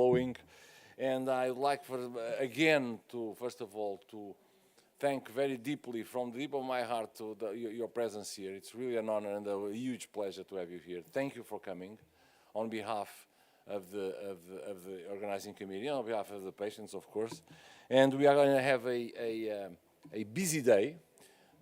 flowing. And I'd like, again, to, first of all, to thank very deeply, from the deep of my heart, to your presence here. It's really an honor and a huge pleasure to have you here. Thank you for coming on behalf of the organizing committee, on behalf of the patients, of course. And we are going to have a busy day,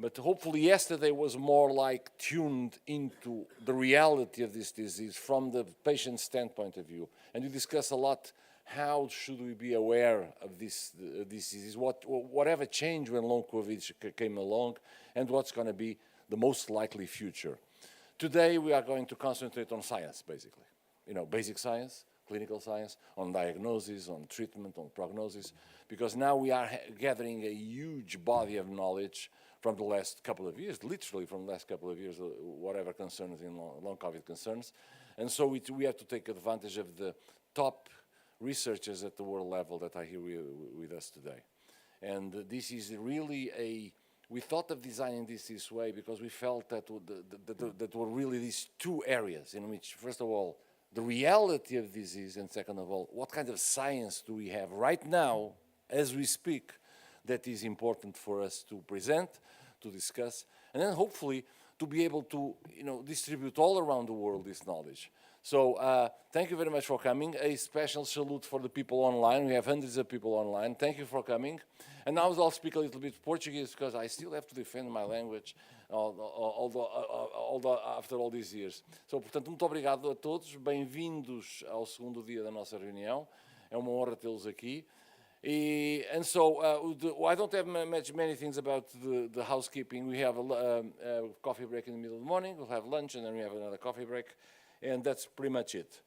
but hopefully yesterday was more like tuned into the reality of this disease from the patient's standpoint of view. And we discussed a lot, how should we be aware of this disease, whatever changed when long COVID came along, and what's going to be the most likely future. Today we are going to concentrate on science, basically. You know, basic science, clinical science, on diagnosis, on treatment, on prognosis, because now we are gathering a huge body of knowledge from the last couple of years, literally from the last couple of years, whatever concerns in long COVID concerns. And so we have to take advantage of the top researchers at the world level that are here with us today. And this is really we thought of designing this way because we felt that that were really these two areas in which, first of all, the reality of disease, and second of all, what kind of science do we have right now, as we speak, that is important for us to present, to discuss, and then hopefully to be able to, distribute all around the world this knowledge. So thank you very much for coming. A special salute for the people online. We have hundreds of people online. Thank you for coming. And now I'll speak a little bit Portuguese because I still have to defend my language after all these years. So, portanto, muito obrigado a todos. Bem-vindos ao segundo dia da nossa reunião. É uma honra tê-los aqui. And so I don't have many things about the housekeeping. We have a coffee break in the middle of the morning. We'll have lunch, and then we have another coffee break. And that's pretty much it.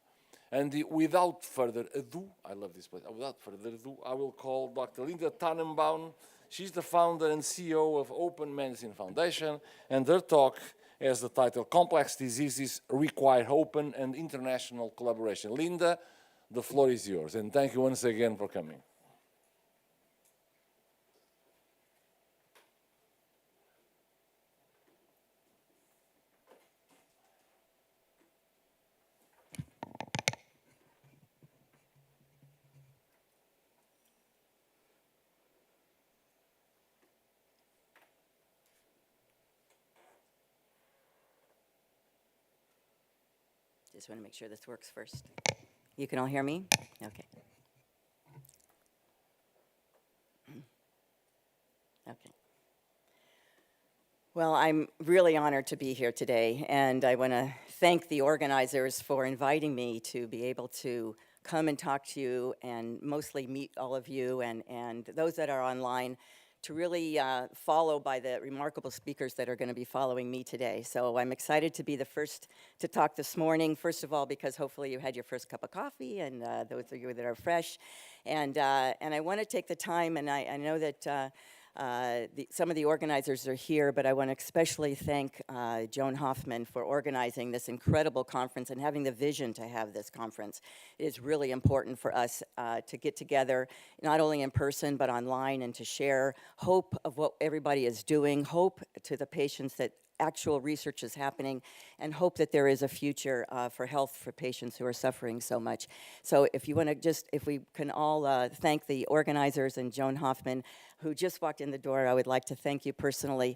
And without further ado, I love this place. Without further ado, I will call Dr. Linda Tannenbaum. She's the founder and CEO of Open Medicine Foundation, and her talk has the title, Complex Diseases Require Open and International Collaboration. Linda, the floor is yours, and thank you once again for coming. Just want to make sure this works first. You can all hear me? Okay. Okay. Well, I'm really honored to be here today, and I want to thank the organizers for inviting me to be able to come and talk to you and mostly meet all of you and those that are online, to really follow by the remarkable speakers that are going to be following me today. So I'm excited to be the first to talk this morning, first of all, because hopefully you had your first cup of coffee, and those of you that are fresh. And I want to take the time, and I know that some of the organizers are here, but I want to especially thank Joan Hoffman for organizing this incredible conference and having the vision to have this conference. It is really important for us to get together, not only in person, but online, and to share hope of what everybody is doing, hope to the patients that actual research is happening, and hope that there is a future for health for patients who are suffering so much. So if you want to if we can all thank the organizers and Joan Hoffman, who just walked in the door, I would like to thank you personally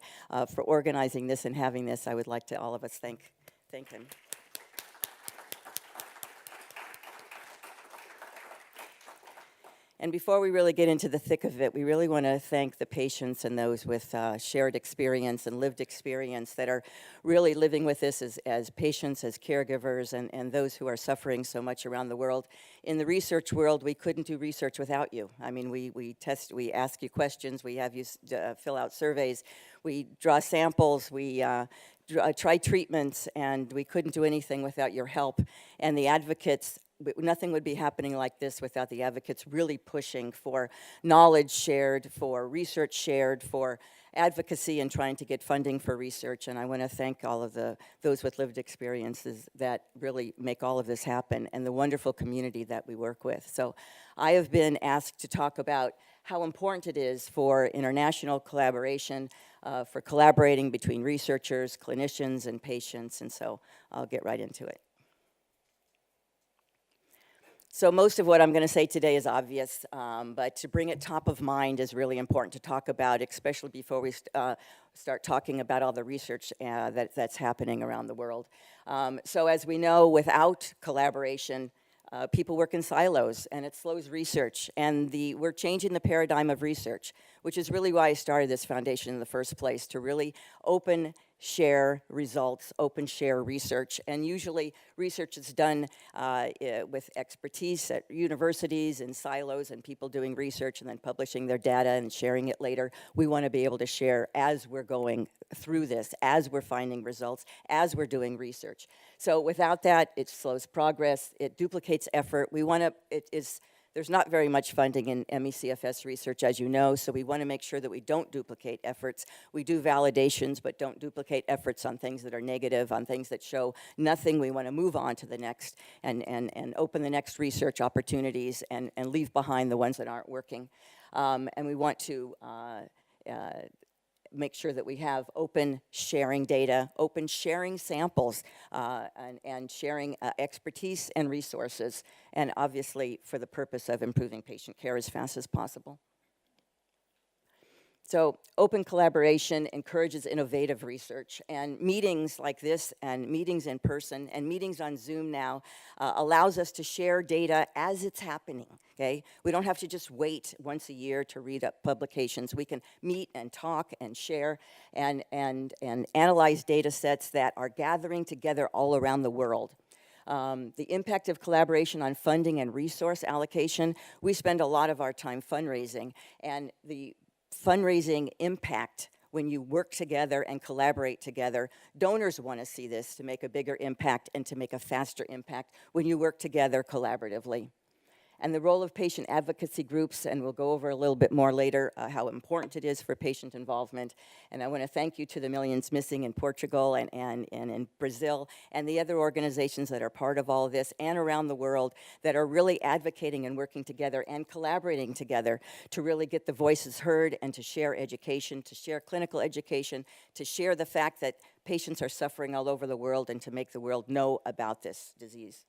for organizing this and having this. I would like to all of us thank him. And before we really get into the thick of it, we really want to thank the patients and those with shared experience and lived experience that are really living with this as patients, as caregivers, and those who are suffering so much around the world. In the research world, we couldn't do research without you. I mean, we ask you questions, we have you fill out surveys, we draw samples, we try treatments, and we couldn't do anything without your help. And the advocates, nothing would be happening like this without the advocates really pushing for knowledge shared, for research shared, for advocacy and trying to get funding for research. And I want to thank all of those with lived experiences that really make all of this happen, and the wonderful community that we work with. So I have been asked to talk about how important it is for international collaboration, for collaborating between researchers, clinicians, and patients, and so I'll get right into it. So most of what I'm going to say today is obvious, but to bring it top of mind is really important to talk about, especially before we start talking about all the research that's happening around the world. So as we know, without collaboration, people work in silos, and it slows research. And we're changing the paradigm of research, which is really why I started this foundation in the first place, to really open share results, open share research. And usually research is done with expertise at universities and silos and people doing research and then publishing their data and sharing it later. We want to be able to share as we're going through this, as we're finding results, as we're doing research. So without that, it slows progress, it duplicates effort. There's not very much funding in ME/CFS research, as you know, so we want to make sure that we don't duplicate efforts. We do validations, but don't duplicate efforts on things that are negative, on things that show nothing. We want to move on to the next and open the next research opportunities and leave behind the ones that aren't working. And we want to make sure that we have open sharing data, open sharing samples, and sharing expertise and resources, and obviously for the purpose of improving patient care as fast as possible. So open collaboration encourages innovative research, and meetings like this and meetings in person and meetings on Zoom now allows us to share data as it's happening, okay? We don't have to just wait once a year to read up publications. We can meet and talk and share and analyze data sets that are gathering together all around the world. The impact of collaboration on funding and resource allocation, we spend a lot of our time fundraising, and the fundraising impact when you work together and collaborate together. Donors want to see this to make a bigger impact and to make a faster impact when you work together collaboratively. And the role of patient advocacy groups, and we'll go over a little bit more later how important it is for patient involvement. And I want to thank you to the Millions Missing in Portugal and in Brazil and the other organizations that are part of all of this and around the world that are really advocating and working together and collaborating together to really get the voices heard and to share education, to share clinical education, to share the fact that patients are suffering all over the world and to make the world know about this disease.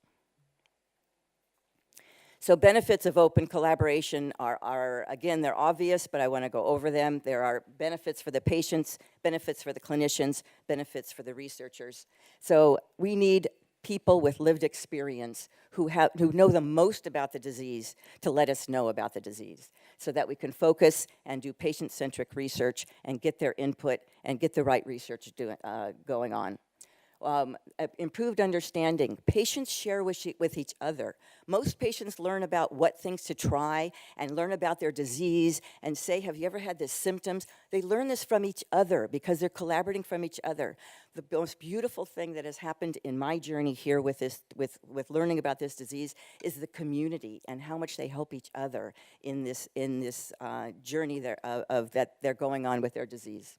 So benefits of open collaboration are, again, they're obvious, but I want to go over them. There are benefits for the patients, benefits for the clinicians, benefits for the researchers. So we need people with lived experience who know the most about the disease to let us know about the disease so that we can focus and do patient-centric research and get their input and get the right research going on. Improved understanding. Patients share with each other. Most patients learn about what things to try and learn about their disease and say, have you ever had the symptoms? They learn this from each other because they're collaborating from each other. The most beautiful thing that has happened in my journey here with learning about this disease is the community and how much they help each other in this journey that they're going on with their disease.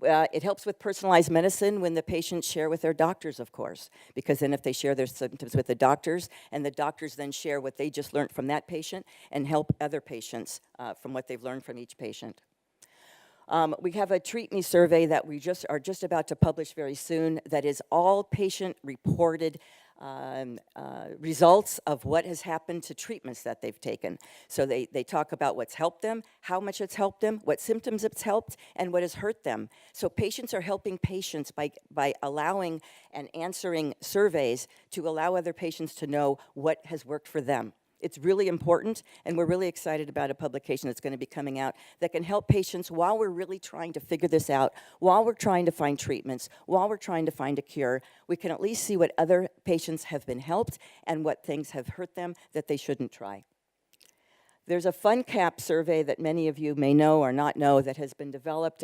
It helps with personalized medicine when the patients share with their doctors, of course, because then if they share their symptoms with the doctors, and the doctors then share what they just learned from that patient and help other patients from what they've learned from each patient. We have a Treat Me survey that we are just about to publish very soon that is all patient-reported results of what has happened to treatments that they've taken. So they talk about what's helped them, how much it's helped them, what symptoms it's helped, and what has hurt them. So patients are helping patients by allowing and answering surveys to allow other patients to know what has worked for them. It's really important, and we're really excited about a publication that's going to be coming out that can help patients while we're really trying to figure this out, while we're trying to find treatments, while we're trying to find a cure. We can at least see what other patients have been helped and what things have hurt them that they shouldn't try. There's a FunCap survey that many of you may know or not know that has been developed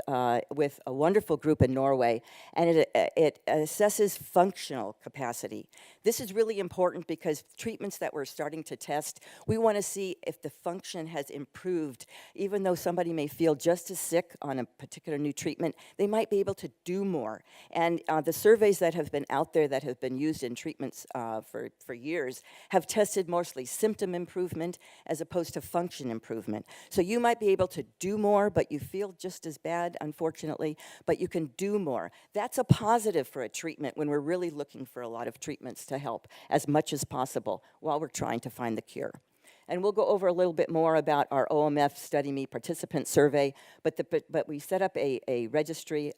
with a wonderful group in Norway, and it assesses functional capacity. This is really important because treatments that we're starting to test, we want to see if the function has improved. Even though somebody may feel just as sick on a particular new treatment, they might be able to do more. And the surveys that have been out there that have been used in treatments for years have tested mostly symptom improvement as opposed to function improvement. So you might be able to do more, but you feel just as bad, unfortunately, but you can do more. That's a positive for a treatment when we're really looking for a lot of treatments to help as much as possible while we're trying to find the cure. And we'll go over a little bit more about our OMF Study Me participant survey, but we set up a registry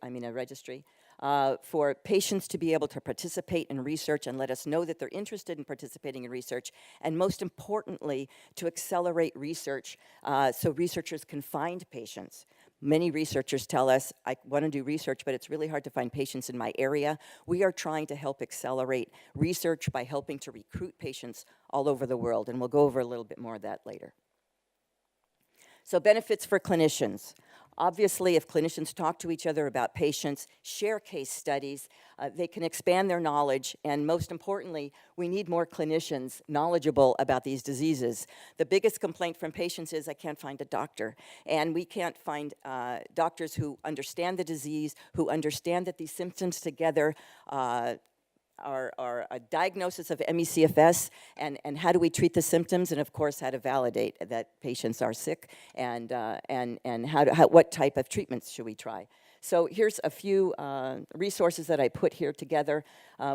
for patients to be able to participate in research and let us know that they're interested in participating in research, and most importantly, to accelerate research so researchers can find patients. Many researchers tell us, I want to do research, but it's really hard to find patients in my area. We are trying to help accelerate research by helping to recruit patients all over the world, and we'll go over a little bit more of that later. So benefits for clinicians. Obviously, if clinicians talk to each other about patients, share case studies, they can expand their knowledge, and most importantly, we need more clinicians knowledgeable about these diseases. The biggest complaint from patients is, I can't find a doctor, and we can't find doctors who understand the disease, who understand that these symptoms together are a diagnosis of ME/CFS, and how do we treat the symptoms, and of course how to validate that patients are sick, and what type of treatments should we try. So here's a few resources that I put here together.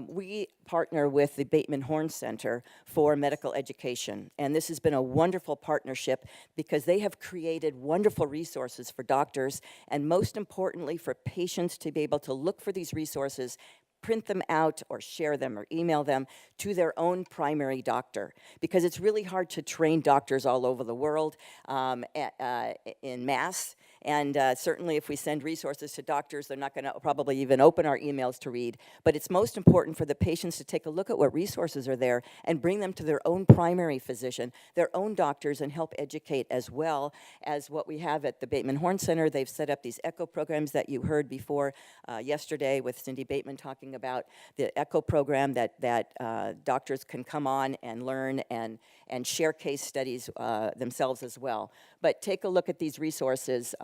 We partner with the Bateman Horne Center for Medical Education, and this has been a wonderful partnership because they have created wonderful resources for doctors, and most importantly for patients to be able to look for these resources, print them out or share them or email them to their own primary doctor, because it's really hard to train doctors all over the world in mass. And certainly if we send resources to doctors, they're not going to probably even open our emails to read. But it's most important for the patients to take a look at what resources are there and bring them to their own primary physician, their own doctors, and help educate, as well as what we have at the Bateman Horne Center. They've set up these ECHO programs that you heard before yesterday with Cindy Bateman talking about the ECHO program that doctors can come on and learn and share case studies themselves as well. But take a look at these resources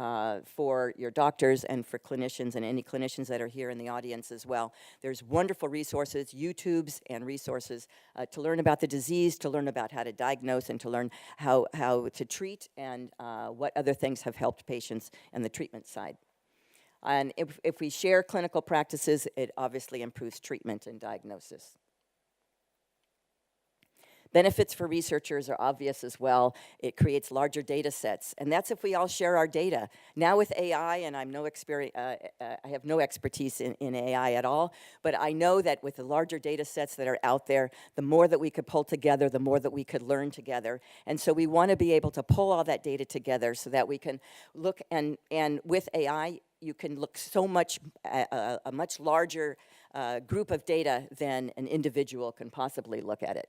for your doctors and for clinicians, and any clinicians that are here in the audience as well. There's wonderful resources, YouTubes and resources to learn about the disease, to learn about how to diagnose, and to learn how to treat, and what other things have helped patients on the treatment side. And if we share clinical practices, it obviously improves treatment and diagnosis. Benefits for researchers are obvious as well. It creates larger data sets, and that's if we all share our data. Now with AI, and I have no expertise in AI at all, but I know that with the larger data sets that are out there, the more that we could pull together, the more that we could learn together. And so we want to be able to pull all that data together so that we can look, and with AI, you can look so much, a much larger group of data than an individual can possibly look at it.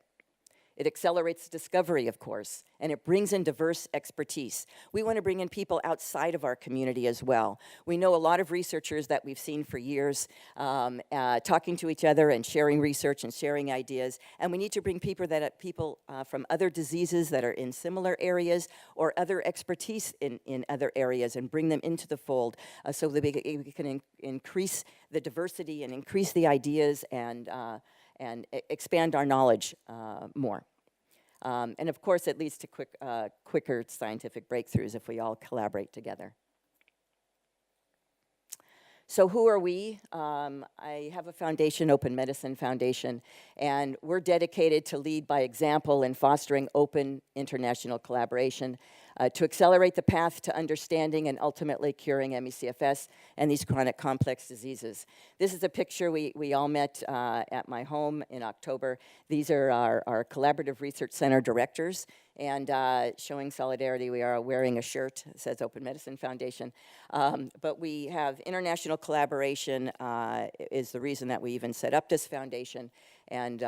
It accelerates discovery, of course, and it brings in diverse expertise. We want to bring in people outside of our community as well. We know a lot of researchers that we've seen for years talking to each other and sharing research and sharing ideas, and we need to bring people from other diseases that are in similar areas or other expertise in other areas, and bring them into the fold so that we can increase the diversity and increase the ideas and expand our knowledge more. And of course, it leads to quicker scientific breakthroughs if we all collaborate together. So who are we? I have a foundation, Open Medicine Foundation, and we're dedicated to lead by example in fostering open international collaboration to accelerate the path to understanding and ultimately curing ME/CFS and these chronic complex diseases. This is a picture we all met at my home in October. These are our Collaborative Research Center directors, and showing solidarity, we are wearing a shirt that says Open Medicine Foundation. But we have international collaboration is the reason that we even set up this foundation. And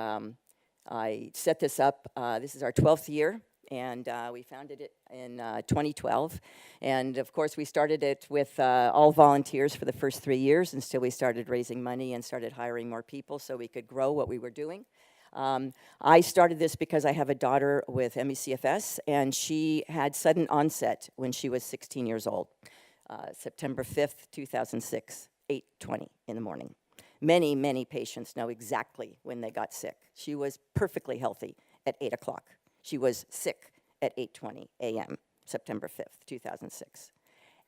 I set this up, this is our 12th year, and we founded it in 2012. And of course, we started it with all volunteers for the first 3 years until we started raising money and started hiring more people so we could grow what we were doing. I started this because I have a daughter with ME/CFS, and she had sudden onset when she was 16 years old, September 5th, 2006, 8:20 in the morning. Many, many patients know exactly when they got sick. She was perfectly healthy at 8 o'clock. She was sick at 8:20 a.m., September 5th, 2006.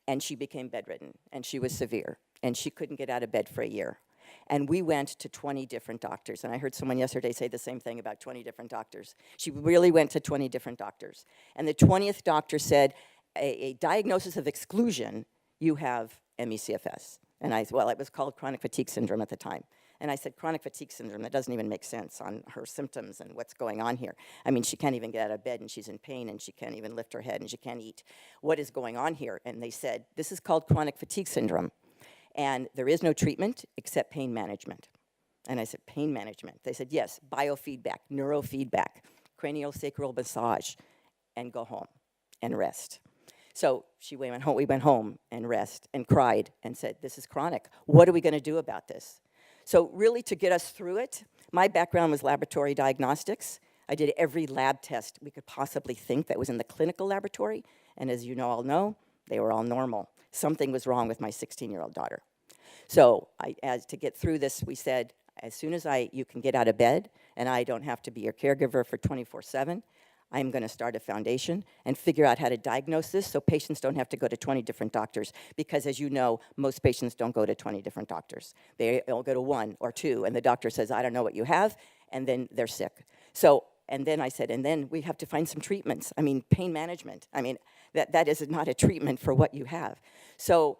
And she became bedridden, and she was severe, and she couldn't get out of bed for a year. And we went to 20 different doctors, and I heard someone yesterday say the same thing about 20 different doctors. She really went to 20 different doctors. And the 20th doctor said, a diagnosis of exclusion, you have ME/CFS. And I said, well, it was called chronic fatigue syndrome at the time. And I said, chronic fatigue syndrome, that doesn't even make sense on her symptoms and what's going on here. I mean, she can't even get out of bed, and she's in pain, and she can't even lift her head, and she can't eat. What is going on here? And they said, this is called chronic fatigue syndrome, and there is no treatment except pain management. And I said, pain management? They said, yes, biofeedback, neurofeedback, craniosacral massage, and go home and rest. So we went home and rest and cried and said, this is chronic. What are we going to do about this? So really, to get us through it, my background was laboratory diagnostics. I did every lab test we could possibly think that was in the clinical laboratory, and as you all know, they were all normal. Something was wrong with my 16-year-old daughter. So as to get through this, we said, as soon as you can get out of bed, and I don't have to be your caregiver for 24/7, I'm going to start a foundation and figure out how to diagnose this so patients don't have to go to 20 different doctors, because as you know, most patients don't go to 20 different doctors. They'll go to 1 or 2, and the doctor says, I don't know what you have, and then they're sick. So, and then I said, and then we have to find some treatments. I mean, pain management. I mean, that is not a treatment for what you have. So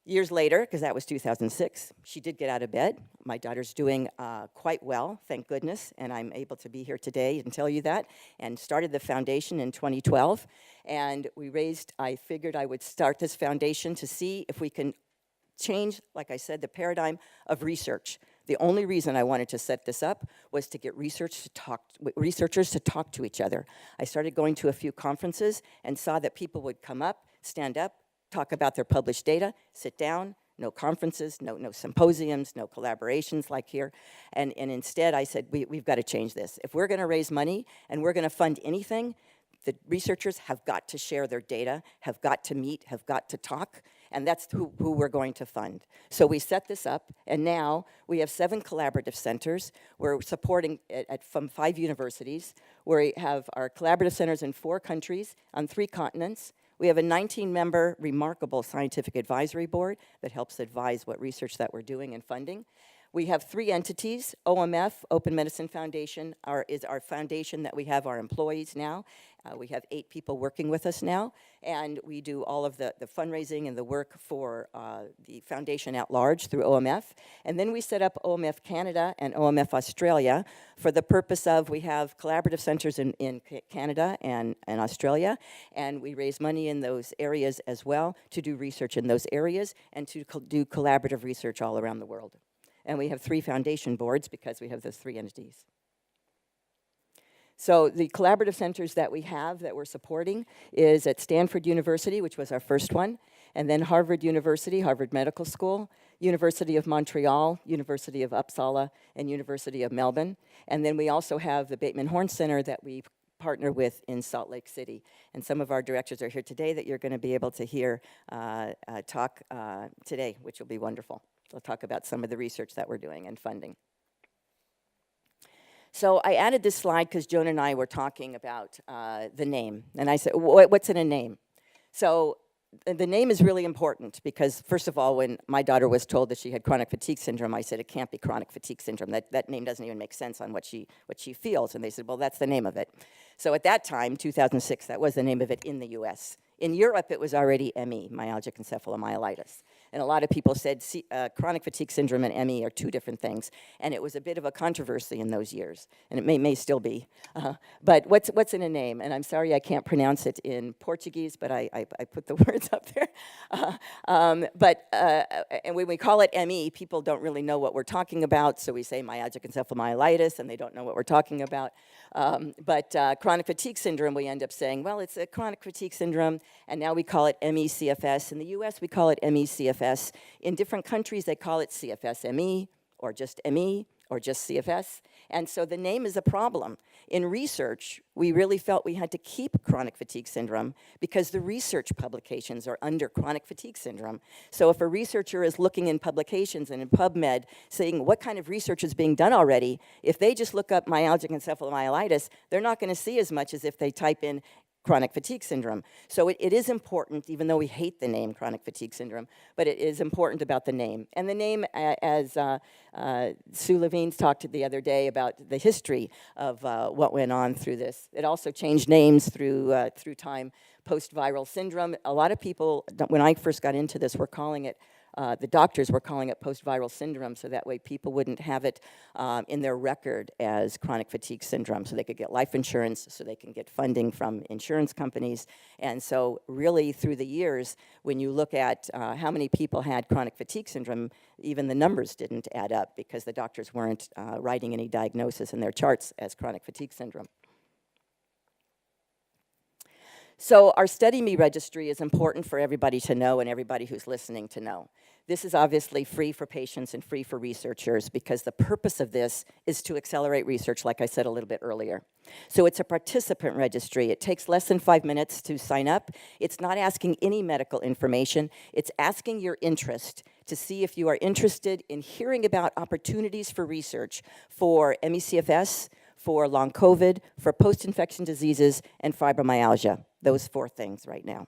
years later, because that was 2006, she did get out of bed. My daughter's doing quite well, thank goodness, and I'm able to be here today and tell you that, and started the foundation in 2012. And I figured I would start this foundation to see if we can change, like I said, the paradigm of research. The only reason I wanted to set this up was to get researchers to talk to each other. I started going to a few conferences and saw that people would come up, stand up, talk about their published data, sit down, no conferences, no symposiums, no collaborations like here. And instead I said, we've got to change this. If we're going to raise money and we're going to fund anything, the researchers have got to share their data, have got to meet, have got to talk, and that's who we're going to fund. So we set this up, and now we have 7 collaborative centers. We're supporting from 5 universities. We have our collaborative centers in 4 countries on 3 continents. We have a 19-member remarkable scientific advisory board that helps advise what research that we're doing and funding. We have 3 entities. OMF, Open Medicine Foundation, is our foundation that we have our employees now. We have 8 people working with us now, and we do all of the fundraising and the work for the foundation at large through OMF. And then we set up OMF Canada and OMF Australia for the purpose of, we have collaborative centers in Canada and Australia, and we raise money in those areas as well to do research in those areas and to do collaborative research all around the world. And we have 3 foundation boards because we have those 3 entities. So the collaborative centers that we have that we're supporting is at Stanford University, which was our first one, and then Harvard University, Harvard Medical School, University of Montreal, University of Uppsala, and University of Melbourne. And then we also have the Bateman Horne Center that we partner with in Salt Lake City. And some of our directors are here today that you're going to be able to hear talk today, which will be wonderful. They'll talk about some of the research that we're doing and funding. So I added this slide because Joan and I were talking about the name. And I said, what's in a name? So the name is really important because, first of all, when my daughter was told that she had chronic fatigue syndrome, I said, it can't be chronic fatigue syndrome. That name doesn't even make sense on what she feels. And they said, well, that's the name of it. So at that time, 2006, that was the name of it in the US. In Europe, it was already ME, myalgic encephalomyelitis. And a lot of people said chronic fatigue syndrome and ME are 2 different things. And it was a bit of a controversy in those years. And it may still be. But what's in a name? And I'm sorry I can't pronounce it in Portuguese, but I put the words up there. And when we call it ME, people don't really know what we're talking about. So we say myalgic encephalomyelitis, and they don't know what we're talking about. But chronic fatigue syndrome, we end up saying, well, it's a chronic fatigue syndrome, and now we call it ME/CFS. In the US, we call it ME/CFS. In different countries, they call it CFS-ME, or just ME, or just CFS. And so the name is a problem. In research, we really felt we had to keep chronic fatigue syndrome because the research publications are under chronic fatigue syndrome. So if a researcher is looking in publications and in PubMed saying what kind of research is being done already, if they just look up myalgic encephalomyelitis, they're not going to see as much as if they type in chronic fatigue syndrome. So it is important, even though we hate the name chronic fatigue syndrome, but it is important about the name. And the name, as Sue Levine's talked the other day about the history of what went on through this. It also changed names through time. Post-viral syndrome. A lot of people, when I first got into this, were calling it, the doctors were calling it post-viral syndrome, so that way people wouldn't have it in their record as chronic fatigue syndrome, so they could get life insurance, so they can get funding from insurance companies. And so really through the years, when you look at how many people had chronic fatigue syndrome, even the numbers didn't add up because the doctors weren't writing any diagnosis in their charts as chronic fatigue syndrome. So our Study Me registry is important for everybody to know and everybody who's listening to know. This is obviously free for patients and free for researchers because the purpose of this is to accelerate research, like I said a little bit earlier. So it's a participant registry. It takes less than 5 minutes to sign up. It's not asking any medical information. It's asking your interest to see if you are interested in hearing about opportunities for research for ME/CFS, for long COVID, for post-infection diseases, and fibromyalgia. Those 4 things right now.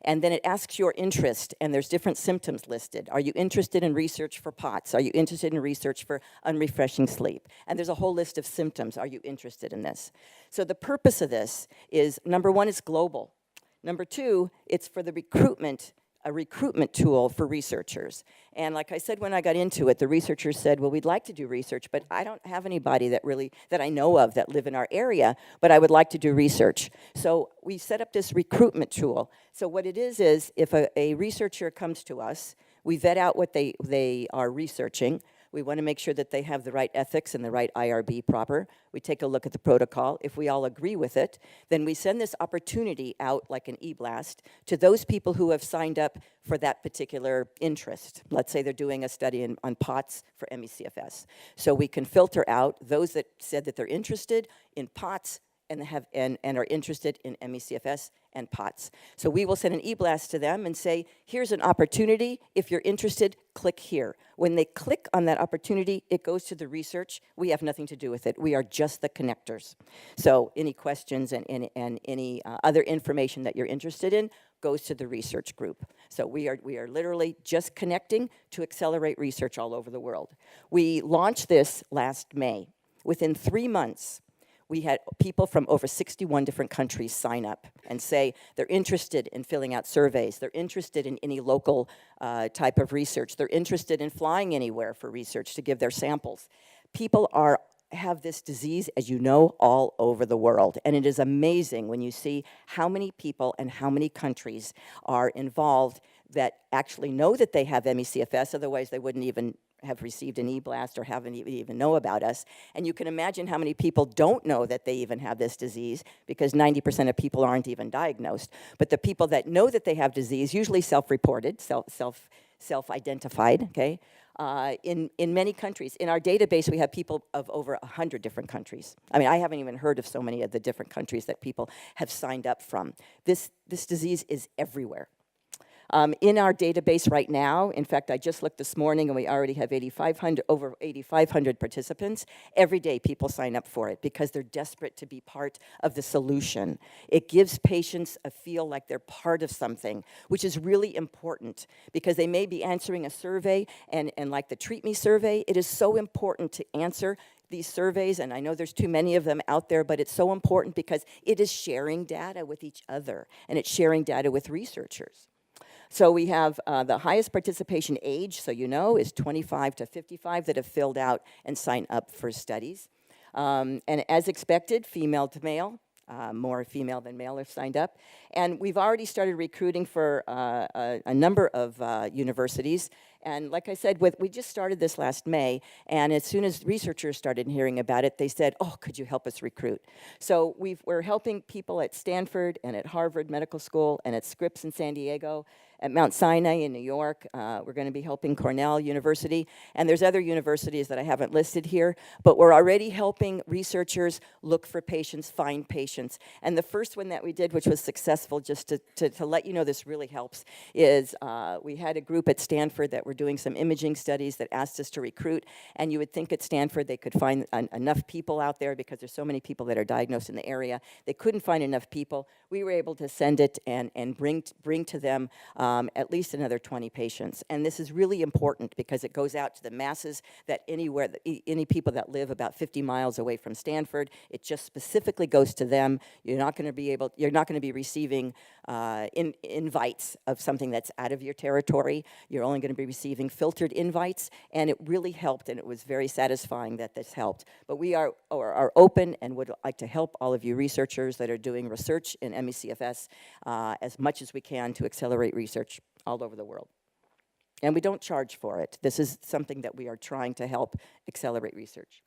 And then it asks your interest, and there's different symptoms listed. Are you interested in research for POTS? Are you interested in research for unrefreshing sleep? And there's a whole list of symptoms. Are you interested in this? So the purpose of this is, number 1, it's global. Number 2, it's for the recruitment, a recruitment tool for researchers. And like I said when I got into it, the researchers said, well, we'd like to do research, but I don't have anybody that I know of that live in our area, but I would like to do research. So we set up this recruitment tool. So what it is if a researcher comes to us, we vet out what they are researching. We want to make sure that they have the right ethics and the right IRB proper. We take a look at the protocol. If we all agree with it, then we send this opportunity out like an e-blast to those people who have signed up for that particular interest. Let's say they're doing a study on POTS for ME/CFS. So we can filter out those that said that they're interested in POTS and are interested in ME/CFS and POTS. So we will send an e-blast to them and say, here's an opportunity. If you're interested, click here. When they click on that opportunity, it goes to the research. We have nothing to do with it. We are just the connectors. So any questions and any other information that you're interested in goes to the research group. So we are literally just connecting to accelerate research all over the world. We launched this last May. Within 3 months, we had people from over 61 different countries sign up and say they're interested in filling out surveys. They're interested in any local type of research. They're interested in flying anywhere for research to give their samples. People have this disease, as you know, all over the world. And it is amazing when you see how many people and how many countries are involved that actually know that they have ME/CFS, otherwise they wouldn't even have received an e-blast or haven't even know about us. And you can imagine how many people don't know that they even have this disease, because 90% of people aren't even diagnosed. But the people that know that they have disease, usually self-reported, self-identified, okay? In many countries. In our database, we have people of over 100 different countries. I mean, I haven't even heard of so many of the different countries that people have signed up from. This disease is everywhere. In our database right now, in fact, I just looked this morning and we already have over 8,500 participants. Every day people sign up for it because they're desperate to be part of the solution. It gives patients a feel like they're part of something, which is really important because they may be answering a survey and like the Treat Me survey, it is so important to answer these surveys, and I know there's too many of them out there, but it's so important because it is sharing data with each other and it's sharing data with researchers. So we have the highest participation age, so you know, is 25 to 55 that have filled out and signed up for studies. And as expected, female to male, more female than male have signed up. And we've already started recruiting for a number of universities. And like I said, we just started this last May, and as soon as researchers started hearing about it, they said, oh, could you help us recruit? So we're helping people at Stanford and at Harvard Medical School and at Scripps in San Diego, at Mount Sinai in New York. We're going to be helping Cornell University, and there's other universities that I haven't listed here, but we're already helping researchers look for patients, find patients. And the first one that we did, which was successful, just to let you know this really helps, is we had a group at Stanford that we're doing some imaging studies that asked us to recruit, and you would think at Stanford they could find enough people out there because there's so many people that are diagnosed in the area. They couldn't find enough people. We were able to send it and bring to them at least another 20 patients. And this is really important because it goes out to the masses that any people that live about 50 miles away from Stanford. It just specifically goes to them. You're not going to be receiving invites of something that's out of your territory. You're only going to be receiving filtered invites, and it really helped, and it was very satisfying that this helped. But we are open and would like to help all of you researchers that are doing research in ME/CFS as much as we can to accelerate research all over the world. And we don't charge for it. This is something that we are trying to help accelerate research.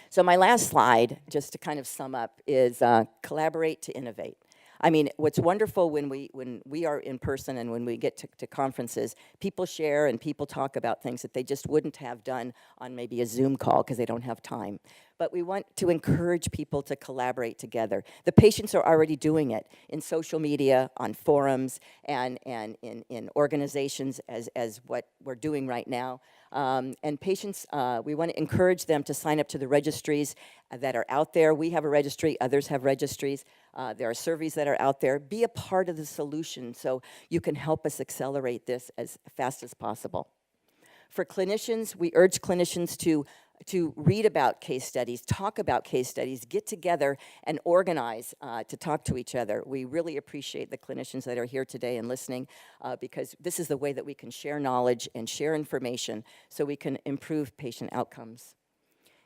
So my last slide, just to kind of sum up, is collaborate to innovate. I mean, what's wonderful when we are in person and when we get to conferences, people share and people talk about things that they just wouldn't have done on maybe a Zoom call because they don't have time. But we want to encourage people to collaborate together. The patients are already doing it in social media, on forums, and in organizations as what we're doing right now. And patients, we want to encourage them to sign up to the registries that are out there. We have a registry, others have registries. There are surveys that are out there. Be a part of the solution so you can help us accelerate this as fast as possible. For clinicians, we urge clinicians to read about case studies, talk about case studies, get together and organize to talk to each other. We really appreciate the clinicians that are here today and listening because this is the way that we can share knowledge and share information so we can improve patient outcomes.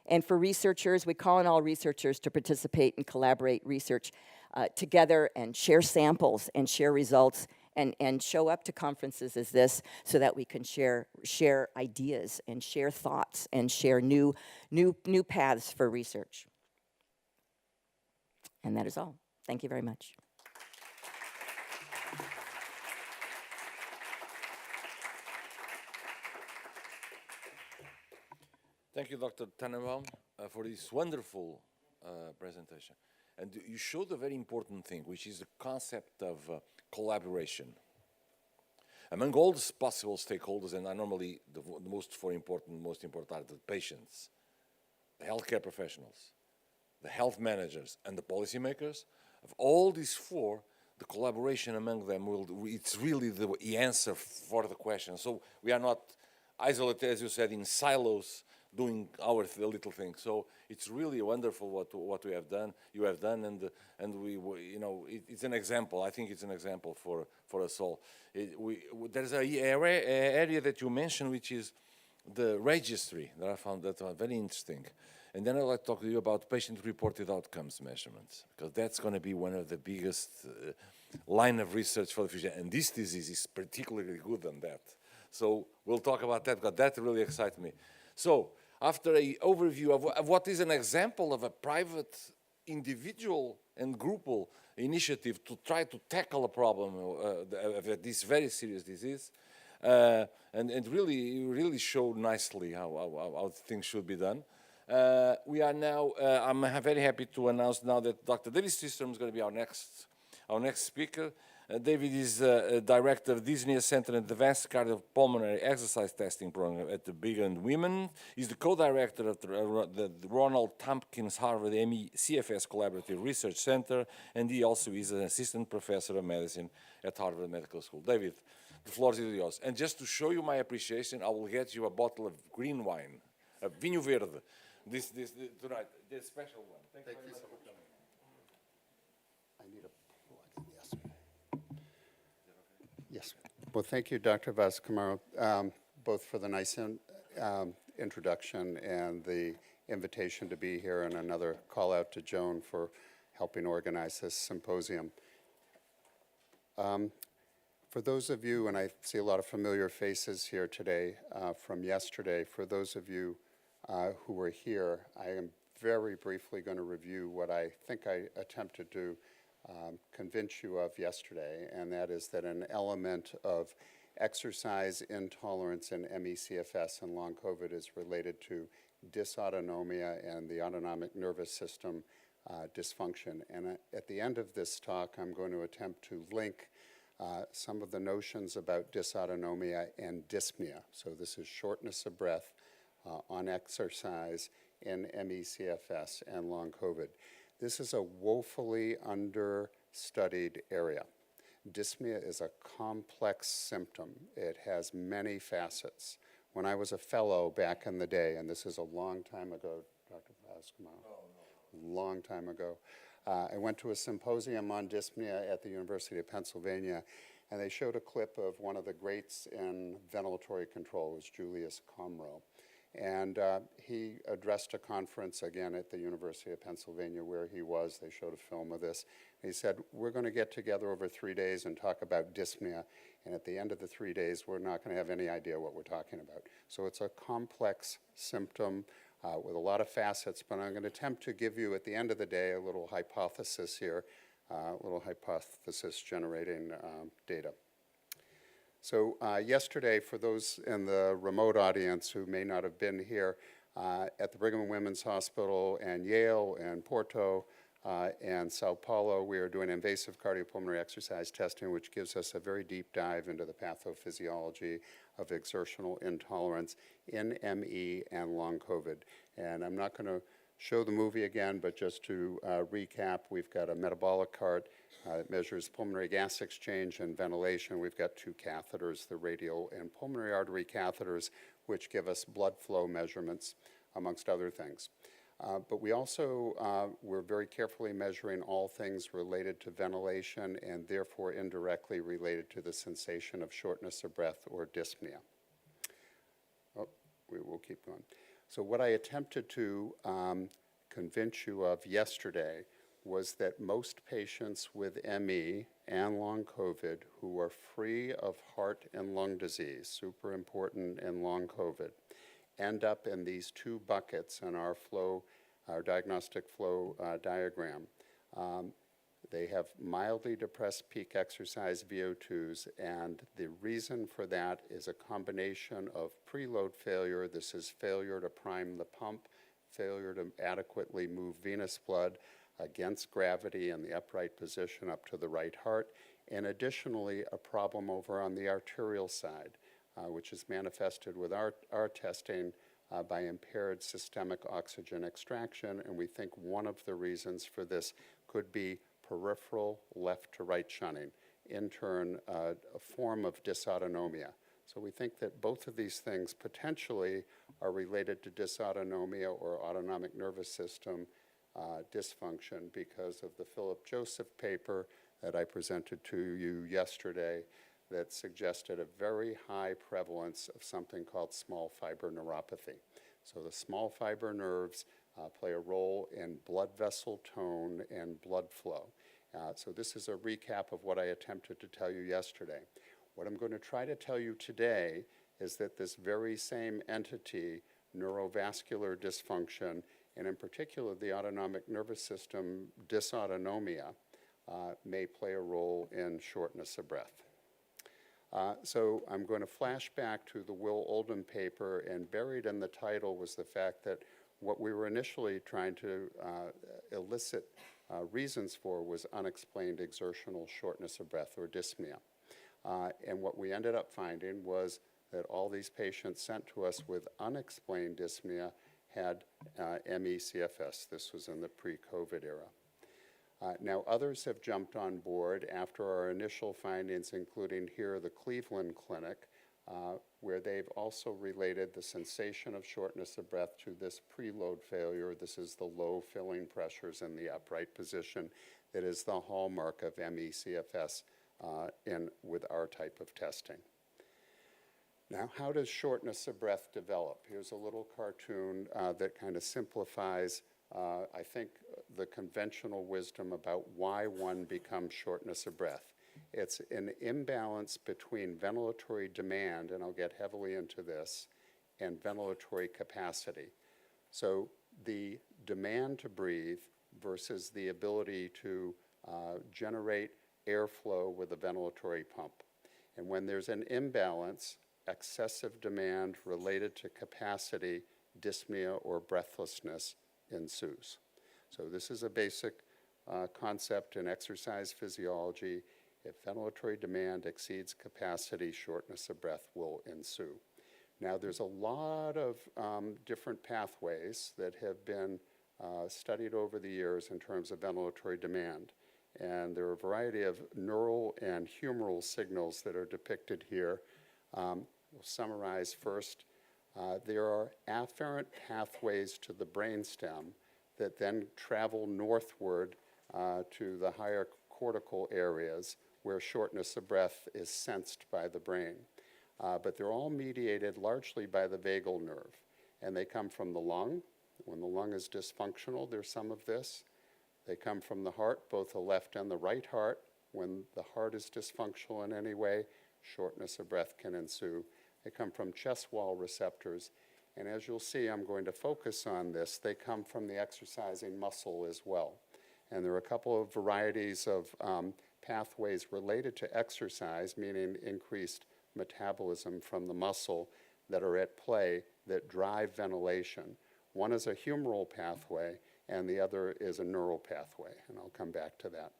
And for researchers, we call on all researchers to participate and collaborate research together and share samples and share results and show up to conferences as this so that we can share ideas and share thoughts and share new paths for research. And that is all. Thank you very much. Thank you, Dr. Tanan, for this wonderful presentation. And you showed a very important thing, which is the concept of collaboration. Among all the possible stakeholders, and normally the most important are the patients, the healthcare professionals, the health managers, and the policymakers. Of all these four, the collaboration among them it's really the answer for the question. So we are not isolated, as you said, in silos, doing our little thing. So it's really wonderful what we have done. You have done, and we you know, it's an example. I think it's an example for us all. There's an area that you mentioned, which is the registry, that I found that very interesting. And then I'd like to talk to you about patient-reported outcomes measurements, because that's going to be one of the biggest line of research for the future. And this disease is particularly good on that. So we'll talk about that, because that really excites me. So after an overview of what is an example of a private, individual, and groupal initiative to try to tackle a problem of this very serious disease, and really showed nicely how things should be done. We are now, I'm very happy to announce now that Dr. David Systrom is going to be our next speaker. David is director of Dyspnea Center and Advanced Cardiopulmonary Exercise Testing Program at the Brigham and Women. He's the co-director of the Ronald Tompkins Harvard ME/CFS Collaborative Research Center, and he also is an assistant professor of medicine at Harvard Medical School. David, the floor is yours. And just to show you my appreciation, I will get you a bottle of green wine, a Vinho Verde, tonight, this special one. Thank you very much for coming. I need a plug, yes. Yes. Well, thank you, Dr. Vascamaro, both for the nice introduction and the invitation to be here, and another call out to Joan for helping organize this symposium. For those of you, and I see a lot of familiar faces here today from yesterday, for those of you who were here, I am very briefly going to review what I think I attempted to convince you of yesterday, and that is that an element of exercise intolerance in ME/CFS and long COVID is related to dysautonomia and the autonomic nervous system dysfunction. And at the end of this talk, I'm going to attempt to link some of the notions about dysautonomia and dyspnea. So this is shortness of breath on exercise in ME/CFS and long COVID. This is a woefully understudied area. Dyspnea is a complex symptom. It has many facets. When I was a fellow back in the day, and this is a long time ago, Dr. Vascomano, long time ago, I went to a symposium on dyspnea at the University of Pennsylvania, and they showed a clip of one of the greats in ventilatory control, it was Julius Comro. And he addressed a conference again at the University of Pennsylvania where he was. They showed a film of this. He said, we're going to get together over 3 days and talk about dyspnea. And at the end of the 3 days, we're not going to have any idea what we're talking about. So it's a complex symptom with a lot of facets. But I'm going to attempt to give you, at the end of the day, a little hypothesis here, a little hypothesis generating data. So yesterday, for those in the remote audience who may not have been here, at the Brigham and Women's Hospital and Yale and Porto and Sao Paulo, we are doing invasive cardiopulmonary exercise testing, which gives us a very deep dive into the pathophysiology of exertional intolerance in ME and long COVID. And I'm not going to show the movie again, but just to recap, we've got a metabolic cart that measures pulmonary gas exchange and ventilation. We've got 2 catheters, the radial and pulmonary artery catheters, which give us blood flow measurements, amongst other things. But we also, we're very carefully measuring all things related to ventilation and therefore indirectly related to the sensation of shortness of breath or dyspnea. Oh, we will keep going. So what I attempted to convince you of yesterday was that most patients with ME and long COVID who are free of heart and lung disease, super important in long COVID, end up in these 2 buckets in our flow, our diagnostic flow diagram. They have mildly depressed peak exercise VO2s, and the reason for that is a combination of preload failure. This is failure to prime the pump, failure to adequately move venous blood against gravity in the upright position up to the right heart, and additionally a problem over on the arterial side, which is manifested with our testing by impaired systemic oxygen extraction, and we think one of the reasons for this could be peripheral left to right shunting, in turn a form of dysautonomia. So we think that both of these things potentially are related to dysautonomia or autonomic nervous system dysfunction because of the Philip Joseph paper that I presented to you yesterday that suggested a very high prevalence of something called small fiber neuropathy. So the small fiber nerves play a role in blood vessel tone and blood flow. So this is a recap of what I attempted to tell you yesterday. What I'm going to try to tell you today is that this very same entity, neurovascular dysfunction, and in particular the autonomic nervous system dysautonomia, may play a role in shortness of breath. So I'm going to flash back to the Will Oldham paper, and buried in the title was the fact that what we were initially trying to elicit reasons for was unexplained exertional shortness of breath or dyspnea. And what we ended up finding was that all these patients sent to us with unexplained dyspnea had ME/CFS. This was in the pre-COVID era. Now, others have jumped on board after our initial findings, including here the Cleveland Clinic, where they've also related the sensation of shortness of breath to this preload failure. This is the low filling pressures in the upright position that is the hallmark of ME/CFS with our type of testing. Now, how does shortness of breath develop? Here's a little cartoon that kind of simplifies, I think, the conventional wisdom about why one becomes shortness of breath. It's an imbalance between ventilatory demand, and I'll get heavily into this, and ventilatory capacity. So the demand to breathe versus the ability to generate airflow with a ventilatory pump. And when there's an imbalance, excessive demand related to capacity, dyspnea, or breathlessness ensues. So this is a basic concept in exercise physiology. If ventilatory demand exceeds capacity, shortness of breath will ensue. Now, there's a lot of different pathways that have been studied over the years in terms of ventilatory demand. And there are a variety of neural and humoral signals that are depicted here. We'll summarize first. There are afferent pathways to the brainstem that then travel northward to the higher cortical areas where shortness of breath is sensed by the brain. But they're all mediated largely by the vagal nerve. And they come from the lung. When the lung is dysfunctional, there's some of this. They come from the heart, both the left and the right heart. When the heart is dysfunctional in any way, shortness of breath can ensue. They come from chest wall receptors. And as you'll see, I'm going to focus on this. They come from the exercising muscle as well. And there are a couple of varieties of pathways related to exercise, meaning increased metabolism from the muscle, that are at play that drive ventilation. One is a humoral pathway, and the other is a neural pathway, and I'll come back to that.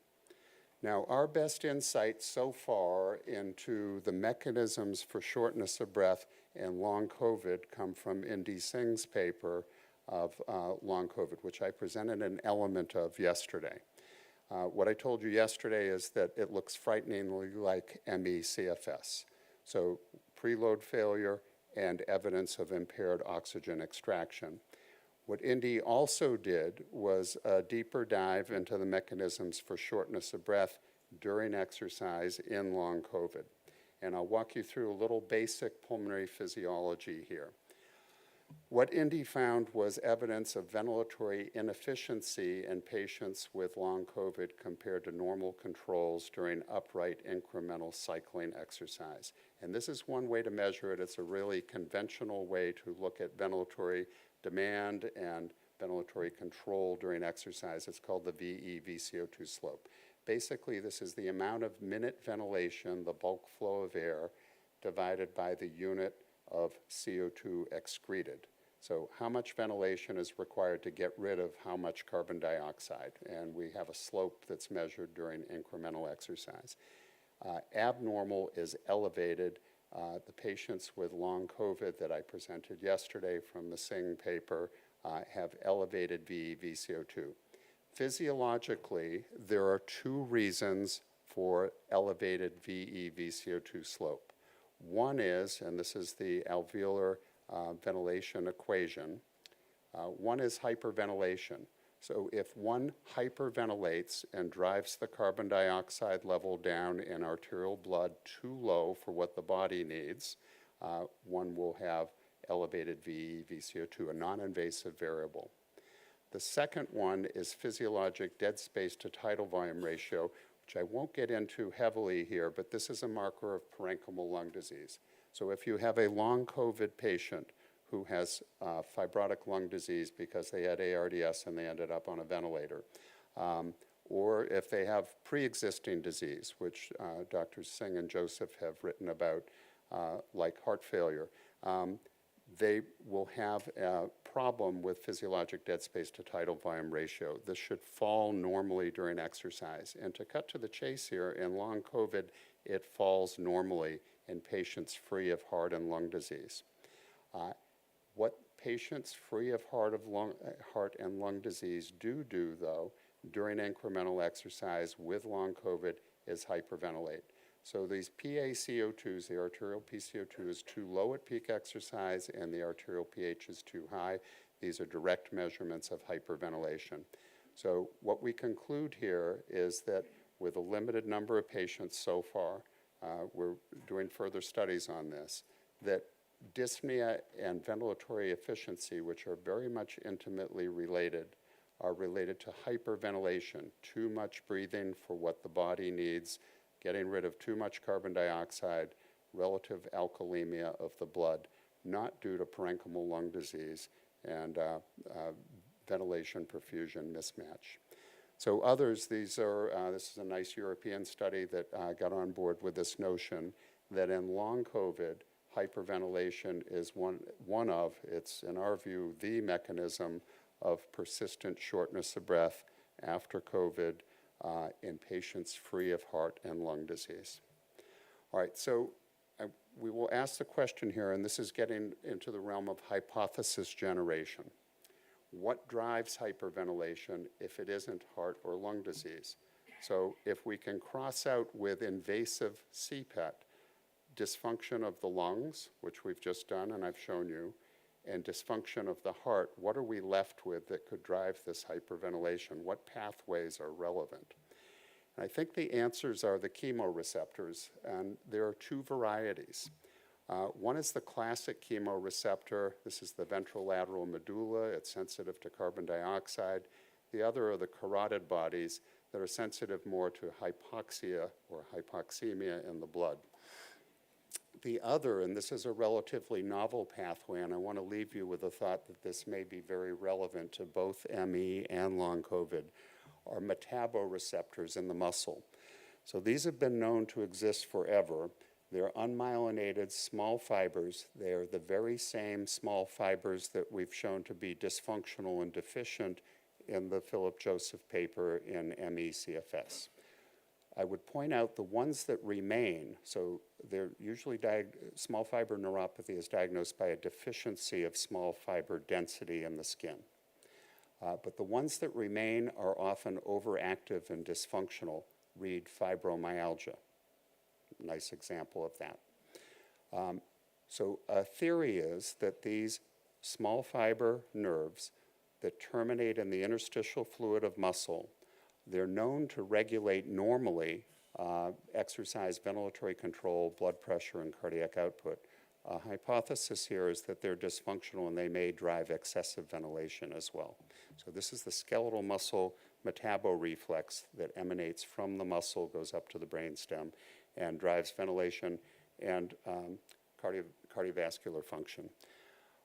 Now, our best insight so far into the mechanisms for shortness of breath and long COVID come from Indy Singh's paper of long COVID, which I presented an element of yesterday. What I told you yesterday is that it looks frighteningly like ME/CFS. So preload failure and evidence of impaired oxygen extraction. What Indy also did was a deeper dive into the mechanisms for shortness of breath during exercise in long COVID. And I'll walk you through a little basic pulmonary physiology here. What Indy found was evidence of ventilatory inefficiency in patients with long COVID compared to normal controls during upright incremental cycling exercise. And this is one way to measure it. It's a really conventional way to look at ventilatory demand and ventilatory control during exercise. It's called the VE/VCO2 slope. Basically, this is the amount of minute ventilation, the bulk flow of air, divided by the unit of CO2 excreted. So how much ventilation is required to get rid of how much carbon dioxide? And we have a slope that's measured during incremental exercise. Abnormal is elevated. The patients with long COVID that I presented yesterday from the Singh paper have elevated VE/VCO2. Physiologically, there are two reasons for elevated VE/VCO2 slope. One is, and this is the alveolar ventilation equation, one is hyperventilation. So if one hyperventilates and drives the carbon dioxide level down in arterial blood too low for what the body needs, one will have elevated VE/VCO2, a non-invasive variable. The second one is physiologic dead space to tidal volume ratio, which I won't get into heavily here, but this is a marker of parenchymal lung disease. So if you have a long COVID patient who has fibrotic lung disease because they had ARDS and they ended up on a ventilator, or if they have pre-existing disease, which Drs. Singh and Joseph have written about, like heart failure, they will have a problem with physiologic dead space to tidal volume ratio. This should fall normally during exercise. And to cut to the chase here, in long COVID, it falls normally in patients free of heart and lung disease. What patients free of heart and lung disease do, though, during incremental exercise with long COVID is hyperventilate. So these PaCO2s, the arterial PCO2 is too low at peak exercise and the arterial pH is too high. These are direct measurements of hyperventilation. So what we conclude here is that with a limited number of patients so far, we're doing further studies on this, that dyspnea and ventilatory efficiency, which are very much intimately related, are related to hyperventilation, too much breathing for what the body needs, getting rid of too much carbon dioxide, relative alkalemia of the blood, not due to parenchymal lung disease and ventilation perfusion mismatch. So others, this is a nice European study that got on board with this notion that in long COVID, hyperventilation is one of, it's in our view, the mechanism of persistent shortness of breath after COVID in patients free of heart and lung disease. All right, so we will ask the question here, and this is getting into the realm of hypothesis generation. What drives hyperventilation if it isn't heart or lung disease? So if we can cross out with invasive CPET, dysfunction of the lungs, which we've just done and I've shown you, and dysfunction of the heart, what are we left with that could drive this hyperventilation? What pathways are relevant? And I think the answers are the chemoreceptors, and there are two varieties. One is the classic chemoreceptor. This is the ventrolateral medulla. It's sensitive to carbon dioxide. The other are the carotid bodies that are sensitive more to hypoxia or hypoxemia in the blood. The other, and this is a relatively novel pathway, and I want to leave you with the thought that this may be very relevant to both ME and long COVID, are metaboreceptors in the muscle. So these have been known to exist forever. They're unmyelinated small fibers. They are the very same small fibers that we've shown to be dysfunctional and deficient in the Philip Joseph paper in ME/CFS. I would point out the ones that remain, so they're usually small fiber neuropathy is diagnosed by a deficiency of small fiber density in the skin. But the ones that remain are often overactive and dysfunctional. Read fibromyalgia. Nice example of that. So a theory is that these small fiber nerves that terminate in the interstitial fluid of muscle, they're known to regulate normally exercise, ventilatory control, blood pressure, and cardiac output. A hypothesis here is that they're dysfunctional and they may drive excessive ventilation as well. So this is the skeletal muscle metaboreflex that emanates from the muscle, goes up to the brainstem, and drives ventilation and cardiovascular function.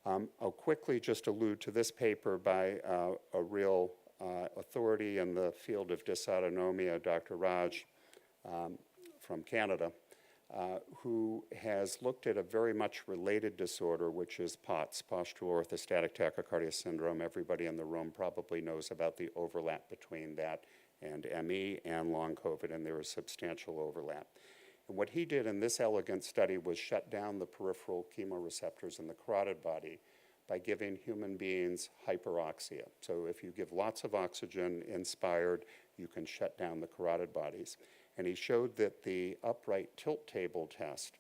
I'll quickly just allude to this paper by a real authority in the field of dysautonomia, Dr. Raj from Canada, who has looked at a very much related disorder, which is POTS, postural orthostatic tachycardia syndrome. Everybody in the room probably knows about the overlap between that and ME and long COVID, and there is substantial overlap. And what he did in this elegant study was shut down the peripheral chemoreceptors in the carotid body by giving human beings hyperoxia. So if you give lots of oxygen inspired, you can shut down the carotid bodies. And he showed that the upright tilt table test,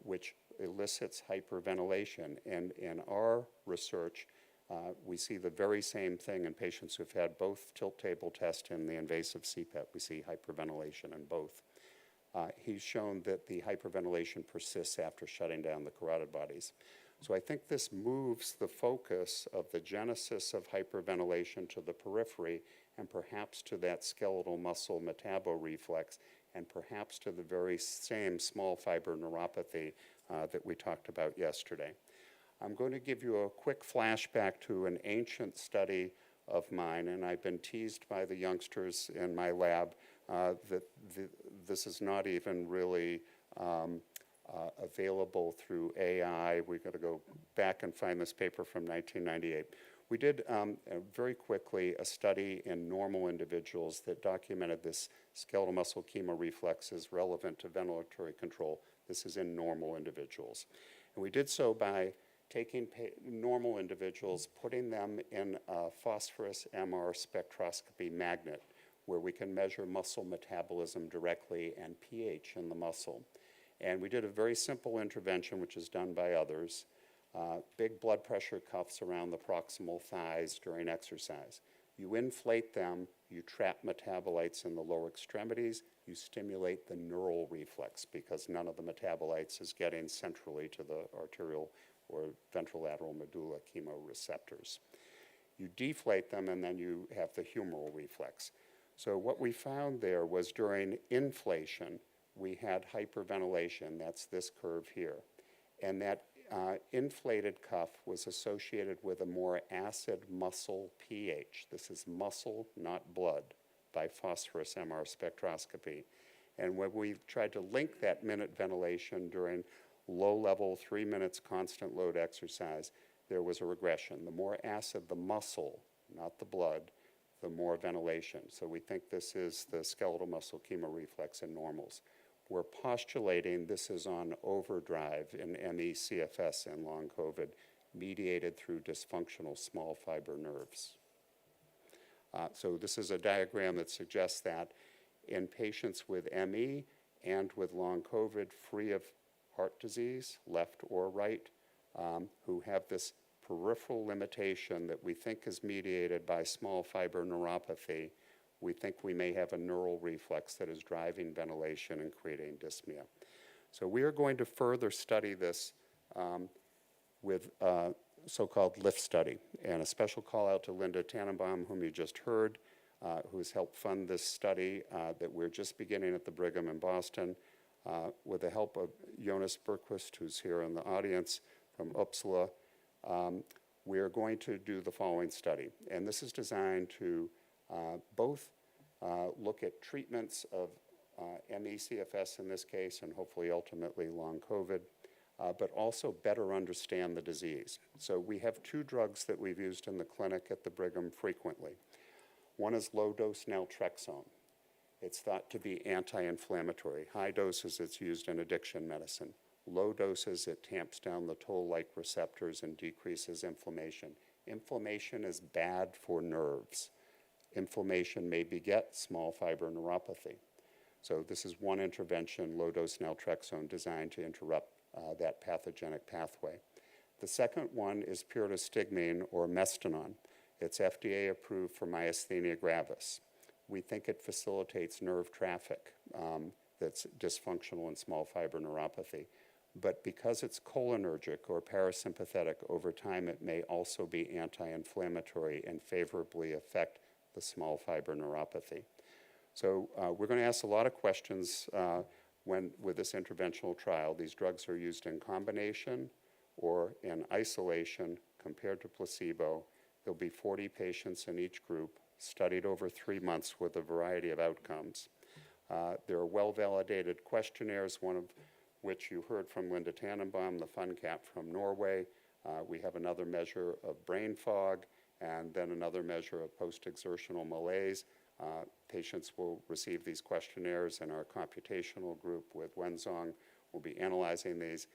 which elicits hyperventilation, and in our research, we see the very same thing in patients who've had both tilt table test and the invasive CPET. We see hyperventilation in both. He's shown that the hyperventilation persists after shutting down the carotid bodies. So I think this moves the focus of the genesis of hyperventilation to the periphery and perhaps to that skeletal muscle metaboreflex and perhaps to the very same small fiber neuropathy that we talked about yesterday. I'm going to give you a quick flashback to an ancient study of mine, and I've been teased by the youngsters in my lab that this is not even really available through AI. We've got to go back and find this paper from 1998. We did very quickly a study in normal individuals that documented this skeletal muscle chemoreflex is relevant to ventilatory control. This is in normal individuals. And we did so by taking normal individuals, putting them in a phosphorus MR spectroscopy magnet where we can measure muscle metabolism directly and pH in the muscle. And we did a very simple intervention, which is done by others. Big blood pressure cuffs around the proximal thighs during exercise. You inflate them, you trap metabolites in the lower extremities, you stimulate the neural reflex because none of the metabolites is getting centrally to the arterial or ventrolateral medulla chemoreceptors. You deflate them and then you have the humeral reflex. So what we found there was during inflation, we had hyperventilation, that's this curve here. And that inflated cuff was associated with a more acid muscle pH. This is muscle, not blood, by phosphorus MR spectroscopy. And when we tried to link that minute ventilation during low-level 3 minutes constant load exercise, there was a regression. The more acid the muscle, not the blood, the more ventilation. So we think this is the skeletal muscle chemoreflex in normals. We're postulating this is on overdrive in ME/CFS and long COVID, mediated through dysfunctional small fiber nerves. So this is a diagram that suggests that in patients with ME and with long COVID, free of heart disease, left or right, who have this peripheral limitation that we think is mediated by small fiber neuropathy, we think we may have a neural reflex that is driving ventilation and creating dyspnea. So we are going to further study this with a so-called LIFT study. And a special call out to Linda Tannenbaum, whom you just heard, who has helped fund this study that we're just beginning at the Brigham in Boston, with the help of Jonas Berquist, who's here in the audience from Uppsala. We are going to do the following study. And this is designed to both look at treatments of ME/CFS in this case, and hopefully ultimately long COVID, but also better understand the disease. So we have two drugs that we've used in the clinic at the Brigham frequently. One is low-dose naltrexone. It's thought to be anti-inflammatory. High doses, it's used in addiction medicine. Low doses, it tamps down the toll-like receptors and decreases inflammation. Inflammation is bad for nerves. Inflammation may beget small fiber neuropathy. So this is one intervention, low-dose naltrexone, designed to interrupt that pathogenic pathway. The second one is pyridostigmine, or mestinon. It's FDA approved for myasthenia gravis. We think it facilitates nerve traffic that's dysfunctional in small fiber neuropathy. But because it's cholinergic or parasympathetic, over time it may also be anti-inflammatory and favorably affect the small fiber neuropathy. So we're going to ask a lot of questions with this interventional trial. These drugs are used in combination or in isolation compared to placebo. There'll be 40 patients in each group, studied over 3 months with a variety of outcomes. There are well-validated questionnaires, one of which you heard from Linda Tannenbaum, the FunCap from Norway. We have another measure of brain fog, and then another measure of post-exertional malaise. Patients will receive these questionnaires, and our computational group with Wenzong will be analyzing these.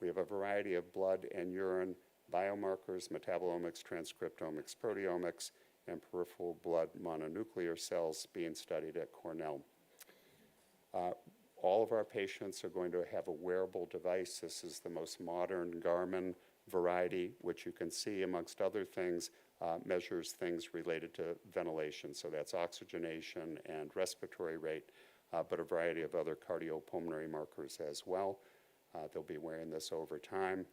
We have a variety of blood and urine biomarkers, metabolomics, transcriptomics, proteomics, and peripheral blood mononuclear cells being studied at Cornell. All of our patients are going to have a wearable device. This is the most modern Garmin variety, which you can see, amongst other things, measures things related to ventilation. So that's oxygenation and respiratory rate, but a variety of other cardiopulmonary markers as well. They'll be wearing this over time.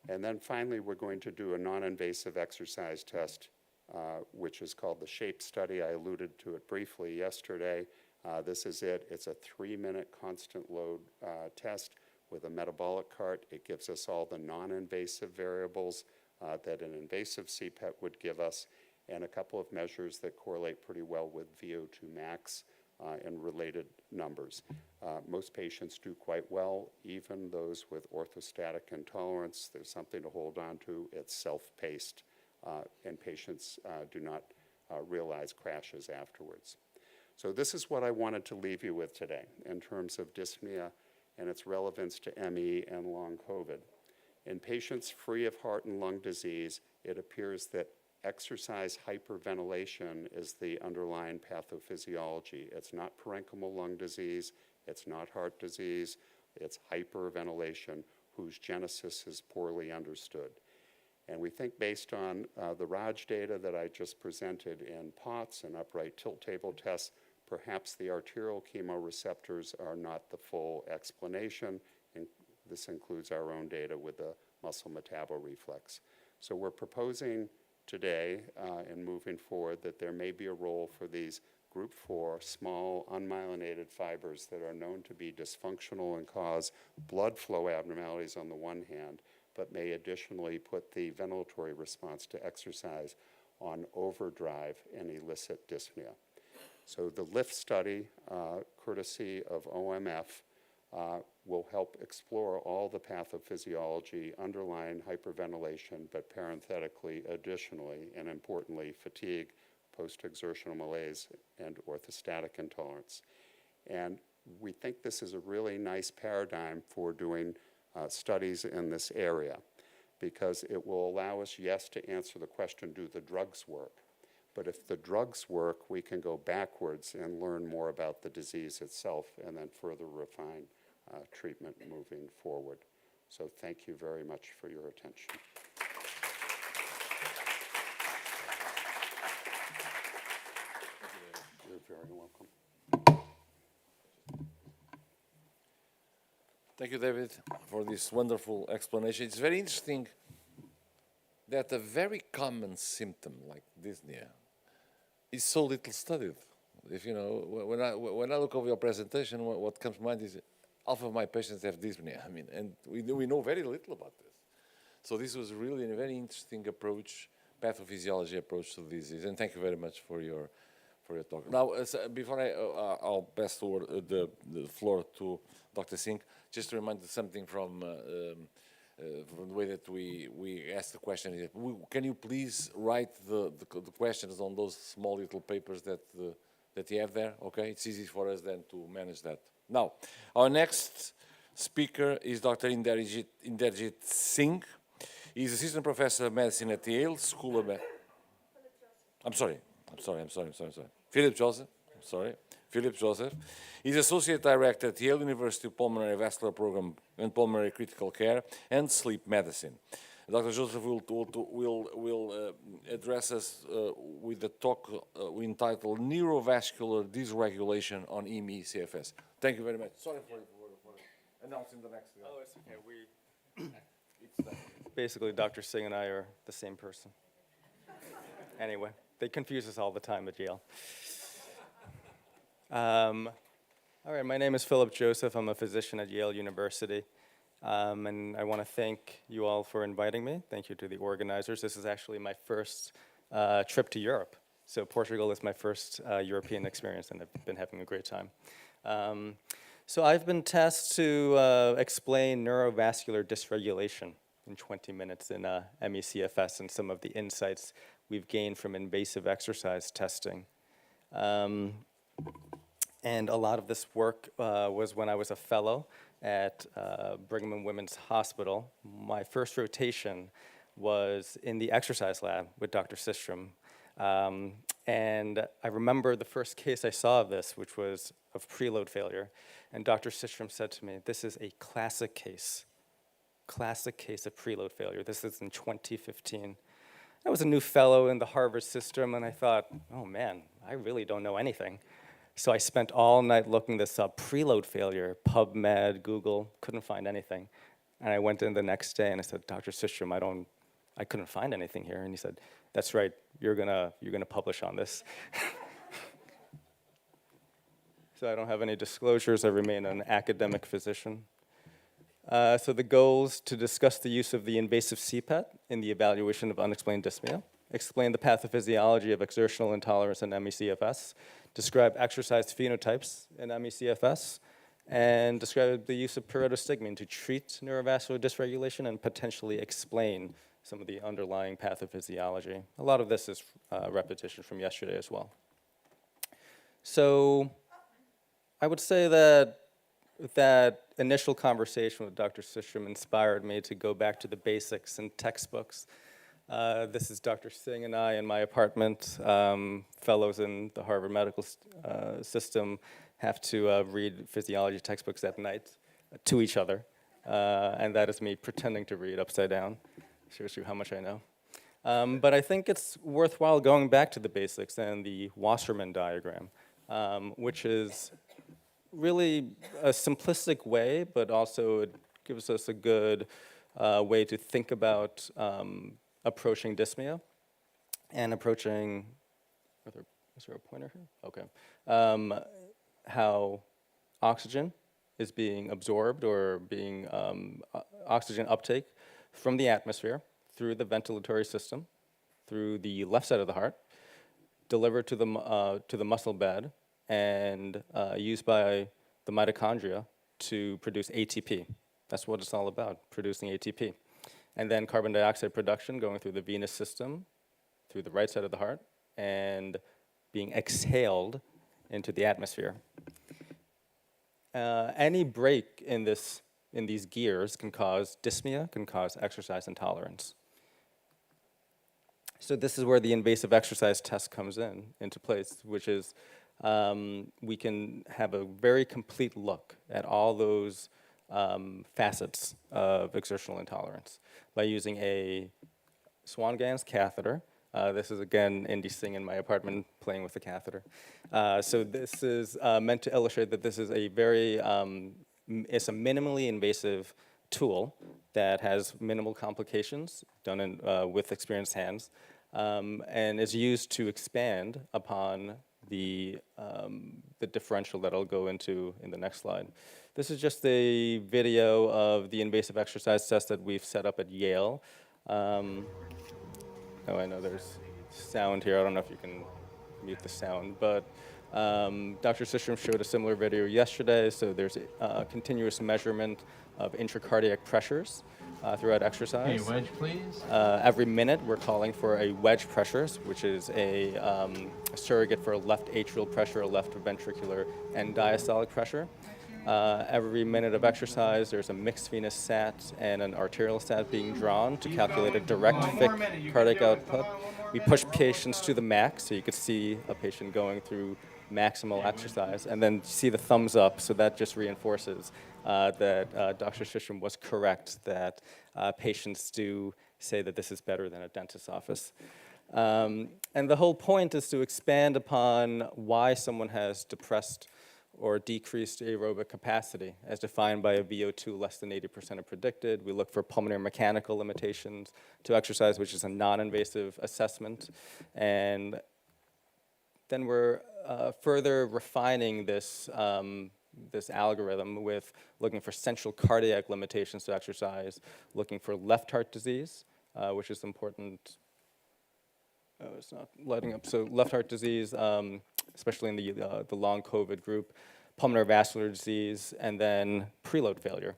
And then finally, we're going to do a non-invasive exercise test, which is called the SHAPE study. I alluded to it briefly yesterday. This is it. It's a 3-minute constant load test with a metabolic cart. It gives us all the non-invasive variables that an invasive CPET would give us, and a couple of measures that correlate pretty well with VO2 max and related numbers. Most patients do quite well, even those with orthostatic intolerance. There's something to hold on to. It's self-paced, and patients do not realize crashes afterwards. So this is what I wanted to leave you with today in terms of dyspnea and its relevance to ME and long COVID. In patients free of heart and lung disease, it appears that exercise hyperventilation is the underlying pathophysiology. It's not parenchymal lung disease, it's not heart disease, it's hyperventilation, whose genesis is poorly understood. And we think, based on the Raj data that I just presented in POTS and upright tilt table tests, perhaps the arterial chemoreceptors are not the full explanation, and this includes our own data with the muscle metaboreflex. So we're proposing today and moving forward that there may be a role for these group 4 small unmyelinated fibers that are known to be dysfunctional and cause blood flow abnormalities on the one hand, but may additionally put the ventilatory response to exercise on overdrive and elicit dyspnea. So the LIFT study, courtesy of OMF, will help explore all the pathophysiology underlying hyperventilation, but parenthetically, additionally, and importantly, fatigue, post-exertional malaise and orthostatic intolerance. And we think this is a really nice paradigm for doing studies in this area, because it will allow us, yes, to answer the question, do the drugs work? But if the drugs work, we can go backwards and learn more about the disease itself and then further refine treatment moving forward. So thank you very much for your attention. You're very welcome. Thank you, David, for this wonderful explanation. It's very interesting that a very common symptom like dyspnea is so little studied. If you know, when I look over your presentation, what comes to mind is half of my patients have dyspnea. I mean, and we know very little about this. So this was really a very interesting approach, pathophysiology approach to the disease. And thank you very much for your talk. Now, before I'll pass the floor to Dr. Singh, just to remind you something from the way that we asked the question. Can you please write the questions on those small little papers that you have there? Okay, it's easy for us then to manage that. Now, our next speaker is Dr. Inderjit Singh. He's assistant professor of medicine at Yale School of Medicine. I'm sorry. Philip Joseph. He's Associate Director at Yale University Pulmonary Vascular Program and Pulmonary Critical Care and Sleep Medicine. Dr. Joseph will address us with the talk entitled Neurovascular Dysregulation on EME-CFS. Thank you very much. Sorry for announcing the next guy. Oh, it's okay. Basically, Dr. Singh and I are the same person. Anyway, they confuse us all the time at Yale. All right, my name is Philip Joseph. I'm a physician at Yale University. And I want to thank you all for inviting me. Thank you to the organizers. This is actually my first trip to Europe. So Portugal is my first European experience, and I've been having a great time. So I've been tasked to explain neurovascular dysregulation in 20 minutes in ME-CFS and some of the insights we've gained from invasive exercise testing. And a lot of this work was when I was a fellow at Brigham and Women's Hospital. My first rotation was in the exercise lab with Dr. Systrom. And I remember the first case I saw of this, which was of preload failure. And Dr. Systrom said to me, this is a classic case of preload failure. This is in 2015. I was a new fellow in the Harvard system, and I thought, oh man, I really don't know anything. So I spent all night looking this up, preload failure, PubMed, Google, couldn't find anything. And I went in the next day and I said, Dr. Systrom, I couldn't find anything here. And he said, that's right, you're gonna publish on this. So I don't have any disclosures, I remain an academic physician. So the goals to discuss the use of the invasive CPAT in the evaluation of unexplained dyspnea, explain the pathophysiology of exertional intolerance in ME-CFS, describe exercise phenotypes in ME-CFS, and describe the use of pyridostigmine to treat neurovascular dysregulation and potentially explain some of the underlying pathophysiology. A lot of this is repetition from yesterday as well. So I would say that initial conversation with Dr. Systrom inspired me to go back to the basics and textbooks. This is Dr. Singh and I in my apartment. Fellows in the Harvard Medical System have to read physiology textbooks at night to each other. And that is me pretending to read upside down. Shows you how much I know. But I think it's worthwhile going back to the basics and the Wassermann diagram, which is really a simplistic way, but also it gives us a good way to think about approaching dyspnea and approaching, is there a pointer here? Okay. How oxygen is being absorbed or being oxygen uptake from the atmosphere through the ventilatory system, through the left side of the heart, delivered to the muscle bed, and used by the mitochondria to produce ATP. That's what it's all about, producing ATP. And then carbon dioxide production going through the venous system, through the right side of the heart, and being exhaled into the atmosphere. Any break in these gears can cause dyspnea, can cause exercise intolerance. So this is where the invasive exercise test comes into place, which is we can have a very complete look at all those facets of exertional intolerance by using a Swan-Ganz catheter. This is, again, Indy Singh in my apartment playing with the catheter. So this is meant to illustrate that this is a very, it's a minimally invasive tool that has minimal complications done with experienced hands and is used to expand upon the differential that I'll go into in the next slide. This is just a video of the invasive exercise test that we've set up at Yale. Oh, I know there's sound here. I don't know if you can mute the sound, but Dr. Sistrom showed a similar video yesterday. So there's a continuous measurement of intracardiac pressures throughout exercise. Okay, wedge, please. Every minute, we're calling for a wedge pressures, which is a surrogate for left atrial pressure, left ventricular, and diastolic pressure. Every minute of exercise, there's a mixed venous sat and an arterial sat being drawn to calculate a direct thick cardiac output. We push patients to the max, so you could see a patient going through maximal exercise, and then see the thumbs up, so that just reinforces that Dr. Sistrom was correct, that patients do say that this is better than a dentist's office. And the whole point is to expand upon why someone has depressed or decreased aerobic capacity, as defined by a VO2 less than 80% of predicted. We look for pulmonary mechanical limitations to exercise, which is a non-invasive assessment. And then we're further refining this, this algorithm with looking for central cardiac limitations to exercise, looking for left heart disease, which is important. Oh, it's not lighting up. So left heart disease, especially in the long COVID group, pulmonary vascular disease, and then preload failure.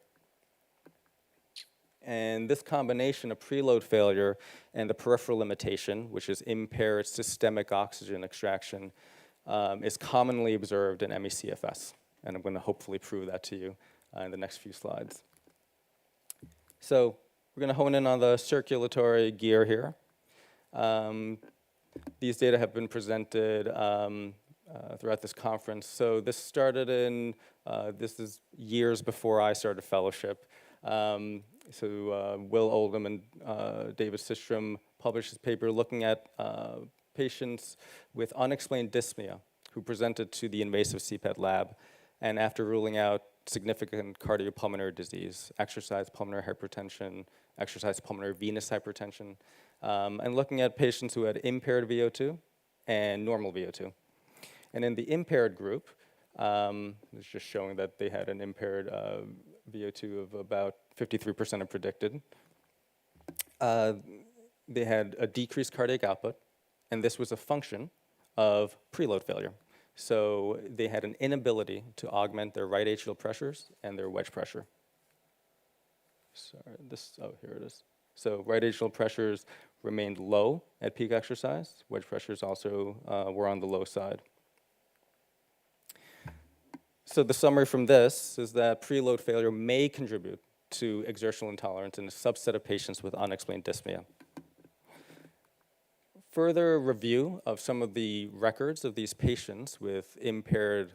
And this combination of preload failure and the peripheral limitation, which is impaired systemic oxygen extraction, is commonly observed in ME/CFS. And I'm going to hopefully prove that to you in the next few slides. So we're going to hone in on the circulatory gear here. These data have been presented throughout this conference. So this started in, this is years before I started fellowship. Will Oldham and David Sistrom published this paper looking at patients with unexplained dyspnea who presented to the invasive CPET lab, and after ruling out significant cardiopulmonary disease, exercise pulmonary hypertension, exercise pulmonary venous hypertension, and looking at patients who had impaired VO2 and normal VO2. And in the impaired group, it's just showing that they had an impaired VO2 of about 53% of predicted. They had a decreased cardiac output, and this was a function of preload failure. So they had an inability to augment their right atrial pressures and their wedge pressure. Sorry, oh, here it is. So right atrial pressures remained low at peak exercise. Wedge pressures also were on the low side. So the summary from this is that preload failure may contribute to exertional intolerance in a subset of patients with unexplained dyspnea. Further review of some of the records of these patients with impaired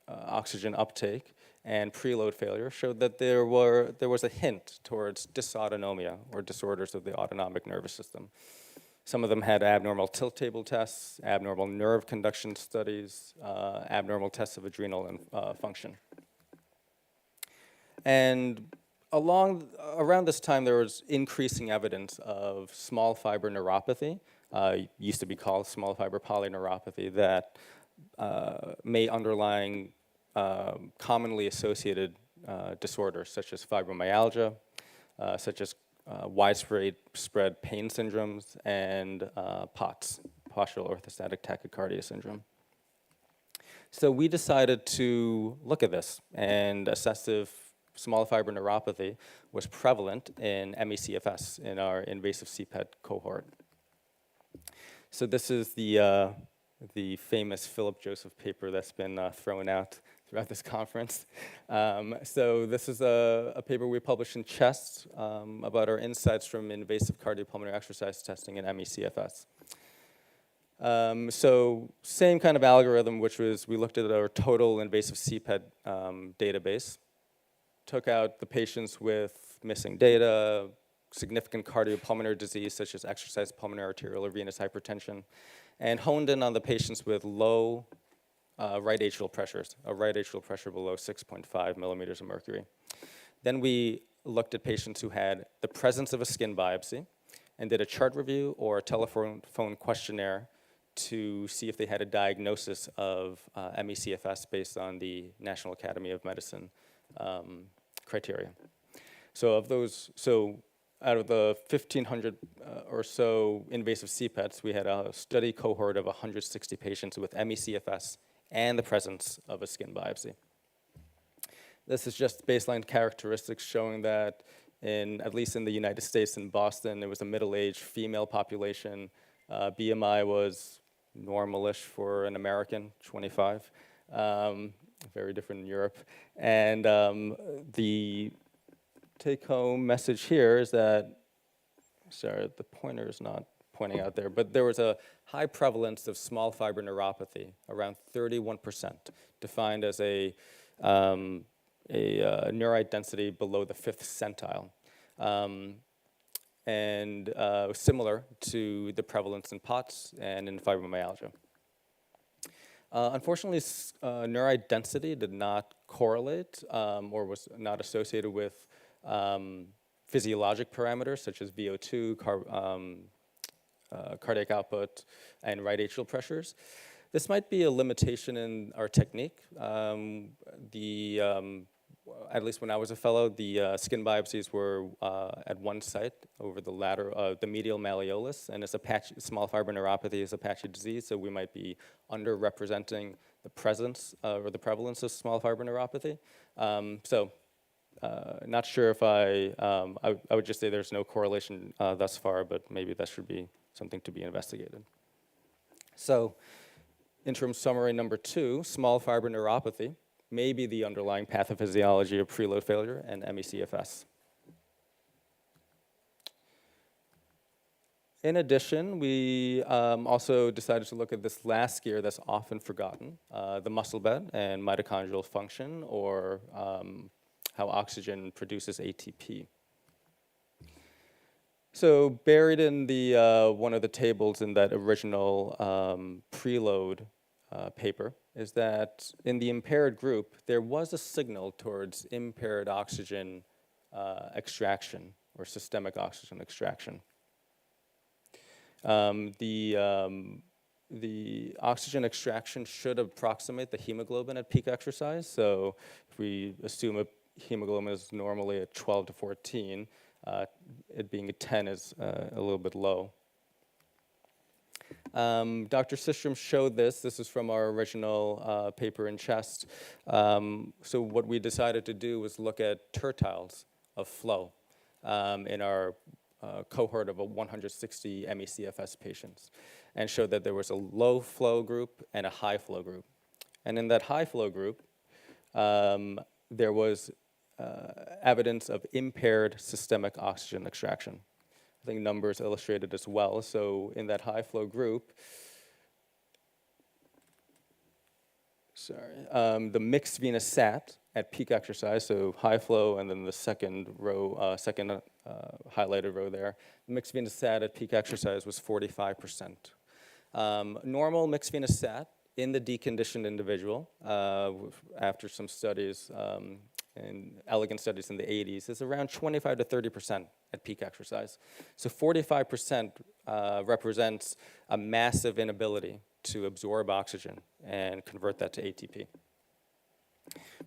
oxygen uptake and preload failure showed that there was a hint towards dysautonomia, or disorders of the autonomic nervous system. Some of them had abnormal tilt table tests, abnormal nerve conduction studies, abnormal tests of adrenal function. And around this time, there was increasing evidence of small fiber neuropathy, used to be called small fiber polyneuropathy, that may underlying commonly associated disorders such as fibromyalgia, such as widespread pain syndromes, and POTS, postural orthostatic tachycardia syndrome. So we decided to look at this and assess if small fiber neuropathy was prevalent in ME/CFS in our invasive CPET cohort. So this is the famous Philip Joseph paper that's been thrown out throughout this conference. So this is a paper we published in Chest about our insights from invasive cardiopulmonary exercise testing in ME/CFS. So same kind of algorithm, which was we looked at our total invasive CPET database, took out the patients with missing data, significant cardiopulmonary disease such as exercise pulmonary arterial or venous hypertension, and honed in on the patients with low right atrial pressures, a right atrial pressure below 6.5 millimeters of mercury. Then we looked at patients who had the presence of a skin biopsy and did a chart review or a telephone questionnaire to see if they had a diagnosis of ME/CFS based on the National Academy of Medicine criteria. So of those, out of the 1,500 or so invasive CPETs, we had a study cohort of 160 patients with ME/CFS and the presence of a skin biopsy. This is just baseline characteristics showing that at least in the United States, in Boston, it was a middle-aged female population. BMI was normalish for an American, 25. Very different in Europe. And the take-home message here is that, sorry, the pointer is not pointing out there, but there was a high prevalence of small fiber neuropathy, around 31%, defined as a neurite density below the 5th centile, and similar to the prevalence in POTS and in fibromyalgia. Unfortunately, neurite density did not correlate or was not associated with physiologic parameters such as VO2, cardiac output, and right atrial pressures. This might be a limitation in our technique. At least when I was a fellow, the skin biopsies were at one site over the medial malleolus, and it's small fiber neuropathy is a patchy disease, so we might be underrepresenting the presence or the prevalence of small fiber neuropathy. Not sure if I would just say there's no correlation thus far, but maybe that should be something to be investigated. So, interim summary number 2, small fiber neuropathy may be the underlying pathophysiology of preload failure and ME/CFS. In addition, we also decided to look at this last gear that's often forgotten, the muscle bed and mitochondrial function, or how oxygen produces ATP. So buried in the one of the tables in that original preload paper is that in the impaired group, there was a signal towards impaired oxygen extraction or systemic oxygen extraction. The oxygen extraction should approximate the hemoglobin at peak exercise. So if we assume a hemoglobin is normally at 12 to 14, it being a 10 is a little bit low. Dr. Sistrom showed this. This is from our original paper in Chest. So what we decided to do was look at tertiles of flow in our cohort of 160 ME/CFS patients, and showed that there was a low flow group and a high flow group. And in that high flow group, there was evidence of impaired systemic oxygen extraction. I think numbers illustrated as well. So in that high flow group, the mixed venous sat at peak exercise, so high flow, and then the second row, highlighted row there, mixed venous sat at peak exercise was 45%. Normal mixed venous sat in the deconditioned individual, after some studies, and elegant studies in the 80s, is around 25 to 30% at peak exercise. So 45% represents a massive inability to absorb oxygen and convert that to ATP.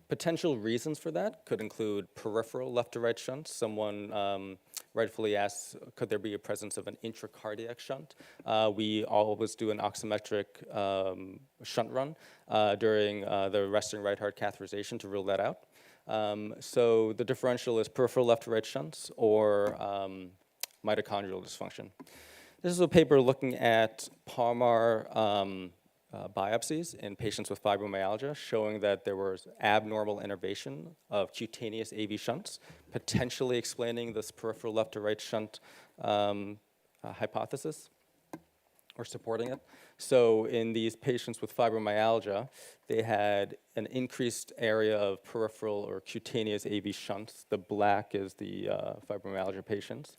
Potential reasons for that could include peripheral left to right shunts. Someone rightfully asks, could there be a presence of an intracardiac shunt? We always do an oximetric shunt run during the resting right heart catheterization to rule that out. So the differential is peripheral left to right shunts or mitochondrial dysfunction. This is a paper looking at palmar biopsies in patients with fibromyalgia, showing that there was abnormal innervation of cutaneous AV shunts, potentially explaining this peripheral left to right shunt hypothesis, or supporting it. So in these patients with fibromyalgia, they had an increased area of peripheral or cutaneous AV shunts. The black is the fibromyalgia patients.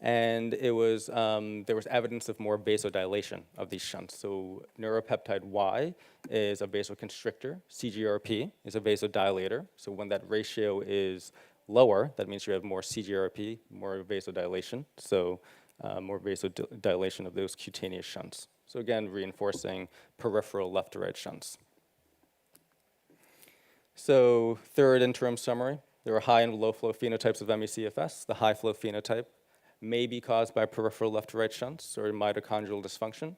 And it was, there was evidence of more vasodilation of these shunts. So neuropeptide Y is a vasoconstrictor. CGRP is a vasodilator. So when that ratio is lower, that means you have more CGRP, more vasodilation. So more vasodilation of those cutaneous shunts. So again, reinforcing peripheral left to right shunts. So third interim summary, there are high and low flow phenotypes of ME/CFS. The high flow phenotype may be caused by peripheral left to right shunts or mitochondrial dysfunction.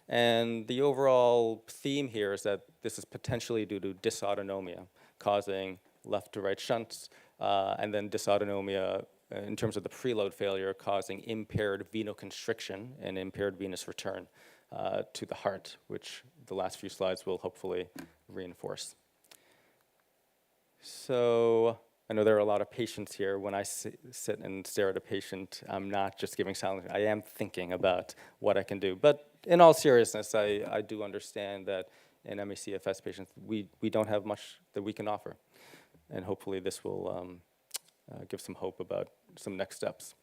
And the overall theme here is that this is potentially due to dysautonomia, causing left to right shunts, and then dysautonomia in terms of the preload failure, causing impaired venoconstriction and impaired venous return to the heart, which the last few slides will hopefully reinforce. So I know there are a lot of patients here. When I sit and stare at a patient, I'm not just giving silence. I am thinking about what I can do. But in all seriousness, I do understand that in ME/CFS patients, we don't have much that we can offer. And hopefully this will give some hope about some next steps.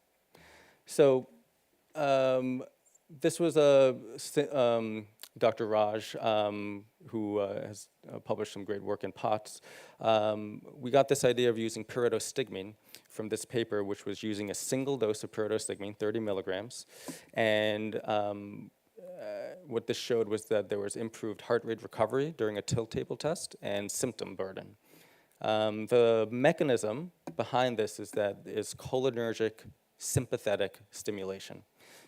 So this was Dr. Raj, who has published some great work in POTS. We got this idea of using pyridostigmine from this paper, which was using a single dose of pyridostigmine, 30 milligrams. And what this showed was that there was improved heart rate recovery during a tilt table test and symptom burden. The mechanism behind this is cholinergic sympathetic stimulation.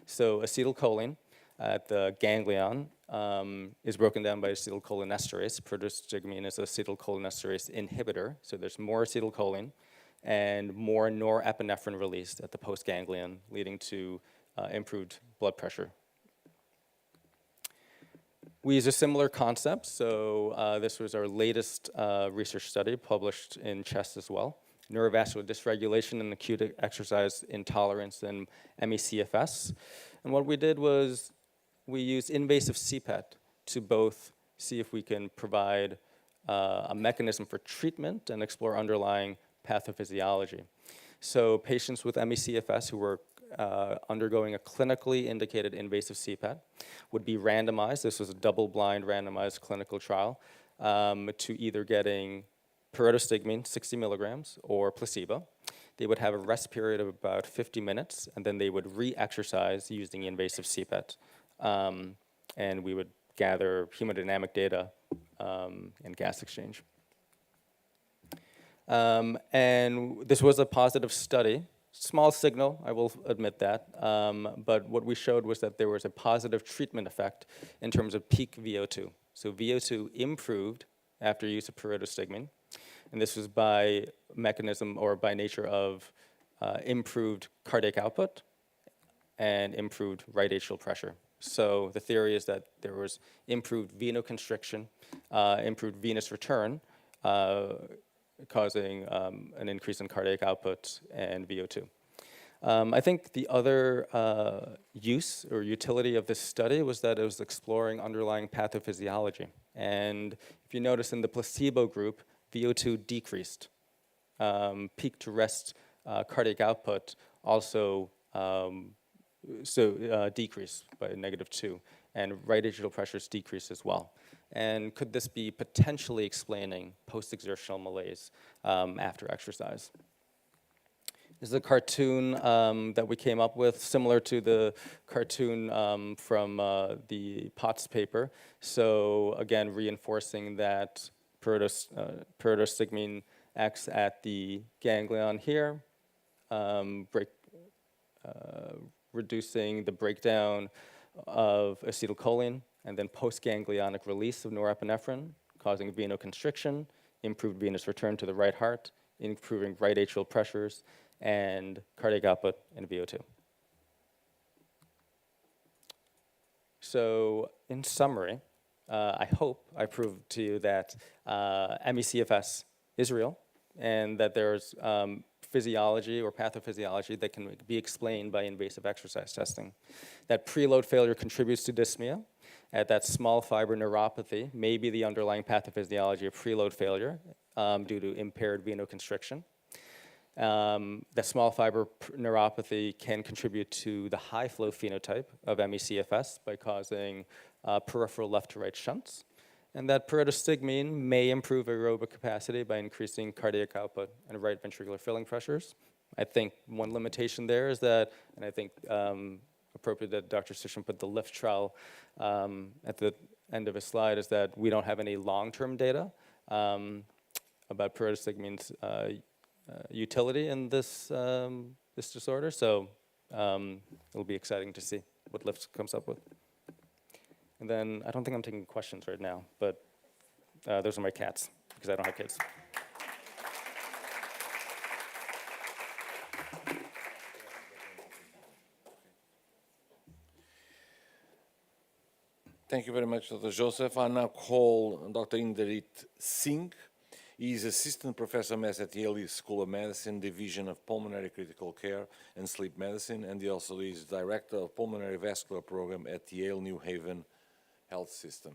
So acetylcholine at the ganglion is broken down by acetylcholinesterase. Pyridostigmine is an acetylcholinesterase inhibitor. So there's more acetylcholine and more norepinephrine released at the postganglion, leading to improved blood pressure. We use a similar concept. So this was our latest research study published in CHEST as well. Neurovascular dysregulation and acute exercise intolerance in ME/CFS. And what we did was we used invasive CPET to both see if we can provide a mechanism for treatment and explore underlying pathophysiology. So patients with ME/CFS who were undergoing a clinically indicated invasive CPET would be randomized. This was a double-blind randomized clinical trial to either getting pyridostigmine, 60 milligrams, or placebo. They would have a rest period of about 50 minutes, and then they would re-exercise using invasive CPET. And we would gather hemodynamic data and gas exchange. And this was a positive study. Small signal, I will admit that. But what we showed was that there was a positive treatment effect in terms of peak VO2. So VO2 improved after use of pyridostigmine. And this was by mechanism or by nature of improved cardiac output and improved right atrial pressure. So the theory is that there was improved venoconstriction, improved venous return, causing an increase in cardiac output and VO2. I think the other use or utility of this study was that it was exploring underlying pathophysiology. And if you notice in the placebo group, VO2 decreased. Peak to rest cardiac output also decreased by -2, and right atrial pressures decreased as well. And could this be potentially explaining post-exertional malaise after exercise? This is a cartoon that we came up with, similar to the cartoon from the POTS paper. So again, reinforcing that pyridostigmine acts at the ganglion here, reducing the breakdown of acetylcholine, and then postganglionic release of norepinephrine, causing venoconstriction, improved venous return to the right heart, improving right atrial pressures, and cardiac output and VO2. So in summary, I hope I proved to you that ME/CFS is real and that there's physiology or pathophysiology that can be explained by invasive exercise testing. That preload failure contributes to dyspnea, that small fiber neuropathy may be the underlying pathophysiology of preload failure due to impaired venoconstriction. That small fiber neuropathy can contribute to the high flow phenotype of ME/CFS by causing peripheral left to right shunts. And that pyridostigmine may improve aerobic capacity by increasing cardiac output and right ventricular filling pressures. I think one limitation there is that, and I think appropriate that Dr. Sishram put the LIFT trial at the end of his slide, is that we don't have any long-term data about pyridostigmine's utility in this, this disorder. So it'll be exciting to see what LIFT comes up with. And then I don't think I'm taking questions right now, but those are my cats, because I don't have kids. Thank you very much, Dr. Joseph. I now call Dr. Inderit Singh. He is Assistant Professor Emeritus at Yale School of Medicine, Division of Pulmonary Critical Care and Sleep Medicine, and he also is Director of Pulmonary Vascular Program at Yale New Haven Health System.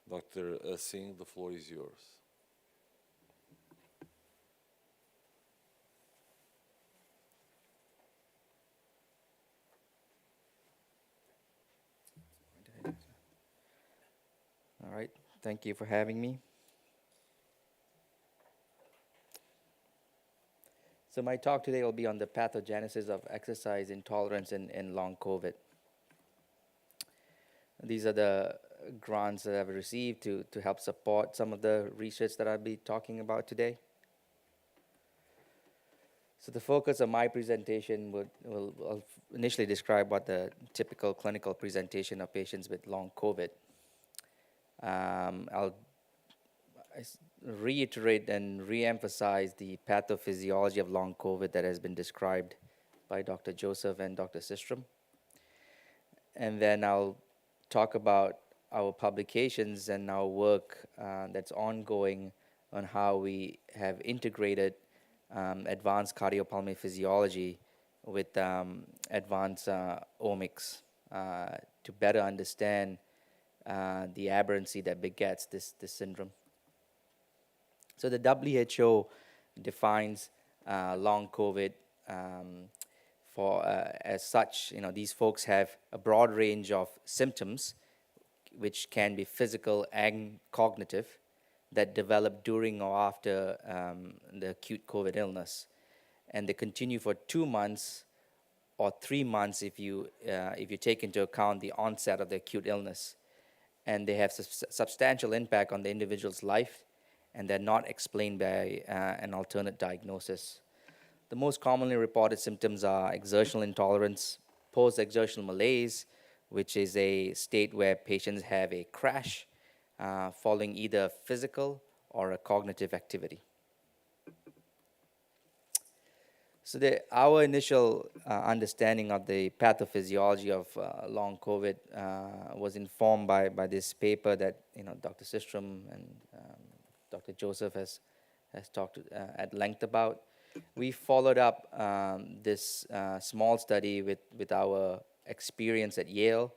Dr. Singh, the floor is yours. All right, thank you for having me. So my talk today will be on the pathogenesis of exercise intolerance in long COVID. These are the grants that I've received to help support some of the research that I'll be talking about today. So the focus of my presentation will initially describe what the typical clinical presentation of patients with long COVID. I'll reiterate and re-emphasize the pathophysiology of long COVID that has been described by Dr. Joseph and Dr. Sishram. And then I'll talk about our publications and our work that's ongoing on how we have integrated advanced cardiopulmonary physiology with advanced omics to better understand the aberrancy that begets this syndrome. So the WHO defines long COVID as such. You know, these folks have a broad range of symptoms, which can be physical and cognitive, that develop during or after the acute COVID illness, and they continue for 2 months or 3 months if you take into account the onset of the acute illness, and they have substantial impact on the individual's life, and they're not explained by an alternate diagnosis. The most commonly reported symptoms are exertional intolerance, post-exertional malaise, which is a state where patients have a crash following either a physical or a cognitive activity. So our initial understanding of the pathophysiology of long COVID was informed by this paper that Dr. Sishram and Dr. Joseph has talked at length about. We followed up this small study with our experience at Yale,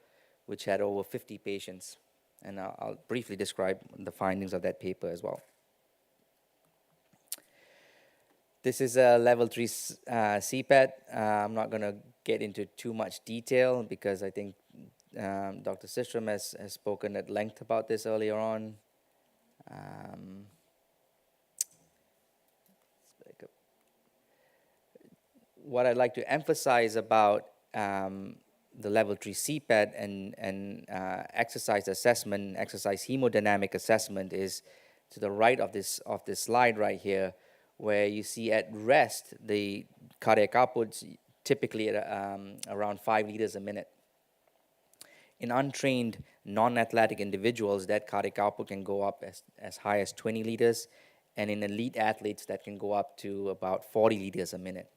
which had over 50 patients. And I'll briefly describe the findings of that paper as well. This is a level 3 CPAT. I'm not going to get into too much detail because I think Dr. Sishram has spoken at length about this earlier on. What I'd like to emphasize about the level 3 CPAT and exercise assessment, exercise hemodynamic assessment is to the right of this slide right here, where you see at rest the cardiac outputs typically at around 5 liters a minute. In untrained, non-athletic individuals, that cardiac output can go up as high as 20 liters, and in elite athletes, that can go up to about 40 liters a minute.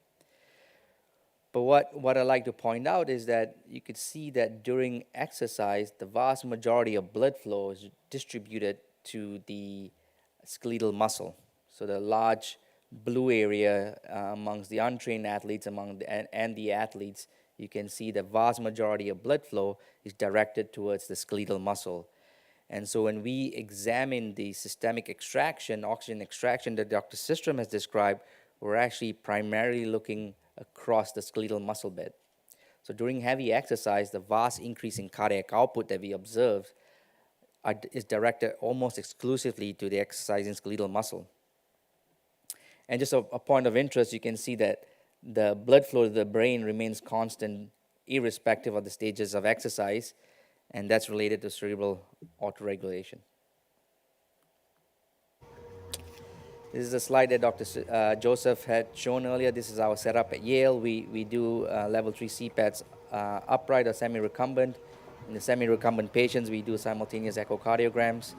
But what I like to point out is that you could see that during exercise, the vast majority of blood flow is distributed to the skeletal muscle. So the large blue area amongst the untrained athletes and the athletes, you can see the vast majority of blood flow is directed towards the skeletal muscle. And so when we examine the systemic extraction, oxygen extraction that Dr. Systrom has described, we're actually primarily looking across the skeletal muscle bed. So during heavy exercise, the vast increase in cardiac output that we observe is directed almost exclusively to the exercising skeletal muscle. And just a point of interest, you can see that the blood flow to the brain remains constant irrespective of the stages of exercise, and that's related to cerebral autoregulation. This is a slide that Dr. Joseph had shown earlier. This is our setup at Yale. We do level 3 CPATs upright or semi-recumbent. In the semi-recumbent patients, we do simultaneous echocardiograms.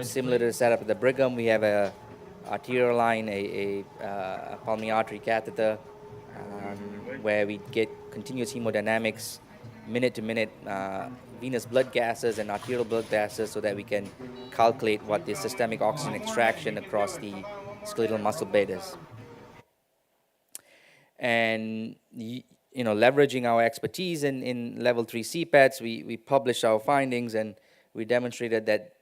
Similar to the setup at the Brigham, we have a arterial line, a pulmonary artery catheter, where we get continuous hemodynamics, minute-to-minute venous blood gases and arterial blood gases so that we can calculate what the systemic oxygen extraction across the skeletal muscle bed is. And leveraging our expertise in level 3 CPATs, we published our findings and we demonstrated that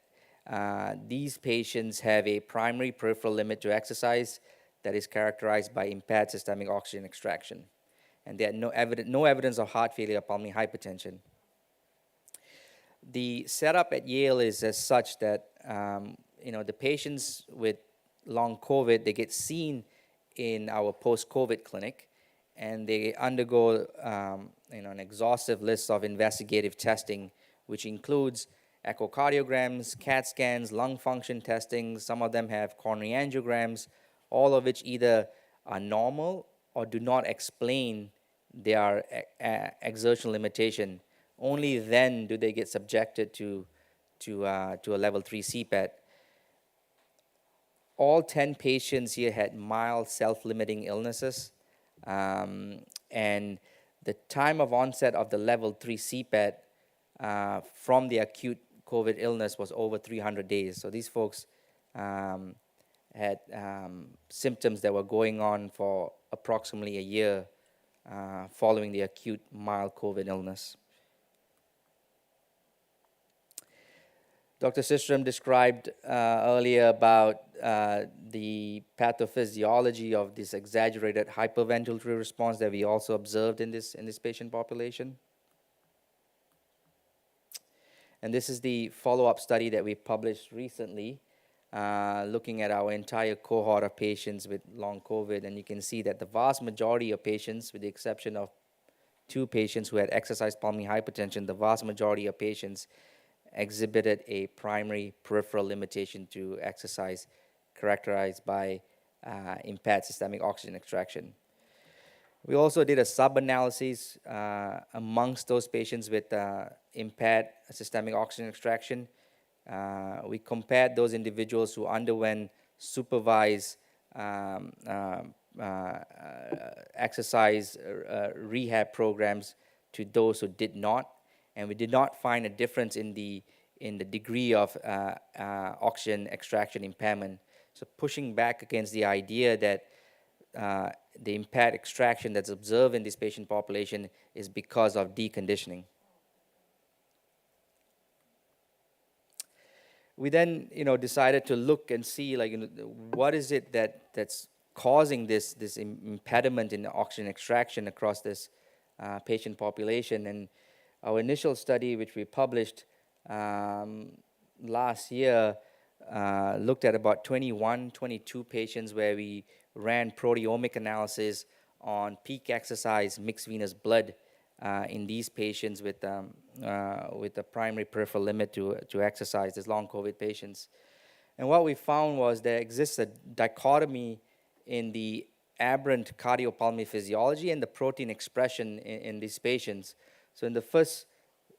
these patients have a primary peripheral limit to exercise that is characterized by impaired systemic oxygen extraction. And there are no evidence of heart failure or pulmonary hypertension. The setup at Yale is as such that the patients with long COVID, they get seen in our post-COVID clinic, and they undergo an exhaustive list of investigative testing, which includes echocardiograms, CAT scans, lung function testing. Some of them have coronary angiograms, all of which either are normal or do not explain their exertional limitation. Only then do they get subjected to a level 3 CPAT. All 10 patients here had mild self-limiting illnesses, and the time of onset of the level 3 CPAT from the acute COVID illness was over 300 days. So these folks had symptoms that were going on for approximately a year following the acute mild COVID illness. Dr. Systrom described earlier about the pathophysiology of this exaggerated hyperventilatory response that we also observed in this patient population. And this is the follow-up study that we published recently, looking at our entire cohort of patients with long COVID. And you can see that the vast majority of patients, with the exception of 2 patients who had exercise pulmonary hypertension, the vast majority of patients exhibited a primary peripheral limitation to exercise characterized by impaired systemic oxygen extraction. We also did a sub-analysis amongst those patients with impaired systemic oxygen extraction. We compared those individuals who underwent supervised exercise rehab programs to those who did not. And we did not find a difference in the degree of oxygen extraction impairment. So pushing back against the idea that the impaired extraction that's observed in this patient population is because of deconditioning. We then, decided to look and see, what is it that's causing this impediment in the oxygen extraction across this patient population. And our initial study, which we published last year, looked at about 22 patients where we ran proteomic analysis on peak exercise mixed venous blood in these patients with a primary peripheral limit to exercise, these long COVID patients. And what we found was there exists a dichotomy in the aberrant cardiopulmonary physiology and the protein expression in these patients. So in the first,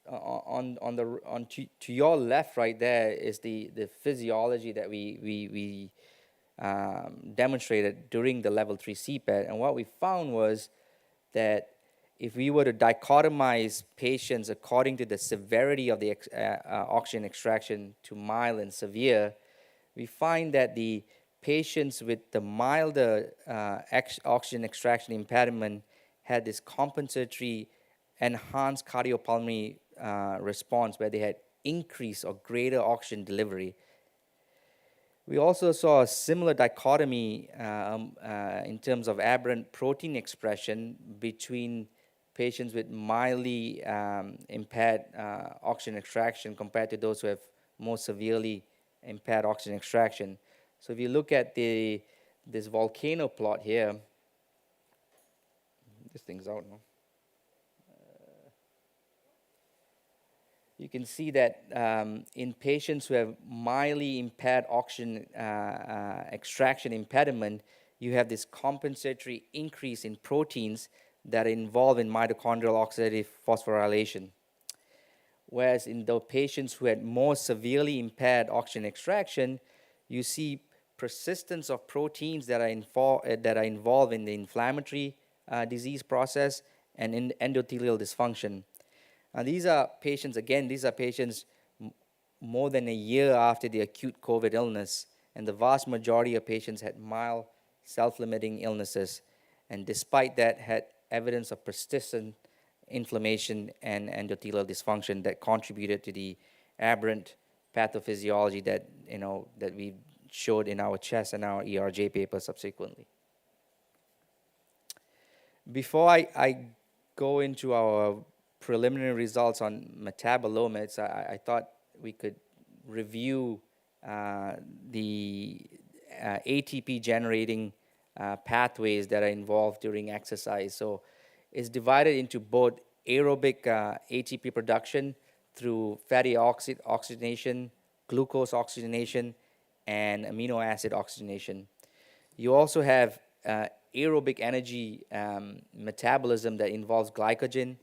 to your left right there is the physiology that we demonstrated during the level 3 CPAT. And what we found was that if we were to dichotomize patients according to the severity of the oxygen extraction to mild and severe, we find that the patients with the milder oxygen extraction impediment had this compensatory enhanced cardiopulmonary response where they had increased or greater oxygen delivery. We also saw a similar dichotomy in terms of aberrant protein expression between patients with mildly impaired oxygen extraction compared to those who have more severely impaired oxygen extraction. So if you look at this volcano plot here, this thing's out now. You can see that in patients who have mildly impaired oxygen extraction impediment, you have this compensatory increase in proteins that are involved in mitochondrial oxidative phosphorylation. Whereas in the patients who had more severely impaired oxygen extraction, you see persistence of proteins that are involved in the inflammatory disease process and in endothelial dysfunction. Now, these are patients more than a year after the acute COVID illness, and the vast majority of patients had mild self-limiting illnesses, and despite that had evidence of persistent inflammation and endothelial dysfunction that contributed to the aberrant pathophysiology that we showed in our CHEST and our ERJ paper subsequently. Before I go into our preliminary results on metabolomics, I thought we could review the ATP generating pathways that are involved during exercise. So it's divided into both aerobic ATP production through fatty acid oxygenation, glucose oxygenation, and amino acid oxygenation. You also have aerobic energy metabolism that involves glycogen,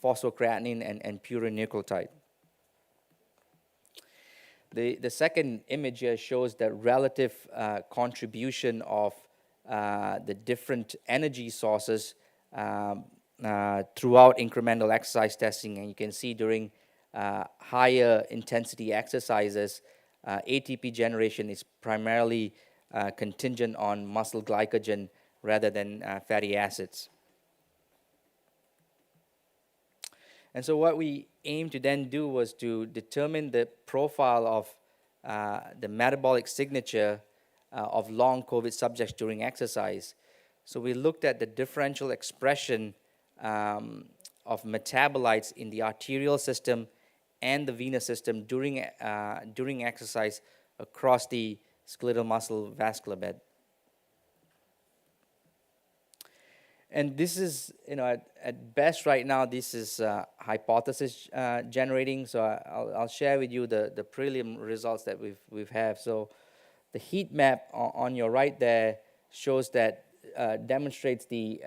phosphocreatinine, and purine nucleotide. The second image here shows the relative contribution of the different energy sources throughout incremental exercise testing. And you can see during higher intensity exercises, ATP generation is primarily contingent on muscle glycogen rather than fatty acids. And so what we aimed to then do was to determine the profile of the metabolic signature of long COVID subjects during exercise. So we looked at the differential expression of metabolites in the arterial system and the venous system during exercise across the skeletal muscle vascular bed. And this is, at best right now, this is hypothesis generating. So I'll share with you the prelim results that we've have. So the heat map on your right there shows that demonstrates the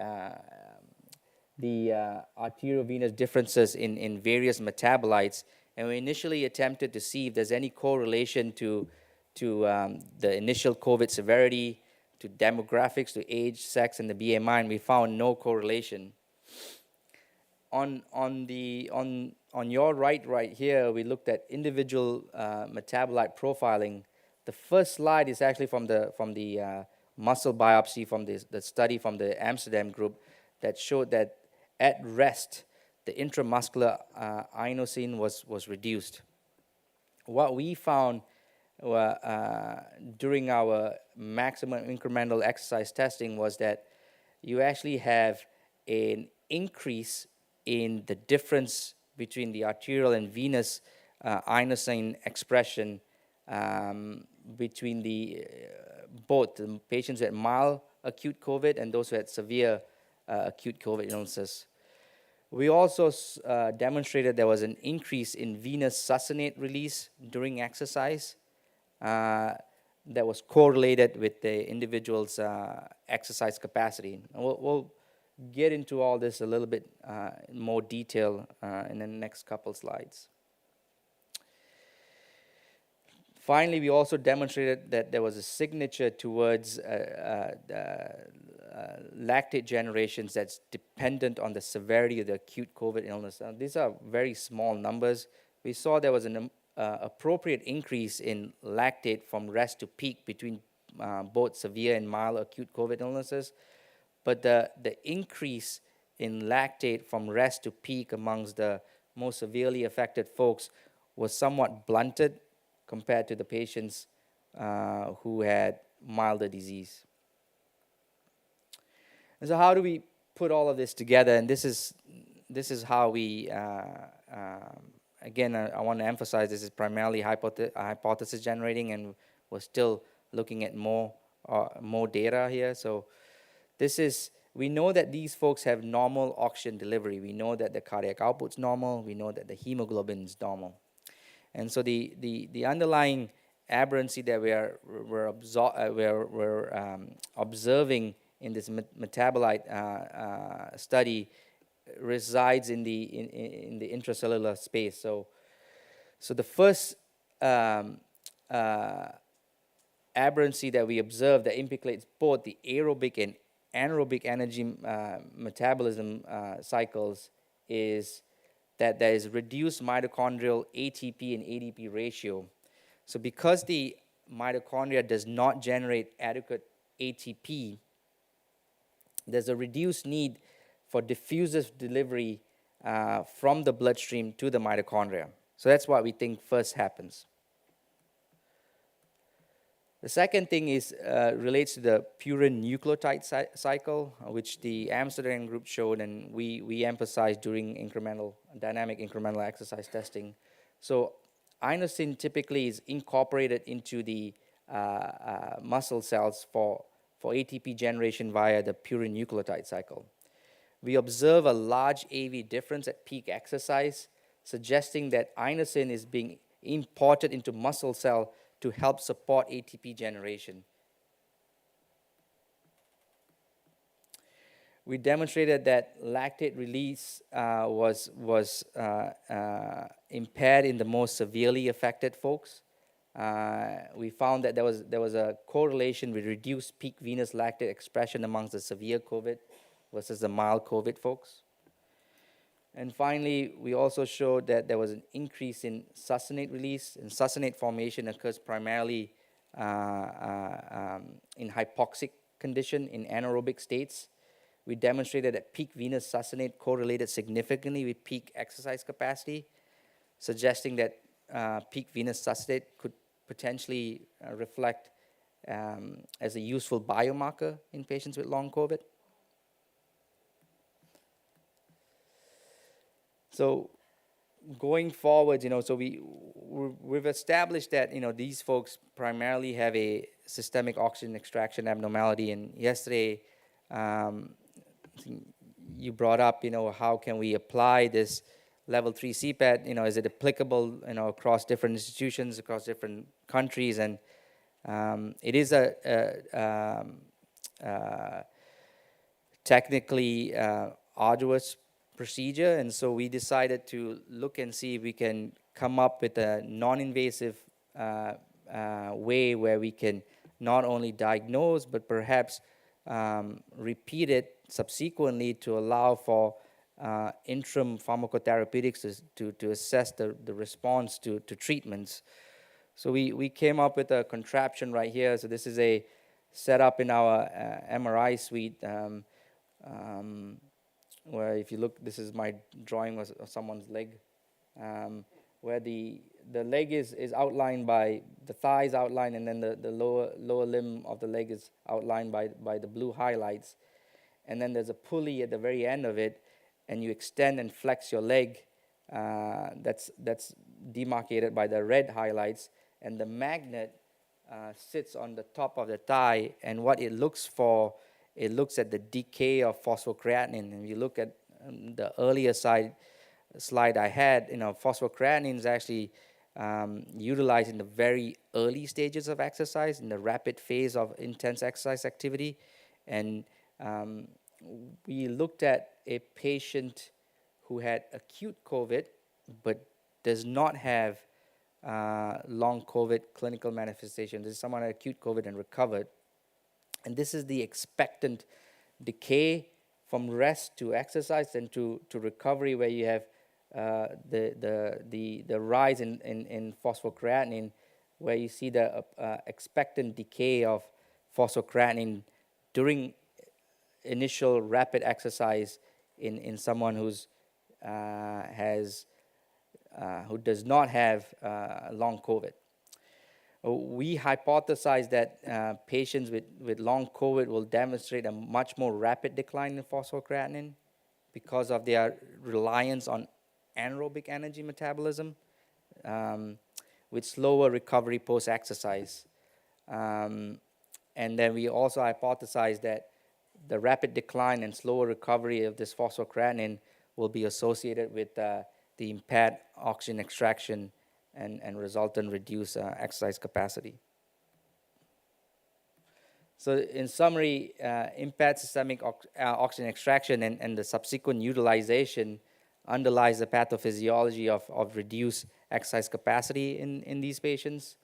arteriovenous differences in various metabolites. And we initially attempted to see if there's any correlation to the initial COVID severity, to demographics, to age, sex, and the BMI, and we found no correlation. On your right here, we looked at individual metabolite profiling. The first slide is actually from the muscle biopsy from the study from the Amsterdam group that showed that at rest, the intramuscular inosine was reduced. What we found during our maximum incremental exercise testing was that you actually have an increase in the difference between the arterial and venous inosine expression between both the patients who had mild acute COVID and those who had severe acute COVID illnesses. We also demonstrated there was an increase in venous succinate release during exercise that was correlated with the individual's exercise capacity. And we'll get into all this a little bit in more detail in the next couple slides. Finally, we also demonstrated that there was a signature towards lactate generations that's dependent on the severity of the acute COVID illness. These are very small numbers. We saw there was an appropriate increase in lactate from rest to peak between both severe and mild acute COVID illnesses, but the increase in lactate from rest to peak amongst the most severely affected folks was somewhat blunted compared to the patients who had milder disease. And so how do we put all of this together? And this is how we, again, I want to emphasize this is primarily hypothesis generating, and we're still looking at more data here. So this is, we know that these folks have normal oxygen delivery. We know that the cardiac output's normal. We know that the hemoglobin is normal. And so the underlying aberrancy that we're observing in this metabolite study resides in the intracellular space. So the first aberrancy that we observe that implicates both the aerobic and anaerobic energy metabolism cycles is that there is reduced mitochondrial ATP and ADP ratio. So because the mitochondria does not generate adequate ATP, there's a reduced need for diffusive delivery from the bloodstream to the mitochondria. So that's what we think first happens. The second thing is relates to the purine nucleotide cycle, which the Amsterdam group showed, and we emphasized during dynamic incremental exercise testing. So inosine typically is incorporated into the muscle cells for ATP generation via the purine nucleotide cycle. We observe a large AV difference at peak exercise, suggesting that inosine is being imported into muscle cell to help support ATP generation. We demonstrated that lactate release was impaired in the most severely affected folks. We found that there was a correlation with reduced peak venous lactate expression amongst the severe COVID versus the mild COVID folks. And finally, we also showed that there was an increase in succinate release, and succinate formation occurs primarily in hypoxic condition in anaerobic states. We demonstrated that peak venous succinate correlated significantly with peak exercise capacity, suggesting that peak venous succinate could potentially reflect as a useful biomarker in patients with long COVID. So going forward, so we've established that, these folks primarily have a systemic oxygen extraction abnormality. And yesterday, you brought up, how can we apply this level 3 CPAT? Is it applicable, across different institutions, across different countries? And it is a technically arduous procedure, and so we decided to look and see if we can come up with a non-invasive way where we can not only diagnose but perhaps repeat it subsequently to allow for interim pharmacotherapeutics to assess the response to treatments. So we came up with a contraption right here. So this is a setup in our MRI suite where if you look, this is my drawing of someone's leg, where the leg is outlined by, the thigh is outlined, and then the lower limb of the leg is outlined by the blue highlights. And then there's a pulley at the very end of it, and you extend and flex your leg, that's demarcated by the red highlights, and the magnet sits on the top of the thigh, and what it looks for, it looks at the decay of phosphocreatinine. And you look at the earlier slide I had, phosphocreatinine is actually utilized in the very early stages of exercise, in the rapid phase of intense exercise activity. And we looked at a patient who had acute COVID but does not have long COVID clinical manifestation. This is someone who had acute COVID and recovered. And this is the expectant decay from rest to exercise and to recovery, where you have the rise in phosphocreatinine, where you see the expectant decay of phosphocreatinine during initial rapid exercise in someone who does not have long COVID. We hypothesize that patients with long COVID will demonstrate a much more rapid decline in phosphocreatinine because of their reliance on anaerobic energy metabolism, with slower recovery post-exercise. And then we also hypothesize that the rapid decline and slower recovery of this phosphocreatinine will be associated with the impaired oxygen extraction and resultant reduced exercise capacity. So in summary, impaired systemic oxygen extraction and the subsequent utilization underlies the pathophysiology of reduced exercise capacity in these patients.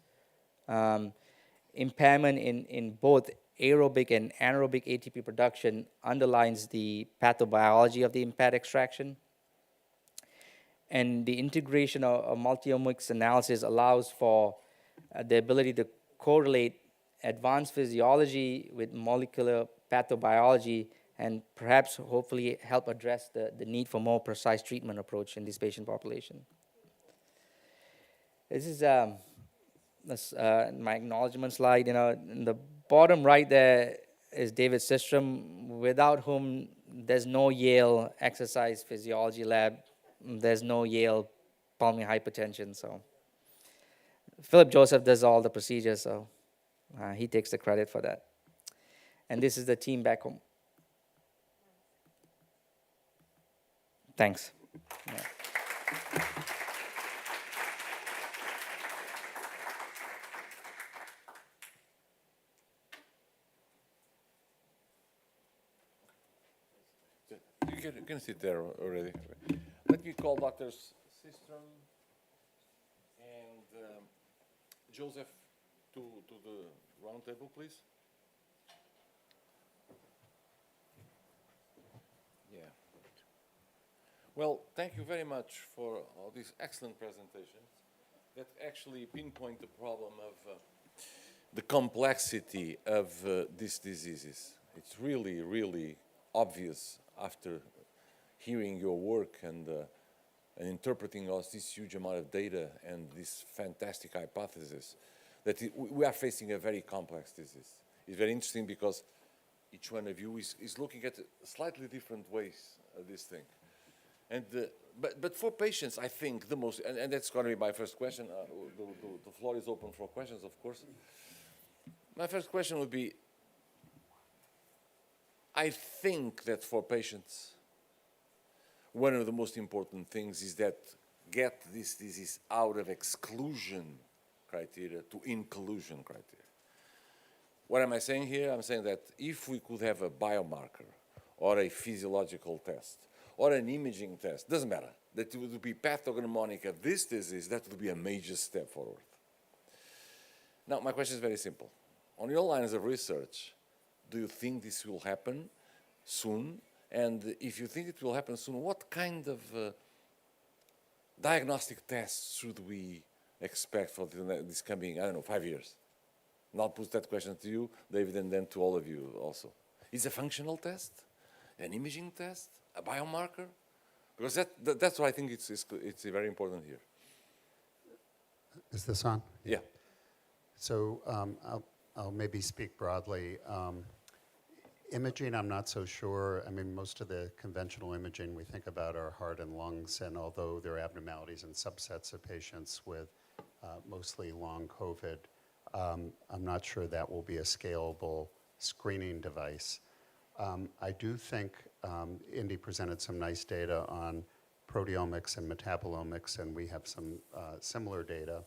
Impairment in both aerobic and anaerobic ATP production underlines the pathobiology of the impaired extraction. And the integration of multiomics analysis allows for the ability to correlate advanced physiology with molecular pathobiology and perhaps hopefully help address the need for more precise treatment approach in this patient population. This is my acknowledgement slide. In the bottom right there is David Systrom, without whom there's no Yale exercise physiology lab. There's no Yale pulmonary hypertension. So Philip Joseph does all the procedures, so he takes the credit for that. And this is the team back home. Thanks. Yeah. You can sit there already. Let me call Doctors Systrom and Joseph to the round table, please. Yeah. Well, thank you very much for all these excellent presentations that actually pinpoint the problem of the complexity of these diseases. It's really, really obvious after hearing your work and interpreting us this huge amount of data and this fantastic hypothesis that we are facing a very complex disease. It's very interesting because each one of you is looking at slightly different ways of this thing. And but for patients, I think the most, and that's going to be my first question. The floor is open for questions, of course. My first question would be, I think that for patients, one of the most important things is that get this disease out of exclusion criteria to inclusion criteria. What am I saying here? I'm saying that if we could have a biomarker or a physiological test or an imaging test, doesn't matter, that it would be pathognomonic of this disease, that would be a major step forward. Now, my question is very simple. On your lines of research, do you think this will happen soon? And if you think it will happen soon, what kind of diagnostic tests should we expect for this coming, 5 years? And I'll put that question to you, David, and then to all of you also. Is a functional test, an imaging test, a biomarker? Because that's why I think it's very important here. Is this on? Yeah. So I'll maybe speak broadly. Imaging, I'm not so sure. I mean, most of the conventional imaging we think about are heart and lungs, and although there are abnormalities in subsets of patients with mostly long COVID, I'm not sure that will be a scalable screening device. I do think Indy presented some nice data on proteomics and metabolomics, and we have some similar data.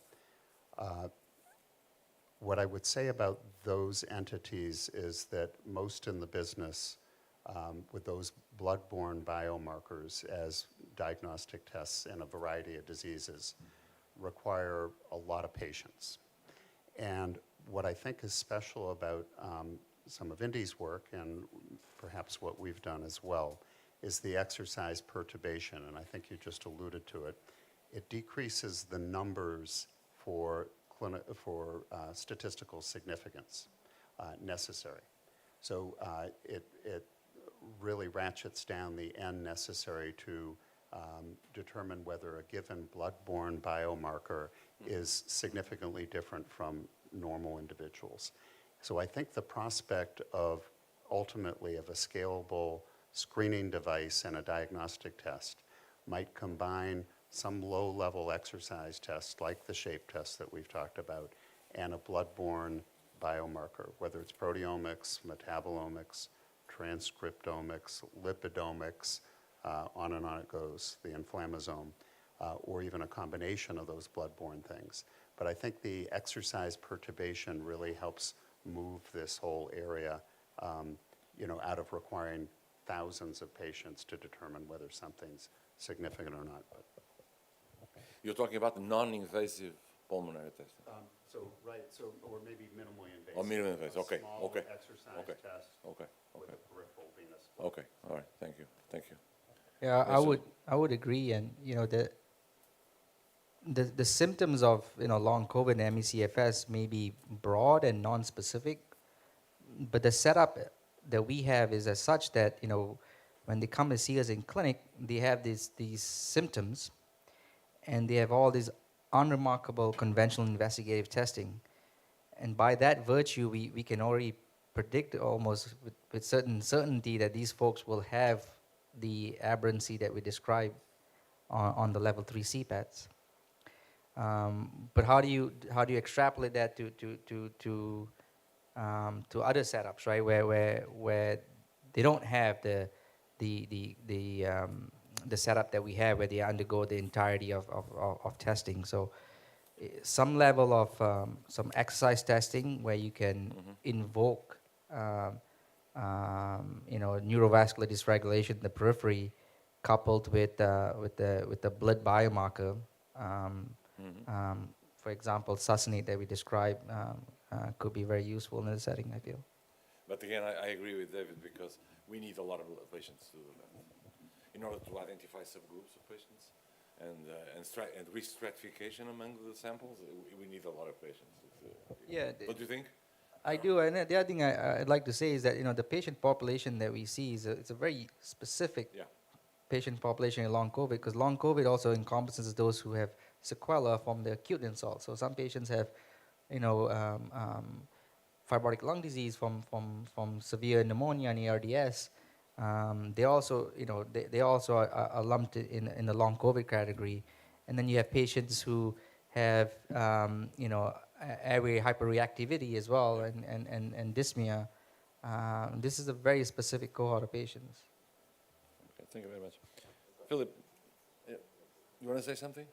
What I would say about those entities is that most in the business with those blood-borne biomarkers as diagnostic tests in a variety of diseases require a lot of patience. And what I think is special about some of Indy's work and perhaps what we've done as well is the exercise perturbation, and I think you just alluded to it. It decreases the numbers for statistical significance necessary. So it really ratchets down the N necessary to determine whether a given blood-borne biomarker is significantly different from normal individuals. So I think the prospect of ultimately of a scalable screening device and a diagnostic test might combine some low-level exercise test like the SHAPE test that we've talked about and a blood-borne biomarker, whether it's proteomics, metabolomics, transcriptomics, lipidomics, on and on it goes, the inflammasome, or even a combination of those blood-borne things. But I think the exercise perturbation really helps move this whole area, out of requiring thousands of patients to determine whether something's significant or not. You're talking about the non-invasive pulmonary testing. Or maybe minimally invasive. Or minimally invasive, okay, Small okay, exercise okay, test okay, with okay. a peripheral venous. Okay, all right, thank you, thank you. Yeah, Yes, I would agree, and the symptoms of long COVID and ME/CFS may be broad and non-specific, but the setup that we have is as such that when they come to see us in clinic, they have these symptoms, and they have all these unremarkable conventional investigative testing, and by that virtue, we can already predict almost with certain certainty that these folks will have the aberrancy that we describe on the level 3 CPATs. But how do you extrapolate that to other setups, right? Where they don't have the setup that we have, where they undergo the entirety of testing. So some level of some exercise testing where you can invoke neurovascular dysregulation in the periphery, coupled with the blood biomarker. For example, succinate that we described could be very useful in this setting, I feel. But again, I agree with David because we need a lot of patients to do that in order to identify subgroups of patients and risk stratification among the samples. We need a lot of patients. Yeah. What do you think? I do, and the other thing I'd like to say is that the patient population that we see it's a very specific patient population in long COVID, because long COVID also encompasses those who have sequela from the acute insult. So some patients have, fibrotic lung disease from severe pneumonia and ARDS. They also, they also are lumped in the long COVID category, and then you have patients who have, airway hyperreactivity as well, and dyspnea. This is a very specific cohort of patients. Okay, thank you very much. Philip, you want to say something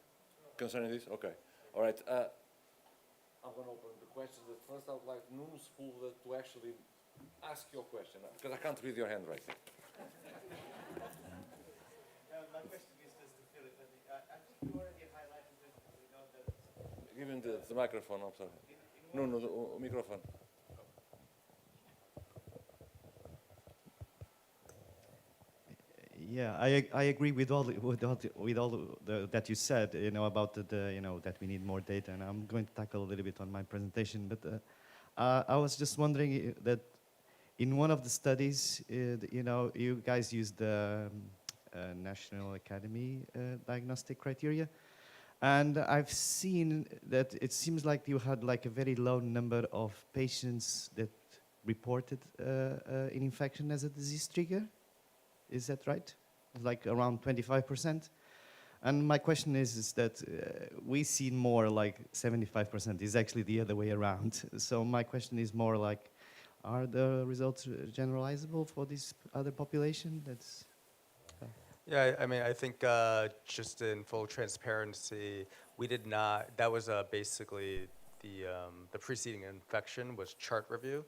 concerning this? Okay. All right. I'm going to open the questions, but first I would like Nuno to actually ask your question, because I can't read your handwriting. My question is just to Philip. I think you already highlighted that that. Give him the microphone, I'm sorry. No, the microphone. Yeah, I agree with all that you said, about that we need more data, and I'm going to tackle a little bit on my presentation. But I was just wondering that in one of the studies, you guys used the National Academy diagnostic criteria, and I've seen that it seems like you had like a very low number of patients that reported an infection as a disease trigger. Is that right? Like around 25%? And my question is that we see more like 75% is actually the other way around. So my question is more like, are the results generalizable for this other population? That's Yeah, I mean, I think just in full transparency, we did not, that was basically the preceding infection was chart review.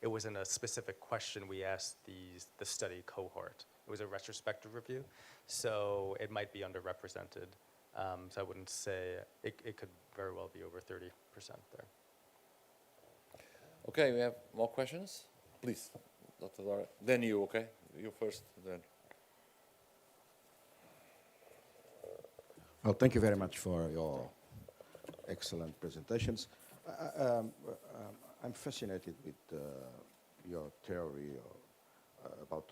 It wasn't a specific question we asked the study cohort. It was a retrospective review, so it might be underrepresented. So I wouldn't say, it could very well be over 30% there. Okay, we have more questions? Please, Dr. Dora. Then you, okay? You first, then. Well, thank you very much for your excellent presentations. I'm fascinated with your theory about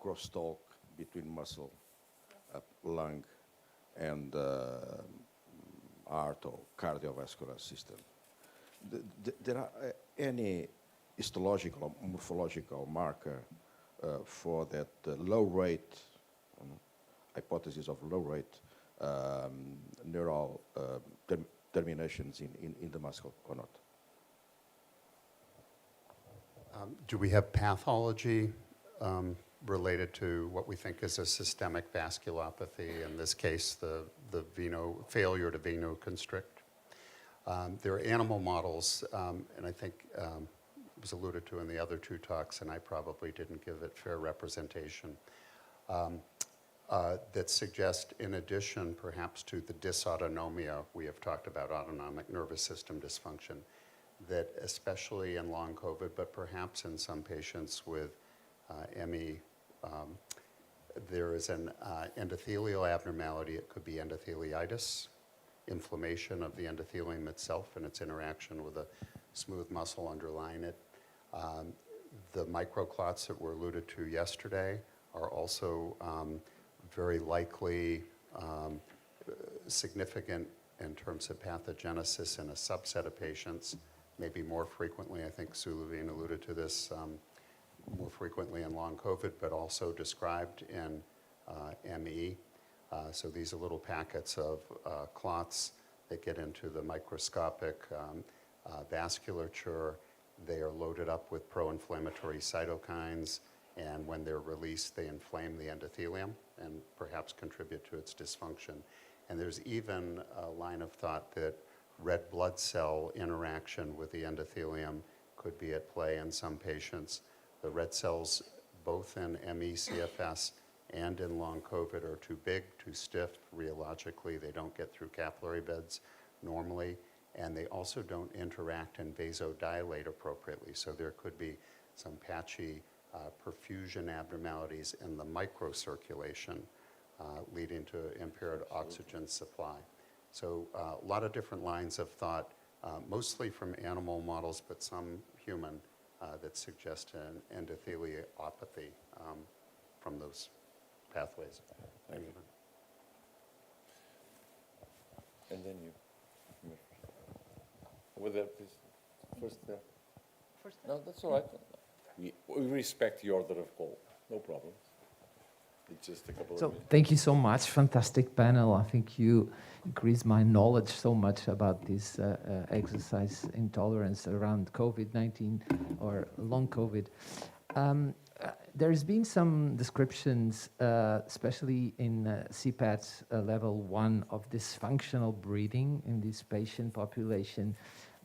crosstalk between muscle, lung, and heart or cardiovascular system. There are any histological or morphological marker for that low rate, hypothesis of low rate neural terminations in the muscle or not? Do we have pathology related to what we think is a systemic vasculopathy, in this case, the failure to venoconstrict? There are animal models, and I think it was alluded to in the other two talks, and I probably didn't give it fair representation, that suggest, in addition perhaps to the dysautonomia, we have talked about autonomic nervous system dysfunction, that especially in long COVID, but perhaps in some patients with ME, there is an endothelial abnormality. It could be endotheliitis, inflammation of the endothelium itself and its interaction with a smooth muscle underlying it. The microclots that were alluded to yesterday are also very likely significant in terms of pathogenesis in a subset of patients, maybe more frequently. I think Sulevine alluded to this, more frequently in long COVID, but also described in ME. So these are little packets of clots that get into the microscopic vasculature. They are loaded up with pro-inflammatory cytokines, and when they're released, they inflame the endothelium and perhaps contribute to its dysfunction. And there's even a line of thought that red blood cell interaction with the endothelium could be at play in some patients. The red cells, both in ME/CFS and in long COVID, are too big, too stiff. Rheologically, they don't get through capillary beds normally, and they also don't interact and vasodilate appropriately. So there could be some patchy perfusion abnormalities in the microcirculation, leading to impaired oxygen supply. So a lot of different lines of thought, mostly from animal models, but some human, that suggest an endotheliopathy from those pathways. Thank you. And then you. Over there, please. First there. No, that's all right. We respect the order of call. No problem. It's just a couple of minutes. Thank you so much. Fantastic panel. I think you increased my knowledge so much about this exercise intolerance around COVID-19 or long COVID. There's been some descriptions, especially in CPAT level 1, of dysfunctional breathing in this patient population.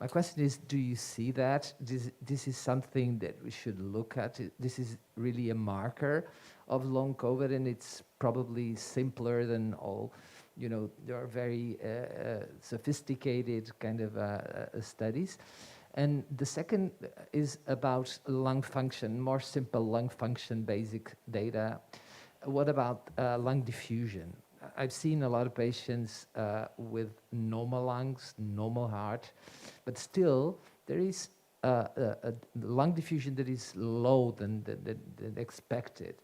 My question is, do you see that? This is something that we should look at. This is really a marker of long COVID, and it's probably simpler than all. There are very sophisticated kind of studies. And the second is about lung function, more simple lung function basic data. What about lung diffusion? I've seen a lot of patients with normal lungs, normal heart, but still there is a lung diffusion that is low than expected.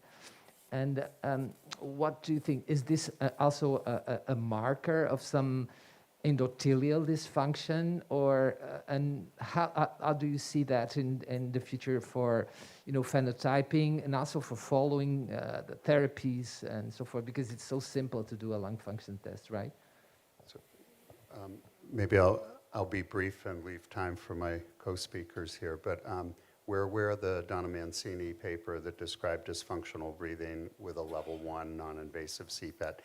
And what do you think? Is this also a marker of some endothelial dysfunction, or and how do you see that in the future for phenotyping and also for following the therapies and so forth, because it's so simple to do a lung function test, right? So maybe I'll be brief and leave time for my co-speakers here, but we're aware of the Donna Mancini paper that described dysfunctional breathing with a level 1 non-invasive CPAT.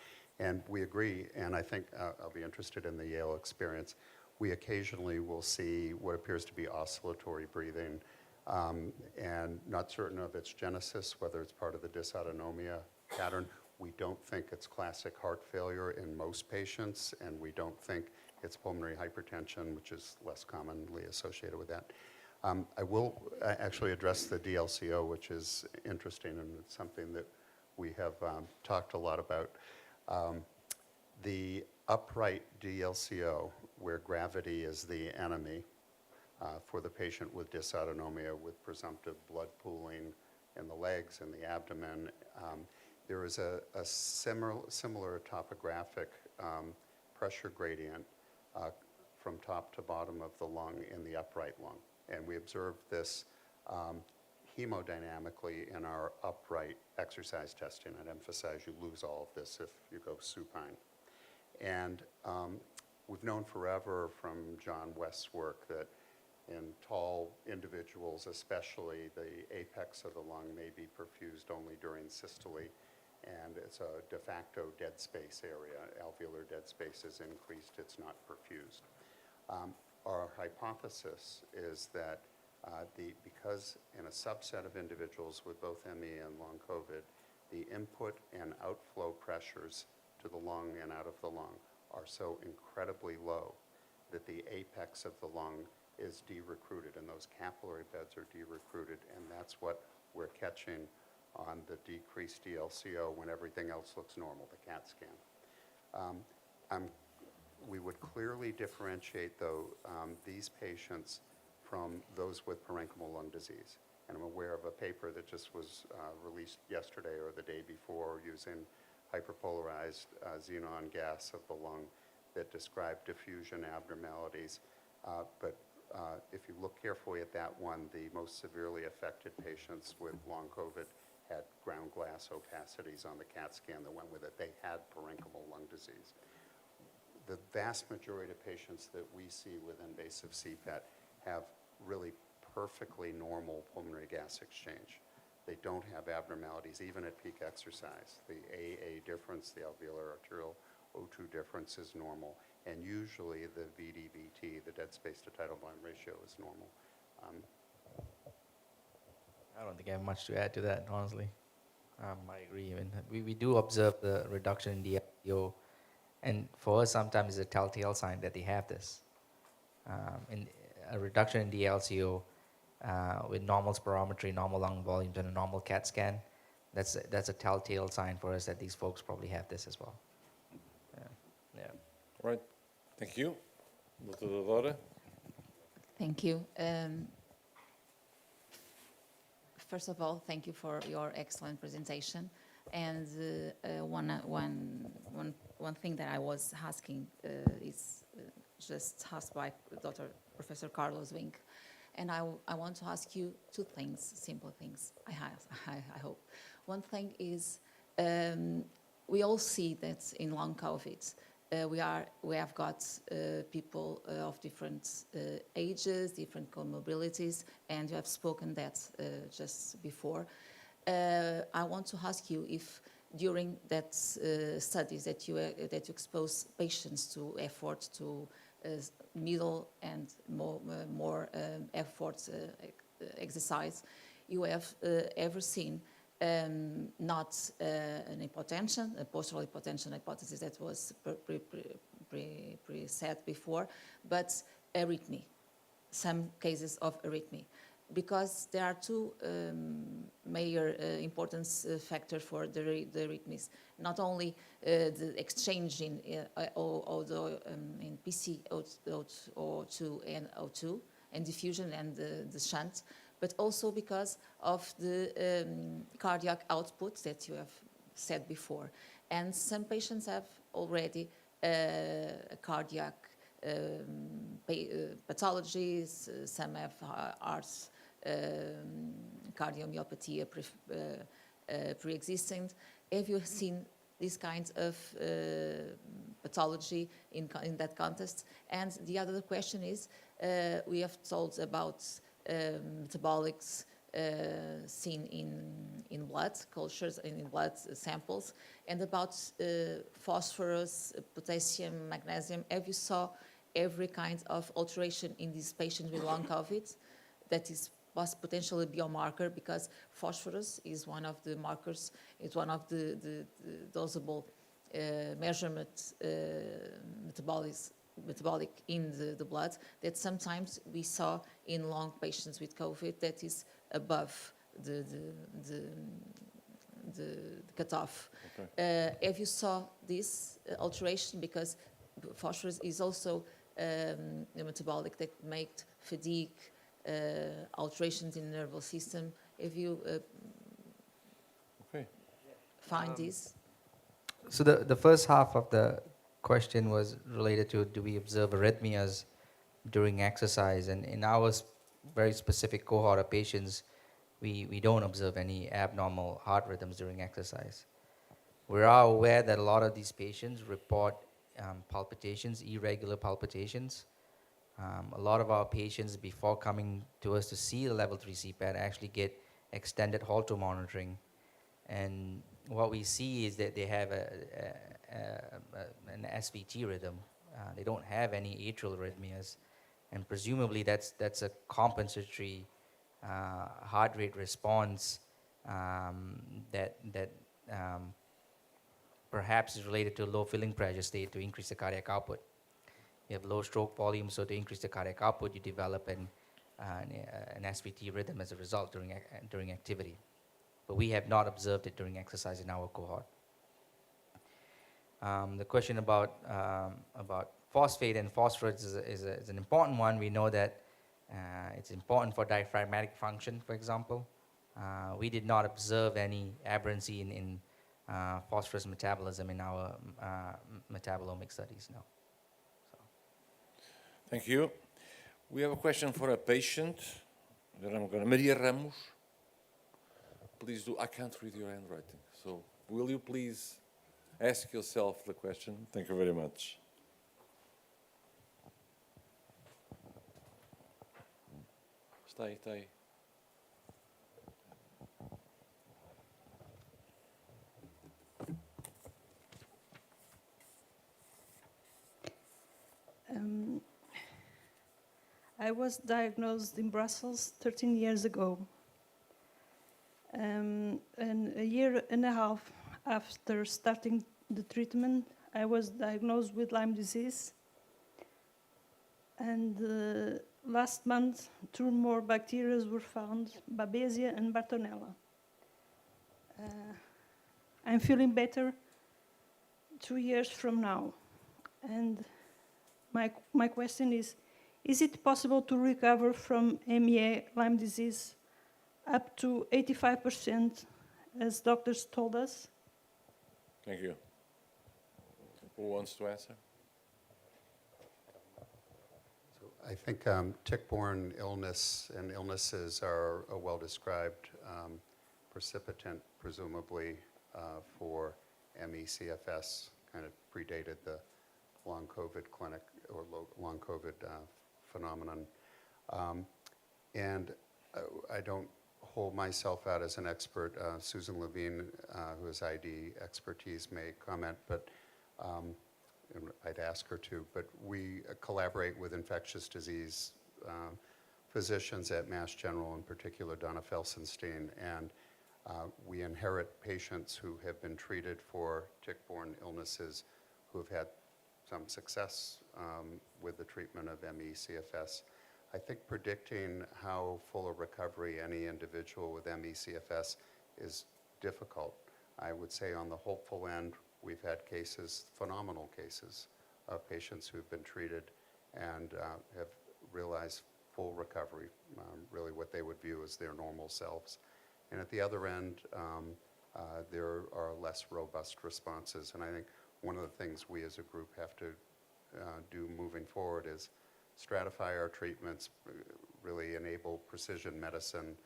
And we agree, and I think I'll be interested in the Yale experience. We occasionally will see what appears to be oscillatory breathing, and not certain of its genesis, whether it's part of the dysautonomia pattern. We don't think it's classic heart failure in most patients, and we don't think it's pulmonary hypertension, which is less commonly associated with that. I will actually address the DLCO, which is interesting, and it's something that we have talked a lot about. The upright DLCO, where gravity is the enemy, for the patient with dysautonomia with presumptive blood pooling in the legs and the abdomen, there is a similar topographic pressure gradient from top to bottom of the lung in the upright lung. And we observed this hemodynamically in our upright exercise testing. I'd emphasize you lose all of this if you go supine. And we've known forever from John West's work that in tall individuals especially, the apex of the lung may be perfused only during systole, and it's a de facto dead space area. Alveolar dead space is increased, it's not perfused. Our hypothesis is that because in a subset of individuals with both ME and long COVID, the input and outflow pressures to the lung and out of the lung are so incredibly low that the apex of the lung is de-recruited, and those capillary beds are de-recruited, and that's what we're catching on the decreased DLCO when everything else looks normal, the CAT scan. We would clearly differentiate, though, these patients from those with parenchymal lung disease. And I'm aware of a paper that just was released yesterday or the day before using hyperpolarized xenon gas of the lung that described diffusion abnormalities. But if you look carefully at that one, the most severely affected patients with long COVID had ground glass opacities on the CAT scan that went with it. They had parenchymal lung disease. The vast majority of patients that we see with invasive CPET have really perfectly normal pulmonary gas exchange. They don't have abnormalities, even at peak exercise. The AA difference, the alveolar arterial O2 difference, is normal, and usually the VDVT, the dead space to tidal volume ratio, is normal. I don't think I have much to add to that, honestly. I agree. I mean, we do observe the reduction in DLCO, and for us, sometimes it's a telltale sign that they have this. In a reduction in DLCO with normal spirometry, normal lung volumes, and a normal CAT scan, that's a telltale sign for us that these folks probably have this as well. Yeah. Right. Thank you. Dr. Dora. Thank you. First of all, thank you for your excellent presentation. And one thing that I was asking is just asked by Professor Carlos Wink. And I want to ask you two things, simple things, I hope. One thing is, we all see that in long COVID, we have got people of different ages, different comorbidities, and you have spoken that just before. I want to ask you if during that studies that you expose patients to effort to middle and more effort exercise, you have ever seen not an hypotension, a postural hypotension hypothesis that was said before, but arrhythmia, some cases of arrhythmia. Because there are two major importance factors for the arrhythmias. Not only the exchange in PCO2 and O2 and diffusion and the shunt, but also because of the cardiac output that you have said before. And some patients have already cardiac pathologies, some have heart cardiomyopathy pre-existing. Have you seen these kinds of pathology in that context? And the other question is, we have told about metabolics seen in blood cultures and in blood samples, and about phosphorus, potassium, magnesium. Have you saw every kind of alteration in these patients with long COVID that was potentially a biomarker, because phosphorus is one of the markers, it's one of the dosable measurement metabolic in the blood, that sometimes we saw in long patients with COVID that is above the cutoff. Okay. Have you saw this alteration? Because phosphorus is also a metabolic that makes fatigue, alterations in the nervous system. Have you Okay. find this? So the first half of the question was related to, do we observe arrhythmias during exercise? And in our very specific cohort of patients, we don't observe any abnormal heart rhythms during exercise. We are aware that a lot of these patients report palpitations, irregular palpitations. A lot of our patients, before coming to us to see the level 3 CPAT, actually get extended Holter monitoring. And what we see is that they have an SVT rhythm. They don't have any atrial arrhythmias. And presumably that's a compensatory heart rate response that perhaps is related to low filling pressure state to increase the cardiac output. You have low stroke volume, so to increase the cardiac output, you develop an SVT rhythm as a result during activity. But we have not observed it during exercise in our cohort. The question about phosphate and phosphorus is an important one. We know that it's important for diaphragmatic function, for example. We did not observe any aberrancy in phosphorus metabolism in our metabolomic studies, no. Thank you. We have a question for a patient that I'm going to, Maria Ramos. Please do, I can't read your handwriting, so will you please ask yourself the question? Thank you very much. Está aí, está aí. I was diagnosed in Brussels 13 years ago. And a year and a half after starting the treatment, I was diagnosed with Lyme disease. And last month, 2 more bacteria were found, Babesia and Bartonella. I'm feeling better 2 years from now. And my question is it possible to recover from MEA Lyme disease up to 85%, as doctors told us? Thank you. Who wants to answer? So I think tick-borne illness and illnesses are a well-described precipitant, presumably for ME/CFS, kind of predated the long COVID clinic or long COVID phenomenon. And I don't hold myself out as an expert. Susan Levine, who has ID expertise, may comment, but I'd ask her to. But we collaborate with infectious disease physicians at Mass General, in particular Donna Felsenstein, and we inherit patients who have been treated for tick-borne illnesses who have had some success with the treatment of ME/CFS. I think predicting how full a recovery any individual with ME/CFS is difficult. I would say on the hopeful end, we've had cases, phenomenal cases, of patients who've been treated and have realized full recovery, really what they would view as their normal selves. And at the other end, there are less robust responses. And I think one of the things we as a group have to do moving forward is stratify our treatments, really enable precision medicine,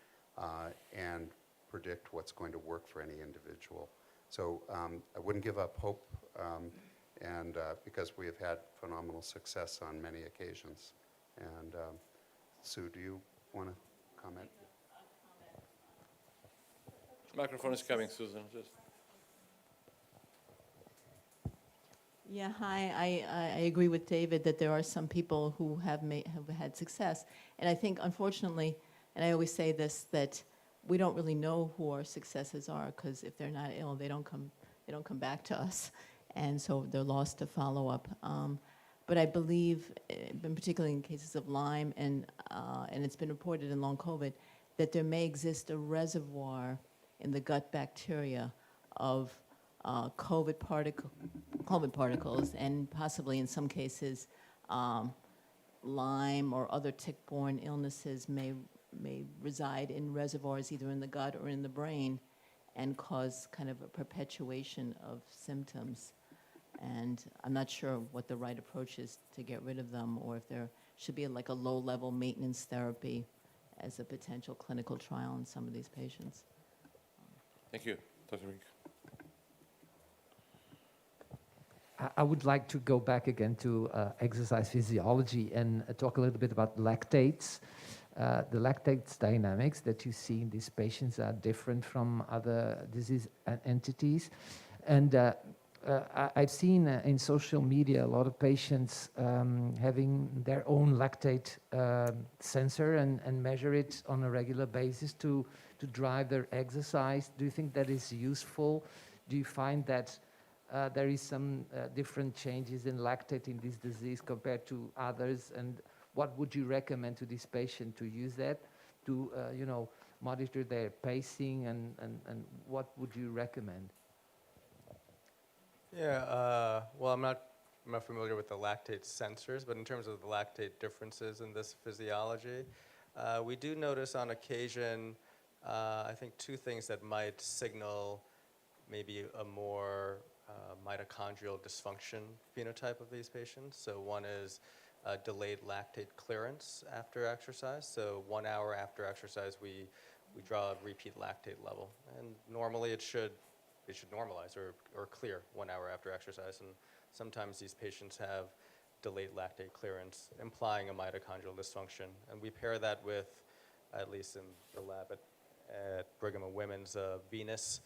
and predict what's going to work for any individual. So I wouldn't give up hope, and because we have had phenomenal success on many occasions. And Sue, do you want to comment? Microphone is coming, Susan. Just. Yeah, hi. I agree with David that there are some people who have had success. And I think, unfortunately, and I always say this, that we don't really know who our successes are, because if they're not ill, they don't come back to us. And so they're lost to follow-up. But I believe, particularly in cases of Lyme, and it's been reported in long COVID, that there may exist a reservoir in the gut bacteria of COVID particles, and possibly in some cases, Lyme or other tick-borne illnesses may reside in reservoirs either in the gut or in the brain and cause kind of a perpetuation of symptoms. And I'm not sure what the right approach is to get rid of them, or if there should be like a low-level maintenance therapy as a potential clinical trial in some of these patients. Thank you. Dr. Rink. I would like to go back again to exercise physiology and talk a little bit about lactates. The lactates dynamics that you see in these patients are different from other disease entities. And I've seen in social media a lot of patients having their own lactate sensor and measure it on a regular basis to drive their exercise. Do you think that is useful? Do you find that there is some different changes in lactate in this disease compared to others? And what would you recommend to this patient to use that to, monitor their pacing, and what would you recommend? Yeah, well, I'm not familiar with the lactate sensors, but in terms of the lactate differences in this physiology, we do notice on occasion, I think, two things that might signal maybe a more mitochondrial dysfunction phenotype of these patients. So one is delayed lactate clearance after exercise. So 1 hour after exercise, we draw a repeat lactate level, and normally it should normalize or clear 1 hour after exercise. And sometimes these patients have delayed lactate clearance, implying a mitochondrial dysfunction. And we pair that with, at least in the lab at Brigham and Women's, venous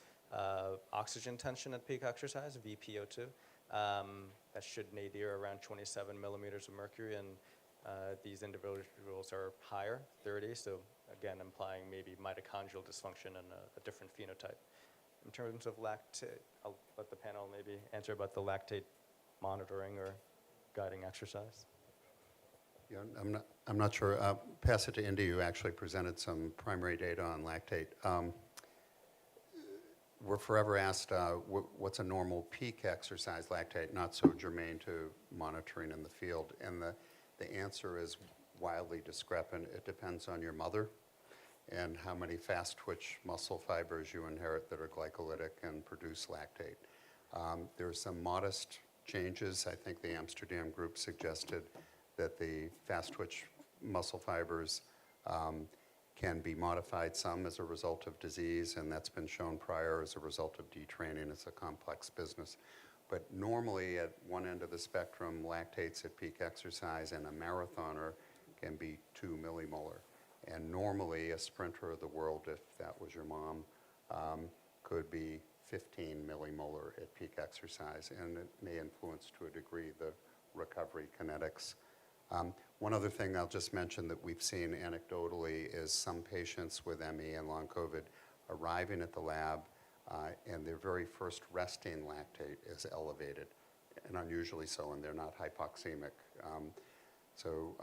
oxygen tension at peak exercise, VPO2. That should nadir around 27 millimeters of mercury, and these individuals are higher, 30, so again, implying maybe mitochondrial dysfunction and a different phenotype. In terms of lactate, I'll let the panel maybe answer about the lactate monitoring or guiding exercise. Yeah, I'm not sure. Pass it to Indy, who actually presented some primary data on lactate. We're forever asked what's a normal peak exercise lactate, not so germane to monitoring in the field. And the answer is wildly discrepant. It depends on your mother and how many fast twitch muscle fibers you inherit that are glycolytic and produce lactate. There are some modest changes. I think the Amsterdam group suggested that the fast twitch muscle fibers can be modified some as a result of disease, and that's been shown prior as a result of detraining. It's a complex business. But normally at one end of the spectrum, lactates at peak exercise in a marathoner can be 2 millimolar. And normally a sprinter of the world, if that was your mom, could be 15 millimolar at peak exercise, and it may influence to a degree the recovery kinetics. One other thing I'll just mention that we've seen anecdotally is some patients with ME and long COVID arriving at the lab and their very first resting lactate is elevated, and unusually so, and they're not hypoxemic. So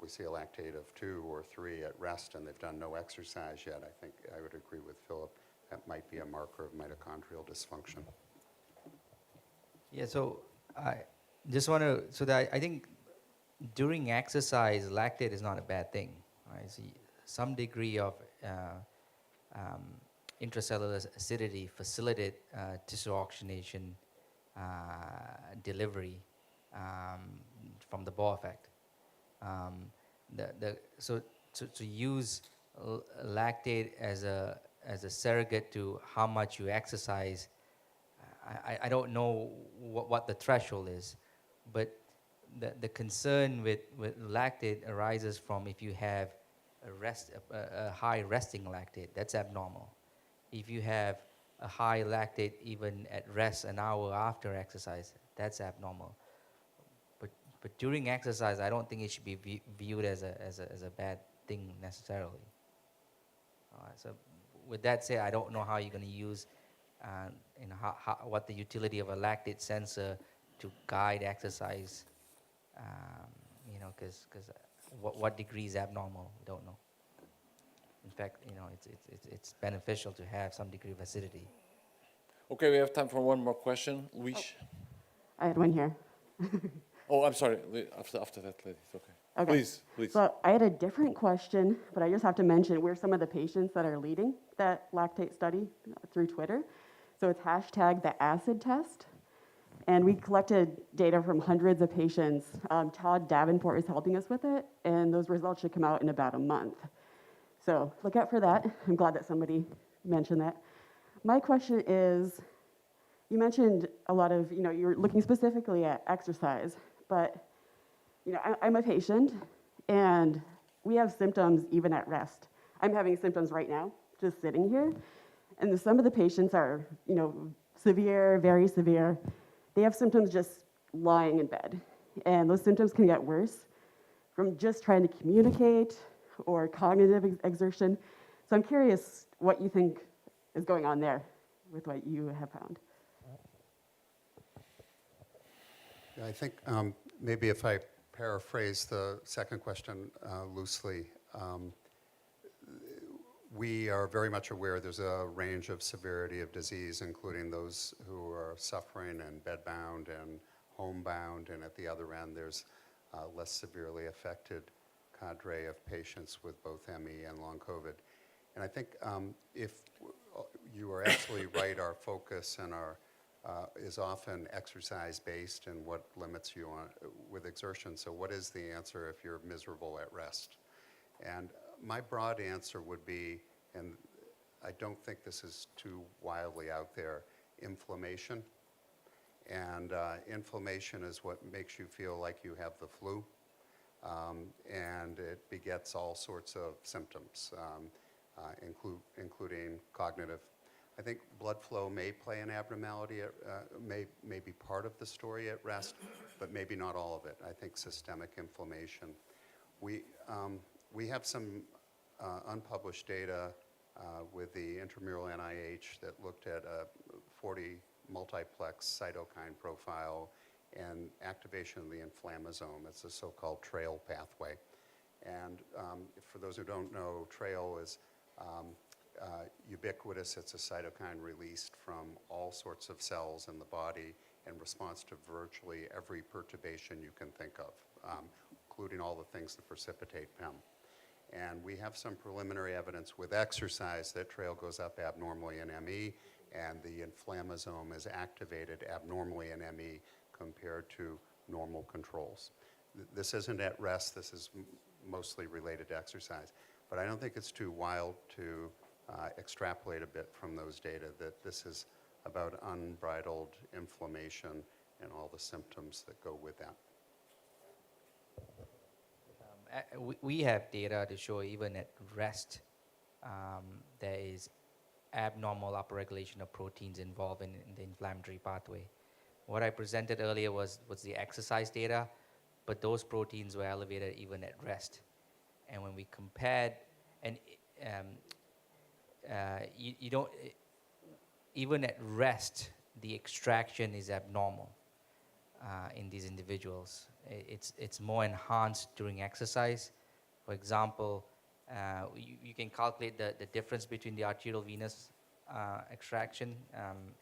we see a lactate of 2 or 3 at rest, and they've done no exercise yet. I think I would agree with Philip. That might be a marker of mitochondrial dysfunction. Yeah, so I just want to, I think during exercise, lactate is not a bad thing. Right? So some degree of intracellular acidity facilitate tissue oxygenation delivery from the Bohr effect. So to use lactate as a surrogate to how much you exercise, I don't know what the threshold is, but the concern with lactate arises from if you have a high resting lactate, that's abnormal. If you have a high lactate even at rest an hour after exercise, that's abnormal. But during exercise, I don't think it should be viewed as a bad thing necessarily. So with that said, I don't know how you're going to use, what the utility of a lactate sensor to guide exercise You know, because what degree is abnormal, we don't know. In fact, you know, it's beneficial to have some degree of acidity. Okay, we have time for one more question. Luis? I had one here. Oh, I'm sorry. After that, lady. It's okay. Okay. Please, please. So I had a different question, but I just have to mention we're some of the patients that are leading that lactate study through Twitter. So it's hashtag the acid test. And we collected data from hundreds of patients. Todd Davenport is helping us with it, and those results should come out in about a month. So look out for that. I'm glad that somebody mentioned that. My question is, you mentioned a lot of, you know, you're looking specifically at exercise, but, you know, I'm a patient, and we have symptoms even at rest. I'm having symptoms right now, just sitting here, and some of the patients are, you know, severe, very severe. They have symptoms just lying in bed, and those symptoms can get worse from just trying to communicate or cognitive exertion. So I'm curious what you think is going on there with what you have found. Yeah, I think maybe if I paraphrase the second question loosely, we are very much aware there's a range of severity of disease, including those who are suffering and bedbound and homebound, and at the other end there's less severely affected cadre of patients with both ME and long COVID. And I think if you are absolutely right, our focus and our is often exercise-based and what limits you on with exertion. So what is the answer if you're miserable at rest? And my broad answer would be, and I don't think this is too wildly out there, inflammation. And inflammation is what makes you feel like you have the flu. And it begets all sorts of symptoms, including cognitive. I think blood flow may play an abnormality, may be part of the story at rest, but maybe not all of it. I think systemic inflammation. We have some unpublished data with the intramural NIH that looked at a 40 multiplex cytokine profile and activation of the inflammasome. It's the so-called TRAIL pathway. And for those who don't know, TRAIL is ubiquitous. It's a cytokine released from all sorts of cells in the body in response to virtually every perturbation you can think of, including all the things that precipitate PEM. And we have some preliminary evidence with exercise that TRAIL goes up abnormally in ME, and the inflammasome is activated abnormally in ME compared to normal controls. This isn't at rest. This is mostly related to exercise. But I don't think it's too wild to extrapolate a bit from those data that this is about unbridled inflammation and all the symptoms that go with that. We have data to show even at rest, there is abnormal upregulation of proteins involved in the inflammatory pathway. What I presented earlier was the exercise data, but those proteins were elevated even at rest. And when we compared, and you don't, even at rest, the extraction is abnormal in these individuals. It's more enhanced during exercise. For example, you can calculate the difference between the arterial venous extraction,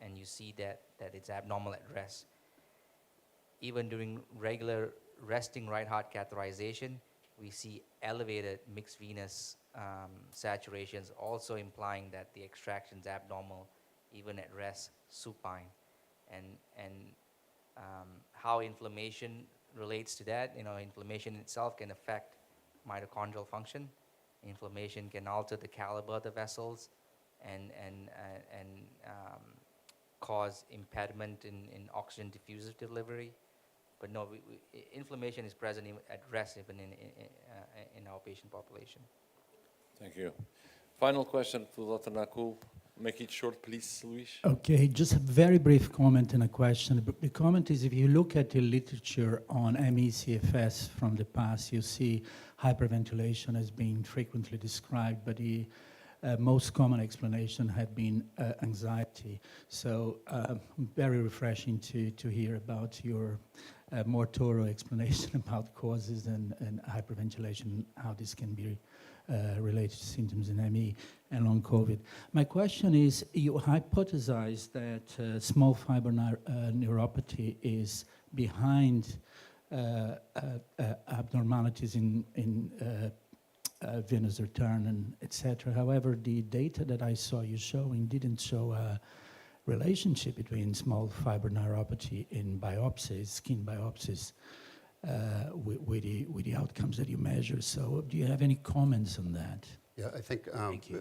and you see that it's abnormal at rest. Even during regular resting right heart catheterization, we see elevated mixed venous saturations, also implying that the extraction is abnormal even at rest, supine. And how inflammation relates to that, inflammation itself can affect mitochondrial function. Inflammation can alter the caliber of the vessels and cause impediment in oxygen diffusive delivery. But no, inflammation is present at rest even in our patient population. Thank you. Final question to Dr. Nakul. Make it short, please, Luis. Okay, just a very brief comment and a question. The comment is, if you look at the literature on ME/CFS from the past, you see hyperventilation as being frequently described, but the most common explanation had been anxiety. So very refreshing to hear about your more thorough explanation about causes and hyperventilation, how this can be related to symptoms in ME and long COVID. My question is, you hypothesize that small fiber neuropathy is behind abnormalities in venous return and etc. However, the data that I saw you showing didn't show a relationship between small fiber neuropathy in biopsies, skin biopsies, with the outcomes that you measure. So do you have any comments on that? Yeah, I think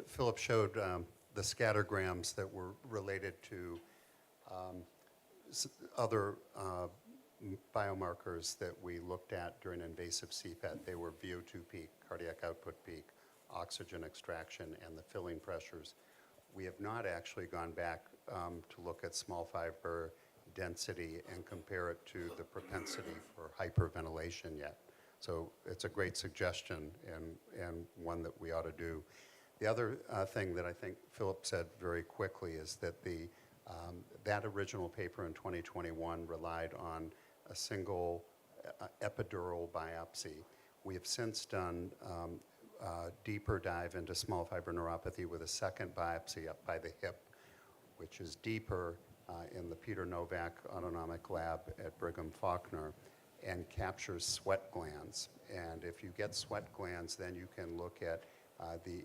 Philip showed the scattergrams that were related to other biomarkers that we looked at during invasive CPAP. They were VO2 peak, cardiac output peak, oxygen extraction, and the filling pressures. We have not actually gone back to look at small fiber density and compare it to the propensity for hyperventilation yet. So it's a great suggestion and one that we ought to do. The other thing that I think Philip said very quickly is that that original paper in 2021 relied on a single epidural biopsy. We have since done a deeper dive into small fiber neuropathy with a second biopsy up by the hip, which is deeper in the Peter Novak Autonomic Lab at Brigham Faulkner, and captures sweat glands. And if you get sweat glands, then you can look at the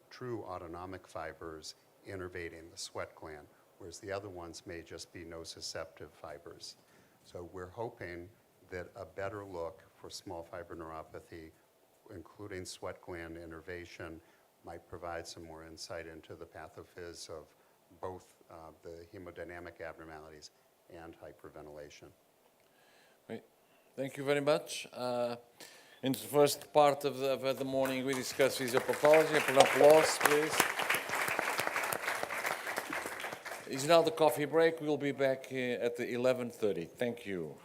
true autonomic fibers innervating the sweat gland, whereas the other ones may just be nociceptive fibers. So we're hoping that a better look for small fiber neuropathy, including sweat gland innervation, might provide some more insight into the pathophys of both the hemodynamic abnormalities and hyperventilation. Great. Thank you very much. In the first part of the morning, we discussed physiopathology. An applause, please. It's now the coffee break. We'll be back at 11:30. Thank you.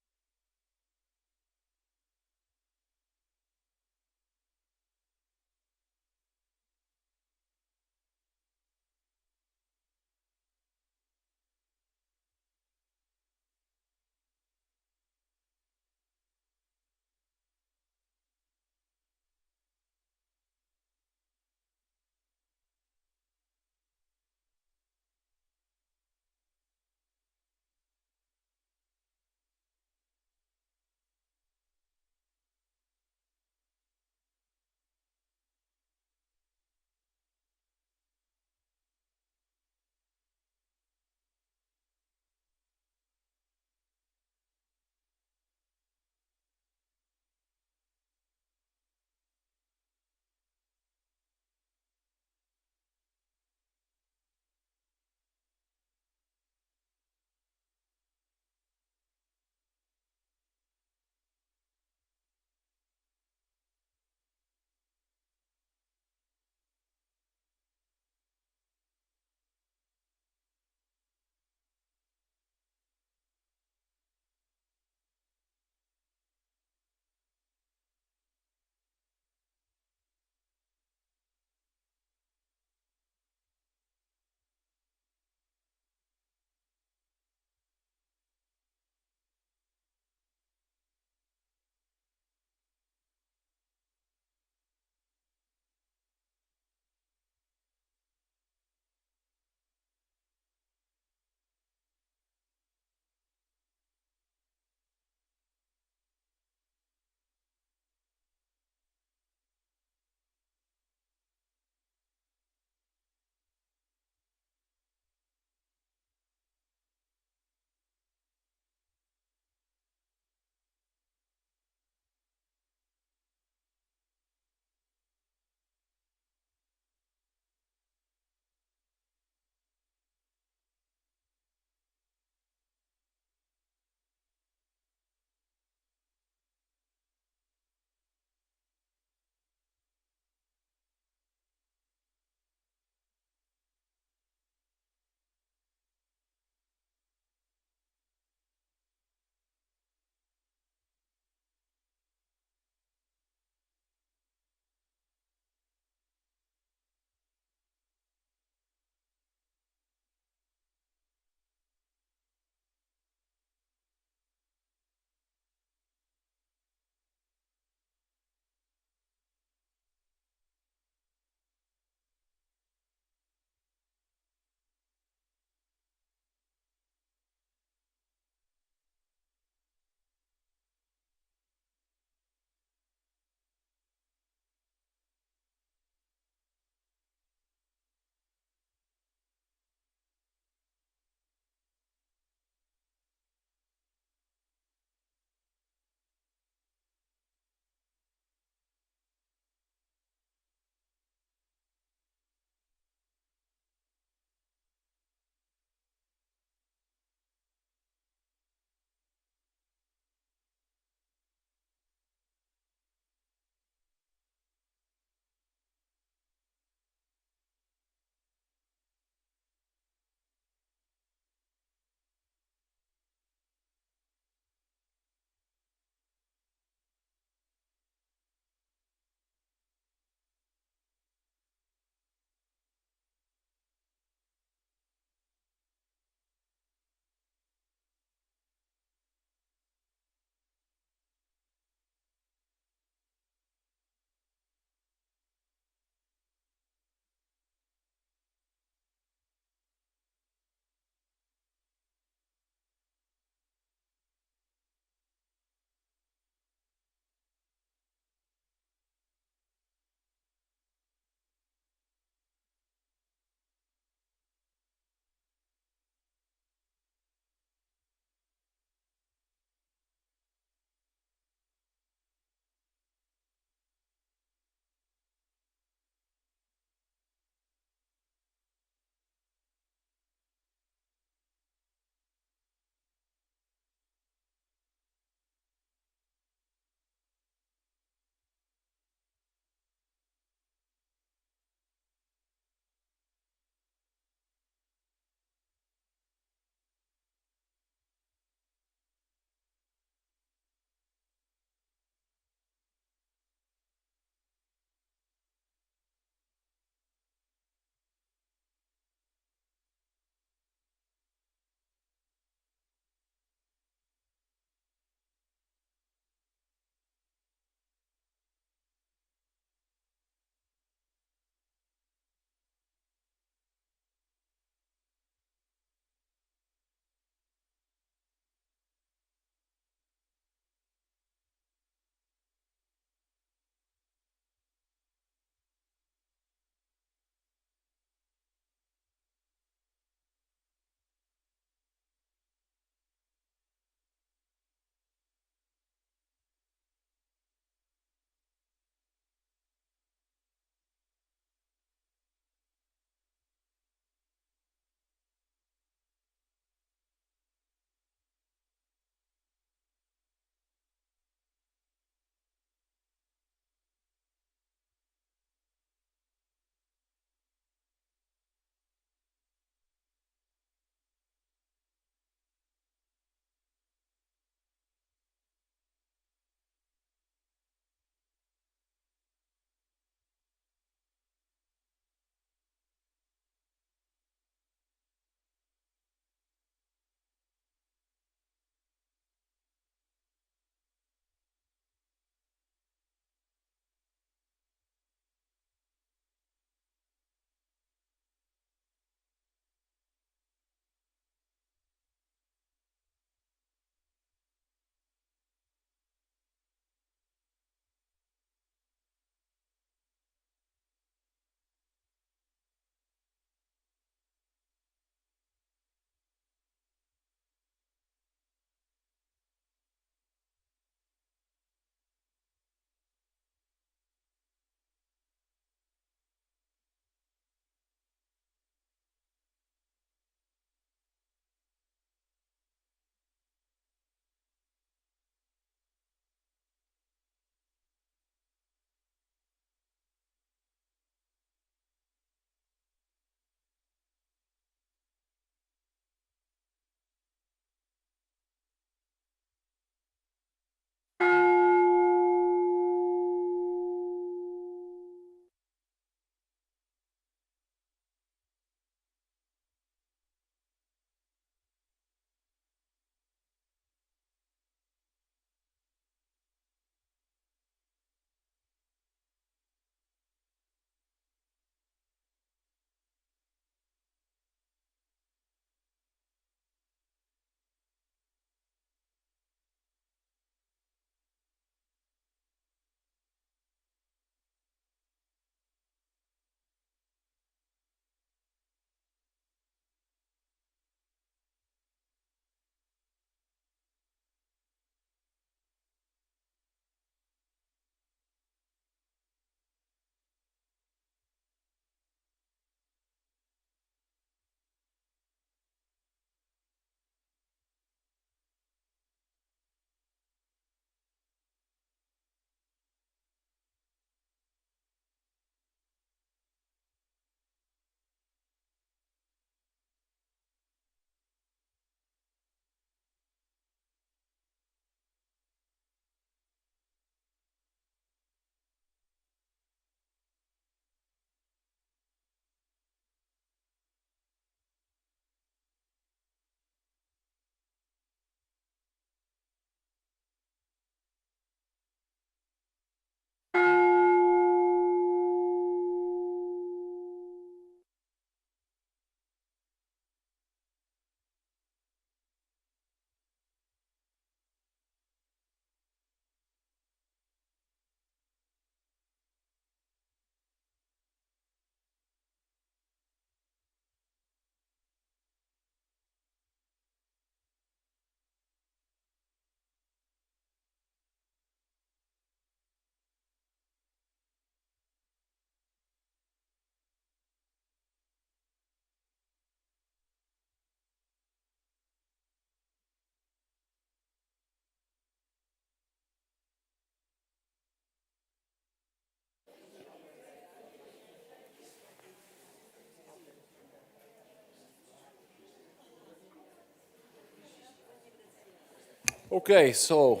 Okay, so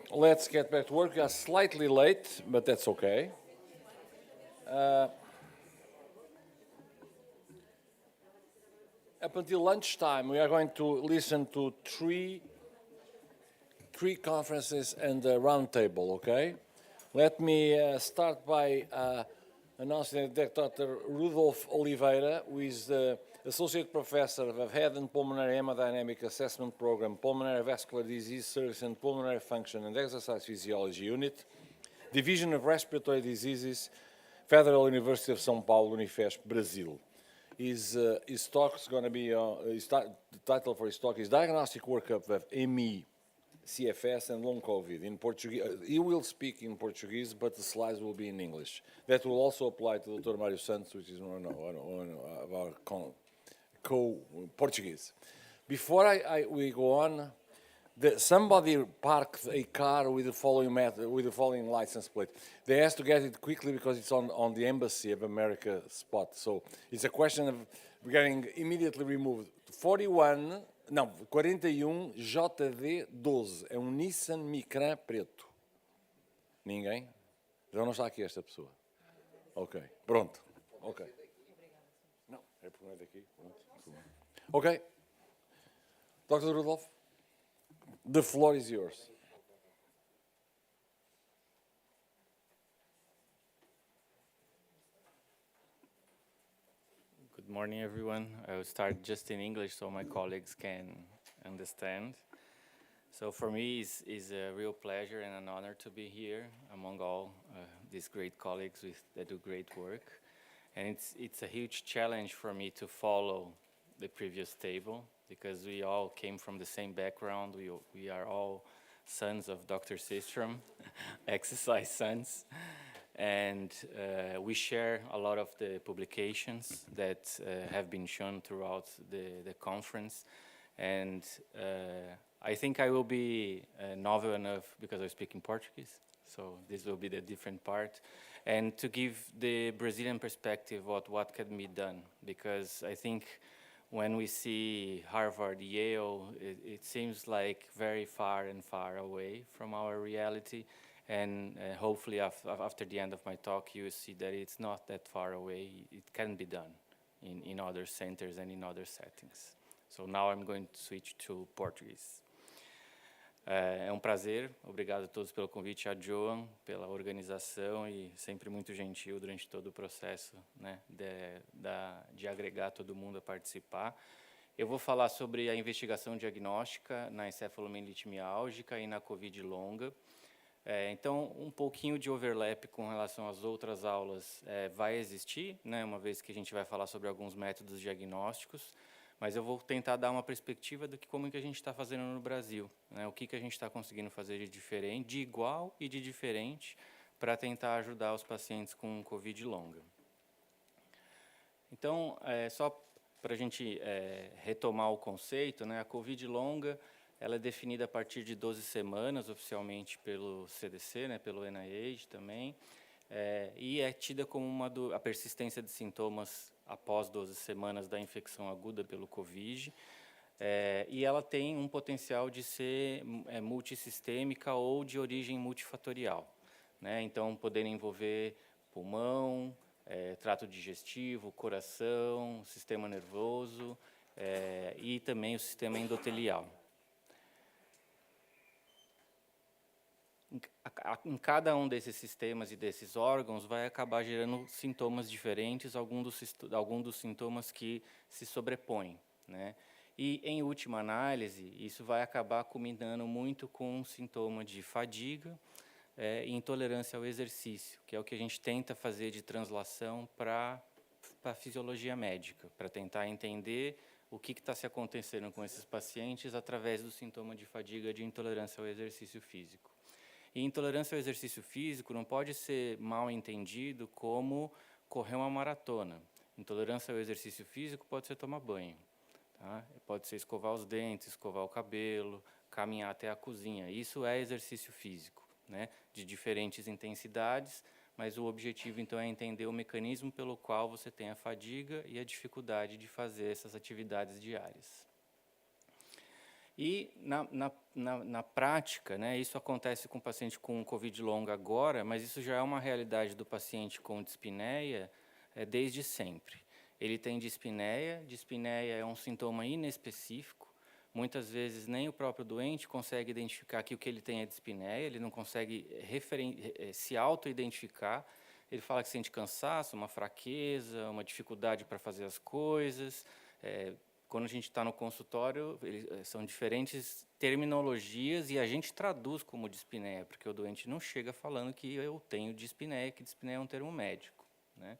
let's get back to work. We are slightly late, but that's okay. Up until lunchtime, we are going to listen to three conferences and a roundtable, okay? Let me start by announcing that Dr. Rudolf Oliveira, who is the Associate Professor of Head and Pulmonary Hemodynamic Assessment Program, Pulmonary Vascular Disease Service and Pulmonary Function and Exercise Physiology Unit, Division of Respiratory Diseases, Federal University of São Paulo, Unifesp, Brazil. His talk is going to be, the title for his talk is Diagnostic Workup of ME, CFS and long COVID in Portuguese. He will speak in Portuguese, but the slides will be in English. That will also apply to Dr. Mário Santos, which is one of our co-Portuguese. Before we go on, somebody parked a car with the following license plate. They asked to get it quickly because it's on the Embassy of America spot. So it's a question of getting immediately removed. 41 JD12. É Nissan Micra preto. Ninguém? Já não está aqui esta pessoa. Ok, pronto. Ok. Não, é porque não é daqui. Ok. Dr. Rudolf, the floor is yours. Good morning, everyone. I will start just in English so my colleagues can understand. So for me, it's a real pleasure and an honor to be here among all these great colleagues that do great work. And it's a huge challenge for me to follow the previous table because we all came from the same background. We are all sons of Dr. Sistrom, exercise sons. And we share a lot of the publications that have been shown throughout the conference. And I think I will be novel enough because I speak in Portuguese. So this will be the different part. And to give the Brazilian perspective of what can be done. Because I think when we see Harvard, Yale, it seems like very far and far away from our reality. And hopefully after the end of my talk, you will see that it's not that far away. It can be done in other centers and in other settings. So now I'm going to switch to Portuguese. É prazer, obrigado a todos pelo convite, a Joan, pela organização e sempre muito gentil durante todo o processo, né, de agregar todo mundo a participar. Eu vou falar sobre a investigação diagnóstica na encefalomielite miálgica e na Covid longa. Então, um pouquinho de overlap com relação às outras aulas vai existir, né, uma vez que a gente vai falar sobre alguns métodos diagnósticos, mas eu vou tentar dar uma perspectiva do que como que a gente está fazendo no Brasil, né, o que a gente está conseguindo fazer de diferente, de igual e de diferente, para tentar ajudar os pacientes com Covid longa. Então, só para a gente retomar o conceito, né, a Covid longa, ela é definida a partir de 12 semanas, oficialmente pelo CDC, né, pelo NIH também, e é tida como a persistência de sintomas após 12 semanas da infecção aguda pelo Covid, e ela tem um potencial de ser multissistêmica ou de origem multifatorial, né, então poder envolver pulmão, trato digestivo, coração, sistema nervoso e também o sistema endotelial. Em cada um desses sistemas e desses órgãos vai acabar gerando sintomas diferentes, algum dos sintomas que se sobrepõem, né? E, em última análise, isso vai acabar culminando muito com um sintoma de fadiga e intolerância ao exercício, que é o que a gente tenta fazer de translação para a fisiologia médica, para tentar entender o que está se acontecendo com esses pacientes através do sintoma de fadiga e de intolerância ao exercício físico. E intolerância ao exercício físico não pode ser mal entendido como correr uma maratona. Intolerância ao exercício físico pode ser tomar banho, tá? Pode ser escovar os dentes, escovar o cabelo, caminhar até a cozinha. Isso é exercício físico, né? De diferentes intensidades, mas o objetivo, então, é entender o mecanismo pelo qual você tem a fadiga e a dificuldade de fazer essas atividades diárias. E na prática, né, isso acontece com o paciente com Covid longa agora, mas isso já é uma realidade do paciente com dispneia desde sempre. Ele tem dispneia é um sintoma inespecífico, muitas vezes nem o próprio doente consegue identificar que o que ele tem é dispneia, ele não consegue se auto-identificar, ele fala que sente cansaço, uma fraqueza, uma dificuldade para fazer as coisas. Quando a gente está no consultório, são diferentes terminologias e a gente traduz como dispneia, porque o doente não chega falando que eu tenho dispneia, que dispneia é um termo médico, né?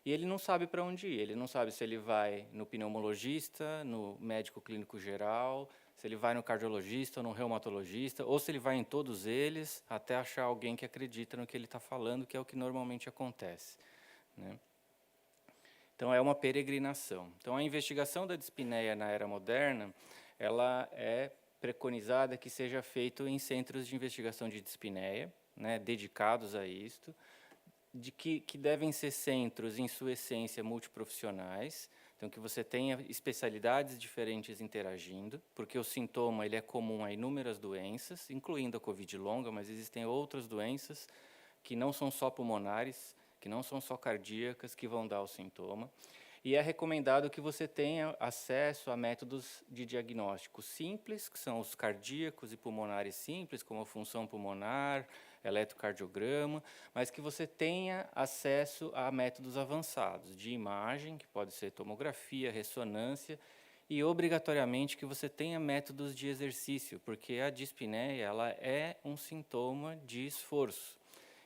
E ele não sabe para onde ir, ele não sabe se ele vai no pneumologista, no médico clínico geral, se ele vai no cardiologista, no reumatologista, ou se ele vai em todos eles, até achar alguém que acredita no que ele está falando, que é o que normalmente acontece, né? Então, é uma peregrinação. Então, a investigação da dispneia na era moderna, ela é preconizada que seja feito em centros de investigação de dispneia, né, dedicados a isto, que devem ser centros, em sua essência, multiprofissionais, então que você tenha especialidades diferentes interagindo, porque o sintoma ele é comum a inúmeras doenças, incluindo a Covid longa, mas existem outras doenças que não são só pulmonares, que não são só cardíacas, que vão dar o sintoma. E é recomendado que você tenha acesso a métodos de diagnóstico simples, que são os cardíacos e pulmonares simples, como a função pulmonar, eletrocardiograma, mas que você tenha acesso a métodos avançados de imagem, que pode ser tomografia, ressonância, e obrigatoriamente que você tenha métodos de exercício, porque a dispneia ela é um sintoma de esforço.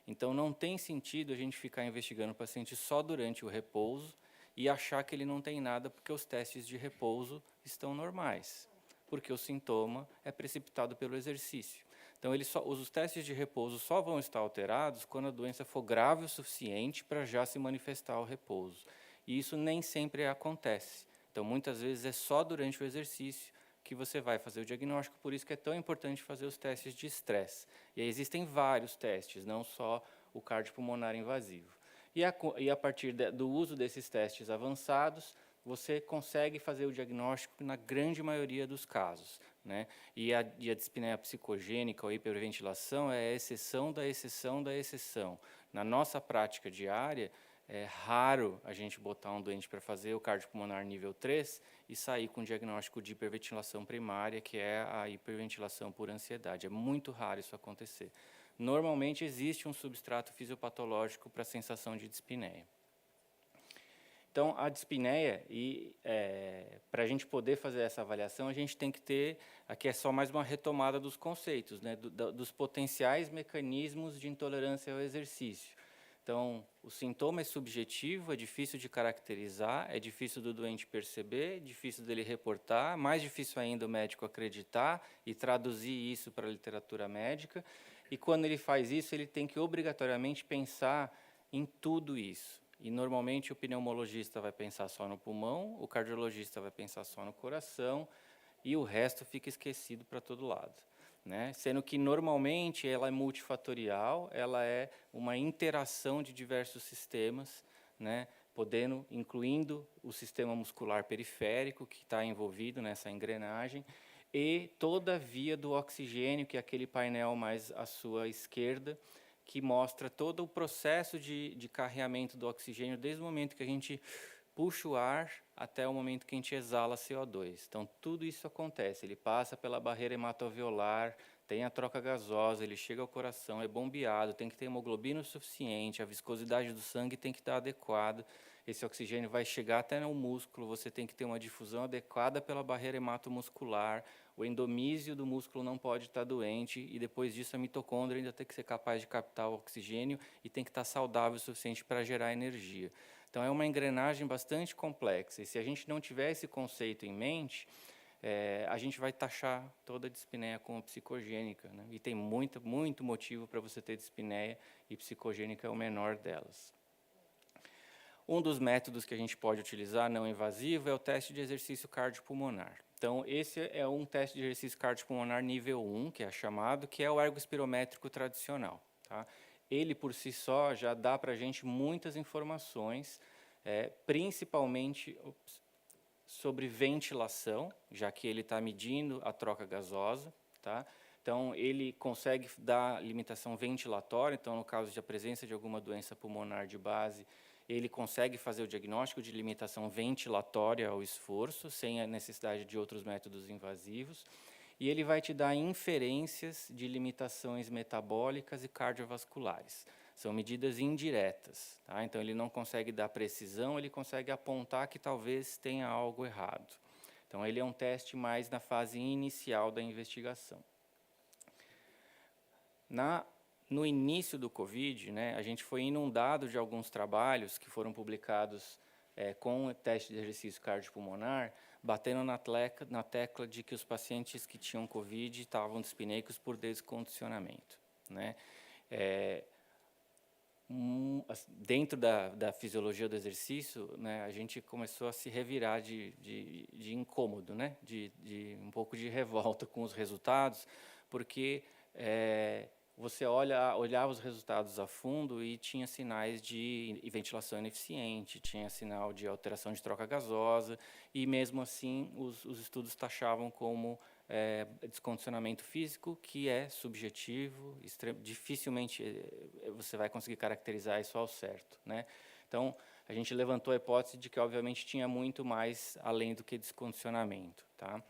Então, não tem sentido a gente ficar investigando o paciente só durante o repouso e achar que ele não tem nada porque os testes de repouso estão normais, porque o sintoma é precipitado pelo exercício. Então, os testes de repouso só vão estar alterados quando a doença for grave o suficiente para já se manifestar ao repouso. E isso nem sempre acontece. Então, muitas vezes é só durante o exercício que você vai fazer o diagnóstico, por isso que é tão importante fazer os testes de estresse. E aí existem vários testes, não só o cardiopulmonar invasivo. E a partir do uso desses testes avançados, você consegue fazer o diagnóstico na grande maioria dos casos, né? E a dispneia psicogênica ou hiperventilação é a exceção da exceção da exceção. Na nossa prática diária, é raro a gente botar um doente para fazer o cardiopulmonar nível 3 e sair com um diagnóstico de hiperventilação primária, que é a hiperventilação por ansiedade. É muito raro isso acontecer. Normalmente existe um substrato fisiopatológico para a sensação de dispneia. Então, a dispneia, para a gente poder fazer essa avaliação, a gente tem que ter, aqui é só mais uma retomada dos conceitos, né, dos potenciais mecanismos de intolerância ao exercício. Então, o sintoma é subjetivo, é difícil de caracterizar, é difícil do doente perceber, é difícil dele reportar, mais difícil ainda o médico acreditar e traduzir isso para a literatura médica. E quando ele faz isso, ele tem que obrigatoriamente pensar em tudo isso. E normalmente o pneumologista vai pensar só no pulmão, o cardiologista vai pensar só no coração e o resto fica esquecido para todo lado, né? Sendo que normalmente ela é multifatorial, ela é uma interação de diversos sistemas, né? Incluindo o sistema muscular periférico que está envolvido nessa engrenagem e toda a via do oxigênio, que é aquele painel mais à sua esquerda, que mostra todo o processo de carreamento do oxigênio desde o momento que a gente puxa o ar até o momento que a gente exala CO2. Então, tudo isso acontece. Ele passa pela barreira hematoalveolar, tem a troca gasosa, ele chega ao coração, é bombeado, tem que ter hemoglobina o suficiente, a viscosidade do sangue tem que estar adequada, esse oxigênio vai chegar até no músculo, você tem que ter uma difusão adequada pela barreira hematomuscular, o endomísio do músculo não pode estar doente e depois disso a mitocôndria ainda tem que ser capaz de captar o oxigênio e tem que estar saudável o suficiente para gerar energia. Então, é uma engrenagem bastante complexa e se a gente não tiver esse conceito em mente, a gente vai taxar toda a dispneia como psicogênica, né? E tem muito motivo para você ter dispneia e psicogênica é o menor delas. Um dos métodos que a gente pode utilizar não invasivo é o teste de exercício cardiopulmonar. Então, esse é um teste de exercício cardiopulmonar nível 1, que é chamado, que é o ergospirométrico tradicional, tá? Ele, por si só, já dá para a gente muitas informações, principalmente sobre ventilação, já que ele está medindo a troca gasosa, tá? Então, ele consegue dar limitação ventilatória, então, no caso de a presença de alguma doença pulmonar de base, ele consegue fazer o diagnóstico de limitação ventilatória ao esforço, sem a necessidade de outros métodos invasivos, e ele vai te dar inferências de limitações metabólicas e cardiovasculares. São medidas indiretas, tá? Então, ele não consegue dar precisão, ele consegue apontar que talvez tenha algo errado. Então, ele é um teste mais na fase inicial da investigação. No início do Covid, né, a gente foi inundado de alguns trabalhos que foram publicados com o teste de exercício cardiopulmonar, batendo na tecla de que os pacientes que tinham Covid estavam dispneicos por descondicionamento, né? Dentro da fisiologia do exercício, né, a gente começou a se revirar de incômodo, né, de um pouco de revolta com os resultados, porque você olhava os resultados a fundo e tinha sinais de ventilação ineficiente, tinha sinal de alteração de troca gasosa, e mesmo assim os estudos taxavam como descondicionamento físico, que é subjetivo, dificilmente você vai conseguir caracterizar isso ao certo, né? Então, a gente levantou a hipótese de que, obviamente, tinha muito mais além do que descondicionamento, tá?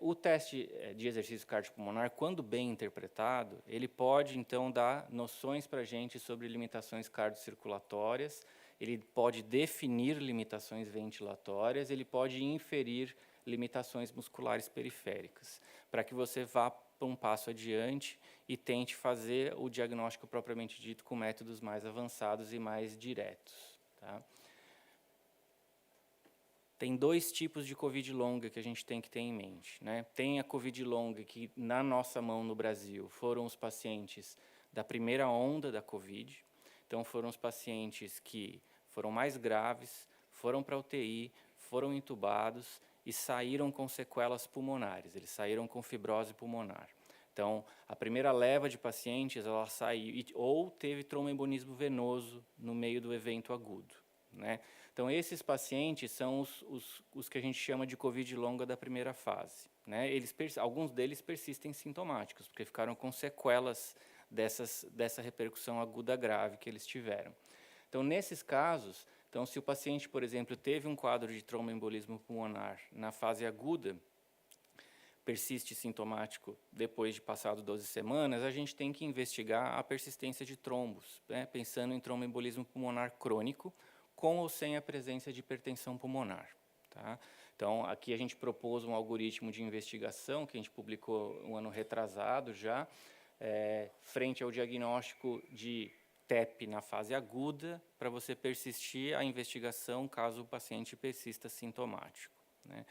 O teste de exercício cardiopulmonar, quando bem interpretado, ele pode, então, dar noções para a gente sobre limitações cardiocirculatórias, ele pode definir limitações ventilatórias, ele pode inferir limitações musculares periféricas, para que você vá para um passo adiante e tente fazer o diagnóstico propriamente dito com métodos mais avançados e mais diretos, tá? Tem dois tipos de Covid longa que a gente tem que ter em mente, né? Tem a Covid longa que, na nossa mão no Brasil, foram os pacientes da primeira onda da Covid. Então, foram os pacientes que foram mais graves, foram para a UTI, foram entubados e saíram com sequelas pulmonares, eles saíram com fibrose pulmonar. Então, a primeira leva de pacientes, ela saiu, ou teve tromboembolismo venoso no meio do evento agudo, né? Então, esses pacientes são os que a gente chama de Covid longa da primeira fase, né? Alguns deles persistem sintomáticos, porque ficaram com sequelas dessa repercussão aguda grave que eles tiveram. Então, nesses casos, se o paciente, por exemplo, teve um quadro de tromboembolismo pulmonar na fase aguda, persiste sintomático depois de passado 12 semanas, a gente tem que investigar a persistência de trombos, né? Pensando em tromboembolismo pulmonar crônico, com ou sem a presença de hipertensão pulmonar, tá? Então, aqui a gente propôs um algoritmo de investigação que a gente publicou um ano retrasado já, frente ao diagnóstico de TEP na fase aguda, para você persistir a investigação caso o paciente persista sintomático, né?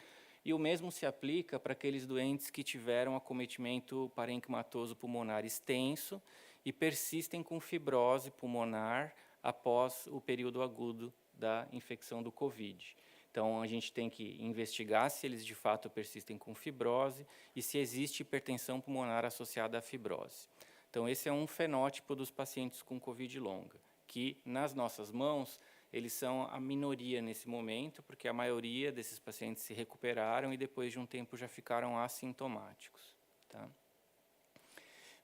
E o mesmo se aplica para aqueles doentes que tiveram acometimento parenquimatoso pulmonar extenso e persistem com fibrose pulmonar após o período agudo da infecção do COVID. Então, a gente tem que investigar se eles de fato persistem com fibrose e se existe hipertensão pulmonar associada à fibrose. Então, esse é um fenótipo dos pacientes com Covid longa, que nas nossas mãos, eles são a minoria nesse momento, porque a maioria desses pacientes se recuperaram e depois de um tempo já ficaram assintomáticos, tá?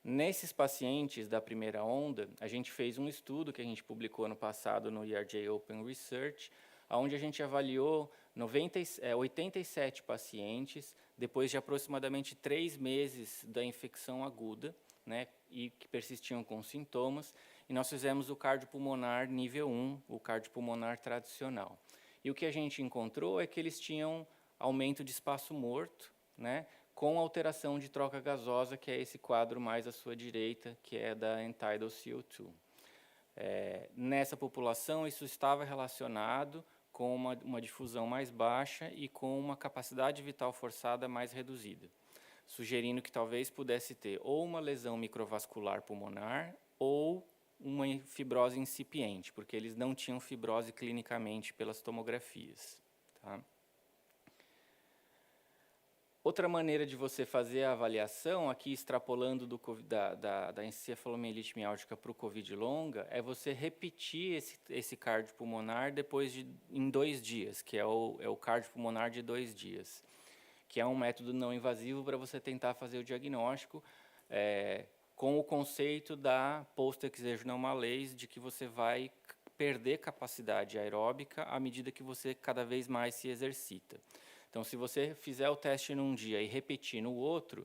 Nesses pacientes da primeira onda, a gente fez um estudo que a gente publicou ano passado no ERJ Open Research, onde a gente avaliou 87 pacientes depois de aproximadamente 3 meses da infecção aguda, né, e que persistiam com sintomas, e nós fizemos o cardiopulmonar nível 1, o cardiopulmonar tradicional. E o que a gente encontrou é que eles tinham aumento de espaço morto, né, com alteração de troca gasosa, que é esse quadro mais à sua direita, que é da end-tidal CO2. Nessa população, isso estava relacionado com uma difusão mais baixa e com uma capacidade vital forçada mais reduzida, sugerindo que talvez pudesse ter ou uma lesão microvascular pulmonar ou uma fibrose incipiente, porque eles não tinham fibrose clinicamente pelas tomografias, tá? Outra maneira de você fazer a avaliação, aqui extrapolando da encefalomielite miálgica para o Covid longa, é você repetir esse cardiopulmonar em 2 dias, que é o cardiopulmonar de 2 dias, que é um método não invasivo para você tentar fazer o diagnóstico com o conceito da post-exertional malaise, de que você vai perder capacidade aeróbica à medida que você cada vez mais se exercita. Então, se você fizer o teste num dia e repetir no outro,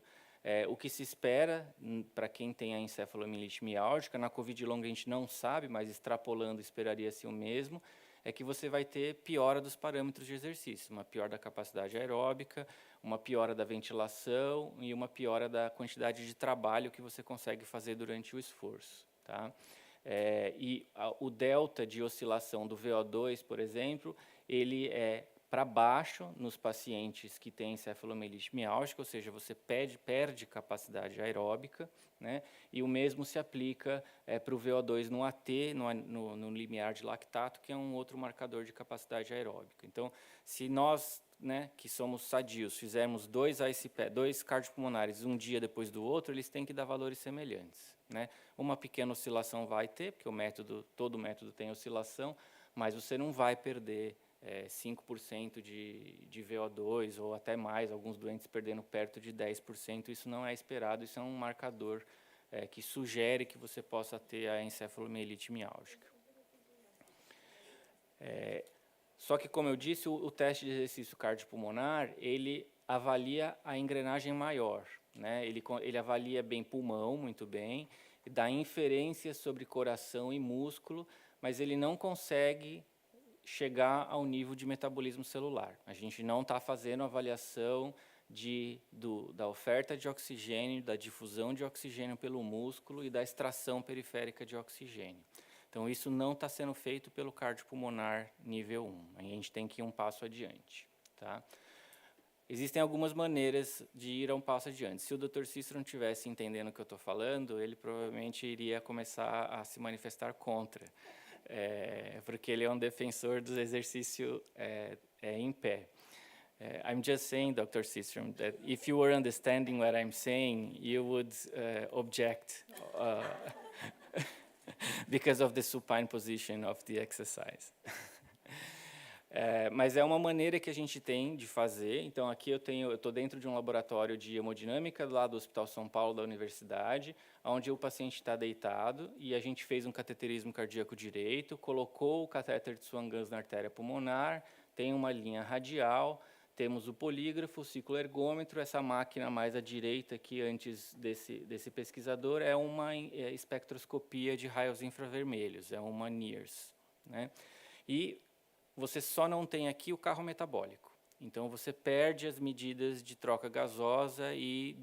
o que se espera para quem tem a encefalomielite miálgica, na Covid longa a gente não sabe, mas extrapolando esperaria-se o mesmo, é que você vai ter piora dos parâmetros de exercício, uma piora da capacidade aeróbica, uma piora da ventilação e uma piora da quantidade de trabalho que você consegue fazer durante o esforço. Tá? O delta de oscilação do VO2, por exemplo, ele é para baixo nos pacientes que têm encefalomielite miálgica, ou seja, você perde capacidade aeróbica, né? E o mesmo se aplica para o VO2 no AT, no limiar de lactato, que é um outro marcador de capacidade aeróbica. Então, se nós, né, que somos sadios, fizermos 2 cardiopulmonares um dia depois do outro, eles têm que dar valores semelhantes, né? Uma pequena oscilação vai ter, porque todo método tem oscilação, mas você não vai perder 5% de VO2 ou até mais, alguns doentes perdendo perto de 10%, isso não é esperado, isso é um marcador que sugere que você possa ter a encefalomielite miálgica. Só que, como eu disse, o teste de exercício cardiopulmonar, ele avalia a engrenagem maior, né? Ele avalia bem pulmão, muito bem, dá inferências sobre coração e músculo, mas ele não consegue chegar ao nível de metabolismo celular. A gente não está fazendo avaliação da oferta de oxigênio, da difusão de oxigênio pelo músculo e da extração periférica de oxigênio. Então, isso não está sendo feito pelo cardiopulmonar nível 1. A gente tem que ir um passo adiante. Tá? Existem algumas maneiras de ir a um passo adiante. Se o Dr. Cícero não estivesse entendendo o que eu estou falando, ele provavelmente iria começar a se manifestar contra. Porque ele é um defensor do exercício em pé. I'm just saying, Dr. Cicero, that if you were understanding what I'm saying, you would object because of the supine position of the exercise. Mas é uma maneira que a gente tem de fazer. Então, aqui eu estou dentro de um laboratório de hemodinâmica lá do Hospital São Paulo da Universidade, onde o paciente está deitado e a gente fez um cateterismo cardíaco direito, colocou o catéter de Swan-Ganz na artéria pulmonar, tem uma linha radial, temos o polígrafo, o cicloergômetro, essa máquina mais à direita aqui antes desse pesquisador é uma espectroscopia de raios infravermelhos, é uma NIRS, né? E você só não tem aqui o carro metabólico. Então, você perde as medidas de troca gasosa e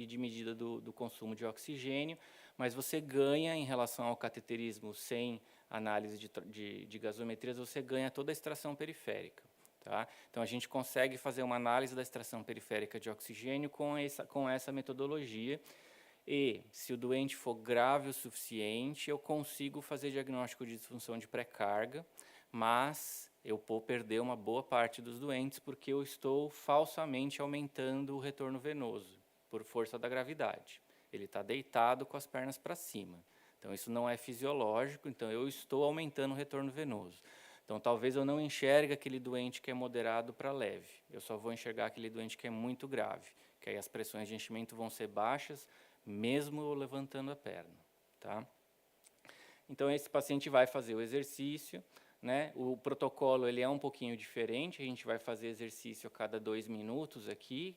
de medida do consumo de oxigênio, mas você ganha, em relação ao cateterismo sem análise de gasometrias, você ganha toda a extração periférica. Tá? Então, a gente consegue fazer uma análise da extração periférica de oxigênio com essa metodologia. E, se o doente for grave o suficiente, eu consigo fazer diagnóstico de disfunção de pré-carga, mas eu vou perder uma boa parte dos doentes porque eu estou falsamente aumentando o retorno venoso, por força da gravidade. Ele está deitado com as pernas para cima. Então, isso não é fisiológico, então eu estou aumentando o retorno venoso. Então, talvez eu não enxergue aquele doente que é moderado para leve. Eu só vou enxergar aquele doente que é muito grave, que aí as pressões de enchimento vão ser baixas, mesmo eu levantando a perna. Tá? Então, esse paciente vai fazer o exercício, né? O protocolo ele é um pouquinho diferente, a gente vai fazer exercício a cada 2 minutos aqui,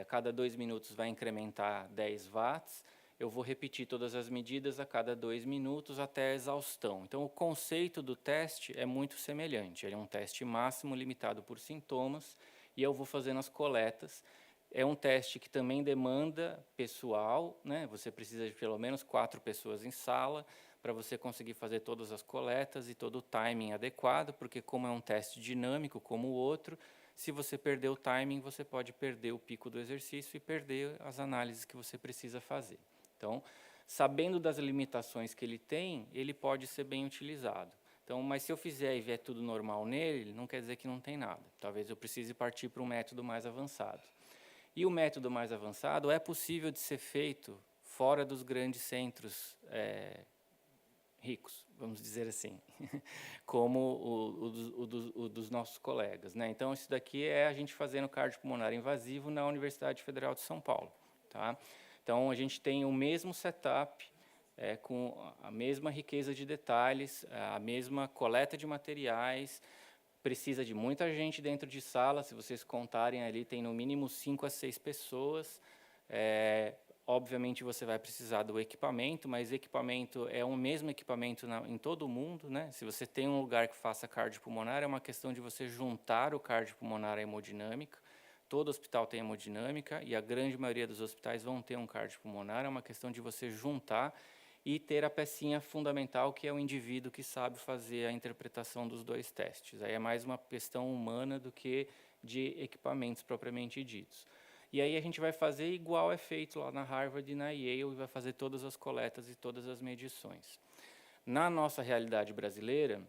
cada 2 minutos vai incrementar 10 watts, eu vou repetir todas as medidas a cada 2 minutos até a exaustão. Então, o conceito do teste é muito semelhante, ele é um teste máximo limitado por sintomas e eu vou fazendo as coletas. É um teste que também demanda pessoal, né? Você precisa de pelo menos 4 pessoas em sala, para você conseguir fazer todas as coletas e todo o timing adequado, porque como é um teste dinâmico como o outro, se você perder o timing, você pode perder o pico do exercício e perder as análises que você precisa fazer. Então, sabendo das limitações que ele tem, ele pode ser bem utilizado. Então, mas se eu fizer e vier tudo normal nele, não quer dizer que não tem nada. Talvez eu precise partir para um método mais avançado. E o método mais avançado é possível de ser feito fora dos grandes centros ricos, vamos dizer assim, como o dos nossos colegas, né? Então, isso daqui é a gente fazendo cardiopulmonar invasivo na Universidade Federal de São Paulo, tá? Então, a gente tem o mesmo setup, com a mesma riqueza de detalhes, a mesma coleta de materiais. Precisa de muita gente dentro de sala, se vocês contarem ali, tem no mínimo 5 a 6 pessoas. Obviamente você vai precisar do equipamento, mas equipamento é o mesmo equipamento em todo o mundo, né? Se você tem um lugar que faça cardiopulmonar, é uma questão de você juntar o cardiopulmonar à hemodinâmica. Todo hospital tem hemodinâmica e a grande maioria dos hospitais vão ter um cardiopulmonar, é uma questão de você juntar e ter a pecinha fundamental, que é o indivíduo que sabe fazer a interpretação dos dois testes. Aí é mais uma questão humana do que de equipamentos propriamente ditos. E aí a gente vai fazer igual é feito lá na Harvard e na Yale, e vai fazer todas as coletas e todas as medições. Na nossa realidade brasileira,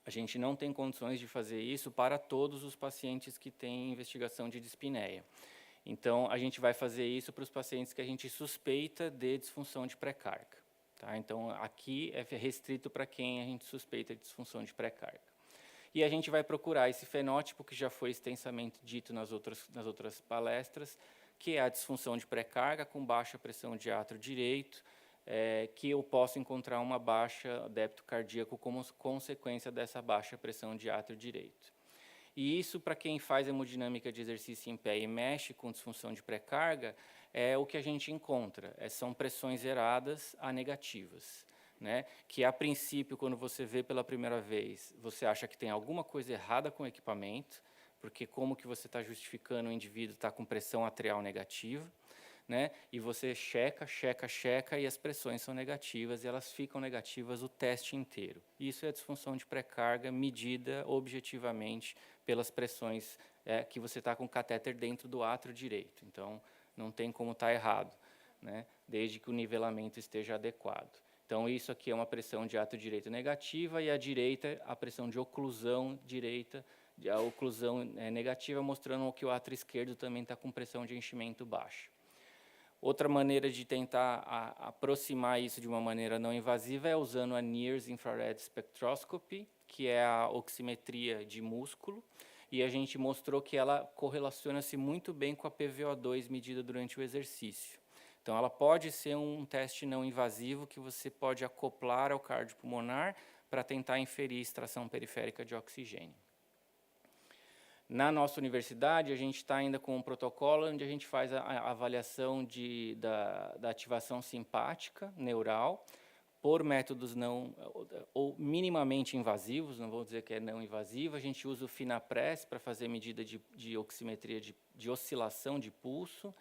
a gente não tem condições de fazer isso para todos os pacientes que têm investigação de dyspnea. Então, a gente vai fazer isso para os pacientes que a gente suspeita de disfunção de pré-carga. Tá? Então, aqui é restrito para quem a gente suspeita de disfunção de pré-carga. E a gente vai procurar esse fenótipo que já foi extensamente dito nas outras palestras, que é a disfunção de pré-carga com baixa pressão de átrio direito, que eu posso encontrar uma baixa débito cardíaco como consequência dessa baixa pressão de átrio direito. E isso, para quem faz hemodinâmica de exercício em pé e mexe com disfunção de pré-carga, é o que a gente encontra. São pressões eradas a negativas, né? Que, a princípio, quando você vê pela primeira vez, você acha que tem alguma coisa errada com o equipamento, porque como que você está justificando o indivíduo estar com pressão arterial negativa, né? E você checa, e as pressões são negativas, e elas ficam negativas o teste inteiro. Isso é a disfunção de pré-carga medida objetivamente pelas pressões que você está com o catéter dentro do átrio direito. Então, não tem como estar errado, né? Desde que o nivelamento esteja adequado. Então, isso aqui é uma pressão de átrio direito negativa, e a direita, a pressão de oclusão direita, a oclusão negativa, mostrando que o átrio esquerdo também está com pressão de enchimento baixa. Outra maneira de tentar aproximar isso de uma maneira não invasiva é usando a Near Infrared Spectroscopy, que é a oximetria de músculo, e a gente mostrou que ela correlaciona-se muito bem com a PVO2 medida durante o exercício. Então, ela pode ser um teste não invasivo que você pode acoplar ao cardiopulmonar para tentar inferir extração periférica de oxigênio. Na nossa universidade, a gente está ainda com um protocolo onde a gente faz a avaliação da ativação simpática neural por métodos não ou minimamente invasivos, não vou dizer que é não invasivo. A gente usa o Finapress para fazer medida de oximetria de oscilação de pulso,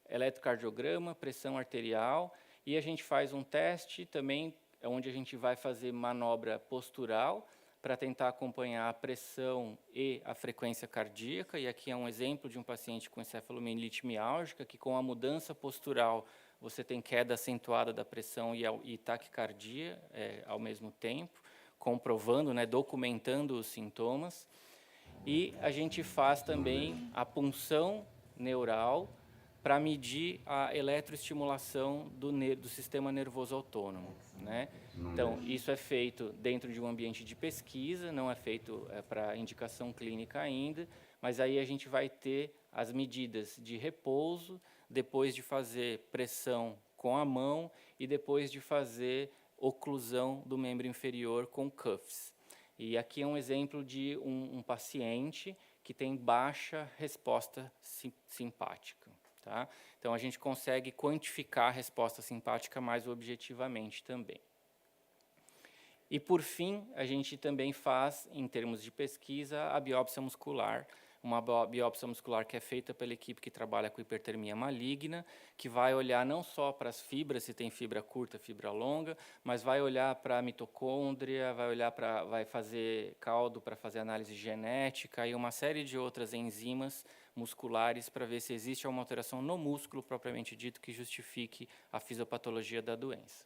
eletrocardiograma, pressão arterial, e a gente faz um teste também onde a gente vai fazer manobra postural para tentar acompanhar a pressão e a frequência cardíaca. E aqui é um exemplo de um paciente com encefalomielite miálgica, que com a mudança postural você tem queda acentuada da pressão e taquicardia ao mesmo tempo, comprovando, né, documentando os sintomas. E a gente faz também a punção neural para medir a eletroestimulação do sistema nervoso autônomo, né? Então, isso é feito dentro de um ambiente de pesquisa, não é feito para indicação clínica ainda, mas aí a gente vai ter as medidas de repouso, depois de fazer pressão com a mão e depois de fazer oclusão do membro inferior com cuffs. E aqui é um exemplo de um paciente que tem baixa resposta simpática. Tá? Então, a gente consegue quantificar a resposta simpática mais objetivamente também. E, por fim, a gente também faz, em termos de pesquisa, a biópsia muscular, uma biópsia muscular que é feita pela equipe que trabalha com hipertermia maligna, que vai olhar não só para as fibras, se tem fibra curta, fibra longa, mas vai olhar para a mitocôndria, vai fazer caldo para fazer análise genética e uma série de outras enzimas musculares para ver se existe alguma alteração no músculo propriamente dito que justifique a fisiopatologia da doença.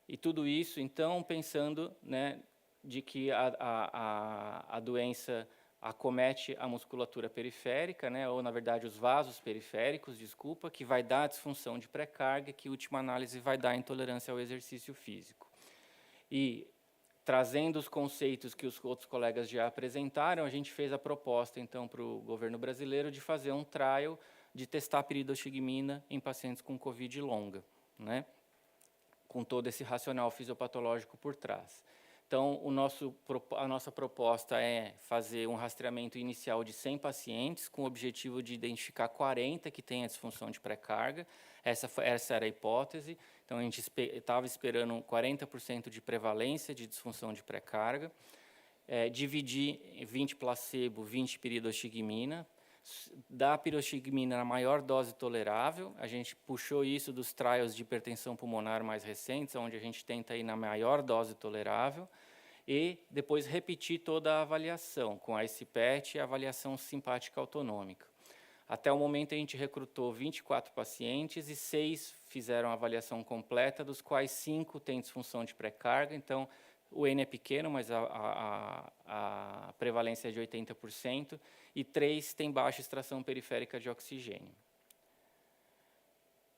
E tudo isso, então, pensando, né, de que a doença acomete a musculatura periférica, né, ou, na verdade, os vasos periféricos, desculpa, que vai dar a disfunção de pré-carga, que, em última análise, vai dar a intolerância ao exercício físico. E, trazendo os conceitos que os outros colegas já apresentaram, a gente fez a proposta, então, para o governo brasileiro de fazer um trial de testar a pyridostigmina em pacientes com Covid longa, né, com todo esse racional fisiopatológico por trás. Então, a nossa proposta é fazer um rastreamento inicial de 100 pacientes, com o objetivo de identificar 40 que têm a disfunção de pré-carga. Essa era a hipótese. Então, a gente estava esperando 40% de prevalência de disfunção de pré-carga. Dividir 20 placebo, 20 pyridostigmina. Dar a pyridostigmina na maior dose tolerável. A gente puxou isso dos trials de hipertensão pulmonar mais recentes, onde a gente tenta ir na maior dose tolerável, e depois repetir toda a avaliação, com a ICPET e a avaliação simpática autonômica. Até o momento, a gente recrutou 24 pacientes e 6 fizeram a avaliação completa, dos quais 5 têm disfunção de pré-carga. Então, o N é pequeno, mas a prevalência é de 80%, e 3 têm baixa extração periférica de oxigênio.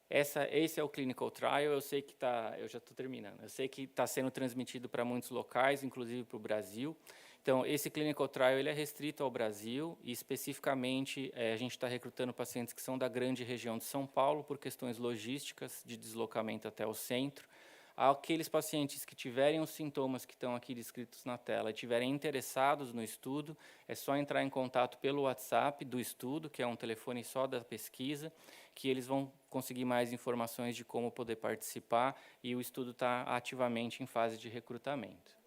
Esse é o clinical trial. Eu sei que eu já estou terminando. Eu sei que está sendo transmitido para muitos locais, inclusive para o Brasil. Então, esse clinical trial ele é restrito ao Brasil e, especificamente, a gente está recrutando pacientes que são da grande região de São Paulo por questões logísticas de deslocamento até o centro. Aqueles pacientes que tiverem os sintomas que estão aqui descritos na tela e estiverem interessados no estudo, é só entrar em contato pelo WhatsApp do estudo, que é um telefone só da pesquisa, que eles vão conseguir mais informações de como poder participar, e o estudo está ativamente em fase de recrutamento.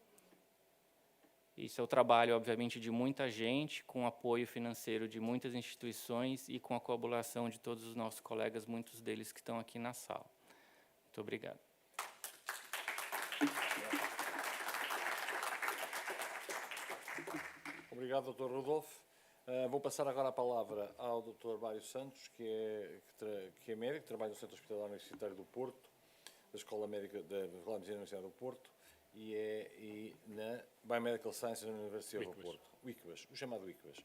Isso é o trabalho, obviamente, de muita gente, com apoio financeiro de muitas instituições e com a colaboração de todos os nossos colegas, muitos deles que estão aqui na sala. Muito obrigado. Obrigado, Dr. Rodolfo. Vou passar agora a palavra ao Dr. Mário Santos, que é médico, trabalha no Centro Hospitalar Universitário do Porto, da Escola Médica da Medicina Universidade do Porto, e na Biomedical Sciences na Universidade do Porto. WICBAS, o chamado WICBAS.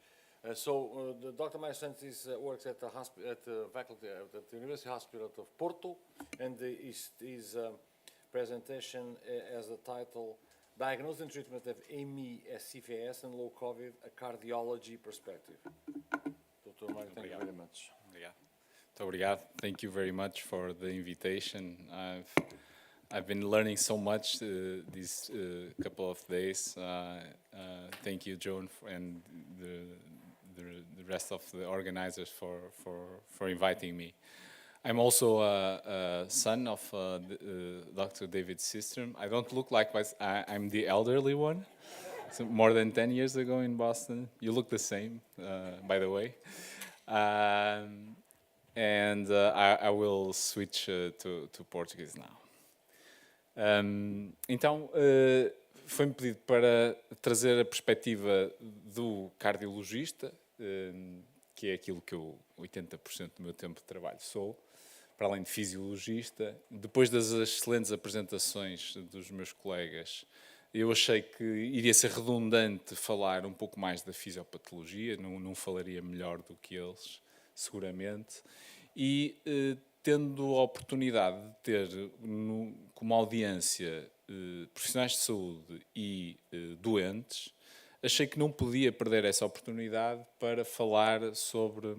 Dr. Mário Santos works at the faculty at the University Hospital of Porto, and his presentation has the title Diagnosis and Treatment of MESCFS and Low COVID, a Cardiology Perspective. Dr. Mário, thank you very much. Muito obrigado. Thank you very much for the invitation. I've been learning so much these couple of days. Thank you, Joan, and the rest of the organizers for inviting me. I'm also a son of Dr. David Systrom. I don't look like I'm the elderly one. So more than 10 years ago in Boston. You look the same, by the way. And I will switch to Portuguese now. Então, foi-me pedido para trazer a perspectiva do cardiologista, que é aquilo que eu 80% do meu tempo de trabalho sou, para além de fisiologista. Depois das excelentes apresentações dos meus colegas, eu achei que iria ser redundante falar um pouco mais da fisiopatologia, não falaria melhor do que eles, seguramente. E tendo a oportunidade de ter como audiência profissionais de saúde e doentes, achei que não podia perder essa oportunidade para falar sobre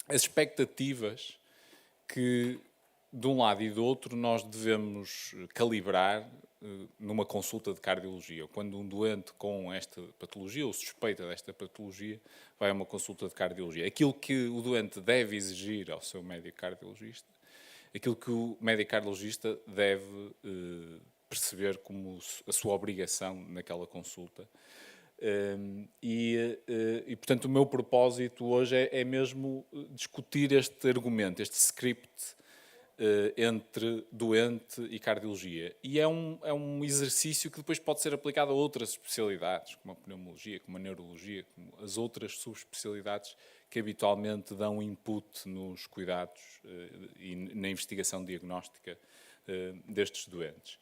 as expectativas que, de um lado e do outro, nós devemos calibrar numa consulta de cardiologia. Quando um doente com esta patologia ou suspeita desta patologia vai a uma consulta de cardiologia. Aquilo que o doente deve exigir ao seu médico cardiologista, aquilo que o médico cardiologista deve perceber como a sua obrigação naquela consulta. Portanto, o meu propósito hoje é mesmo discutir este argumento, este script entre doente e cardiologia. E é um exercício que depois pode ser aplicado a outras especialidades, como a pneumologia, como a neurologia, como as outras subespecialidades que habitualmente dão input nos cuidados e na investigação diagnóstica destes doentes.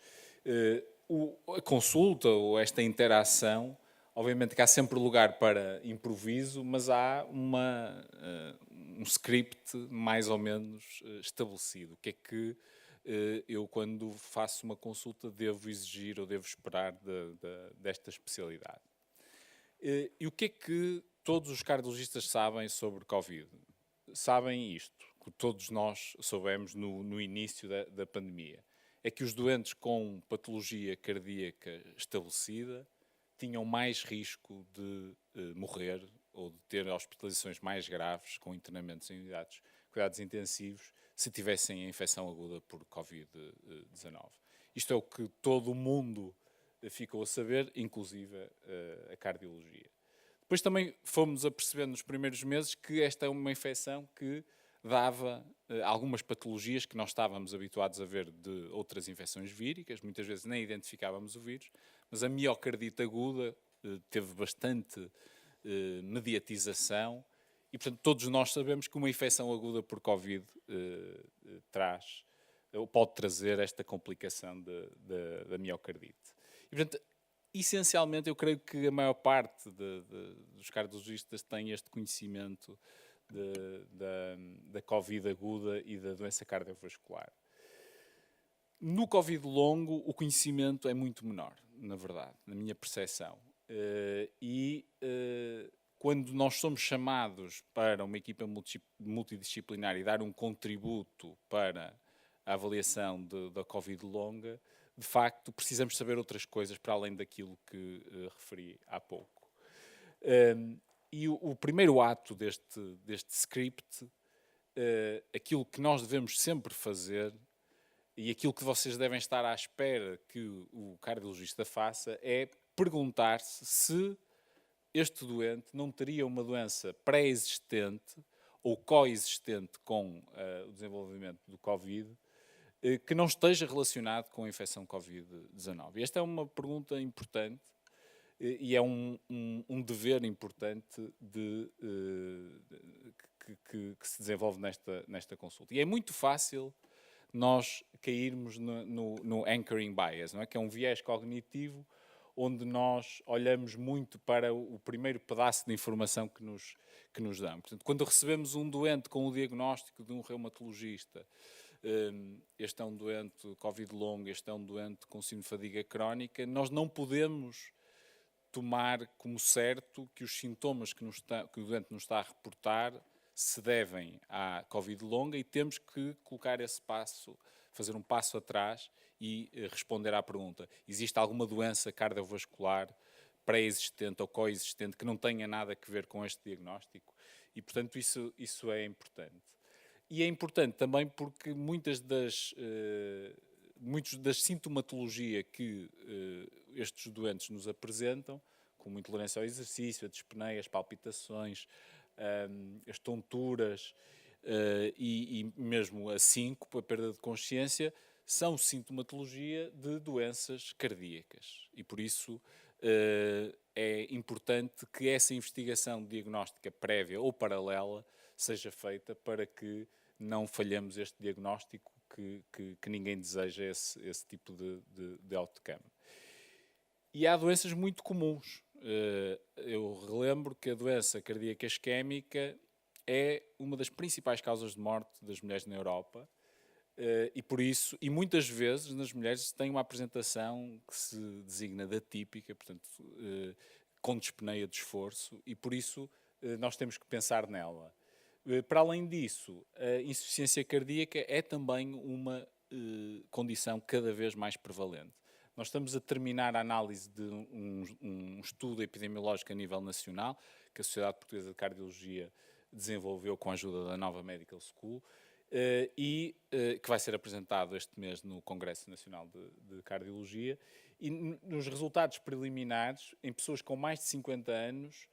A consulta ou esta interação Obviamente que há sempre lugar para improviso, mas há um script mais ou menos estabelecido. O que é que eu, quando faço uma consulta, devo exigir ou devo esperar desta especialidade? E o que é que todos os cardiologistas sabem sobre Covid? Sabem isto, que todos nós soubemos no início da pandemia. É que os doentes com patologia cardíaca estabelecida tinham mais risco de morrer ou de ter hospitalizações mais graves com internamentos em unidades de cuidados intensivos se tivessem a infecção aguda por Covid-19. Isto é o que todo o mundo ficou a saber, inclusive a cardiologia. Depois também fomos a perceber nos primeiros meses que esta é uma infecção que dava algumas patologias que nós estávamos habituados a ver de outras infecções víricas, muitas vezes nem identificávamos o vírus, mas a miocardite aguda teve bastante mediatização e, portanto, todos nós sabemos que uma infecção aguda por Covid traz, ou pode trazer esta complicação da miocardite. E, portanto, essencialmente, eu creio que a maior parte dos cardiologistas tem este conhecimento da Covid aguda e da doença cardiovascular. No Covid longo, o conhecimento é muito menor, na verdade, na minha percepção. Quando nós somos chamados para uma equipa multidisciplinar e dar um contributo para a avaliação da Covid longa, de facto, precisamos saber outras coisas para além daquilo que referi há pouco. E o primeiro ato deste script, aquilo que nós devemos sempre fazer e aquilo que vocês devem estar à espera que o cardiologista faça é perguntar-se se este doente não teria uma doença pré-existente ou coexistente com o desenvolvimento do Covid que não esteja relacionado com a infecção Covid-19. Esta é uma pergunta importante e é um dever importante que se desenvolve nesta consulta. E é muito fácil nós cairmos no anchoring bias, não é? Que é um viés cognitivo onde nós olhamos muito para o primeiro pedaço de informação que nos dão. Portanto, quando recebemos um doente com o diagnóstico de um reumatologista, este é um doente Covid longo, este é um doente com síndrome de fadiga crónica, nós não podemos tomar como certo que os sintomas que o doente nos está a reportar se devem à Covid longa e temos que colocar esse passo, fazer um passo atrás e responder à pergunta: existe alguma doença cardiovascular pré-existente ou coexistente que não tenha nada a ver com este diagnóstico? E, portanto, isso é importante. E é importante também porque muitas da sintomatologia que estes doentes nos apresentam, como intolerância ao exercício, a dyspnea, as palpitações, as tonturas e mesmo a síncope, a perda de consciência, são sintomatologia de doenças cardíacas. E por isso é importante que essa investigação diagnóstica prévia ou paralela seja feita para que não falhemos este diagnóstico que ninguém deseja esse tipo de outcome. E há doenças muito comuns. Eu relembro que a doença cardíaca isquémica é uma das principais causas de morte das mulheres na Europa e por isso, e muitas vezes nas mulheres tem uma apresentação que se designa de atípica, portanto, com dyspnea de esforço e por isso nós temos que pensar nela. Para além disso, a insuficiência cardíaca é também uma condição cada vez mais prevalente. Nós estamos a terminar a análise de um estudo epidemiológico a nível nacional que a Sociedade Portuguesa de Cardiologia desenvolveu com a ajuda da nova Medical School e que vai ser apresentado este mês no Congresso Nacional de Cardiologia. E nos resultados preliminares, em pessoas com mais de 50 anos,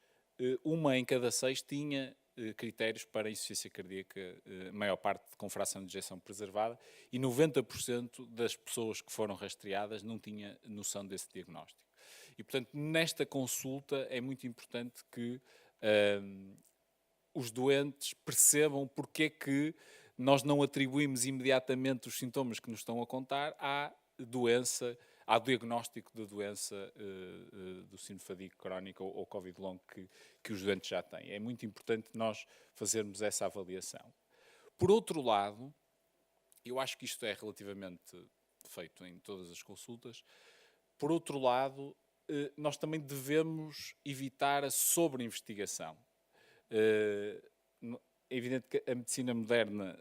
1 em cada 6 tinha critérios para a insuficiência cardíaca, a maior parte com fração de ejeção preservada, e 90% das pessoas que foram rastreadas não tinha noção desse diagnóstico. E, portanto, nesta consulta é muito importante que os doentes percebam porque é que nós não atribuímos imediatamente os sintomas que nos estão a contar à doença, ao diagnóstico da doença do síndrome de fadiga crónica ou Covid-longo que os doentes já têm. É muito importante nós fazermos essa avaliação. Por outro lado, eu acho que isto é relativamente feito em todas as consultas. Por outro lado, nós também devemos evitar a sobreinvestigação. É evidente que a medicina moderna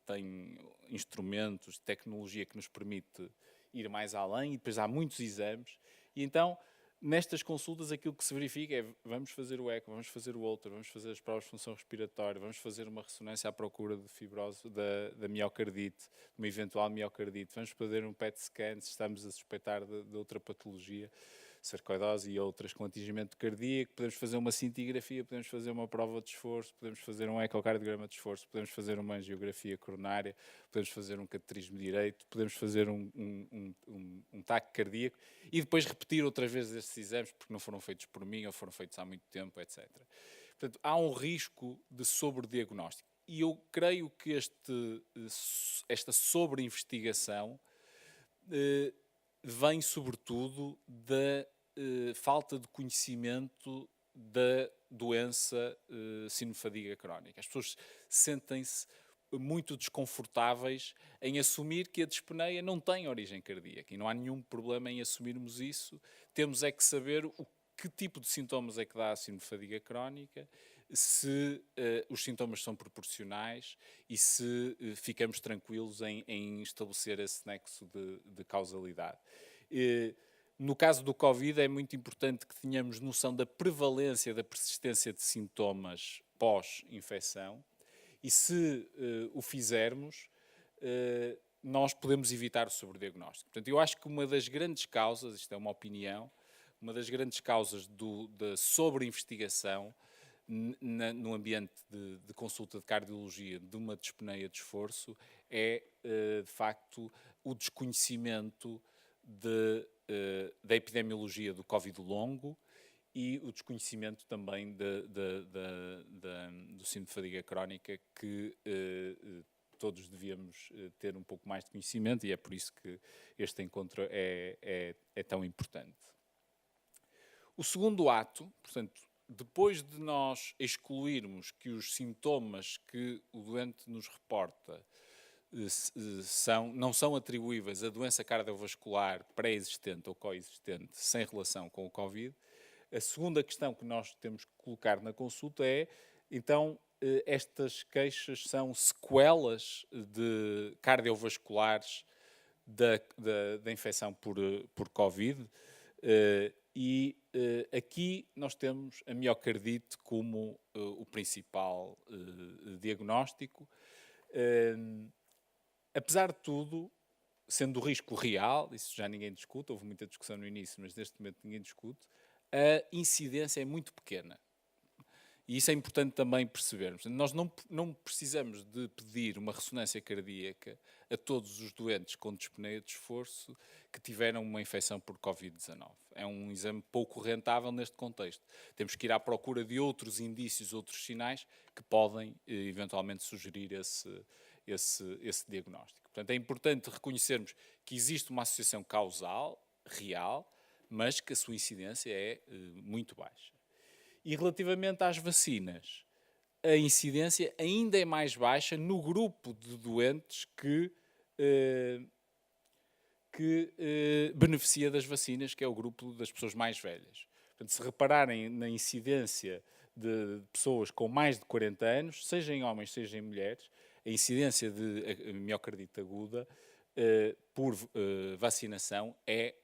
tem instrumentos, tecnologia que nos permite ir mais além, e depois há muitos exames, e então, nestas consultas, aquilo que se verifica é: vamos fazer o eco, vamos fazer o outro, vamos fazer as provas de função respiratória, vamos fazer uma ressonância à procura de fibrose da miocardite, de uma eventual miocardite, vamos fazer um PET scan se estamos a suspeitar de outra patologia, sarcoidose e outras com atingimento cardíaco, podemos fazer uma cintigrafia, podemos fazer uma prova de esforço, podemos fazer um ecocardiograma de esforço, podemos fazer uma angiografia coronária, podemos fazer um cateterismo direito, podemos fazer um taque cardíaco e depois repetir outras vezes estes exames porque não foram feitos por mim ou foram feitos há muito tempo, etc. Portanto, há um risco de sobrediagnóstico. E eu creio que esta sobreinvestigação vem sobretudo da falta de conhecimento da doença síndrome de fadiga crónica. As pessoas sentem-se muito desconfortáveis em assumir que a dyspnea não tem origem cardíaca e não há nenhum problema em assumirmos isso. Temos é que saber que tipo de sintomas é que dá a síndrome de fadiga crónica, se os sintomas são proporcionais e se ficamos tranquilos em estabelecer esse nexo de causalidade. No caso do Covid, é muito importante que tenhamos noção da prevalência, da persistência de sintomas pós-infecção e, se o fizermos, nós podemos evitar o sobrediagnóstico. Portanto, eu acho que uma das grandes causas, isto é uma opinião, uma das grandes causas da sobreinvestigação no ambiente de consulta de cardiologia de uma dyspneia de esforço é, de facto, o desconhecimento da epidemiologia do Covid-longo e o desconhecimento também do síndrome de fadiga crónica, que todos devíamos ter um pouco mais de conhecimento, e é por isso que este encontro é tão importante. O segundo ato, portanto, depois de nós excluirmos que os sintomas que o doente nos reporta não são atribuíveis a doença cardiovascular pré-existente ou coexistente sem relação com o Covid, a segunda questão que nós temos que colocar na consulta é, então, estas queixas são sequelas cardiovasculares da infecção por Covid, e aqui nós temos a miocardite como o principal diagnóstico. Apesar de tudo, sendo o risco real, isso já ninguém discute, houve muita discussão no início, mas neste momento ninguém discute, a incidência é muito pequena. E isso é importante também percebermos. Nós não precisamos de pedir uma ressonância cardíaca a todos os doentes com dyspnea de esforço que tiveram uma infecção por Covid-19. É um exame pouco rentável neste contexto. Temos que ir à procura de outros indícios, outros sinais que podem eventualmente sugerir esse diagnóstico. Portanto, é importante reconhecermos que existe uma associação causal, real, mas que a sua incidência é muito baixa. E relativamente às vacinas, a incidência ainda é mais baixa no grupo de doentes que beneficia das vacinas, que é o grupo das pessoas mais velhas. Portanto, se repararem na incidência de pessoas com mais de 40 anos, seja em homens, seja em mulheres, a incidência de miocardite aguda por vacinação é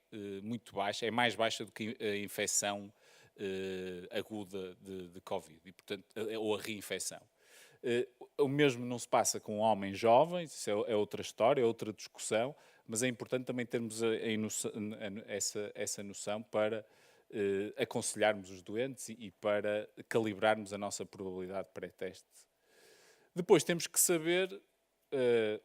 muito baixa, é mais baixa do que a infecção aguda de Covid, e, portanto, ou a reinfecção. O mesmo não se passa com homens jovens, isso é outra história, é outra discussão, mas é importante também termos essa noção para aconselharmos os doentes e para calibrarmos a nossa probabilidade pré-teste. Depois temos que saber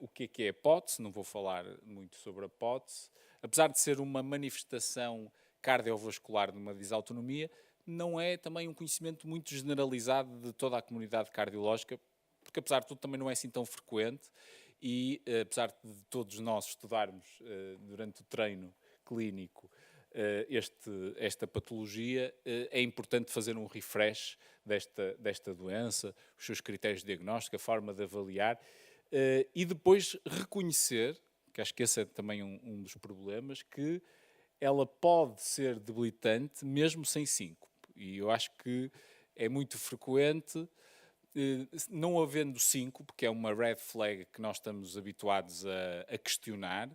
o que é a hipótese, não vou falar muito sobre a hipótese. Apesar de ser uma manifestação cardiovascular de uma disautonomia, não é também um conhecimento muito generalizado de toda a comunidade cardiológica, porque apesar de tudo também não é assim tão frequente e apesar de todos nós estudarmos durante o treino clínico esta patologia, é importante fazer um refresh desta doença, os seus critérios de diagnóstico, a forma de avaliar, e depois reconhecer, que acho que esse é também um dos problemas, que ela pode ser debilitante mesmo sem síncope. E eu acho que é muito frequente, não havendo síncope, que é uma red flag que nós estamos habituados a questionar,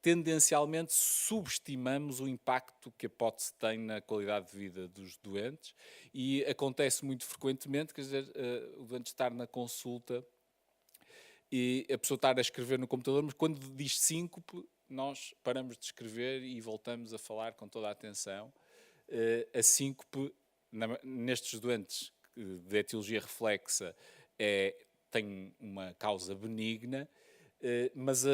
tendencialmente subestimamos o impacto que a hipótese tem na qualidade de vida dos doentes, e acontece muito frequentemente, quer dizer, o doente estar na consulta e a pessoa estar a escrever no computador, mas quando diz síncope, nós paramos de escrever e voltamos a falar com toda a atenção. A síncope, nestes doentes de etiologia reflexa, tem uma causa benigna, mas a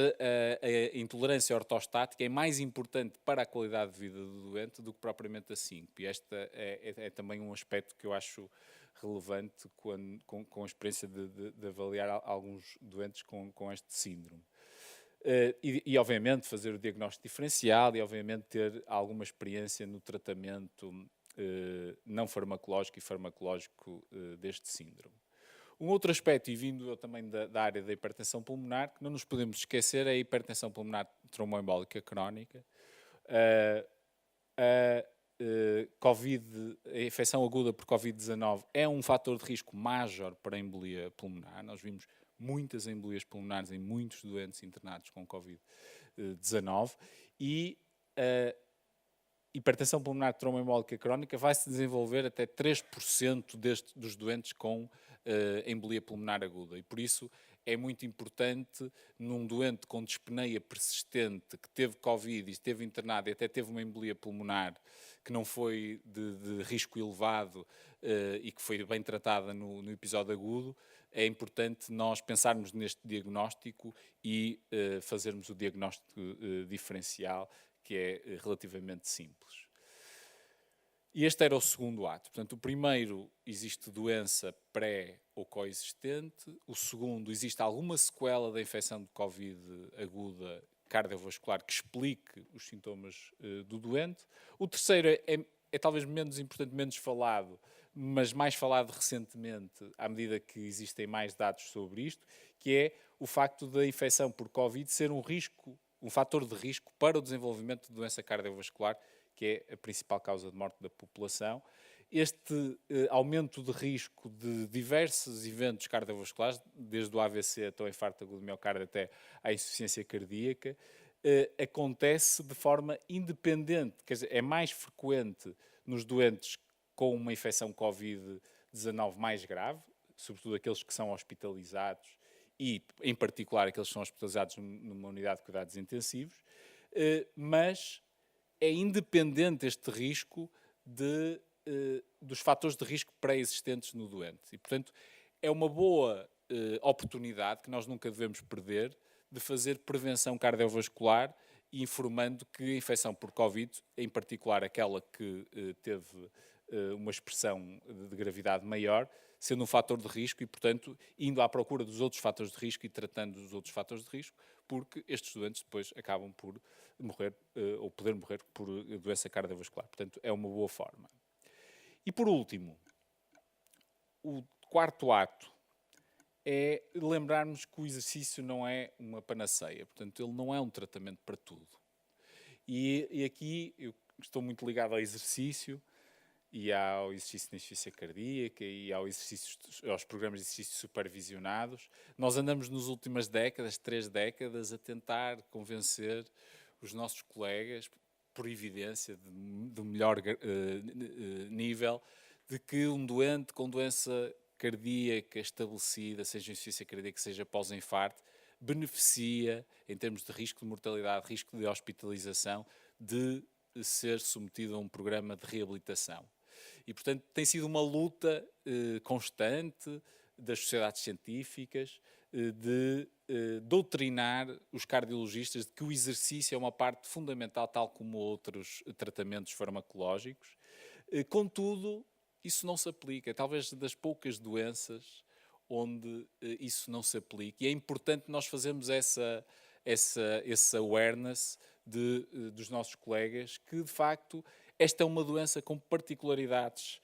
intolerância ortostática é mais importante para a qualidade de vida do doente do que propriamente a síncope. E este é também um aspecto que eu acho relevante com a experiência de avaliar alguns doentes com este síndrome. E, obviamente, fazer o diagnóstico diferencial e, obviamente, ter alguma experiência no tratamento não farmacológico e farmacológico deste síndrome. Um outro aspecto, e vindo eu também da área da hipertensão pulmonar, que não nos podemos esquecer, é a hipertensão pulmonar tromboembólica crónica. A infecção aguda por Covid-19 é um fator de risco major para a embolia pulmonar. Nós vimos muitas embolias pulmonares em muitos doentes internados com Covid-19, e a hipertensão pulmonar tromboembólica crónica vai se desenvolver até 3% dos doentes com embolia pulmonar aguda, e por isso é muito importante, num doente com dyspnea persistente que teve Covid e esteve internado e até teve uma embolia pulmonar que não foi de risco elevado e que foi bem tratada no episódio agudo, é importante nós pensarmos neste diagnóstico e fazermos o diagnóstico diferencial, que é relativamente simples. E este era o segundo ato. Portanto, o primeiro, existe doença pré ou coexistente. O segundo, existe alguma sequela da infecção de Covid aguda cardiovascular que explique os sintomas do doente. O terceiro é talvez menos importante, menos falado, mas mais falado recentemente, à medida que existem mais dados sobre isto, que é o facto da infecção por Covid ser um fator de risco para o desenvolvimento de doença cardiovascular, que é a principal causa de morte da população. Este aumento de risco de diversos eventos cardiovasculares, desde o AVC até o infarto agudo do miocárdio até à insuficiência cardíaca, acontece de forma independente, quer dizer, é mais frequente nos doentes com uma infecção Covid-19 mais grave, sobretudo aqueles que são hospitalizados e, em particular, aqueles que são hospitalizados numa unidade de cuidados intensivos, mas é independente este risco dos fatores de risco pré-existentes no doente. E, portanto, é uma boa oportunidade que nós nunca devemos perder de fazer prevenção cardiovascular, informando que a infecção por Covid, em particular aquela que teve uma expressão de gravidade maior, sendo um fator de risco e, portanto, indo à procura dos outros fatores de risco e tratando os outros fatores de risco, porque estes doentes depois acabam por morrer ou poder morrer por doença cardiovascular. Portanto, é uma boa forma. E, por último, o quarto ato é lembrarmos que o exercício não é uma panaceia. Portanto, ele não é um tratamento para tudo. E aqui eu estou muito ligado ao exercício, e ao exercício de insuficiência cardíaca e aos programas de exercício supervisionados. Nós andamos nas últimas 3 décadas, a tentar convencer os nossos colegas, por evidência de melhor nível, de que um doente com doença cardíaca estabelecida, seja insuficiência cardíaca, seja pós-infarto, beneficia, em termos de risco de mortalidade, risco de hospitalização, de ser submetido a um programa de reabilitação. E, portanto, tem sido uma luta constante das sociedades científicas de doutrinar os cardiologistas de que o exercício é uma parte fundamental, tal como outros tratamentos farmacológicos. Contudo, isso não se aplica. É talvez das poucas doenças onde isso não se aplica. E é importante nós fazermos esse awareness dos nossos colegas, que de facto esta é uma doença com particularidades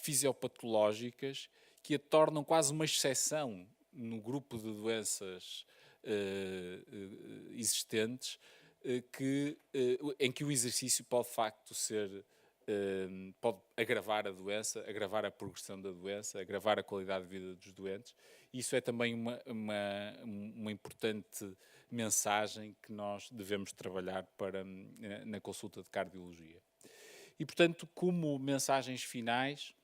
fisiopatológicas que a tornam quase uma exceção no grupo de doenças existentes, em que o exercício pode de facto pode agravar a doença, agravar a progressão da doença, agravar a qualidade de vida dos doentes. Isso é também uma importante mensagem que nós devemos trabalhar na consulta de cardiologia. E, portanto, como mensagens finais,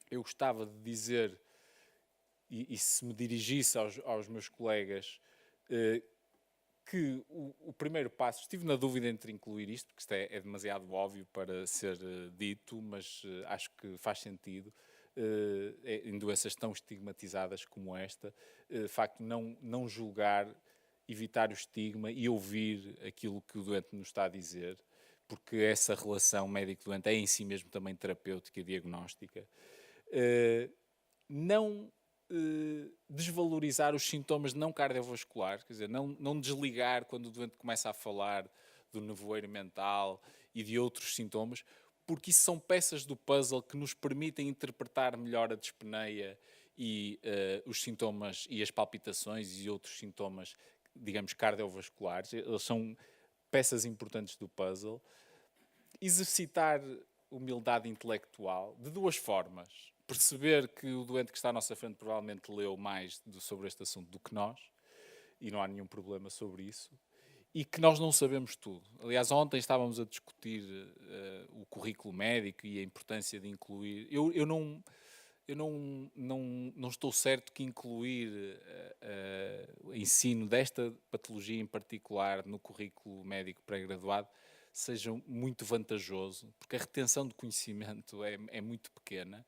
eu gostava de dizer, e se me dirigisse aos meus colegas, que o primeiro passo, estive na dúvida entre incluir isto, porque isto é demasiado óbvio para ser dito, mas acho que faz sentido, em doenças tão estigmatizadas como esta, de facto não julgar, evitar o estigma e ouvir aquilo que o doente nos está a dizer, porque essa relação médico-doente é em si mesmo também terapêutica e diagnóstica. Não desvalorizar os sintomas não cardiovasculares, quer dizer, não desligar quando o doente começa a falar do nevoeiro mental e de outros sintomas, porque isso são peças do puzzle que nos permitem interpretar melhor a dyspnea e os sintomas e as palpitações e outros sintomas, digamos, cardiovasculares. Eles são peças importantes do puzzle. Exercitar humildade intelectual de duas formas. Perceber que o doente que está à nossa frente provavelmente leu mais sobre este assunto do que nós, e não há nenhum problema sobre isso, e que nós não sabemos tudo. Aliás, ontem estávamos a discutir o currículo médico e a importância de incluir... Eu não estou certo que incluir o ensino desta patologia em particular no currículo médico pré-graduado seja muito vantajoso, porque a retenção de conhecimento é muito pequena,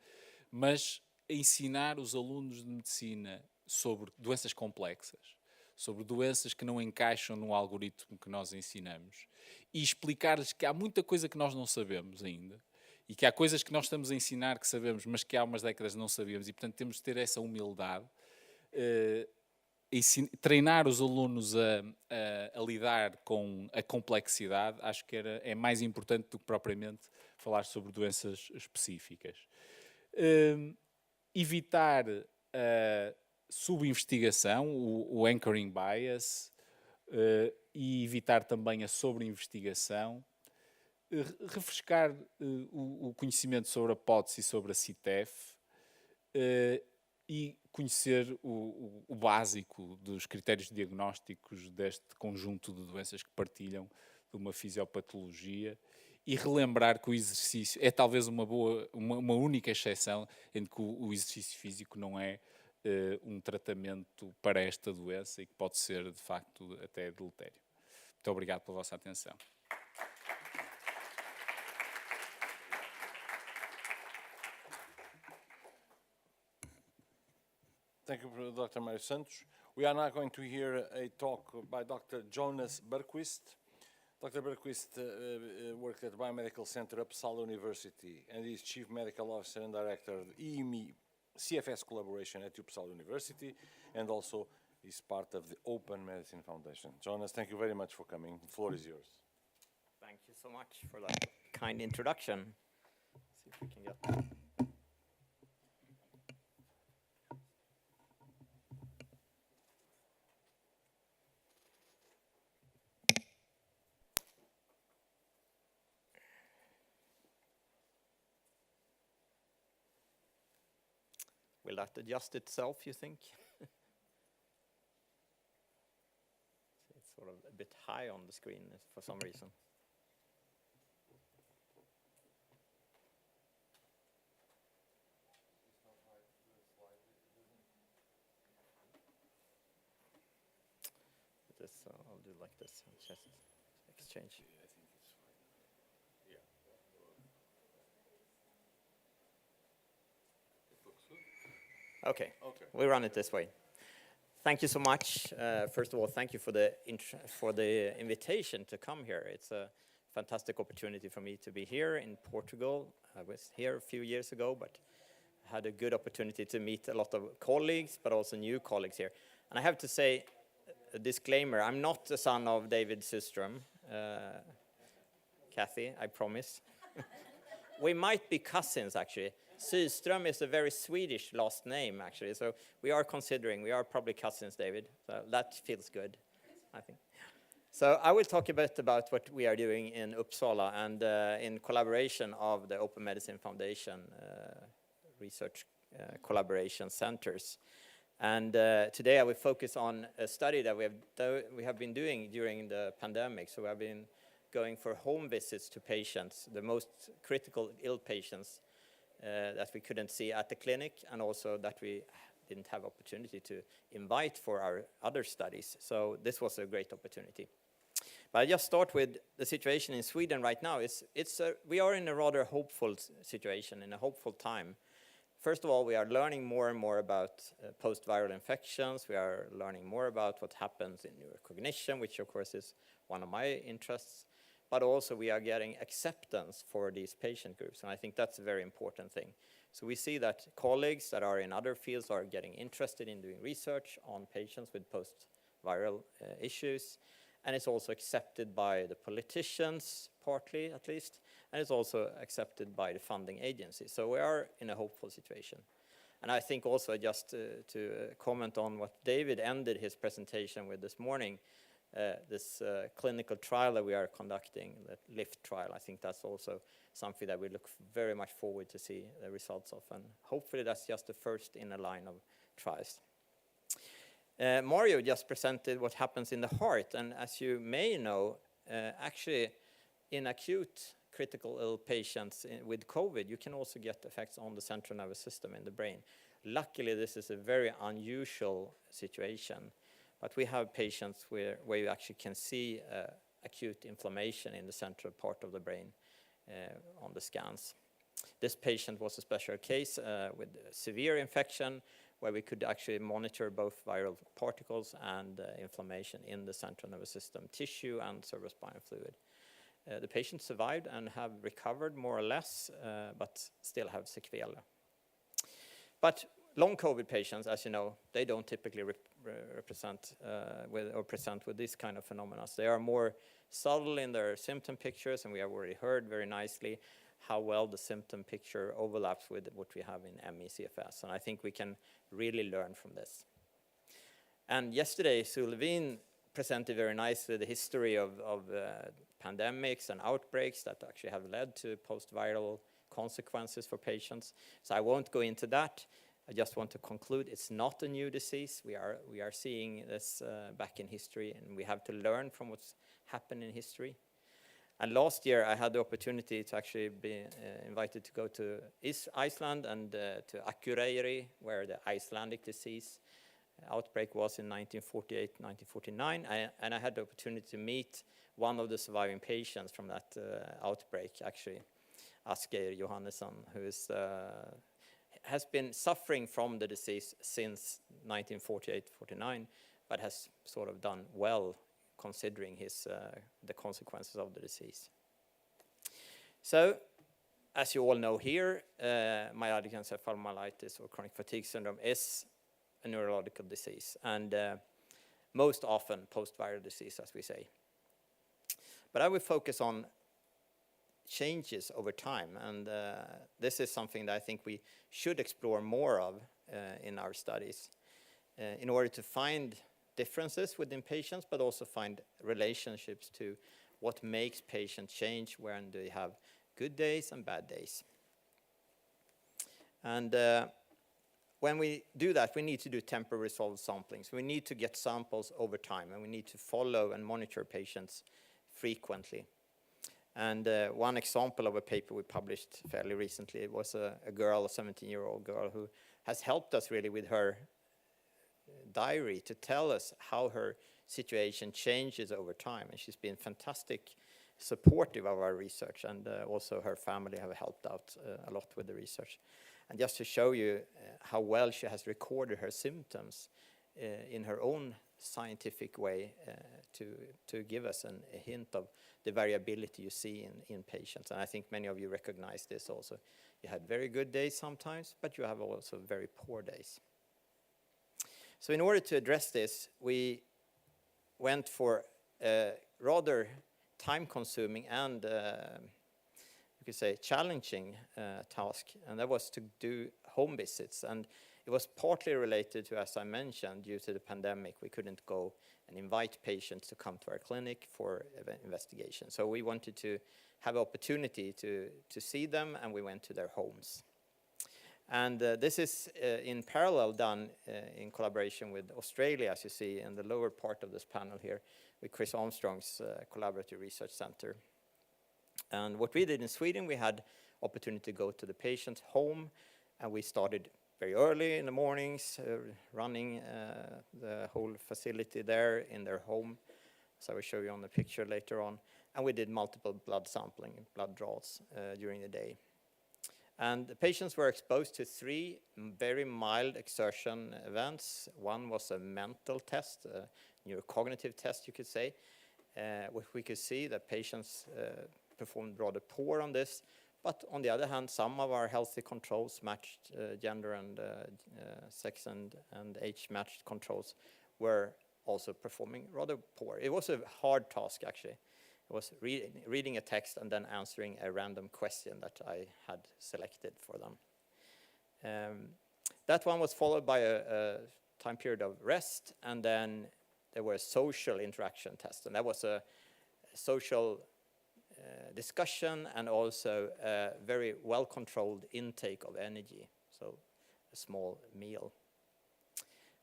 mas ensinar os alunos de medicina sobre doenças complexas, sobre doenças que não encaixam no algoritmo que nós ensinamos, e explicar-lhes que há muita coisa que nós não sabemos ainda, e que há coisas que nós estamos a ensinar que sabemos, mas que há umas décadas não sabíamos, e portanto temos de ter essa humildade, treinar os alunos a lidar com a complexidade, acho que é mais importante do que propriamente falar sobre doenças específicas. Evitar a subinvestigação, o anchoring bias, e evitar também a sobreinvestigação, refrescar o conhecimento sobre a POTS e sobre a CITEF, e conhecer o básico dos critérios diagnósticos deste conjunto de doenças que partilham de uma fisiopatologia, e relembrar que o exercício é talvez uma única exceção em que o exercício físico não é um tratamento para esta doença e que pode ser, de facto, até deletério. Muito obrigado pela vossa atenção. Thank you, Dr. Mário Santos. We are now going to hear a talk by Dr. Jonas Berquist. Dr. Berquist worked at the Biomedical Center at Uppsala University and is Chief Medical Officer and Director of the EME CFS collaboration at Uppsala University, and also is part of the Open Medicine Foundation. Jonas, thank you very much for coming. The floor is yours. Thank you so much for that kind introduction. Let's see if we can get that. Will that adjust itself, you think? It's sort of a bit high on the screen for some reason. I'll do like this and just exchange. Okay, we run it this way. Thank you so much. First of all, thank you for the invitation to come here. It's a fantastic opportunity for me to be here in Portugal. I was here a few years ago, but had a good opportunity to meet a lot of colleagues, but also new colleagues here. And I have to say, a disclaimer. I'm not the son of David Systrom, Kathy, I promise. We might be cousins, actually. Syström is a very Swedish last name, actually. So we are probably cousins, David. So that feels good, I think. So I will talk a bit about what we are doing in Uppsala and in collaboration of the Open Medicine Foundation research collaboration centers. And today I will focus on a study that we have been doing during the pandemic. So we have been going for home visits to patients, the most critical ill patients that we couldn't see at the clinic, and also that we didn't have opportunity to invite for our other studies. So this was a great opportunity. But I just start with the situation in Sweden right now. We are in a rather hopeful situation, in a hopeful time. First of all, we are learning more and more about post-viral infections. We are learning more about what happens in neurocognition, which of course is one of my interests. But also we are getting acceptance for these patient groups, and I think that's a very important thing. So we see that colleagues that are in other fields are getting interested in doing research on patients with post-viral issues, and it's also accepted by the politicians, partly at least, and it's also accepted by the funding agencies. So we are in a hopeful situation. And I think also just to comment on what David ended his presentation with this morning, this clinical trial that we are conducting, the LIFT trial, I think that's also something that we look very much forward to see the results of. And hopefully that's just the first in a line of trials. Mario just presented what happens in the heart. And as you may know, actually in acute critical ill patients with COVID, you can also get effects on the central nervous system in the brain. Luckily, this is a very unusual situation. But we have patients where you actually can see acute inflammation in the central part of the brain on the scans. This patient was a special case with severe infection, where we could actually monitor both viral particles and inflammation in the central nervous system tissue and cerebrospinal fluid. The patient survived and have recovered more or less, but still have sequelae. But long COVID patients, as you know, they don't typically present with this kind of phenomena. They are more subtle in their symptom pictures, and we have already heard very nicely how well the symptom picture overlaps with what we have in ME/CFS. And I think we can really learn from this. And yesterday, Sue Levine presented very nicely the history of pandemics and outbreaks that actually have led to post-viral consequences for patients. So I won't go into that. I just want to conclude it's not a new disease. We are seeing this back in history, and we have to learn from what's happened in history. And last year, I had the opportunity to actually be invited to go to Iceland and to Akureyri, where the Icelandic disease outbreak was in 1948, 1949. And I had the opportunity to meet one of the surviving patients from that outbreak, actually, Asgeir Johannesson, who has been suffering from the disease since 1948-49, but has sort of done well considering the consequences of the disease. So, as you all know here, myalgic encephalomyelitis or chronic fatigue syndrome is a neurological disease, and most often post-viral disease, as we say. But I will focus on changes over time, and this is something that I think we should explore more of in our studies in order to find differences within patients, but also find relationships to what makes patients change when they have good days and bad days. And when we do that, we need to do temporary resolved sampling. So we need to get samples over time, and we need to follow and monitor patients frequently. And one example of a paper we published fairly recently was a 17-year-old girl, who has helped us really with her diary to tell us how her situation changes over time. And she's been fantastic supportive of our research, and also her family have helped out a lot with the research. And just to show you how well she has recorded her symptoms in her own scientific way to give us a hint of the variability you see in patients. And I think many of you recognize this also. You had very good days sometimes, but you have also very poor days. So in order to address this, we went for a rather time-consuming and you could say challenging task, and that was to do home visits. And it was partly related to, as I mentioned, due to the pandemic, we couldn't go and invite patients to come to our clinic for investigation. So we wanted to have opportunity to see them, and we went to their homes. And this is in parallel done in collaboration with Australia, as you see in the lower part of this panel here, with Chris Armstrong's Collaborative Research Center. And what we did in Sweden, we had opportunity to go to the patient's home, and we started very early in the mornings, running the whole facility there in their home. So I will show you on the picture later on. And we did multiple blood sampling, blood draws during the day. And the patients were exposed to 3 very mild exertion events. One was a mental test, a neurocognitive test, you could say. What we could see that patients performed rather poor on this. But on the other hand, some of our healthy controls matched gender and sex and age matched controls were also performing rather poor. It was a hard task, actually. It was reading a text and then answering a random question that I had selected for them. That one was followed by a time period of rest, and then there were social interaction tests, and that was a social discussion and also a very well-controlled intake of energy, so a small meal.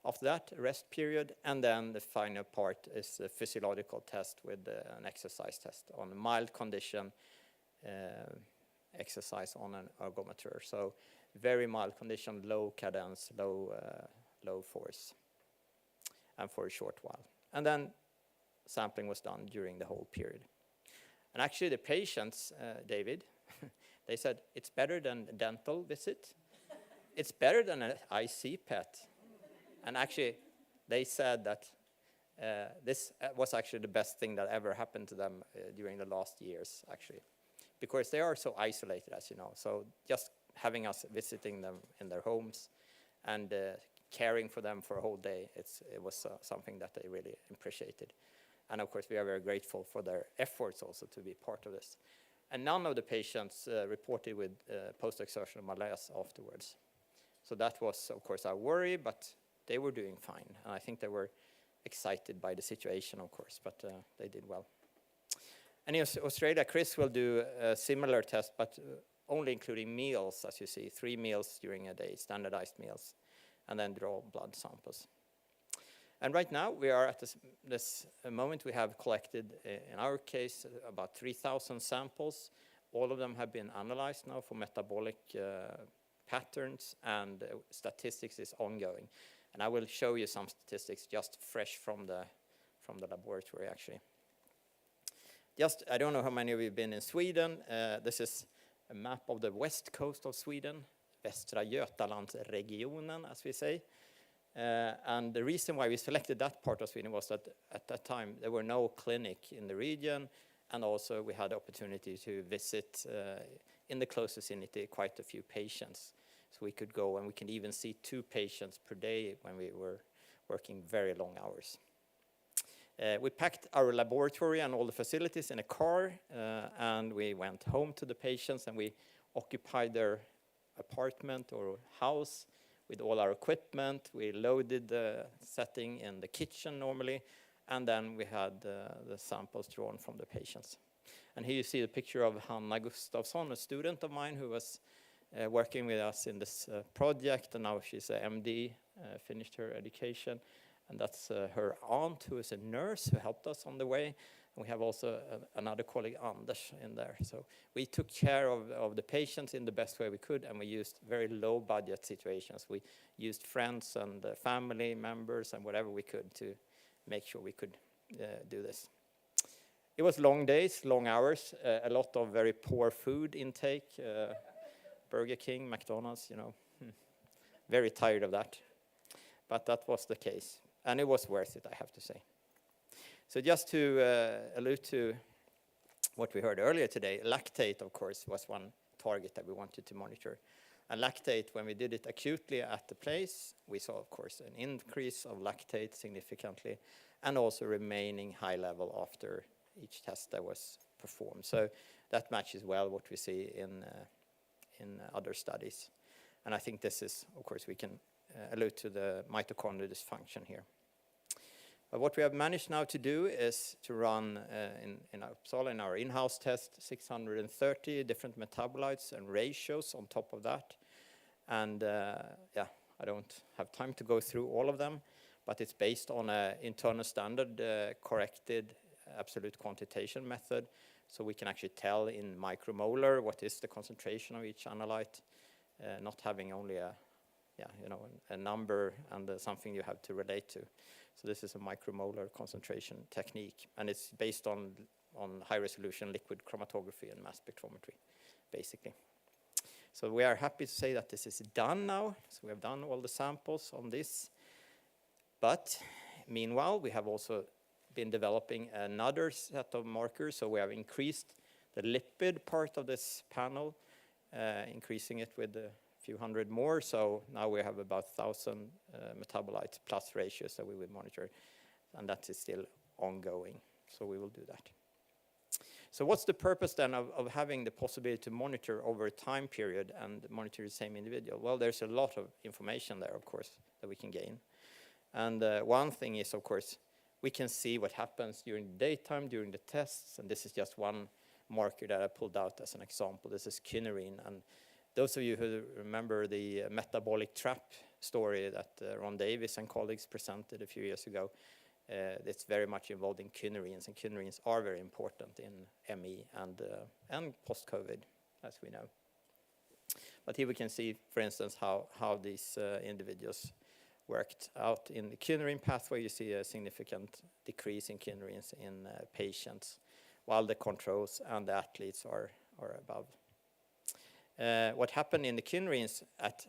After that, a rest period, and then the final part is a physiological test with an exercise test on a mild condition, exercise on an ergometer. So very mild condition, low cadence, low force, and for a short while. And then sampling was done during the whole period. And actually the patients, David, they said, it's better than a dental visit. It's better than an IC PET. And actually, they said that this was actually the best thing that ever happened to them during the last years, actually. Because they are so isolated, as you know. So just having us visiting them in their homes and caring for them for a whole day, it was something that they really appreciated. And of course, we are very grateful for their efforts also to be part of this. And none of the patients reported with post-exertional malaise afterwards. So that was, of course, our worry, but they were doing fine. And I think they were excited by the situation, of course, but they did well. And in Australia, Chris will do a similar test, but only including meals, as you see, 3 meals during a day, standardized meals, and then draw blood samples. And right now, we are at this moment, we have collected, in our case, about 3,000 samples. All of them have been analyzed now for metabolic patterns, and statistics is ongoing. And I will show you some statistics just fresh from the laboratory, actually. Just, I don't know how many of you have been in Sweden. This is a map of the west coast of Sweden, Västra Götalandsregionen, as we say. And the reason why we selected that part of Sweden was that at that time there were no clinic in the region, and also we had the opportunity to visit in the close vicinity quite a few patients. So we could go, and we can even see 2 patients per day when we were working very long hours. We packed our laboratory and all the facilities in a car, and we went home to the patients, and we occupied their apartment or house with all our equipment. We loaded the setting in the kitchen normally, and then we had the samples drawn from the patients. And here you see the picture of Hanna Gustafsson, a student of mine who was working with us in this project, and now she's an MD, finished her education. And that's her aunt, who is a nurse, who helped us on the way. And we have also another colleague, Anders, in there. So we took care of the patients in the best way we could, and we used very low budget situations. We used friends and family members and whatever we could to make sure we could do this. It was long days, long hours, a lot of very poor food intake, Burger King, McDonald's, you know. Very tired of that. But that was the case. And it was worth it, I have to say. So just to allude to what we heard earlier today, lactate, of course, was one target that we wanted to monitor. And lactate, when we did it acutely at the place, we saw, of course, an increase of lactate significantly, and also remaining high level after each test that was performed. So that matches well what we see in other studies. And I think this is, of course, we can allude to the mitochondrial dysfunction here. But what we have managed now to do is to run in Uppsala, in our in-house test, 630 different metabolites and ratios on top of that. And yeah, I don't have time to go through all of them, but it's based on an internal standard corrected absolute quantitation method. So we can actually tell in micromolar what is the concentration of each analyte, not having only a number and something you have to relate to. So this is a micromolar concentration technique, and it's based on high-resolution liquid chromatography and mass spectrometry, basically. So we are happy to say that this is done now. So we have done all the samples on this. But meanwhile, we have also been developing another set of markers. So we have increased the lipid part of this panel, increasing it with a few hundred more. So now we have about 1,000 metabolites plus ratios that we will monitor. And that is still ongoing. So we will do that. So what's the purpose then of having the possibility to monitor over a time period and monitor the same individual? Well, there's a lot of information there, of course, that we can gain. And one thing is, of course, we can see what happens during the daytime, during the tests. And this is just one marker that I pulled out as an example. This is kynurenine. And those of you who remember the metabolic trap story that Ron Davis and colleagues presented a few years ago, it's very much involved in kynurenes, and kynurenes are very important in ME and post-COVID, as we know. But here we can see, for instance, how these individuals worked out in the kynurenine pathway. You see a significant decrease in kynurenes in patients, while the controls and the athletes are above. What happened in the kynurenes at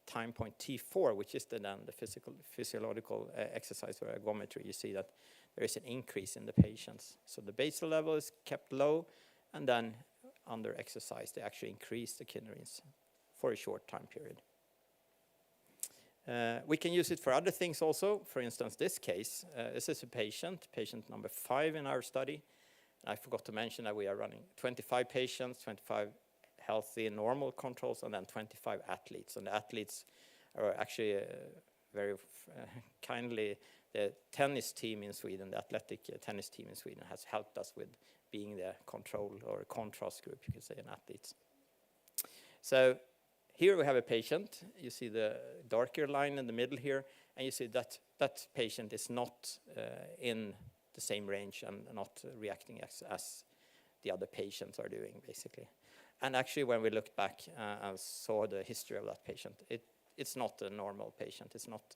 time point T4, which is then the physiological exercise or ergometry, you see that there is an increase in the patients. So the basal level is kept low, and then under exercise, they actually increase the kynurenes for a short time period. We can use it for other things also. For instance, this case, this is a patient number 5 in our study. I forgot to mention that we are running 25 patients, 25 healthy normal controls, and then 25 athletes. And the athletes are actually very kindly, the tennis team in Sweden, the athletic tennis team in Sweden has helped us with being the control or contrast group, you could say, in athletes. So here we have a patient. You see the darker line in the middle here, and you see that that patient is not in the same range and not reacting as the other patients are doing, basically. And actually, when we looked back and saw the history of that patient, it's not a normal patient. It's not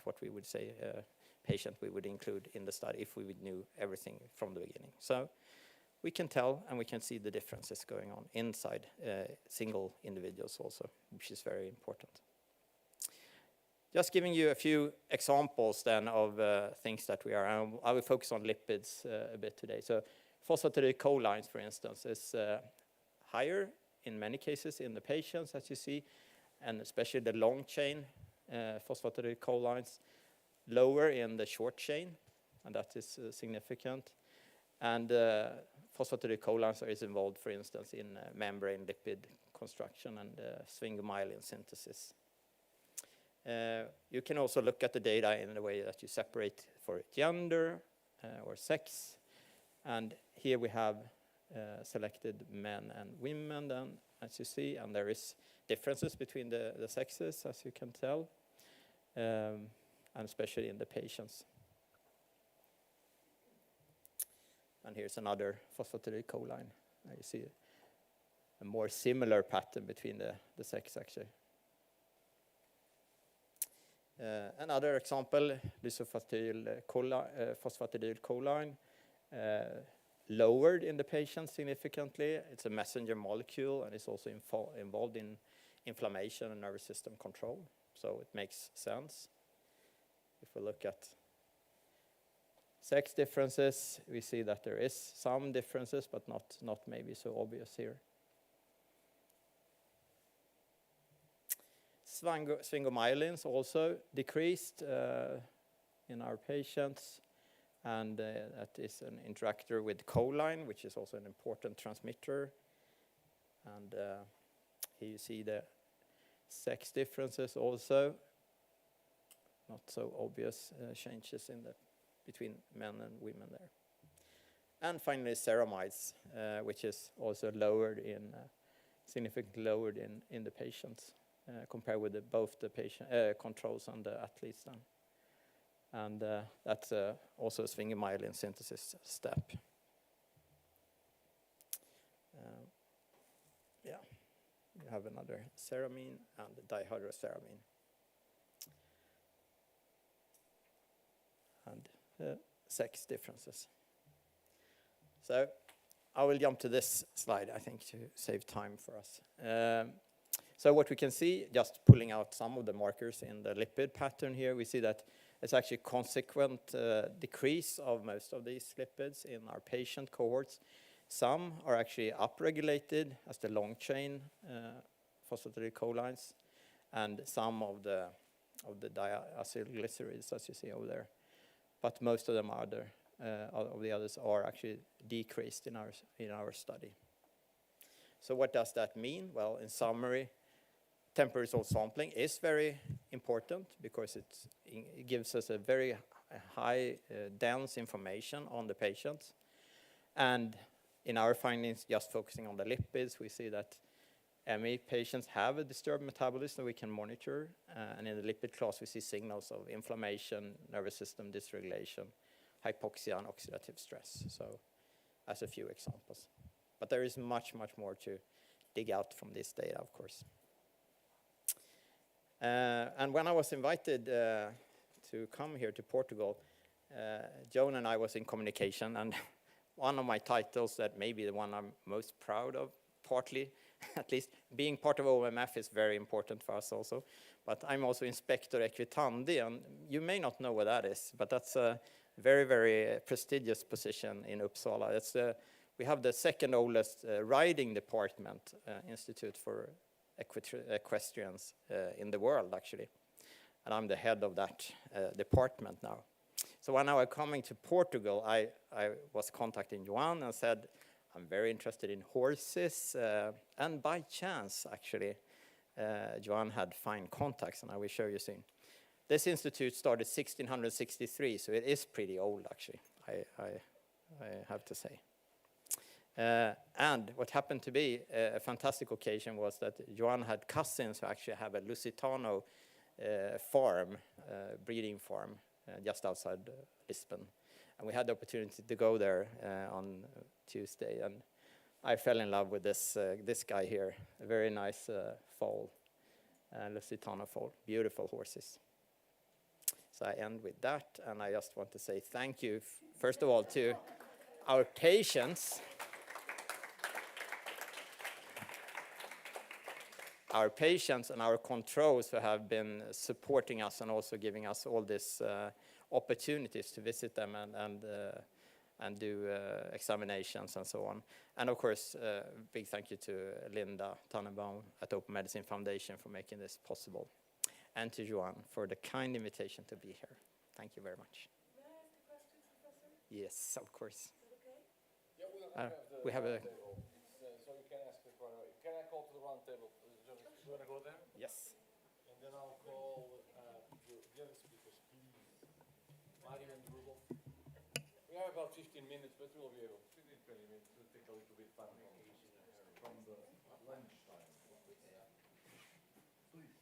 what we would say a patient we would include in the study if we would knew everything from the beginning. So we can tell and we can see the differences going on inside single individuals also, which is very important. Just giving you a few examples then of things that we are. I will focus on lipids a bit today. So phosphatidylcholines, for instance, is higher in many cases in the patients, as you see, and especially the long chain phosphatidylcholines, lower in the short chain, and that is significant. And phosphatidylcholines is involved, for instance, in membrane lipid construction and sphingomyelin synthesis. You can also look at the data in the way that you separate for gender or sex. And here we have selected men and women, then, as you see, and there is differences between the sexes, as you can tell, and especially in the patients. And here's another phosphatidylcholine. You see a more similar pattern between the sex, actually. Another example, phosphatidylcholine, lowered in the patient significantly. It's a messenger molecule, and it's also involved in inflammation and nervous system control. So it makes sense. If we look at sex differences, we see that there is some differences, but not maybe so obvious here. Sphingomyelins also decreased in our patients, and that is an interactor with choline, which is also an important transmitter. And here you see the sex differences also, not so obvious changes in between men and women there. And finally, ceramides, which is also lowered significantly lowered in the patients compared with both the patient controls and the athletes then. And that's also a sphingomyelin synthesis step. Yeah, you have another ceramine and dihydroceramine. And sex differences. So I will jump to this slide, I think, to save time for us. So what we can see, just pulling out some of the markers in the lipid pattern here, we see that it's actually consequent decrease of most of these lipids in our patient cohorts. Some are actually upregulated as the long chain phosphatidylcholines, and some of the diacylglycerides, as you see over there. But most of them are of the others are actually decreased in our study. So what does that mean? Well, in summary, temporary result sampling is very important because it gives us a very high, dense information on the patients. And in our findings, just focusing on the lipids, we see that ME patients have a disturbed metabolism that we can monitor. And in the lipid class, we see signals of inflammation, nervous system dysregulation, hypoxia, and oxidative stress. So as a few examples. But there is much, much more to dig out from this data, of course. And when I was invited to come here to Portugal, Joan and I was in communication, and one of my titles that may be the one I'm most proud of, partly, at least, being part of OMF is very important for us also. But I'm also Inspector Equitandi, and you may not know what that is, but that's a very, very prestigious position in Uppsala. It's we have the second oldest riding department, Institute for Equestrians in the world, actually. And I'm the head of that department now. So when I was coming to Portugal, I was contacting Johan and said, I'm very interested in horses. And by chance, actually, Johan had fine contacts, and I will show you soon. This institute started 1663, so it is pretty old, actually, I have to say. And what happened to be a fantastic occasion was that Johan had cousins who actually have a Lusitano farm, breeding farm, just outside Lisbon. And we had the opportunity to go there on Tuesday, and I fell in love with this guy here, a very nice foal, Lusitano foal, beautiful horses. So I end with that, and I just want to say thank you, first of all, to our patients. Our patients and our controls who have been supporting us and also giving us all these opportunities to visit them and do examinations and so on. And of course, big thank you to Linda Tannenbaum at Open Medicine Foundation for making this possible. And to Johan for the kind invitation to be here. Thank you very much. May I ask a question, Professor? Yes, of course. Is that okay? Yeah, we have a so you can ask the question. Can I call to the round table? You want to go there? Yes. And then I'll call the other speakers, please. Mario and Rudolf. We have about 15 minutes, but we'll be able, 15, 20 minutes, to take a little bit of time from the lunch time. Please.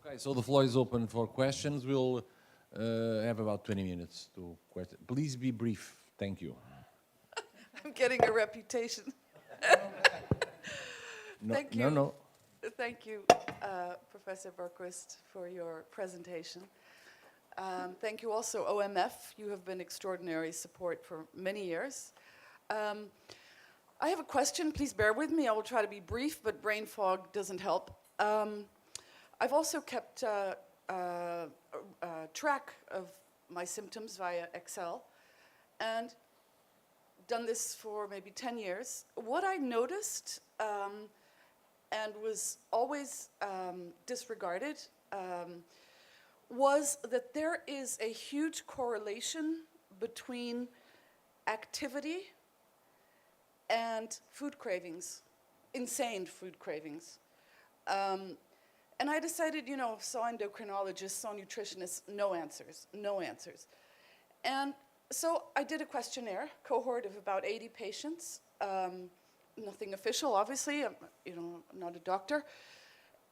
Okay, so the floor is open for questions. We'll have about 20 minutes to question. Please be brief. Thank you. I'm getting a reputation. Thank you. No. Thank you, Professor Berquist, for your presentation. Thank you also, OMF. You have been extraordinary support for many years. I have a question. Please bear with me. I will try to be brief, but brain fog doesn't help. I've also kept track of my symptoms via Excel, and done this for maybe 10 years. What I noticed and was always disregarded was that there is a huge correlation between activity and food cravings, insane food cravings. And I decided, you know, saw endocrinologists, saw nutritionists, no answers, no answers. And so I did a questionnaire, cohort of about 80 patients, nothing official, obviously, I'm, you know, not a doctor.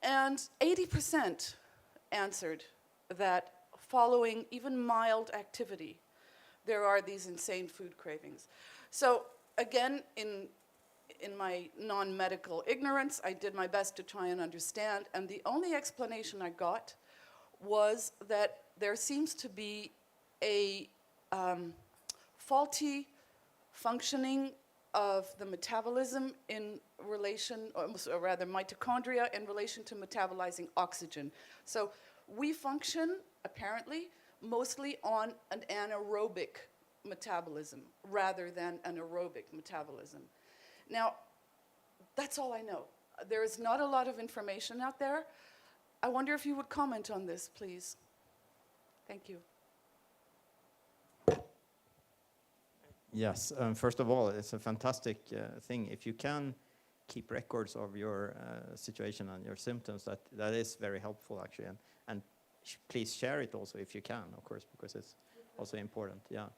And 80% answered that following even mild activity, there are these insane food cravings. So again, in my non-medical ignorance, I did my best to try and understand, and the only explanation I got was that there seems to be a faulty functioning of the metabolism in relation, or rather mitochondria in relation to metabolizing oxygen. So we function, apparently, mostly on an anaerobic metabolism rather than an aerobic metabolism. Now, that's all I know. There is not a lot of information out there. I wonder if you would comment on this, please. Thank you. Yes, first of all, it's a fantastic thing. If you can keep records of your situation and your symptoms, that is very helpful, actually. And please share it also if you can, of course, because it's also important, yeah.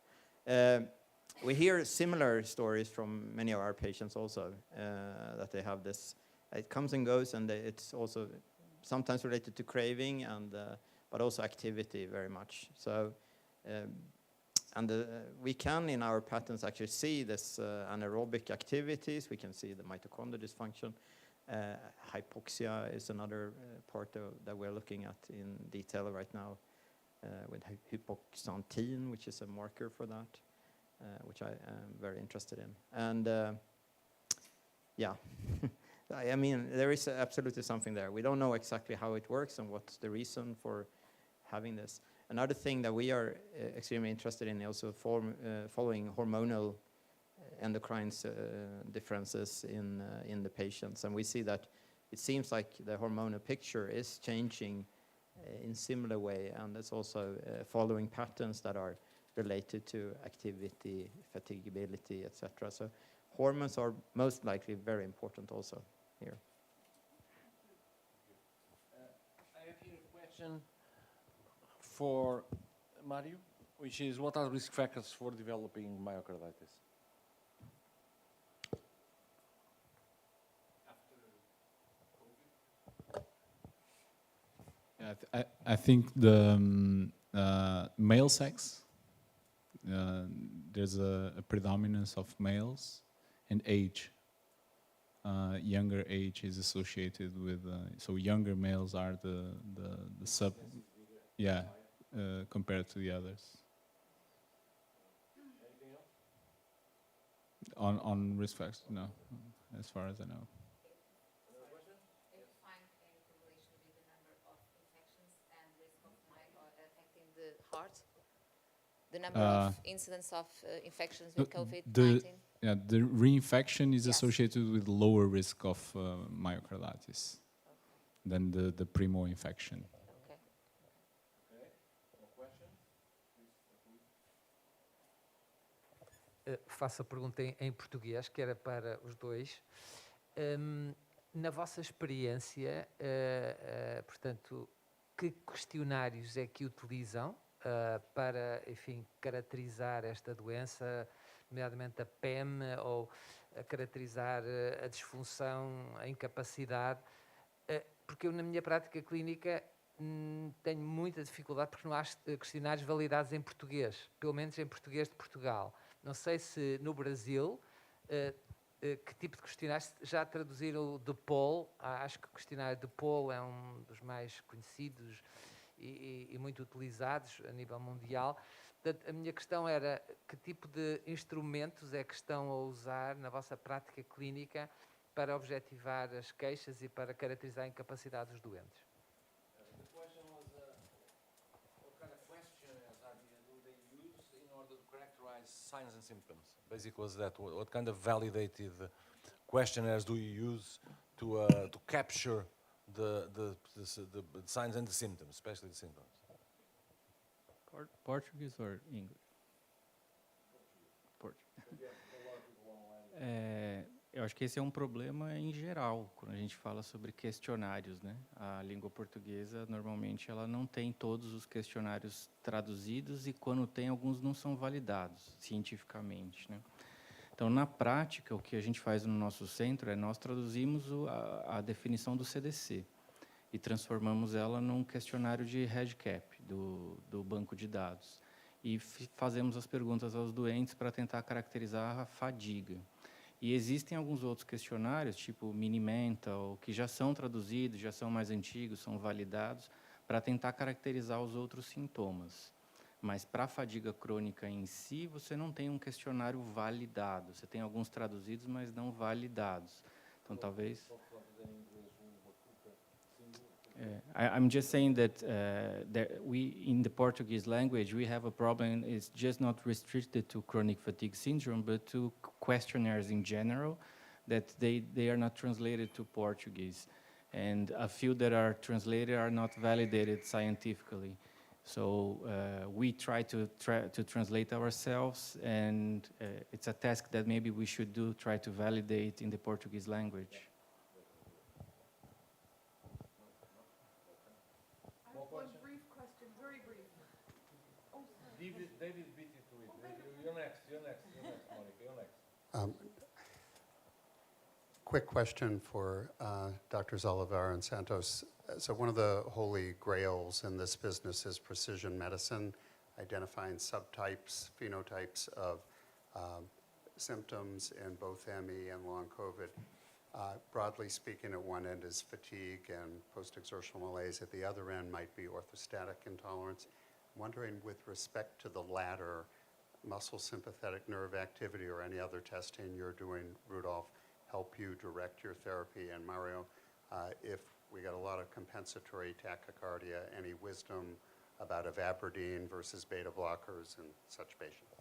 We hear similar stories from many of our patients also, that they have this, it comes and goes, and it's also sometimes related to craving, and but also activity very much. So, we can, in our patterns, actually see this anaerobic activities. We can see the mitochondrial dysfunction. Hypoxia is another part that we're looking at in detail right now, with hypoxanthine, which is a marker for that, which I am very interested in. And yeah, I mean, there is absolutely something there. We don't know exactly how it works and what's the reason for having this. Another thing that we are extremely interested in is also following hormonal endocrine differences in the patients. And we see that it seems like the hormonal picture is changing in similar way, and it's also following patterns that are related to activity, fatigability, etc. So hormones are most likely very important also here. I have here a question for Mario, which is, what are risk factors for developing myocarditis? Yeah, I think the male sex, there's a predominance of males, and age. Younger age is associated with, so younger males are the sub, yeah, compared to the others. Anything else? On risk factors, no, as far as I know. Another question? If you find any correlation with the number of infections and risk of affecting the heart, the number of incidents of infections with COVID-19? Yeah, the reinfection is Yes. associated with lower risk of myocarditis than the primo infection. Okay. Okay. More questions? Faço a pergunta em português, que era para os dois. Na vossa experiência, portanto, que questionários é que utilizam para, enfim, caracterizar esta doença, nomeadamente a PEM, ou a caracterizar a disfunção, a incapacidade? Porque eu, na minha prática clínica, tenho muita dificuldade porque não há questionários validados em português, pelo menos em português de Portugal. Não sei se no Brasil, que tipo de questionários já traduziram o de Paul. Acho que o questionário de Paul é um dos mais conhecidos e muito utilizados a nível mundial. Portanto, a minha questão era, que tipo de instrumentos é que estão a usar na vossa prática clínica para objetivar as queixas e para caracterizar a incapacidade dos doentes. The question was, what kind of questionnaires do they use in order to characterize signs and symptoms? Basically, was that what kind of validated questionnaires do you use to capture the signs and the symptoms, especially the symptoms? Portuguese or English? Eu acho que esse é um problema em geral, quando a gente fala sobre questionários, né? A língua portuguesa, normalmente, ela não tem todos os questionários traduzidos e, quando tem, alguns não são validados cientificamente, né? Então, na prática, o que a gente faz no nosso centro é nós traduzimos a definição do CDC e transformamos ela num questionário de REGCAP, do banco de dados. E fazemos as perguntas aos doentes para tentar caracterizar a fadiga. E existem alguns outros questionários, tipo Mini-Mental, que já são traduzidos, já são mais antigos, são validados, para tentar caracterizar os outros sintomas. Mas para a fadiga crônica em si, você não tem um questionário validado. Você tem alguns traduzidos, mas não validados. Então, talvez... I'm just saying that we, in the Portuguese language, we have a problem. It's just not restricted to chronic fatigue syndrome, but to questionnaires in general, that they are not translated to Portuguese. And a few that are translated are not validated scientifically. So we try to translate ourselves, and it's a task that maybe we should do, try to validate in the Portuguese language. One brief question, very brief. Oh, David beat you to it. You're next, Monica, you're next. Quick question for Drs. Oliva and Santos. So one of the holy grails in this business is precision medicine, identifying subtypes, phenotypes of symptoms in both ME and long COVID. Broadly speaking, at one end is fatigue and post-exertional malaise. At the other end might be orthostatic intolerance. I'm wondering, with respect to the latter, muscle sympathetic nerve activity or any other testing you're doing, Rudolph, help you direct your therapy? And Mario, if we got a lot of compensatory tachycardia, any wisdom about avabradine versus beta blockers in such patients?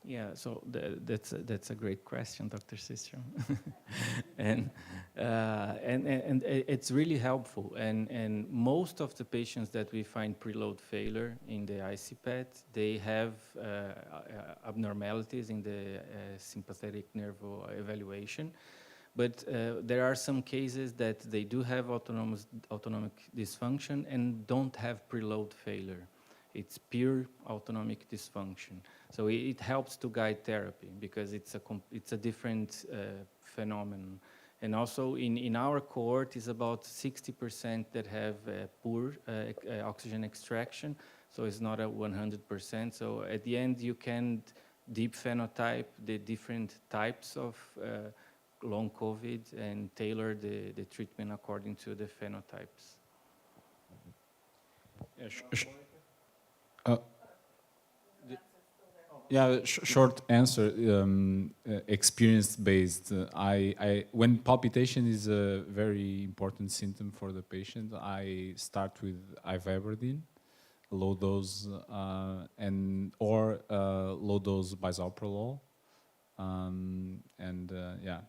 Yeah, so that's a great question, Dr. Systrom. and it's really helpful. And most of the patients that we find preload failure in the ICPET, they have abnormalities in the sympathetic nerve evaluation. But there are some cases that they do have autonomic dysfunction and don't have preload failure. It's pure autonomic dysfunction. So it helps to guide therapy because it's a different phenomenon. And also in our cohort is about 60% that have poor oxygen extraction. So it's not a 100%. So at the end you can deep phenotype the different types of long COVID and tailor the treatment according to the phenotypes. Yeah, short answer, experience-based. When palpitation is a very important symptom for the patient, I start with ivabradine, low dose, or low dose bisoprolol, yeah.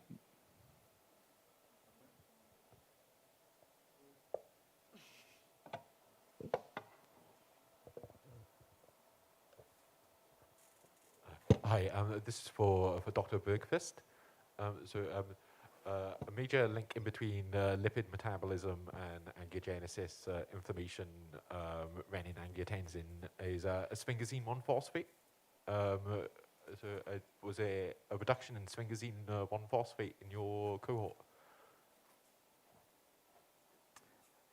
Hi, this is for Dr. Berquist. A major link in between lipid metabolism and angiogenesis, inflammation, renin-angiotensin is sphingosine 1-phosphate. Was there a reduction in sphingosine 1-phosphate in your cohort?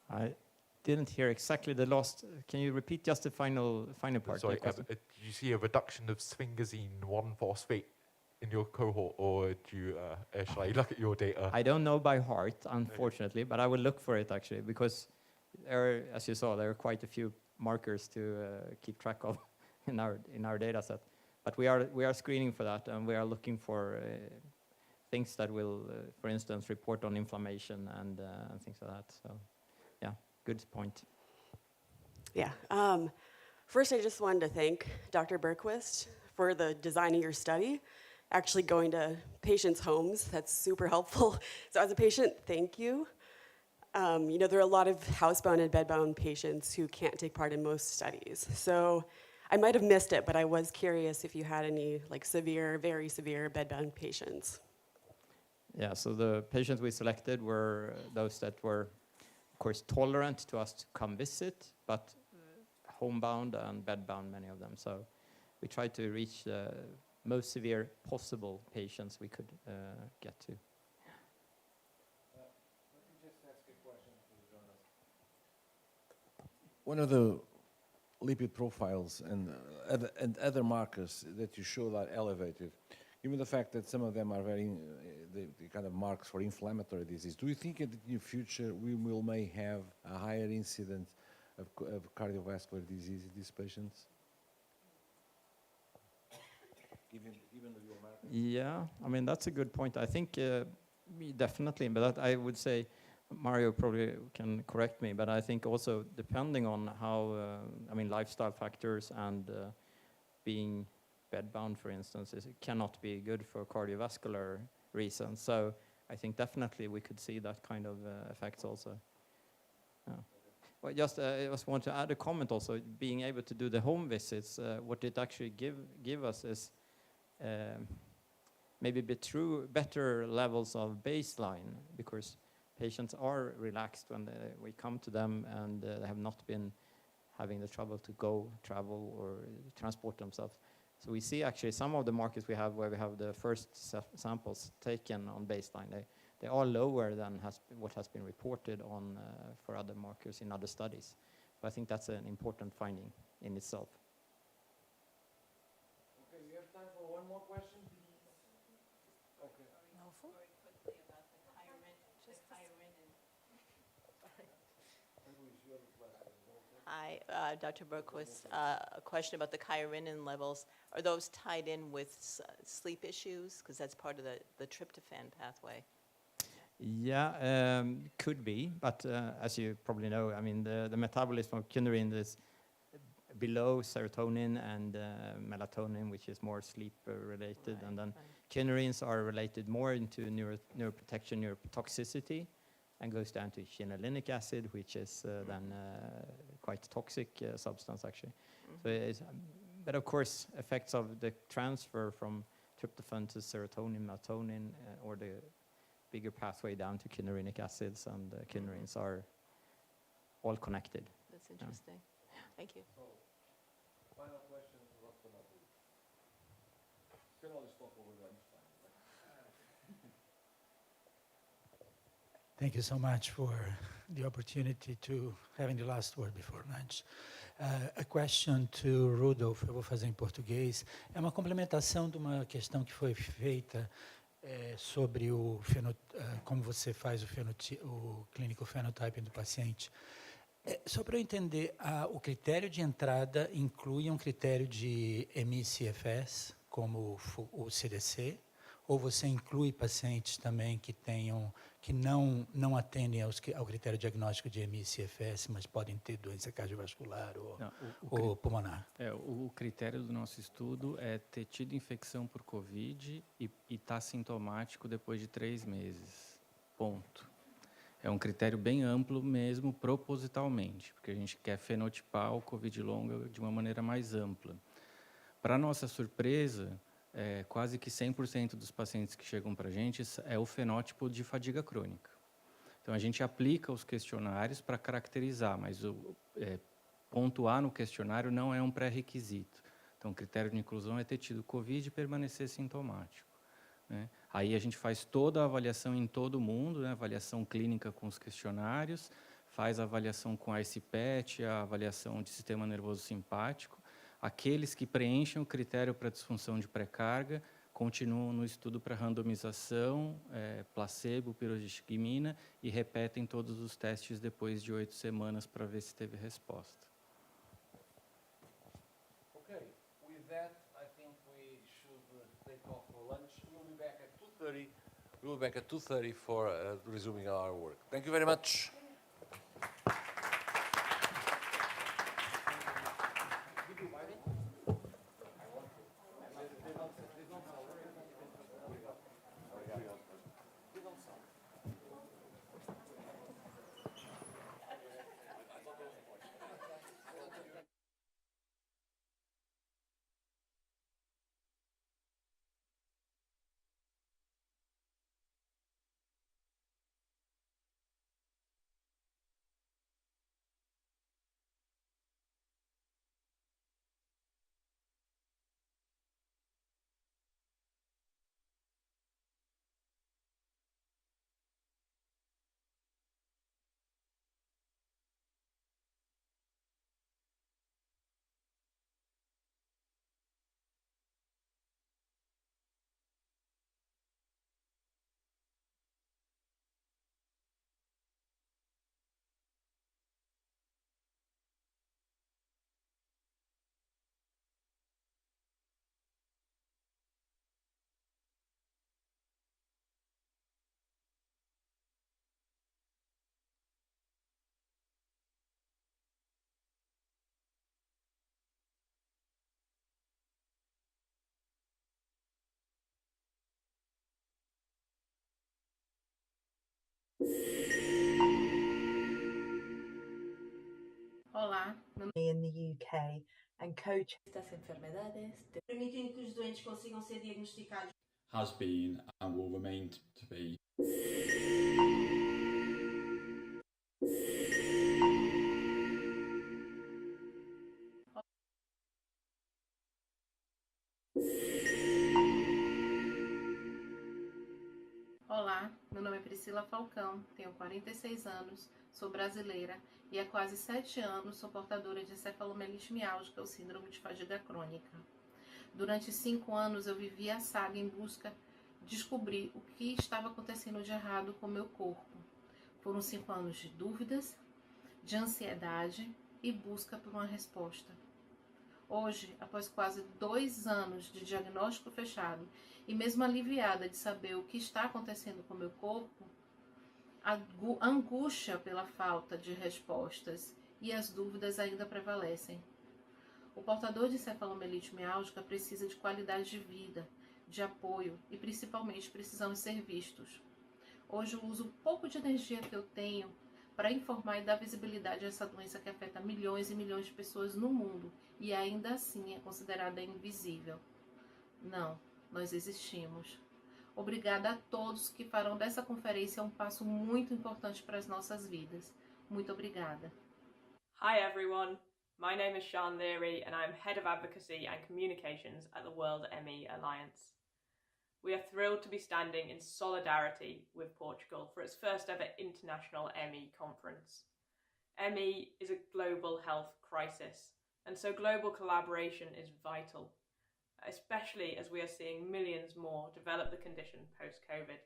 I didn't hear exactly the last. Can you repeat just the final part? Sorry, do you see a reduction of sphingosine 1-phosphate in your cohort, or do you, shall I look at your data? I don't know by heart, unfortunately, but I will look for it actually, because as you saw, there are quite a few markers to keep track of in our data set. But we are screening for that, and we are looking for things that will, for instance, report on inflammation and things like that. So, yeah, good point. Yeah. First, I just wanted to thank Dr. Berquist for the designing your study, actually going to patients' homes. That's super helpful. So as a patient, thank you. You know, there are a lot of housebound and bedbound patients who can't take part in most studies. So I might have missed it, but I was curious if you had any like severe, very severe bedbound patients. Yeah, so the patients we selected were those that were, of course, tolerant to us to come visit, but homebound and bedbound, many of them. So we tried to reach the most severe possible patients we could get to. One of the lipid profiles and other markers that you showed are elevated. Given the fact that some of them are very the kind of marks for inflammatory disease, do you think in the near future we may have a higher incidence of cardiovascular disease in these patients? Yeah, I mean, that's a good point. I think definitely, but I would say, Mario probably can correct me, but I think also depending on how, I mean, lifestyle factors and being bedbound, for instance, it cannot be good for cardiovascular reasons. So I think definitely we could see that kind of effects also. Yeah. Well, I just want to add a comment also. Being able to do the home visits, what it actually give us is maybe better levels of baseline, because patients are relaxed when we come to them and they have not been having the trouble to travel or transport themselves. So we see actually some of the markers we have where we have the first samples taken on baseline, they are lower than what has been reported on for other markers in other studies. But I think that's an important finding in itself. Okay, we have time for one more question. Okay. Hi, Dr. Berquist. A question about the chirinin levels. Are those tied in with sleep issues? Because that's part of the tryptophan pathway. Yeah, could be, but as you probably know, I mean, the metabolism of kynurenine is below serotonin and melatonin, which is more sleep related, and then kynurenes are related more into neuroprotection, neurotoxicity, and goes down to chinolinic acid, which is then quite toxic substance actually. So but of course, effects of the transfer from tryptophan to serotonin, melatonin, or the bigger pathway down to kynureninic acids and kynurenes are all connected. That's interesting. Thank you. So, final question, last but not least. You can always talk over lunchtime. Thank you so much for the opportunity to having the last word before lunch. A question to Rudolf, eu vou fazer em português. É uma complementação de uma questão que foi feita sobre como você faz o clinical phenotyping do paciente. Só para eu entender, o critério de entrada inclui um critério de ME/CFS, como o CDC, ou você inclui pacientes também que não atendem ao critério diagnóstico de ME/CFS, mas podem ter doença cardiovascular ou pulmonar? O critério do nosso estudo é ter tido infecção por Covid e estar sintomático depois de 3 meses. Ponto. É um critério bem amplo mesmo, propositalmente, porque a gente quer fenotipar o Covid longa de uma maneira mais ampla. Para nossa surpresa, quase que 100% dos pacientes que chegam para a gente é o fenótipo de fadiga crônica. Então, a gente aplica os questionários para caracterizar, mas pontuar no questionário não é um pré-requisito. Então, o critério de inclusão é ter tido Covid e permanecer sintomático, né? Aí a gente faz toda a avaliação em todo mundo, né? Avaliação clínica com os questionários, faz a avaliação com a ICPET, a avaliação de sistema nervoso simpático. Aqueles que preenchem o critério para disfunção de pré-carga continuam no estudo para randomização, placebo, pyridostigmine, e repetem todos os testes depois de 8 semanas para ver se teve resposta. Okay, with that, I think we should take off for lunch. We'll be back at 2:30 We will be back at 2:30 for resuming our work. Thank you very much. Olá, in the UK and coach estas enfermedades permitem que os doentes consigam ser diagnosticados. Has been and will remain to be. Olá, meu nome é Priscila Falcão, tenho 46 anos, sou brasileira e há quase 7 anos sou portadora de encefalomielite miálgica, ou síndrome de fadiga crônica. Durante 5 anos eu vivi a saga em busca de descobrir o que estava acontecendo de errado com o meu corpo. Foram 5 anos de dúvidas, de ansiedade e busca por uma resposta. Hoje, após quase 2 anos de diagnóstico fechado e mesmo aliviada de saber o que está acontecendo com o meu corpo, a angústia pela falta de respostas e as dúvidas ainda prevalecem. O portador de encefalomielite miálgica precisa de qualidade de vida, de apoio e principalmente precisamos ser vistos. Hoje eu uso o pouco de energia que eu tenho para informar e dar visibilidade a essa doença que afeta milhões e milhões de pessoas no mundo e ainda assim é considerada invisível. Não, nós existimos. Obrigada a todos que farão dessa conferência um passo muito importante para as nossas vidas. Muito obrigada. Hi everyone, my name is Sian Leary and I'm Head of Advocacy and Communications at the World ME Alliance. We are thrilled to be standing in solidarity with Portugal for its first ever international ME conference. ME is a global health crisis, and so global collaboration is vital, especially as we are seeing millions more develop the condition post-COVID.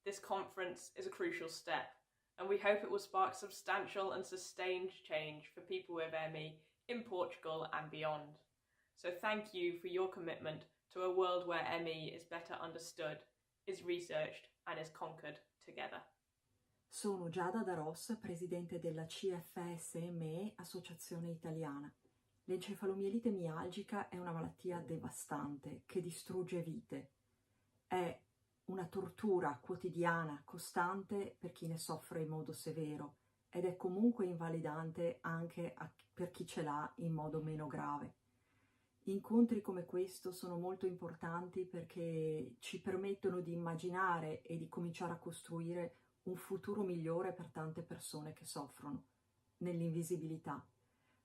This conference is a crucial step, and we hope it will spark substantial and sustained change for people with ME in Portugal and beyond. So thank you for your commitment to a world where ME is better understood, is researched and is conquered together. Sono Giada Da Ross, presidente della CFSME, Associazione Italiana. L'encefalomielite mialgica è una malattia devastante che distrugge vite. È una tortura quotidiana, costante per chi ne soffre in modo severo ed è comunque invalidante anche per chi ce l'ha in modo meno grave. Incontri come questo sono molto importanti perché ci permettono di immaginare e di cominciare a costruire un futuro migliore per tante persone che soffrono nell'invisibilità.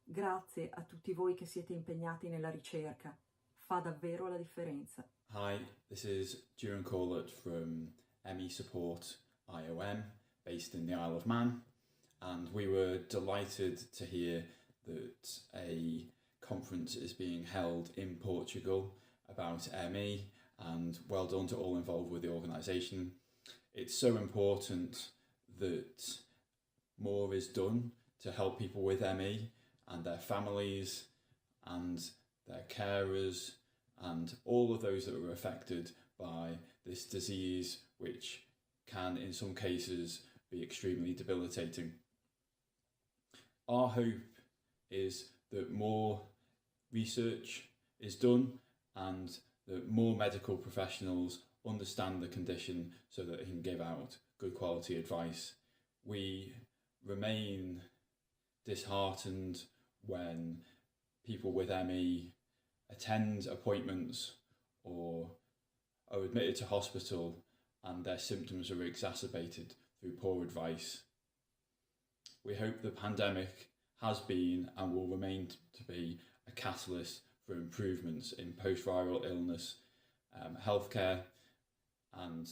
Grazie a tutti voi che siete impegnati nella ricerca, fa davvero la differenza. Hi, this is Duran Corlett from ME Support IOM, based in the Isle of Man, and we were delighted to hear that a conference is being held in Portugal about ME, and well done to all involved with the organisation. It's so important that more is done to help people with ME and their families and their carers and all of those that were affected by this disease, which can, in some cases, be extremely debilitating. Our hope is that more research is done and that more medical professionals understand the condition so that they can give out good quality advice. We remain disheartened when people with ME attend appointments or are admitted to hospital and their symptoms are exacerbated through poor advice. We hope the pandemic has been and will remain to be a catalyst for improvements in post-viral illness, healthcare, and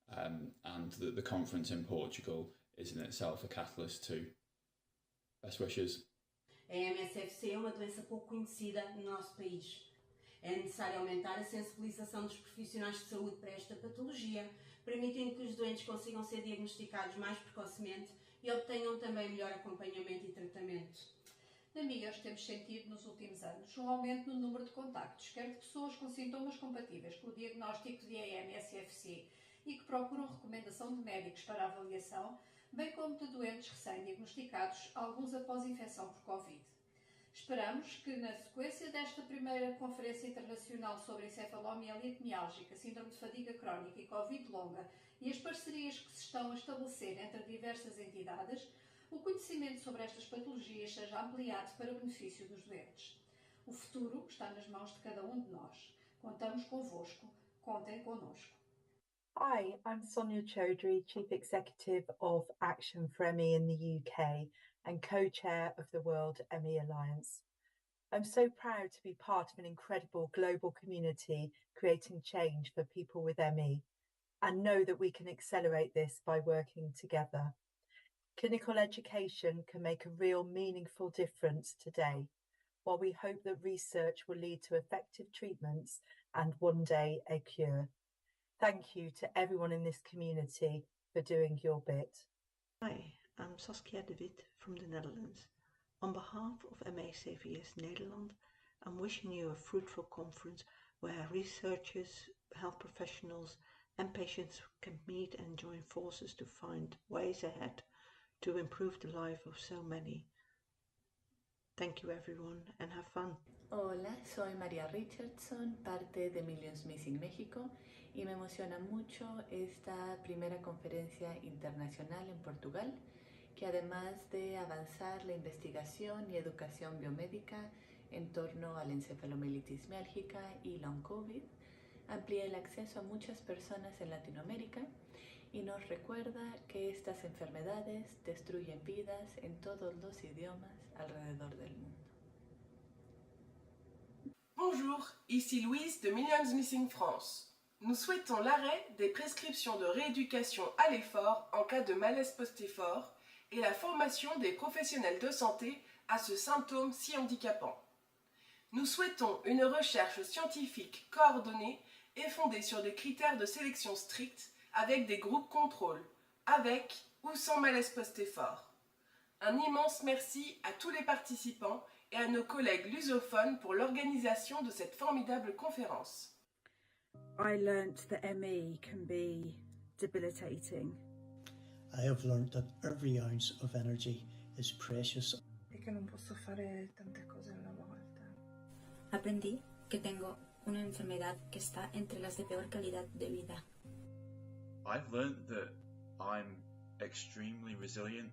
that the conference in Portugal is in itself a catalyst too. Best wishes. A MSFC é uma doença pouco conhecida no nosso país. É necessário aumentar a sensibilização dos profissionais de saúde para esta patologia, permitindo que os doentes consigam ser diagnosticados mais precocemente e obtenham também melhor acompanhamento e tratamento. Na MIAS temos sentido nos últimos anos um aumento no número de contactos, quer de pessoas com sintomas compatíveis com o diagnóstico de AMSFC e que procuram recomendação de médicos para avaliação, bem como de doentes recém-diagnosticados, alguns após infecção por Covid. Esperamos que, na sequência desta primeira Conferência Internacional sobre Encefalomielite Miálgica, Síndrome de Fadiga Crónica e Covid-Longa e as parcerias que se estão a estabelecer entre diversas entidades, o conhecimento sobre estas patologias seja ampliado para o benefício dos doentes. O futuro está nas mãos de cada um de nós. Contamos convosco, contem connosco. Hi, I'm Sonia Chaudhry, Chief Executive of Action for ME in the UK and co-chair of the World ME Alliance. I'm so proud to be part of an incredible global community creating change for people with ME and know that we can accelerate this by working together. Clinical education can make a real meaningful difference today, while we hope that research will lead to effective treatments and one day a cure. Thank you to everyone in this community for doing your bit. Hi, I'm Saskia de Wit from the Netherlands. On behalf of ME/CVS Nederland, I'm wishing you a fruitful conference where researchers, health professionals and patients can meet and join forces to find ways ahead to improve the life of so many. Thank you everyone and have fun. Hola, soy María Richardson, parte de Millions Missing México, y me emociona mucho esta primera conferencia internacional en Portugal, que además de avanzar la investigación y educación biomédica en torno a la encefalomielitis miálgica y long COVID, amplía el acceso a muchas personas en Latinoamérica y nos recuerda que estas enfermedades destruyen vidas en todos los idiomas alrededor del mundo. Bonjour, ici Louise de Millions Missing France. Nous souhaitons l'arrêt des prescriptions de rééducation à l'effort en cas de malaise post-effort et la formation des professionnels de santé à ce symptôme si handicapant. Nous souhaitons une recherche scientifique coordonnée et fondée sur des critères de sélection stricts avec des groupes contrôle, avec ou sans malaise post-effort. Un immense merci à tous les participants et à nos collègues lusophones pour l'organisation de cette formidable conférence. I learnt that ME can be debilitating. I have learned that every ounce of energy is precious. E che non posso fare tante cose alla volta. Aprendí que tengo una enfermedad que está entre las de peor calidad de vida. I've learned that I'm extremely resilient.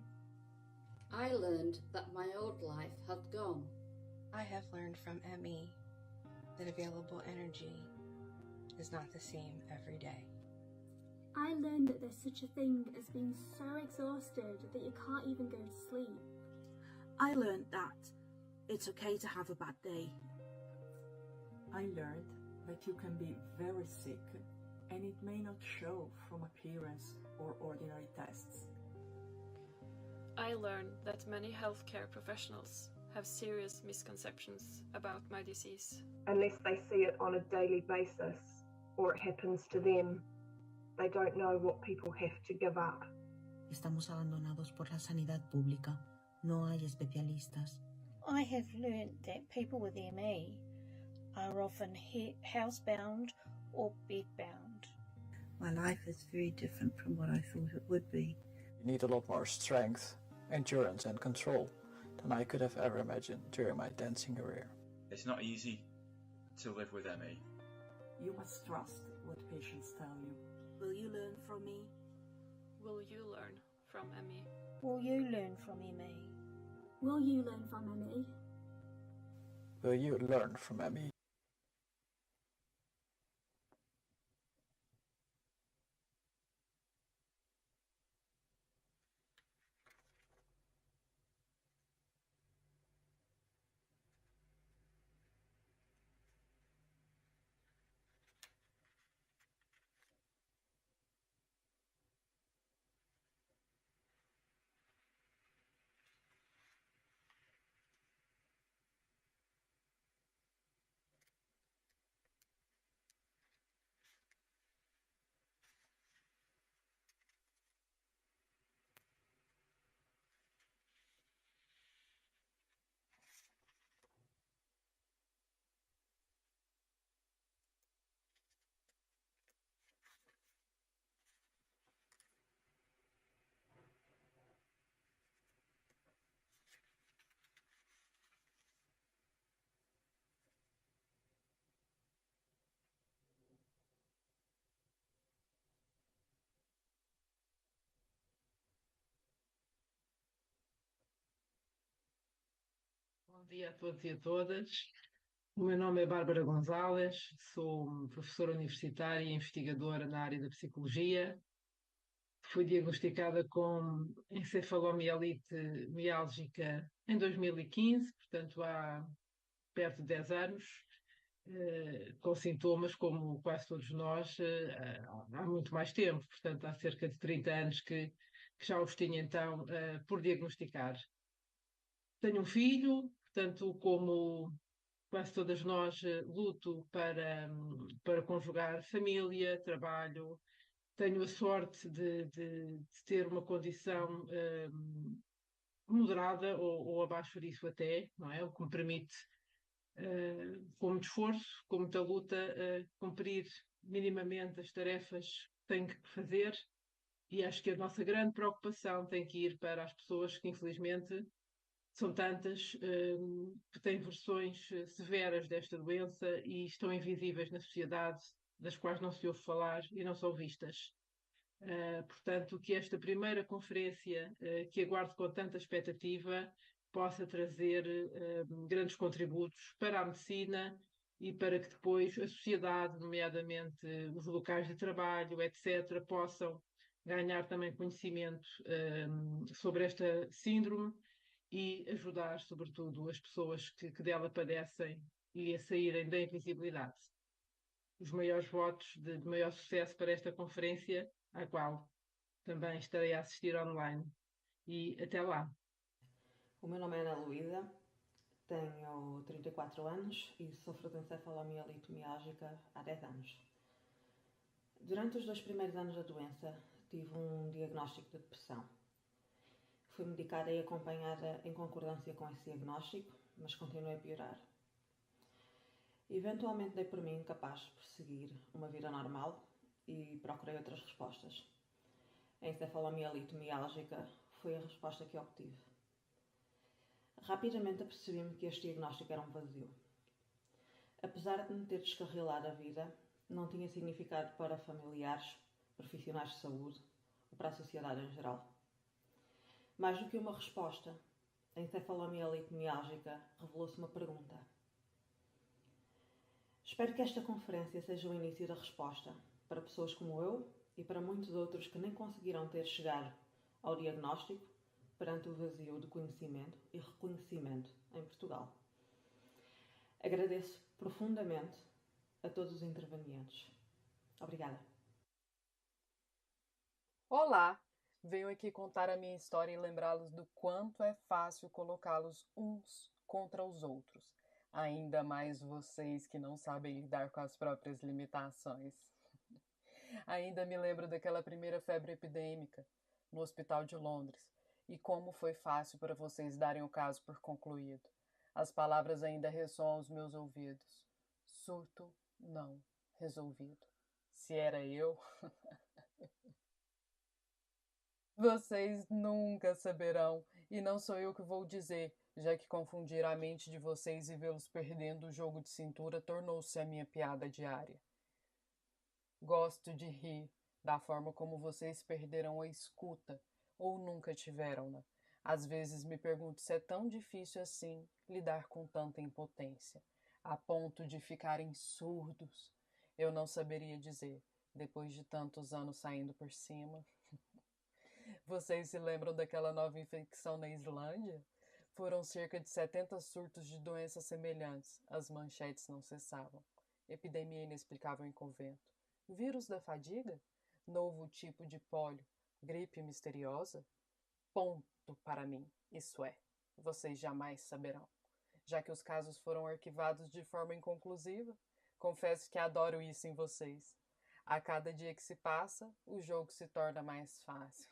I learned that my old life had gone. I have learned from ME that available energy is not the same every day. I learned that there's such a thing as being so exhausted that you can't even go to sleep. I learned that it's okay to have a bad day. I learned that you can be very sick and it may not show from appearance or ordinary tests. I learned that many healthcare professionals have serious misconceptions about my disease. Unless they see it on a daily basis or it happens to them, they don't know what people have to give up. Estamos abandonados por la sanidad pública. No hay especialistas. I have learned that people with ME are often housebound or bed bound. My life is very different from what I thought it would be. You need a lot more strength, endurance and control than I could have ever imagined during my dancing career. It's not easy to live with ME. You must trust what patients tell you. Will you learn from me? Will you learn from ME? Will you learn from ME? Will you learn from ME? Will you learn from ME? Bom dia a todos e a todas. O meu nome é Bárbara Gonzalez, sou professora universitária e investigadora na área da psicologia. Fui diagnosticada com encefalomielite miálgica em 2015, portanto há perto de 10 anos, com sintomas como quase todos nós há muito mais tempo, portanto há cerca de 30 anos que já os tinha então por diagnosticar. Tenho um filho, portanto, como quase todas nós, luto para conjugar família, trabalho. Tenho a sorte de ter uma condição moderada ou abaixo disso até, não é? O que me permite, com muito esforço, com muita luta, cumprir minimamente as tarefas que tenho que fazer. E acho que a nossa grande preocupação tem que ir para as pessoas que, infelizmente, são tantas que têm versões severas desta doença e estão invisíveis na sociedade, das quais não se ouve falar e não são vistas. Portanto, que esta primeira conferência, que aguardo com tanta expectativa, possa trazer grandes contributos para a medicina e para que depois a sociedade, nomeadamente os locais de trabalho, etc., possam ganhar também conhecimento sobre esta síndrome e ajudar, sobretudo, as pessoas que dela padecem e a saírem da invisibilidade. Os maiores votos de maior sucesso para esta conferência, à qual também estarei a assistir online. E até lá. O meu nome é Ana Luísa, tenho 34 anos e sofro de encefalomielite miálgica há 10 anos. Durante os 2 primeiros anos da doença, tive um diagnóstico de depressão. Fui medicada e acompanhada em concordância com esse diagnóstico, mas continuei a piorar. Eventualmente dei por mim incapaz de prosseguir uma vida normal e procurei outras respostas. A encefalomielite miálgica foi a resposta que obtive. Rapidamente apercebi-me que este diagnóstico era um vazio. Apesar de me ter descarrilado a vida, não tinha significado para familiares, profissionais de saúde ou para a sociedade em geral. Mais do que uma resposta, a encefalomielite miálgica revelou-se uma pergunta. Espero que esta conferência seja o início da resposta para pessoas como eu e para muitos outros que nem conseguiram ter chegado ao diagnóstico perante o vazio de conhecimento e reconhecimento em Portugal. Agradeço profundamente a todos os intervenientes. Obrigada. Olá! Venho aqui contar a minha história e lembrá-los do quanto é fácil colocá-los uns contra os outros. Ainda mais vocês que não sabem lidar com as próprias limitações. Ainda me lembro daquela primeira febre epidêmica no hospital de Londres e como foi fácil para vocês darem o caso por concluído. As palavras ainda ressoam aos meus ouvidos. Surto, não. resolvido. Se era eu... Vocês nunca saberão, e não sou eu que vou dizer, já que confundir a mente de vocês e vê-los perdendo o jogo de cintura tornou-se a minha piada diária. Gosto de rir da forma como vocês perderam a escuta, ou nunca tiveram-na. Às vezes me pergunto se é tão difícil assim lidar com tanta impotência, a ponto de ficarem surdos. Eu não saberia dizer, depois de tantos anos saindo por cima. Vocês se lembram daquela nova infecção na Islândia? Foram cerca de 70 surtos de doenças semelhantes. As manchetes não cessavam. Epidemia inexplicável em convento. Vírus da fadiga? Novo tipo de pólio? Gripe misteriosa? Ponto para mim. Isso é, vocês jamais saberão. Já que os casos foram arquivados de forma inconclusiva, confesso que adoro isso em vocês. A cada dia que se passa, o jogo se torna mais fácil.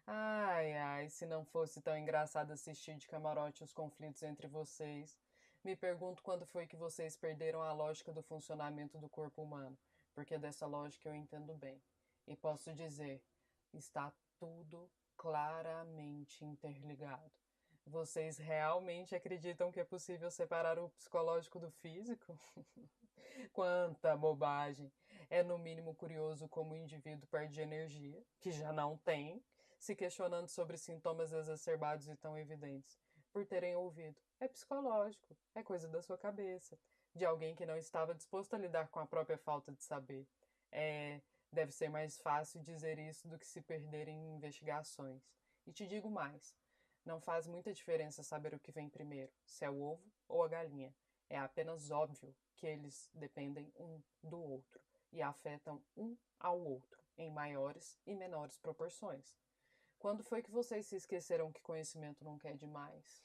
Ai, se não fosse tão engraçado assistir de camarote os conflitos entre vocês. Me pergunto quando foi que vocês perderam a lógica do funcionamento do corpo humano, porque dessa lógica eu entendo bem. E posso dizer, está tudo claramente interligado. Vocês realmente acreditam que é possível separar o psicológico do físico? Quanta bobagem! É no mínimo curioso como o indivíduo perde energia, que já não tem, se questionando sobre sintomas exacerbados e tão evidentes, por terem ouvido. É psicológico, é coisa da sua cabeça, de alguém que não estava disposto a lidar com a própria falta de saber. Deve ser mais fácil dizer isso do que se perder em investigações. E te digo mais, não faz muita diferença saber o que vem primeiro, se é o ovo ou a galinha. É apenas óbvio que eles dependem um do outro e afetam um ao outro, em maiores e menores proporções. Quando foi que vocês se esqueceram que conhecimento nunca é demais?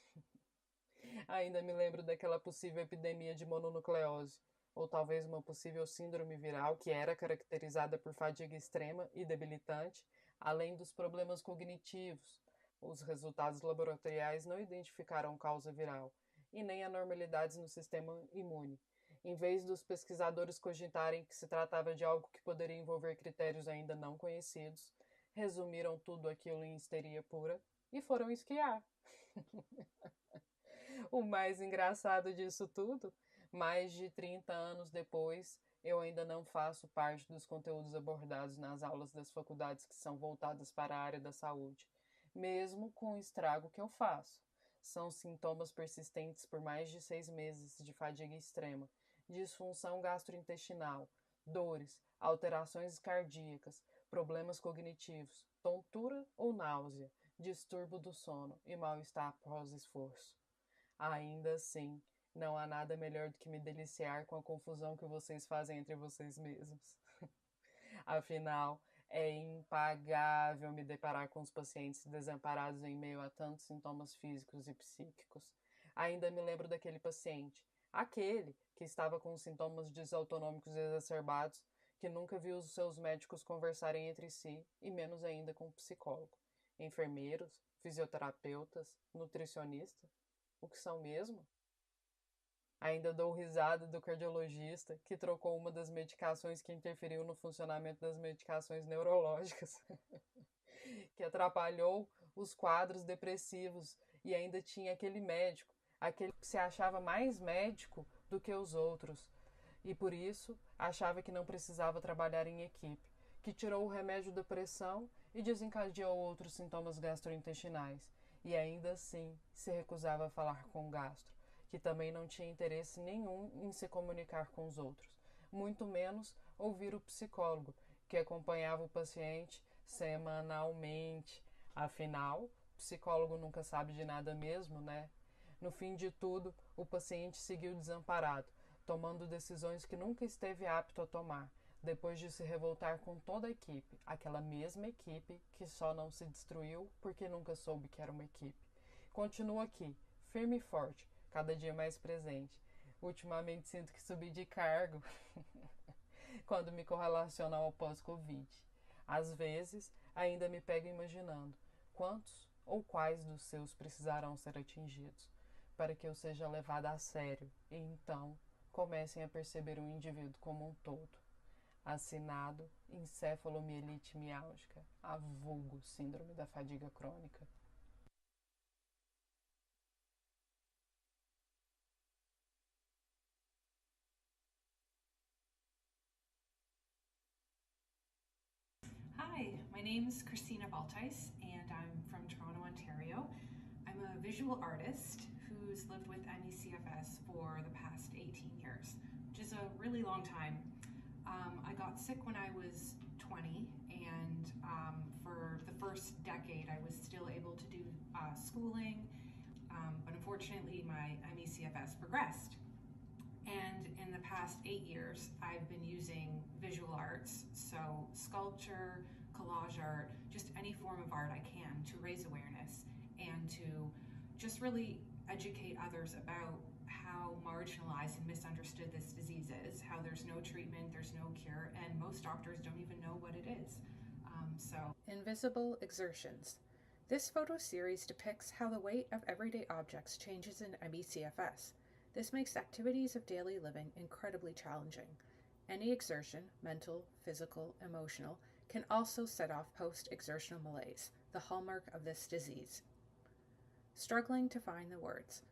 Ainda me lembro daquela possível epidemia de mononucleose, ou talvez uma possível síndrome viral que era caracterizada por fadiga extrema e debilitante, além dos problemas cognitivos. Os resultados laboratoriais não identificaram causa viral, e nem anormalidades no sistema imune. Em vez dos pesquisadores cogitarem que se tratava de algo que poderia envolver critérios ainda não conhecidos, resumiram tudo aquilo em histeria pura e foram esquiar. O mais engraçado disso tudo, mais de 30 anos depois, eu ainda não faço parte dos conteúdos abordados nas aulas das faculdades que são voltadas para a área da saúde, mesmo com o estrago que eu faço. São sintomas persistentes por mais de 6 meses de fadiga extrema, disfunção gastrointestinal, dores, alterações cardíacas, problemas cognitivos, tontura ou náusea, distúrbio do sono e mal-estar após esforço. Ainda assim, não há nada melhor do que me deliciar com a confusão que vocês fazem entre vocês mesmos. Afinal, é impagável me deparar com os pacientes desamparados em meio a tantos sintomas físicos e psíquicos. Ainda me lembro daquele paciente, aquele que estava com sintomas desautonômicos exacerbados, que nunca viu os seus médicos conversarem entre si, e menos ainda com o psicólogo. Enfermeiros, fisioterapeutas, nutricionista, o que são mesmo? Ainda dou risada do cardiologista que trocou uma das medicações que interferiu no funcionamento das medicações neurológicas, que atrapalhou os quadros depressivos, e ainda tinha aquele médico, aquele que se achava mais médico do que os outros, e por isso achava que não precisava trabalhar em equipe, que tirou o remédio da pressão e desencadeou outros sintomas gastrointestinais, e ainda assim se recusava a falar com o gastro, que também não tinha interesse nenhum em se comunicar com os outros, muito menos ouvir o psicólogo, que acompanhava o paciente semanalmente. Afinal, o psicólogo nunca sabe de nada mesmo, né? No fim de tudo, o paciente seguiu desamparado, tomando decisões que nunca esteve apto a tomar, depois de se revoltar com toda a equipe, aquela mesma equipe que só não se destruiu porque nunca soube que era uma equipe. Continuo aqui, firme e forte, cada dia mais presente. Ultimamente sinto que subi de cargo quando me correlaciono ao pós-Covid. Às vezes, ainda me pego imaginando quantos ou quais dos seus precisarão ser atingidos para que eu seja levada a sério e então comecem a perceber o indivíduo como um todo. Assinado encefalomielite miálgica, a vulgo síndrome da fadiga crônica. Hi, my name is Christina Baltais and I'm from Toronto, Ontario. I'm a visual artist who's lived with ME/CFS for the past 18 years, which is a really long time. I got sick when I was 20 and for the first decade I was still able to do schooling, but unfortunately my ME/CFS progressed. And in the past 8 years, I've been using visual arts, so sculpture, collage art, just any form of art I can to raise awareness and to just really educate others about how marginalized and misunderstood this disease is, how there's no treatment, there's no cure, and most doctors don't even know what it is. Invisible exertions. This photo series depicts how the weight of everyday objects changes in ME/CFS. This makes activities of daily living incredibly challenging. Any exertion, mental, physical, emotional, can also set off post-exertional malaise, the hallmark of this disease. Struggling to find the words.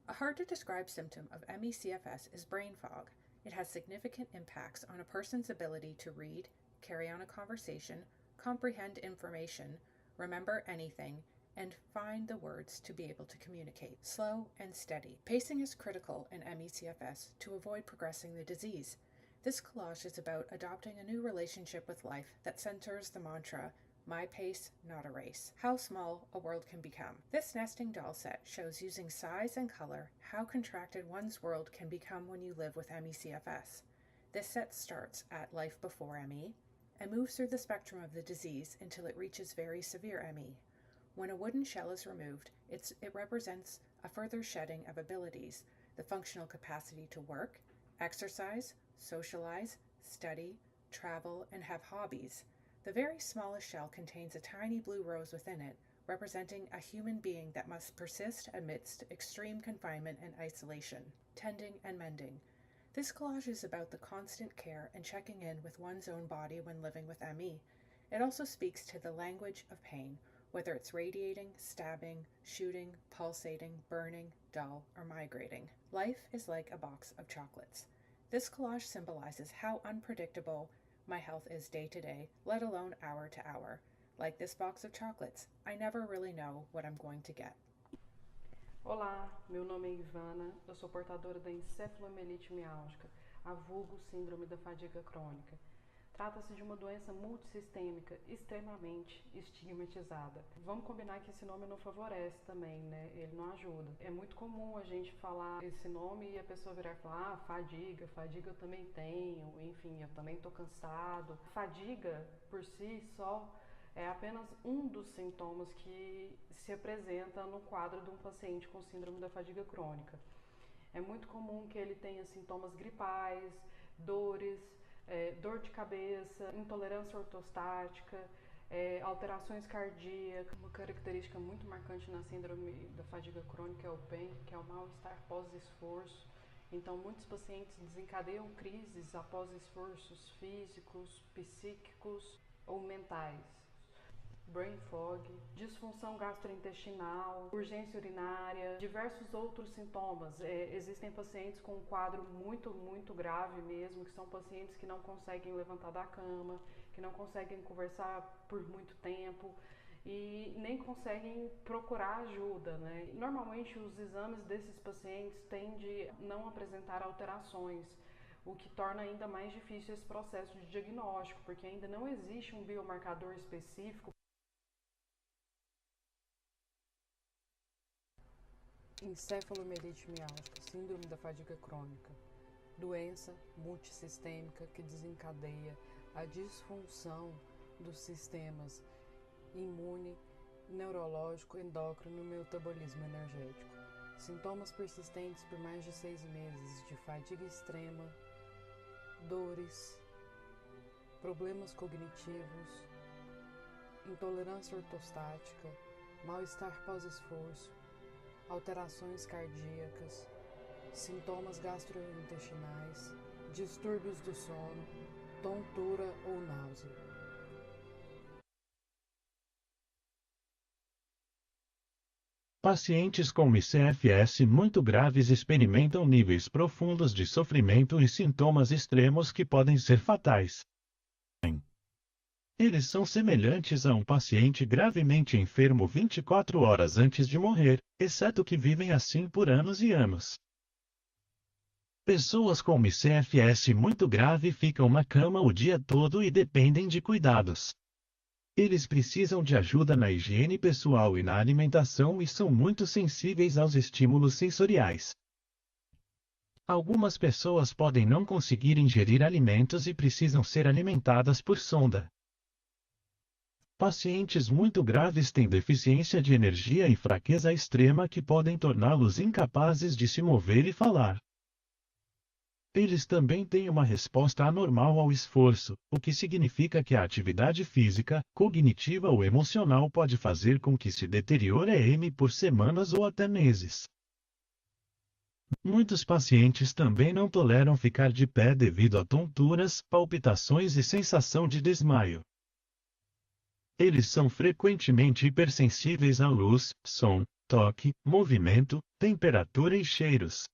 A hard-to-describe symptom of ME/CFS is brain fog. It has significant impacts on a person's ability to read, carry on a conversation, comprehend information, remember anything, and find the words to be able to communicate. Slow and steady. Pacing is critical in ME/CFS to avoid progressing the disease. This collage is about adopting a new relationship with life that centers the mantra, "My pace, not a race." How small a world can become. This nesting doll set shows using size and color how contracted one's world can become when you live with ME/CFS. This set starts at life before ME and moves through the spectrum of the disease until it reaches very severe ME. When a wooden shell is removed, it represents a further shedding of abilities, the functional capacity to work, exercise, socialize, study, travel, and have hobbies. The very smallest shell contains a tiny blue rose within it, representing a human being that must persist amidst extreme confinement and isolation, tending and mending. This collage is about the constant care and checking in with one's own body when living with ME. It also speaks to the language of pain, whether it's radiating, stabbing, shooting, pulsating, burning, dull, or migrating. Life is like a box of chocolates. This collage symbolizes how unpredictable my health is day to day, let alone hour to hour. Like this box of chocolates, I never really know what I'm going to get. Olá, meu nome é Ivana, eu sou portadora da encefalomielite miálgica, a vulgo síndrome da fadiga crônica. Trata-se de uma doença multissistêmica extremamente estigmatizada. Vamos combinar que esse nome não favorece também, né? Ele não ajuda. É muito comum a gente falar esse nome e a pessoa virar e falar, fadiga eu também tenho, enfim, eu também tô cansado. Fadiga, por si só, é apenas um dos sintomas que se apresenta no quadro de um paciente com síndrome da fadiga crônica. É muito comum que ele tenha sintomas gripais, dores, dor de cabeça, intolerância ortostática, alterações cardíacas. Uma característica muito marcante na síndrome da fadiga crônica é o PEN, que é o mal-estar pós-esforço. Então, muitos pacientes desencadeiam crises após esforços físicos, psíquicos ou mentais. Brain fog, disfunção gastrointestinal, urgência urinária, diversos outros sintomas. Existem pacientes com um quadro muito grave mesmo, que são pacientes que não conseguem levantar da cama, que não conseguem conversar por muito tempo e nem conseguem procurar ajuda, né? Normalmente os exames desses pacientes tendem a não apresentar alterações, o que torna ainda mais difícil esse processo de diagnóstico, porque ainda não existe um biomarcador específico. Encefalomielite miálgica, síndrome da fadiga crônica, doença multissistêmica que desencadeia a disfunção dos sistemas imune, neurológico, endócrino e metabolismo energético. Sintomas persistentes por mais de 6 meses de fadiga extrema, dores, problemas cognitivos, intolerância ortostática, mal-estar pós-esforço, alterações cardíacas, sintomas gastrointestinais, distúrbios do sono, tontura ou náusea. Pacientes com ICFS muito graves experimentam níveis profundos de sofrimento e sintomas extremos que podem ser fatais. Eles são semelhantes a um paciente gravemente enfermo 24 horas antes de morrer, exceto que vivem assim por anos e anos. Pessoas com ICFS muito grave ficam na cama o dia todo e dependem de cuidados. Eles precisam de ajuda na higiene pessoal e na alimentação e são muito sensíveis aos estímulos sensoriais. Algumas pessoas podem não conseguir ingerir alimentos e precisam ser alimentadas por sonda. Pacientes muito graves têm deficiência de energia e fraqueza extrema que podem torná-los incapazes de se mover e falar. Eles também têm uma resposta anormal ao esforço, o que significa que a atividade física, cognitiva ou emocional pode fazer com que se deteriore por semanas ou até meses. Muitos pacientes também não toleram ficar de pé devido a tonturas, palpitações e sensação de desmaio. Eles são frequentemente hipersensíveis à luz, som, toque, movimento, temperatura e cheiros.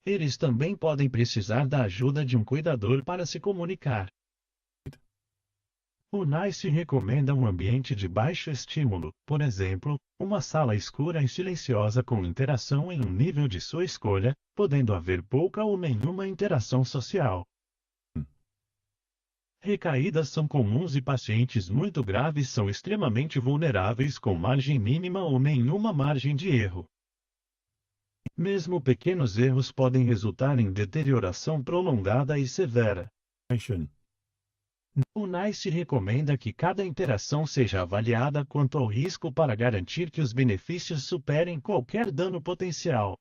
Eles também podem precisar da ajuda de um cuidador para se comunicar. O NICE recomenda um ambiente de baixo estímulo, por exemplo, uma sala escura e silenciosa com interação em um nível de sua escolha, podendo haver pouca ou nenhuma interação social. Recaídas são comuns e pacientes muito graves são extremamente vulneráveis com margem mínima ou nenhuma margem de erro. Mesmo pequenos erros podem resultar em deterioração prolongada e severa. O NICE recomenda que cada interação seja avaliada quanto ao risco para garantir que os benefícios superem qualquer dano potencial.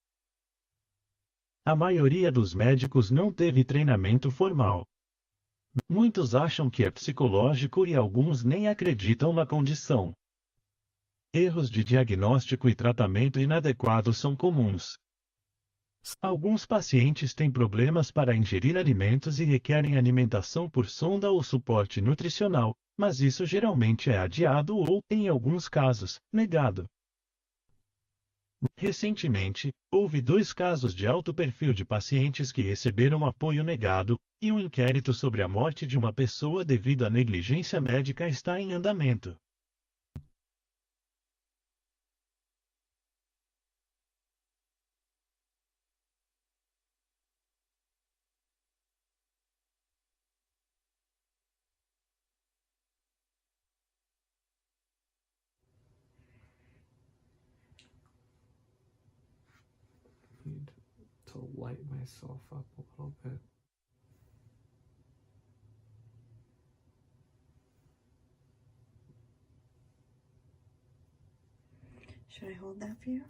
A maioria dos médicos não teve treinamento formal. Muitos acham que é psicológico e alguns nem acreditam na condição. Erros de diagnóstico e tratamento inadequados são comuns. Alguns pacientes têm problemas para ingerir alimentos e requerem alimentação por sonda ou suporte nutricional, mas isso geralmente é adiado ou, em alguns casos, negado. Recentemente, houve 2 casos de alto perfil de pacientes que receberam apoio negado, e um inquérito sobre a morte de uma pessoa devido à negligência médica está em andamento. Need to light myself up a little bit. Should I hold that for you?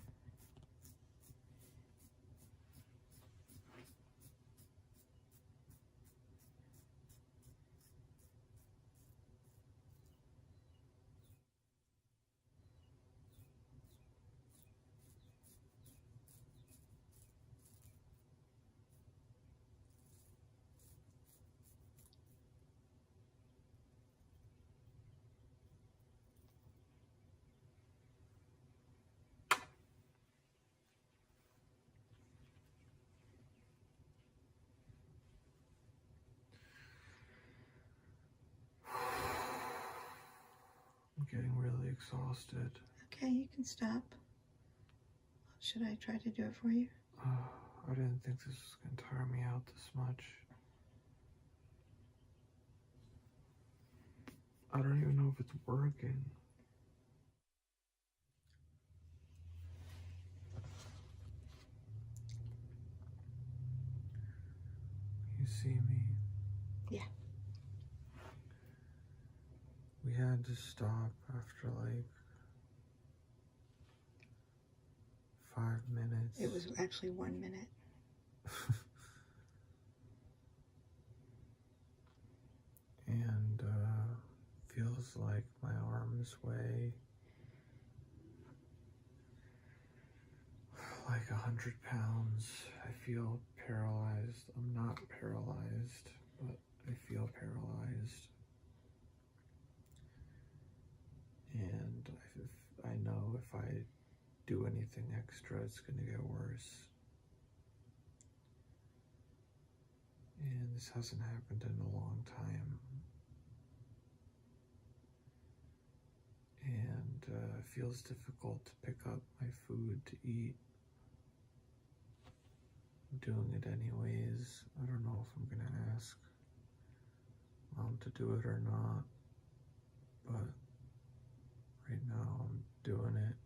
I'm getting really exhausted. Okay, you can stop. Should I try to do it for you? I didn't think this was going to tire me out this much. I don't even know if it's working. You see me? Yeah. We had to stop after like 5 minutes. It was actually 1 minute. And feels like my arms weigh like like 100 pounds. I feel paralyzed. I'm not paralyzed, but I feel paralyzed. And I know if I do anything extra, it's going to get worse. And this hasn't happened in a long time. And it feels difficult to pick up my food to eat. I'm doing it anyways. I don't know if I'm going to ask Mom to do it or not, but right now I'm doing it.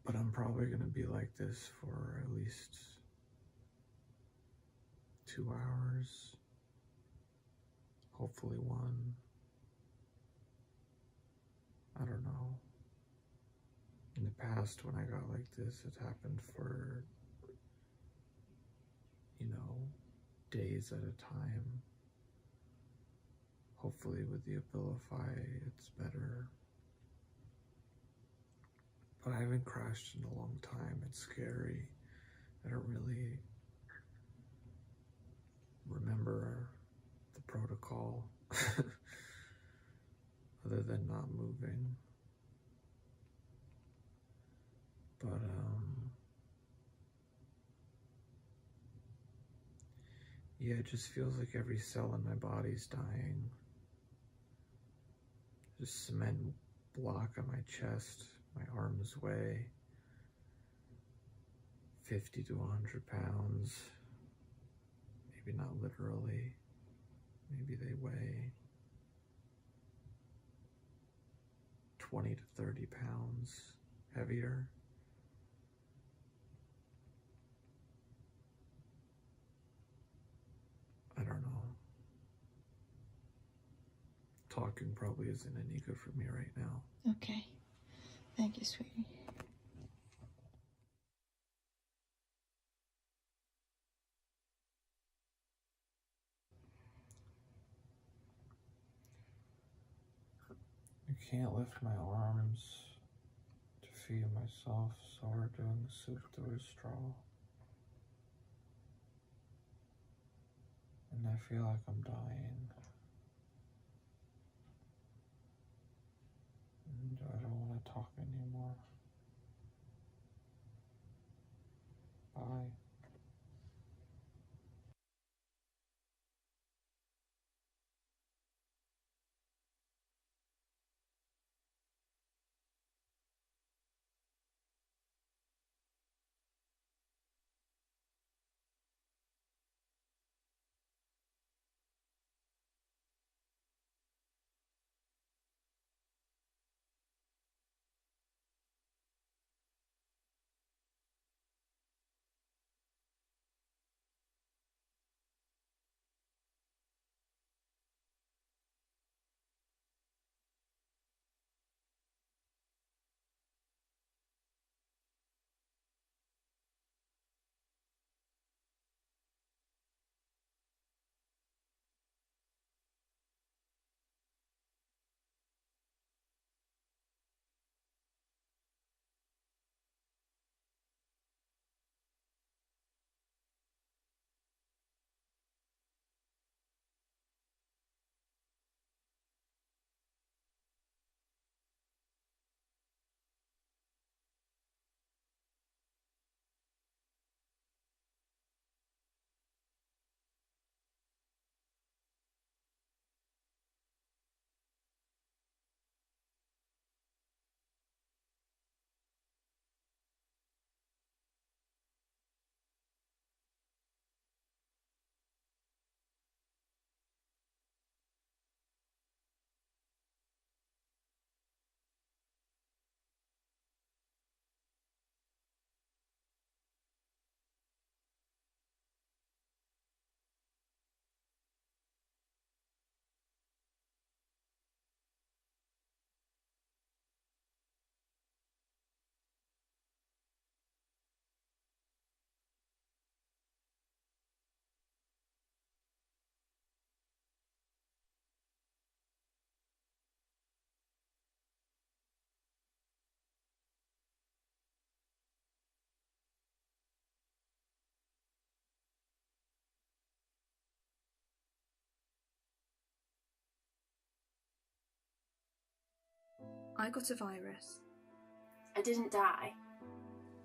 But I'm probably going to be like this for at least 2 hours, hopefully 1. I don't know. In the past, when I got like this, it happened for, days at a time. Hopefully with the Abilify, it's better. But I haven't crashed in a long time. It's scary. I don't really remember the protocol other than not moving. But yeah, it just feels like every cell in my body's dying. Just cement block on my chest, my arms weigh 50 to 100 pounds. Maybe not literally. Maybe they weigh 20 to 30 pounds heavier. I don't know. Talking probably isn't any good for me right now. Okay. Thank you, sweetie. I can't lift my arms to feed myself, so we're doing soup through a straw. And I feel like I'm dying. And I don't want to talk anymore. Bye. I got a virus. I didn't die.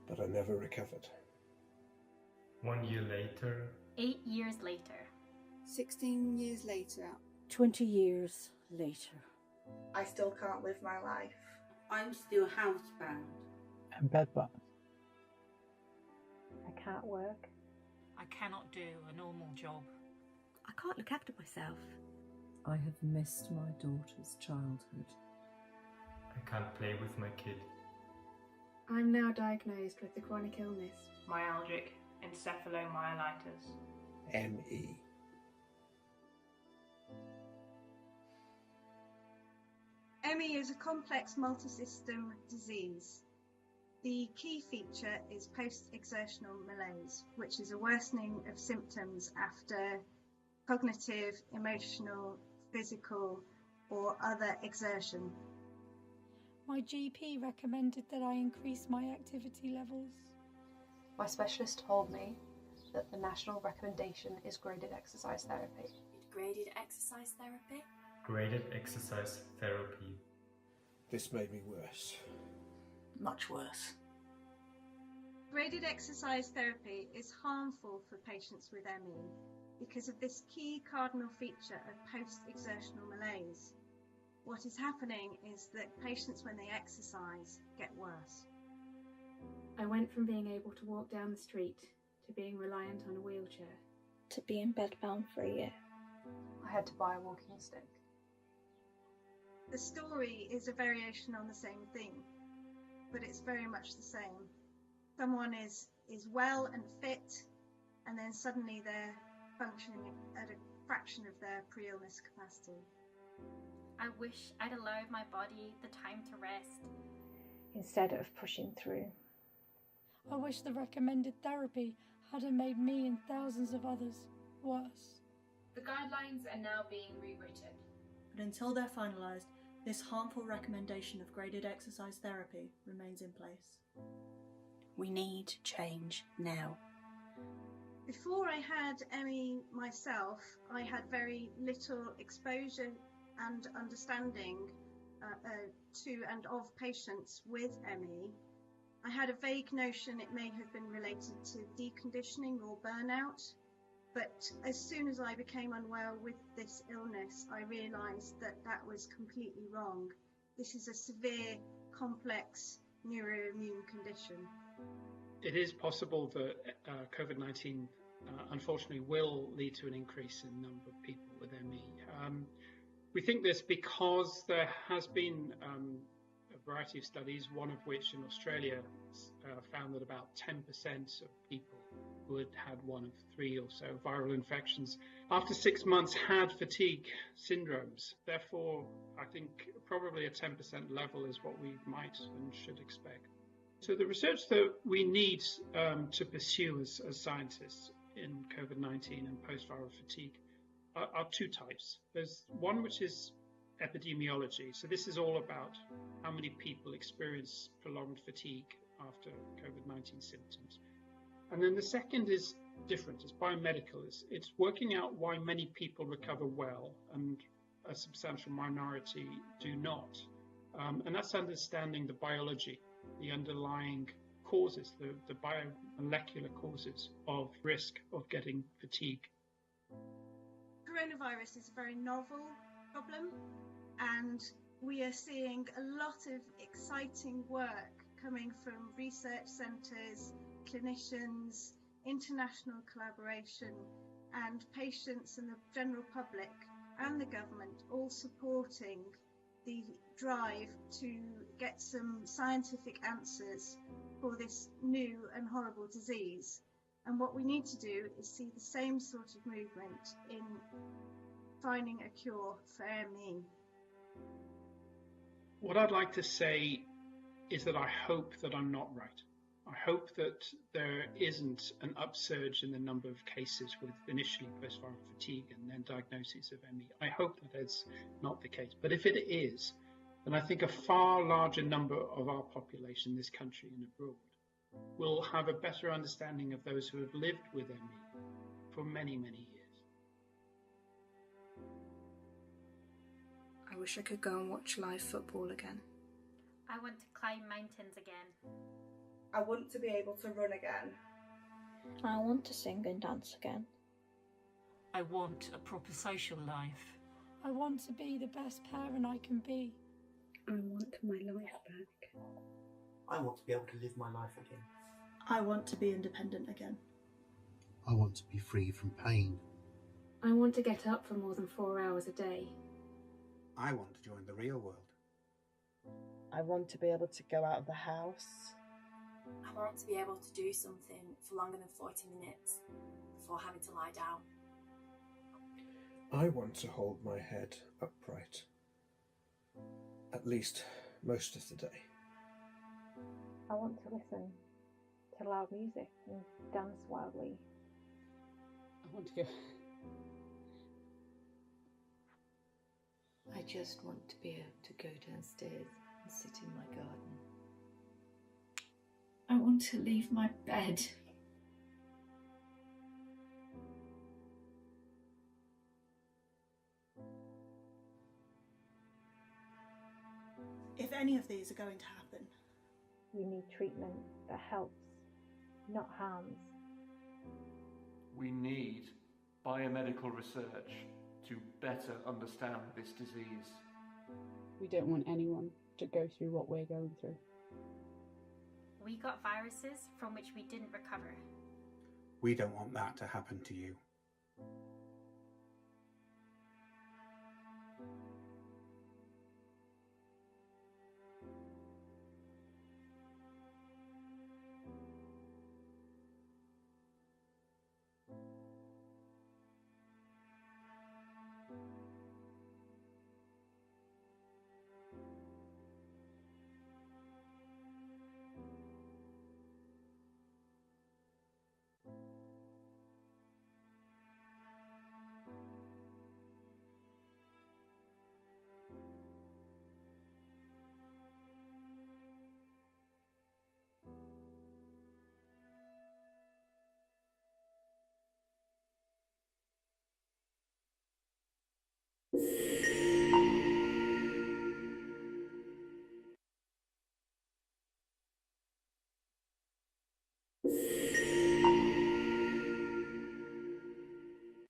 But I never recovered. 1 year later. 8 years later. 16 years later. 20 years later. I still can't live my life. I'm still housebound. And bedbound. I can't work. I cannot do a normal job. I can't look after myself. I have missed my daughter's childhood. I can't play with my kid. I'm now diagnosed with a chronic illness. Myalgic encephalomyelitis. ME. ME is a complex multisystem disease. The key feature is post-exertional malaise, which is a worsening of symptoms after cognitive, emotional, physical, or other exertion. My GP recommended that I increase my activity levels. My specialist told me that the national recommendation is graded exercise therapy. Graded exercise therapy? Graded exercise therapy. This made me worse. Much worse. Graded exercise therapy is harmful for patients with ME because of this key cardinal feature of post-exertional malaise. What is happening is that patients, when they exercise, get worse. I went from being able to walk down the street to being reliant on a wheelchair. To being bedbound for a year. I had to buy a walking stick. The story is a variation on the same thing, but it's very much the same. Someone is well and fit, and then suddenly they're functioning at a fraction of their pre-illness capacity. I wish I'd allowed my body the time to rest. Instead of pushing through. I wish the recommended therapy hadn't made me and thousands of others worse. The guidelines are now being rewritten. But until they're finalised, this harmful recommendation of graded exercise therapy remains in place. We need change now. Before I had ME myself, I had very little exposure and understanding to and of patients with ME. I had a vague notion it may have been related to deconditioning or burnout, but as soon as I became unwell with this illness, I realised that that was completely wrong. This is a severe, complex neuroimmune condition. It is possible that COVID-19 unfortunately will lead to an increase in the number of people with ME. We think this because there has been a variety of studies, one of which in Australia found that about 10% of people who had had one of 3 or so viral infections after 6 months had fatigue syndromes. Therefore, I think probably a 10% level is what we might and should expect. So the research that we need to pursue as scientists in COVID-19 and post-viral fatigue are 2 types. There's one which is epidemiology. So this is all about how many people experience prolonged fatigue after COVID-19 symptoms. And then the second is different. It's biomedical. It's working out why many people recover well and a substantial minority do not. And that's understanding the biology, the underlying causes, the biomolecular causes of risk of getting fatigue. Coronavirus is a very novel problem, and we are seeing a lot of exciting work coming from research centres, clinicians, international collaboration, and patients and the general public and the government all supporting the drive to get some scientific answers for this new and horrible disease. And what we need to do is see the same sort of movement in finding a cure for ME. What I'd like to say is that I hope that I'm not right. I hope that there isn't an upsurge in the number of cases with initially post-viral fatigue and then diagnoses of ME. I hope that that's not the case. But if it is, then I think a far larger number of our population in this country and abroad will have a better understanding of those who have lived with ME for many, many years. I wish I could go and watch live football again. I want to climb mountains again. I want to be able to run again. I want to sing and dance again. I want a proper social life. I want to be the best parent I can be. I want my life back. I want to be able to live my life again. I want to be independent again. I want to be free from pain. I want to get up for more than 4 hours a day. I want to join the real world. I want to be able to go out of the house. I want to be able to do something for longer than 40 minutes before having to lie down. I want to hold my head upright, at least most of the day. I want to listen to loud music and dance wildly. I want to go. I just want to be able to go downstairs and sit in my garden. I want to leave my bed. If any of these are going to happen, You need treatment that helps, not harms. We need biomedical research to better understand this disease. We don't want anyone to go through what we're going through. We got viruses from which we didn't recover. We don't want that to happen to you.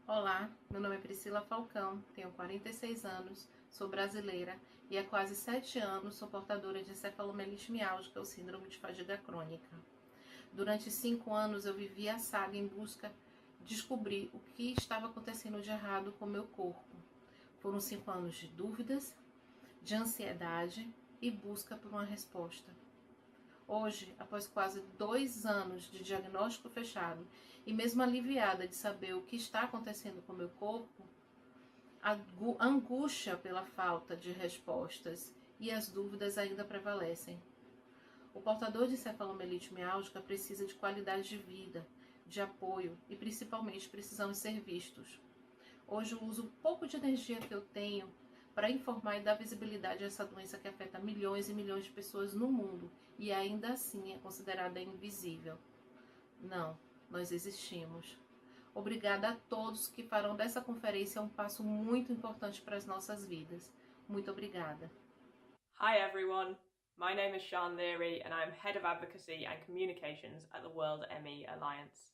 Olá, meu nome é Priscila Falcão, tenho 46 anos, sou brasileira e há quase 7 anos sou portadora de encefalomielite miálgica ou síndrome de fadiga crônica. Durante 5 anos eu vivi a saga em busca de descobrir o que estava acontecendo de errado com o meu corpo. Foram 5 anos de dúvidas, de ansiedade e busca por uma resposta. Hoje, após quase 2 anos de diagnóstico fechado e mesmo aliviada de saber o que está acontecendo com o meu corpo, a angústia pela falta de respostas e as dúvidas ainda prevalecem. O portador de encefalomielite miálgica precisa de qualidade de vida, de apoio e principalmente precisamos ser vistos. Hoje eu uso o pouco de energia que eu tenho para informar e dar visibilidade a essa doença que afeta milhões e milhões de pessoas no mundo e ainda assim é considerada invisível. Não, nós existimos. Obrigada a todos que farão dessa conferência um passo muito importante para as nossas vidas. Muito obrigada. Hi everyone, my name is Sian Leary and I'm Head of Advocacy and Communications at the World ME Alliance.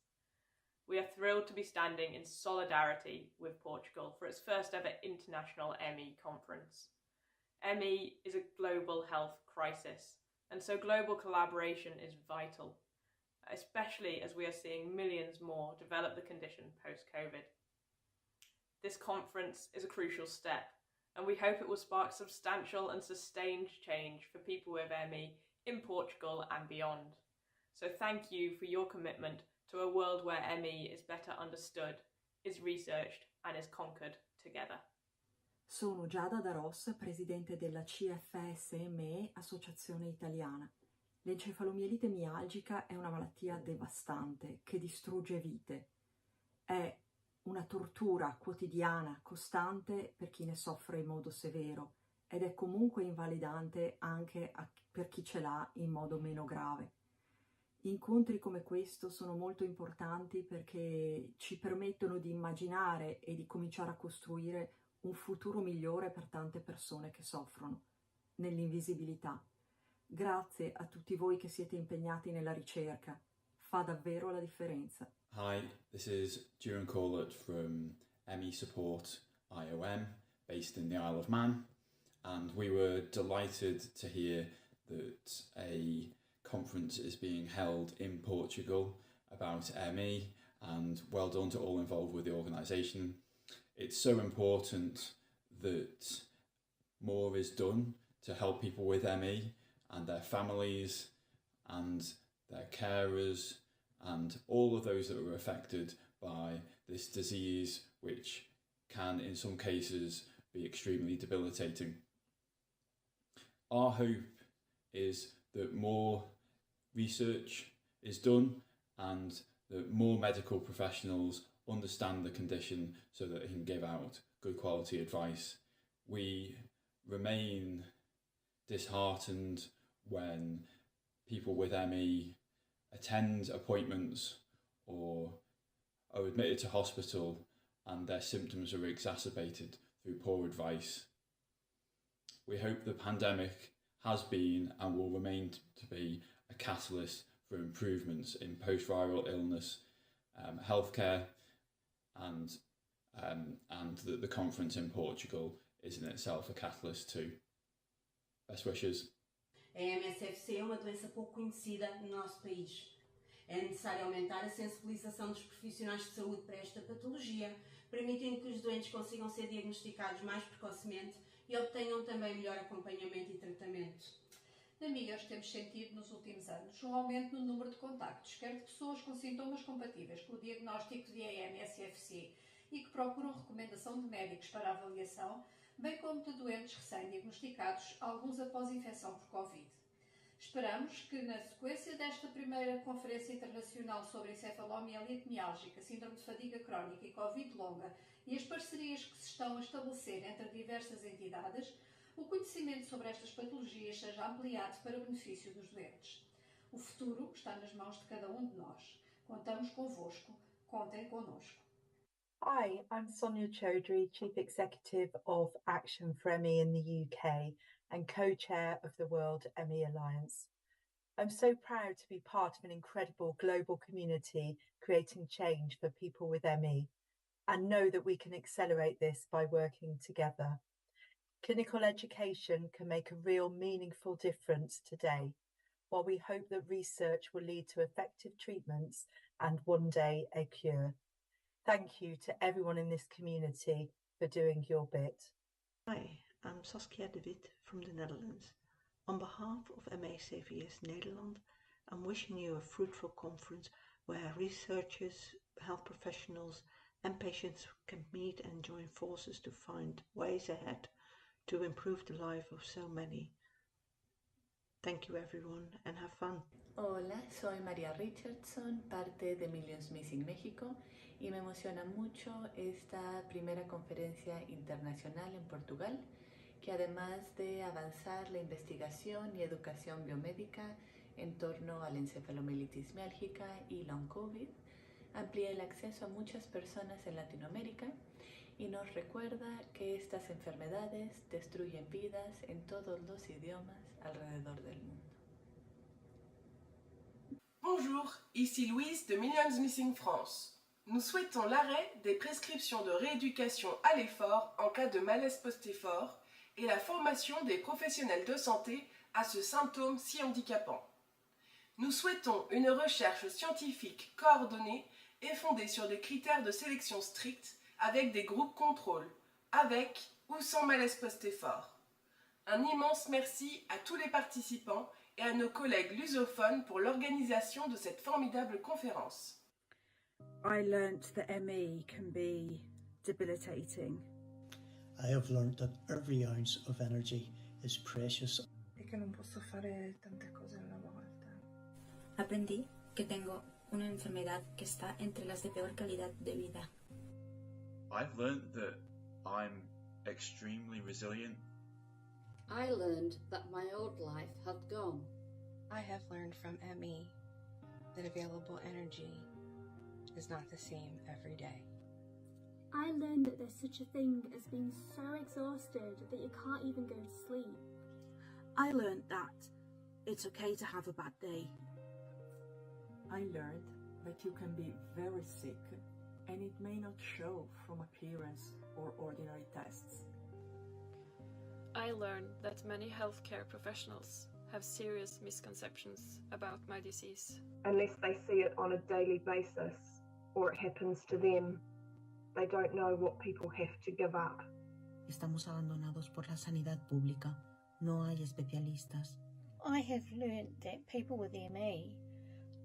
We are thrilled to be standing in solidarity with Portugal for its first ever international ME conference. ME is a global health crisis, and so global collaboration is vital, especially as we are seeing millions more develop the condition post-COVID. This conference is a crucial step, and we hope it will spark substantial and sustained change for people with ME in Portugal and beyond. So thank you for your commitment to a world where ME is better understood, is researched and is conquered together. Sono Giada Da Ros, presidente della CFSME, Associazione Italiana. L'encefalomielite mialgica è una malattia devastante che distrugge vite. È una tortura quotidiana, costante per chi ne soffre in modo severo ed è comunque invalidante anche per chi ce l'ha in modo meno grave. Incontri come questo sono molto importanti perché ci permettono di immaginare e di cominciare a costruire un futuro migliore per tante persone che soffrono nell'invisibilità. Grazie a tutti voi che siete impegnati nella ricerca. Fa davvero la differenza. Hi, this is Duran Corlett from ME Support IOM, based in the Isle of Man, and we were delighted to hear that a conference is being held in Portugal about ME, and well done to all involved with the organisation. It's so important that more is done to help people with ME and their families and their carers and all of those that were affected by this disease, which can in some cases be extremely debilitating. Our hope is that more research is done and that more medical professionals understand the condition so that they can give out good quality advice. We remain disheartened when people with ME attend appointments or are admitted to hospital and their symptoms are exacerbated through poor advice. We hope the pandemic has been and will remain to be a catalyst for improvements in post-viral illness healthcare, and that the conference in Portugal is in itself a catalyst too. Best wishes. A EMSFC é uma doença pouco conhecida no nosso país. É necessário aumentar a sensibilização dos profissionais de saúde para esta patologia, permitindo que os doentes consigam ser diagnosticados mais precocemente e obtenham também melhor acompanhamento e tratamento. Na MIGAS temos sentido nos últimos anos um aumento no número de contactos, quer de pessoas com sintomas compatíveis com o diagnóstico de EMSFC e que procuram recomendação de médicos para avaliação, bem como de doentes recém-diagnosticados, alguns após infecção por Covid. Esperamos que, na sequência desta primeira Conferência Internacional sobre Encefalomielite Miálgica, Síndrome de Fadiga Crónica e Covid-Longa e as parcerias que se estão a estabelecer entre diversas entidades, o conhecimento sobre estas patologias seja ampliado para o benefício dos doentes. O futuro está nas mãos de cada um de nós. Contamos convosco. Contem connosco. Hi, I'm Sonia Chaudhry, Chief Executive of Action for ME in the UK and co-chair of the World ME Alliance. I'm so proud to be part of an incredible global community creating change for people with ME and know that we can accelerate this by working together. Clinical education can make a real meaningful difference today, while we hope that research will lead to effective treatments and one day a cure. Thank you to everyone in this community for doing your bit. Hi, I'm Saskia de Wit from the Netherlands. On behalf of ME/CVS Nederland, I'm wishing you a fruitful conference where researchers, health professionals and patients can meet and join forces to find ways ahead to improve the life of so many. Thank you everyone and have fun. Hola, soy María Richardson, parte de Millions Missing México, y me emociona mucho esta primera conferencia internacional en Portugal, que además de avanzar la investigación y educación biomédica en torno a la encefalomielitis miálgica y long COVID, amplía el acceso a muchas personas en Latinoamérica y nos recuerda que estas enfermedades destruyen vidas en todos los idiomas alrededor del mundo. Bonjour, ici Louise de Millions Missing France. Nous souhaitons l'arrêt des prescriptions de rééducation à l'effort en cas de malaise post-effort et la formation des professionnels de santé à ce symptôme si handicapant. Nous souhaitons une recherche scientifique coordonnée et fondée sur des critères de sélection stricts avec des groupes contrôle, avec ou sans malaise post-effort. Un immense merci à tous les participants et à nos collègues lusophones pour l'organisation de cette formidable conférence. I learnt that ME can be debilitating. I have learned that every ounce of energy is precious. E che non posso fare tante cose alla volta. Aprendí que tengo una enfermedad que está entre las de peor calidad de vida. I've learned that I'm extremely resilient. I learned that my old life had gone. I have learned from ME that available energy is not the same every day. I learned that there's such a thing as being so exhausted that you can't even go to sleep. I learned that It's okay to have a bad day. I learned that you can be very sick and it may not show from appearance or ordinary tests. I learned that many healthcare professionals have serious misconceptions about my disease. Unless they see it on a daily basis or it happens to them, they don't know what people have to give up. Estamos abandonados por la sanidad pública. No hay especialistas. I have learned that people with ME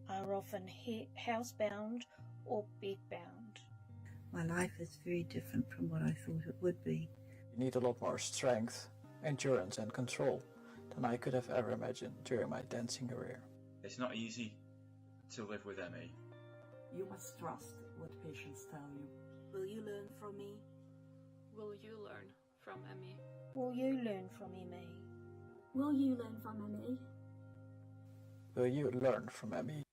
are often housebound or bedbound. My life is very different from what I thought it would be. You need a lot more strength, endurance and control than I could have ever imagined during my dancing career. It's not easy to live with ME. You must trust what patients tell you. Will you learn from me? Will you learn from ME? Will you learn from ME? Will you learn from ME? Will you learn from ME?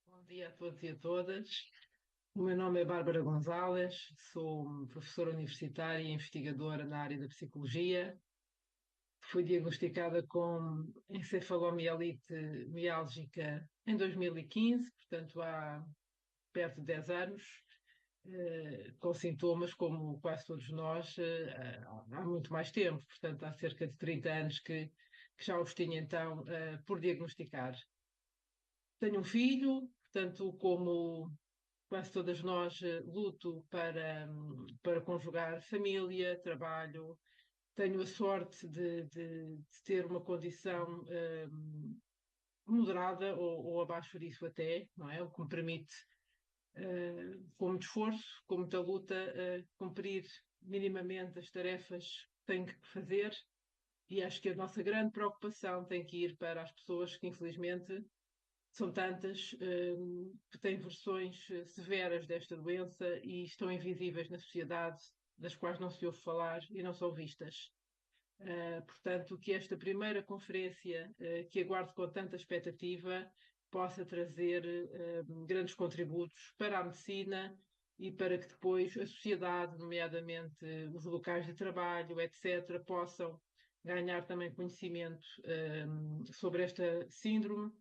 Bom dia a todos e a todas. O meu nome é Bárbara Gonzalez, sou professora universitária e investigadora na área da psicologia. Fui diagnosticada com encefalomielite miálgica em 2015, portanto há perto de 10 anos, com sintomas como quase todos nós há muito mais tempo, portanto há cerca de 30 anos que já os tinha então por diagnosticar. Tenho um filho, portanto, como quase todas nós, luto para conjugar família, trabalho. Tenho a sorte de ter uma condição moderada ou abaixo disso até, não é? O que me permite, com muito esforço, com muita luta, cumprir minimamente as tarefas que tenho que fazer. E acho que a nossa grande preocupação tem que ir para as pessoas que, infelizmente, são tantas que têm versões severas desta doença e estão invisíveis na sociedade, das quais não se ouve falar e não são vistas. Portanto, que esta primeira conferência, que aguardo com tanta expectativa, possa trazer grandes contributos para a medicina e para que depois a sociedade, nomeadamente os locais de trabalho, etc., possam ganhar também conhecimento sobre esta síndrome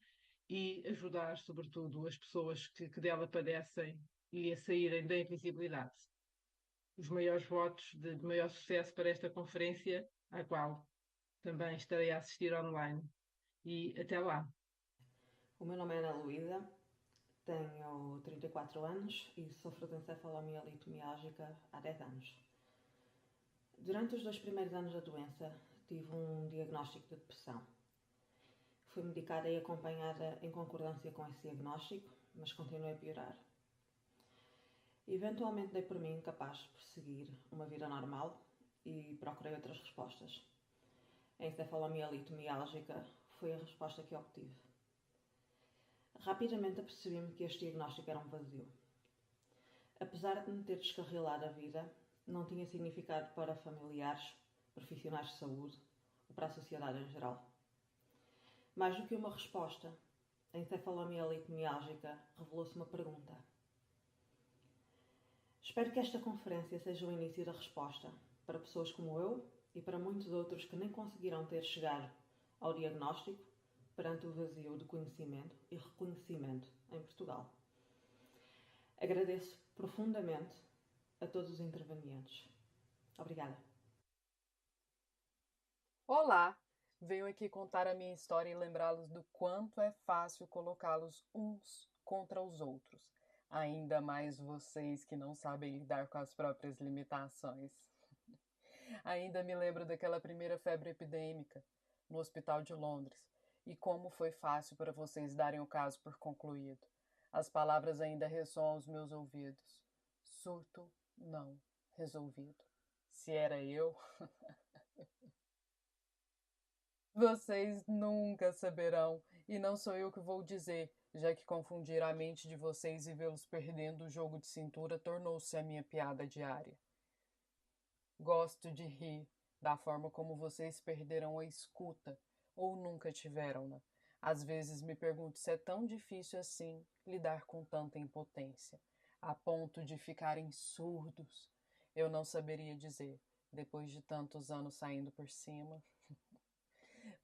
e ajudar, sobretudo, as pessoas que dela padecem e a saírem da invisibilidade. Os maiores votos de maior sucesso para esta conferência, à qual também estarei a assistir online. E até lá. O meu nome é Ana Luísa, tenho 34 anos e sofro de encefalomielite miálgica há 10 anos. Durante os 2 primeiros anos da doença, tive um diagnóstico de depressão. Fui medicada e acompanhada em concordância com esse diagnóstico, mas continuei a piorar. Eventualmente dei por mim incapaz de prosseguir uma vida normal e procurei outras respostas. A encefalomielite miálgica foi a resposta que obtive. Rapidamente apercebi-me que este diagnóstico era um vazio. Apesar de me ter descarrilado a vida, não tinha significado para familiares, profissionais de saúde ou para a sociedade em geral. Mais do que uma resposta, a encefalomielite miálgica revelou-se uma pergunta. Espero que esta conferência seja o início da resposta para pessoas como eu e para muitos outros que nem conseguiram ter chegado ao diagnóstico perante o vazio de conhecimento e reconhecimento em Portugal. Agradeço profundamente a todos os intervenientes. Obrigada. Olá! Venho aqui contar a minha história e lembrá-los do quanto é fácil colocá-los uns contra os outros. Ainda mais vocês que não sabem lidar com as próprias limitações. Ainda me lembro daquela primeira febre epidêmica no hospital de Londres e como foi fácil para vocês darem o caso por concluído. As palavras ainda ressoam aos meus ouvidos. Surto não resolvido. Se era eu... Vocês nunca saberão, e não sou eu que vou dizer, já que confundir a mente de vocês e vê-los perdendo o jogo de cintura tornou-se a minha piada diária. Gosto de rir da forma como vocês perderam a escuta, ou nunca tiveram-na. Às vezes me pergunto se é tão difícil assim lidar com tanta impotência, a ponto de ficarem surdos. Eu não saberia dizer, depois de tantos anos saindo por cima...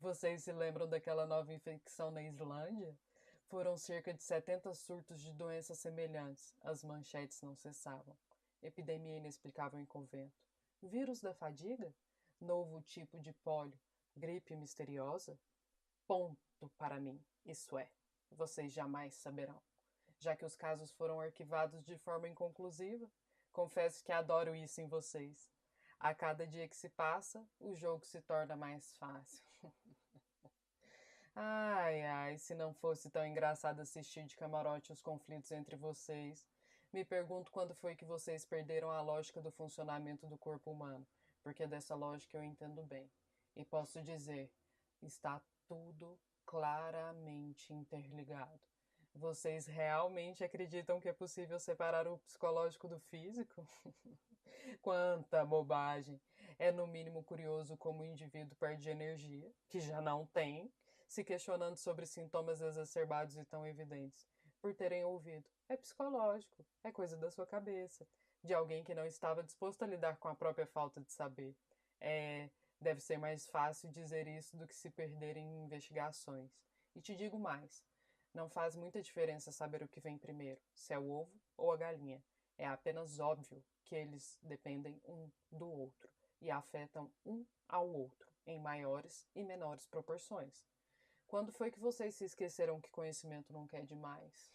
Vocês se lembram daquela nova infecção na Islândia? Foram cerca de 70 surtos de doenças semelhantes. As manchetes não cessavam. Epidemia inexplicável em convento. Vírus da fadiga? Novo tipo de pólio? Gripe misteriosa? Ponto para mim. Isso é, vocês jamais saberão. Já que os casos foram arquivados de forma inconclusiva, confesso que adoro isso em vocês. A cada dia que se passa, o jogo se torna mais fácil. Ai, se não fosse tão engraçado assistir de camarote os conflitos entre vocês. Me pergunto quando foi que vocês perderam a lógica do funcionamento do corpo humano, porque dessa lógica eu entendo bem. E posso dizer, está tudo claramente interligado. Vocês realmente acreditam que é possível separar o psicológico do físico? Quanta bobagem! É no mínimo curioso como o indivíduo perde energia, que já não tem, se questionando sobre sintomas exacerbados e tão evidentes, por terem ouvido. É psicológico, é coisa da sua cabeça, de alguém que não estava disposto a lidar com a própria falta de saber. Deve ser mais fácil dizer isso do que se perder em investigações. E te digo mais, não faz muita diferença saber o que vem primeiro, se é o ovo ou a galinha. É apenas óbvio que eles dependem um do outro e afetam um ao outro, em maiores e menores proporções. Quando foi que vocês se esqueceram que conhecimento nunca é demais?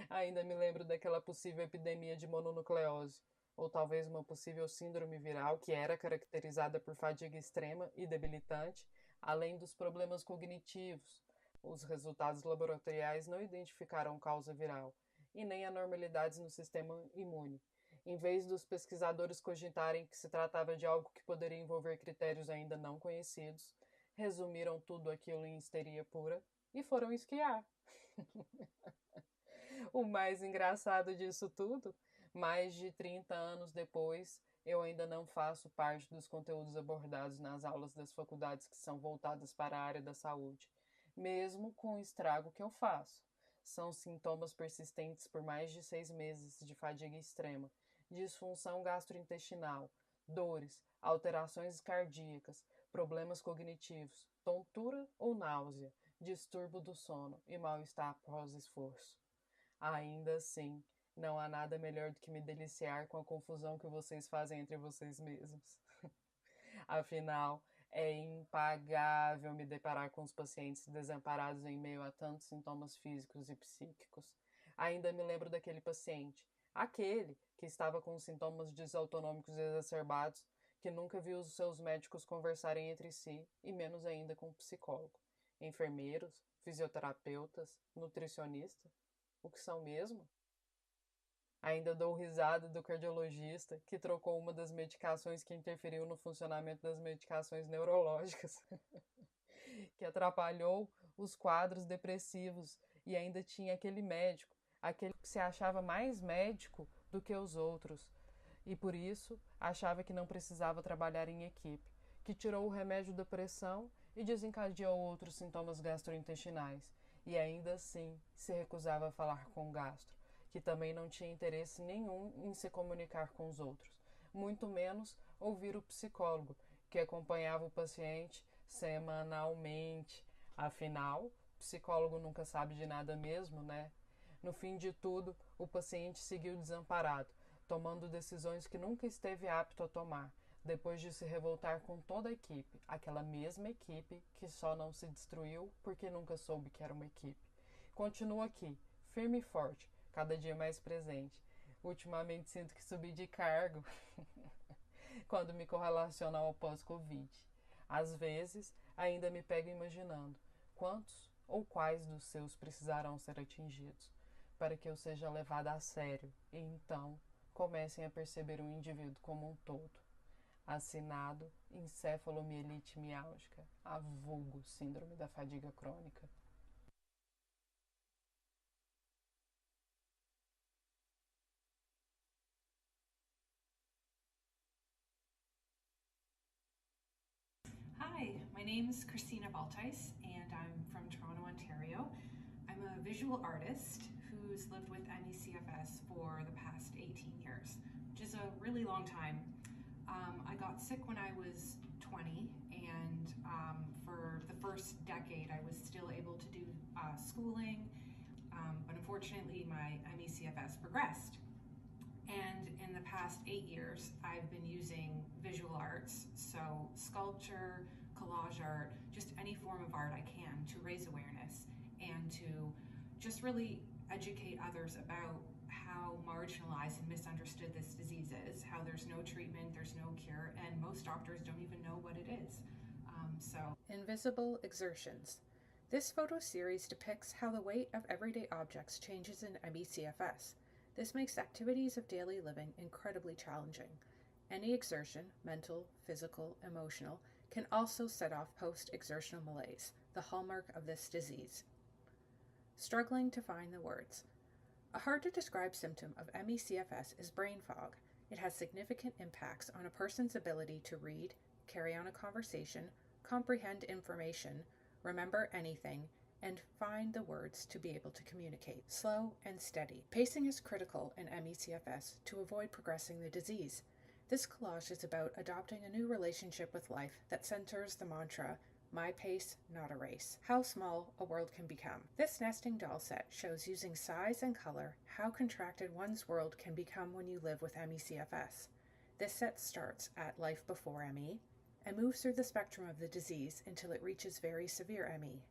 Ainda me lembro daquela possível epidemia de mononucleose, ou talvez uma possível síndrome viral que era caracterizada por fadiga extrema e debilitante, além dos problemas cognitivos. Os resultados laboratoriais não identificaram causa viral e nem anormalidades no sistema imune. Em vez dos pesquisadores cogitarem que se tratava de algo que poderia envolver critérios ainda não conhecidos, resumiram tudo aquilo em histeria pura e foram esquiar. O mais engraçado disso tudo, mais de 30 anos depois, eu ainda não faço parte dos conteúdos abordados nas aulas das faculdades que são voltadas para a área da saúde, mesmo com o estrago que eu faço. São sintomas persistentes por mais de 6 meses de fadiga extrema, disfunção gastrointestinal, dores, alterações cardíacas, problemas cognitivos, tontura ou náusea, distúrbio do sono e mal-estar pós-esforço. Ainda assim, não há nada melhor do que me deliciar com a confusão que vocês fazem entre vocês mesmos. Afinal, é impagável me deparar com os pacientes desamparados em meio a tantos sintomas físicos e psíquicos. Ainda me lembro daquele paciente, aquele que estava com sintomas desautonômicos exacerbados, que nunca viu os seus médicos conversarem entre si, e menos ainda com um psicólogo. Enfermeiros, fisioterapeutas, nutricionista, o que são mesmo? Ainda dou risada do cardiologista que trocou uma das medicações que interferiu no funcionamento das medicações neurológicas, que atrapalhou os quadros depressivos, e ainda tinha aquele médico, aquele que se achava mais médico do que os outros, e por isso achava que não precisava trabalhar em equipe, que tirou o remédio da pressão e desencadeou outros sintomas gastrointestinais, e ainda assim se recusava a falar com o gastro, que também não tinha interesse nenhum em se comunicar com os outros, muito menos ouvir o psicólogo, que acompanhava o paciente semanalmente. Afinal, psicólogo nunca sabe de nada mesmo, né? No fim de tudo, o paciente seguiu desamparado, tomando decisões que nunca esteve apto a tomar, depois de se revoltar com toda a equipe, aquela mesma equipe que só não se destruiu porque nunca soube que era uma equipe. Continuo aqui, firme e forte, cada dia mais presente. Ultimamente sinto que subi de cargo quando me correlaciono ao pós-Covid. Às vezes, ainda me pego imaginando quantos ou quais dos seus precisarão ser atingidos para que eu seja levada a sério e então comecem a perceber o indivíduo como um todo. Assinado encefalomielite miálgica, a vulgo síndrome da fadiga crônica. Hi, my name is Christina Baltais and I'm from Toronto, Ontario. I'm a visual artist who's lived with ME/CFS for the past 18 years, which is a really long time. I got sick when I was 20 and for the first decade I was still able to do schooling, but unfortunately my ME/CFS progressed. And in the past 8 years, I've been using visual arts, so sculpture, collage art, just any form of art I can to raise awareness and to just really educate others about how marginalized and misunderstood this disease is, how there's no treatment, there's no cure, and most doctors don't even know what it is. Invisible exertions. This photo series depicts how the weight of everyday objects changes in ME/CFS. This makes activities of daily living incredibly challenging. Any exertion, mental, physical, emotional, can also set off post-exertional malaise, the hallmark of this disease. Struggling to find the words. A hard-to-describe symptom of ME/CFS is brain fog. It has significant impacts on a person's ability to read, carry on a conversation, comprehend information, remember anything, and find the words to be able to communicate. Slow and steady. Pacing is critical in ME/CFS to avoid progressing the disease. This collage is about adopting a new relationship with life that centers the mantra, my pace, not a race. How small a world can become. This nesting doll set shows using size and color how contracted one's world can become when you live with ME/CFS. This set starts at life before ME and moves through the spectrum of the disease until it reaches very severe ME.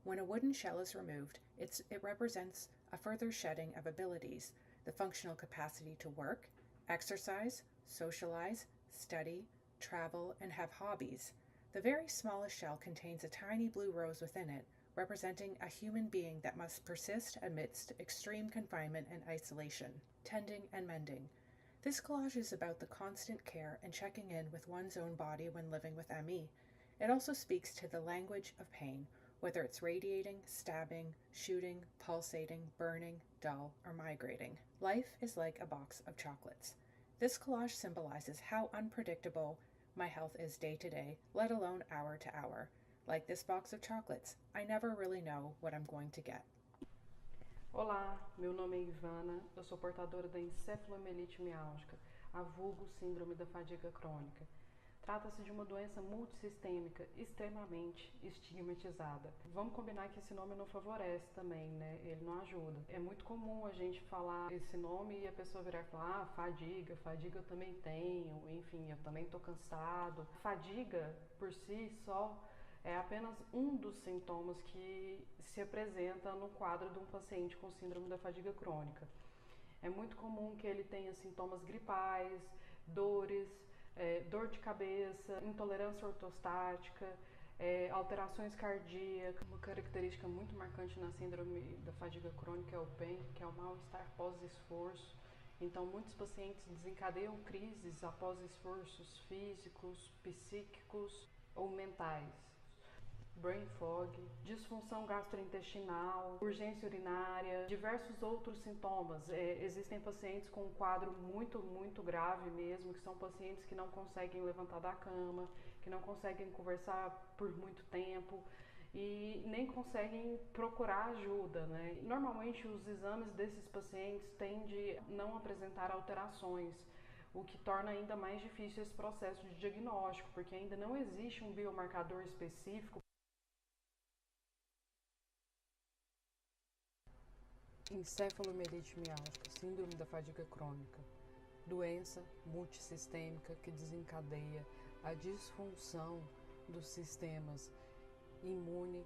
When a wooden shell is removed, it represents a further shedding of abilities, the functional capacity to work, exercise, socialize, study, travel, and have hobbies. The very smallest shell contains a tiny blue rose within it, representing a human being that must persist amidst extreme confinement and isolation, tending and mending. This collage is about the constant care and checking in with one's own body when living with ME. It also speaks to the language of pain, whether it's radiating, stabbing, shooting, pulsating, burning, dull, or migrating. Life is like a box of chocolates. This collage symbolizes how unpredictable my health is day to day, let alone hour to hour. Like this box of chocolates, I never really know what I'm going to get. Olá, meu nome é Ivana, eu sou portadora da encefalomielite miálgica, a vulgo síndrome da fadiga crônica. Trata-se de uma doença multissistêmica extremamente estigmatizada. Vamos combinar que esse nome não favorece também, né? Ele não ajuda. É muito comum a gente falar esse nome e a pessoa virar e falar, fadiga eu também tenho, enfim, eu também estou cansado. Fadiga, por si só, é apenas um dos sintomas que se apresenta no quadro de um paciente com síndrome da fadiga crônica. É muito comum que ele tenha sintomas gripais, dores, dor de cabeça, intolerância ortostática, alterações cardíacas. Uma característica muito marcante na síndrome da fadiga crônica é o PEN, que é o mal-estar pós-esforço. Então, muitos pacientes desencadeiam crises após esforços físicos, psíquicos ou mentais. Brain fog, disfunção gastrointestinal, urgência urinária, diversos outros sintomas. Existem pacientes com um quadro muito grave mesmo, que são pacientes que não conseguem levantar da cama, que não conseguem conversar por muito tempo e nem conseguem procurar ajuda, né? Normalmente os exames desses pacientes tendem a não apresentar alterações, o que torna ainda mais difícil esse processo de diagnóstico, porque ainda não existe um biomarcador específico Encefalomielite miálgica, síndrome da fadiga crônica, doença multissistêmica que desencadeia a disfunção dos sistemas imune,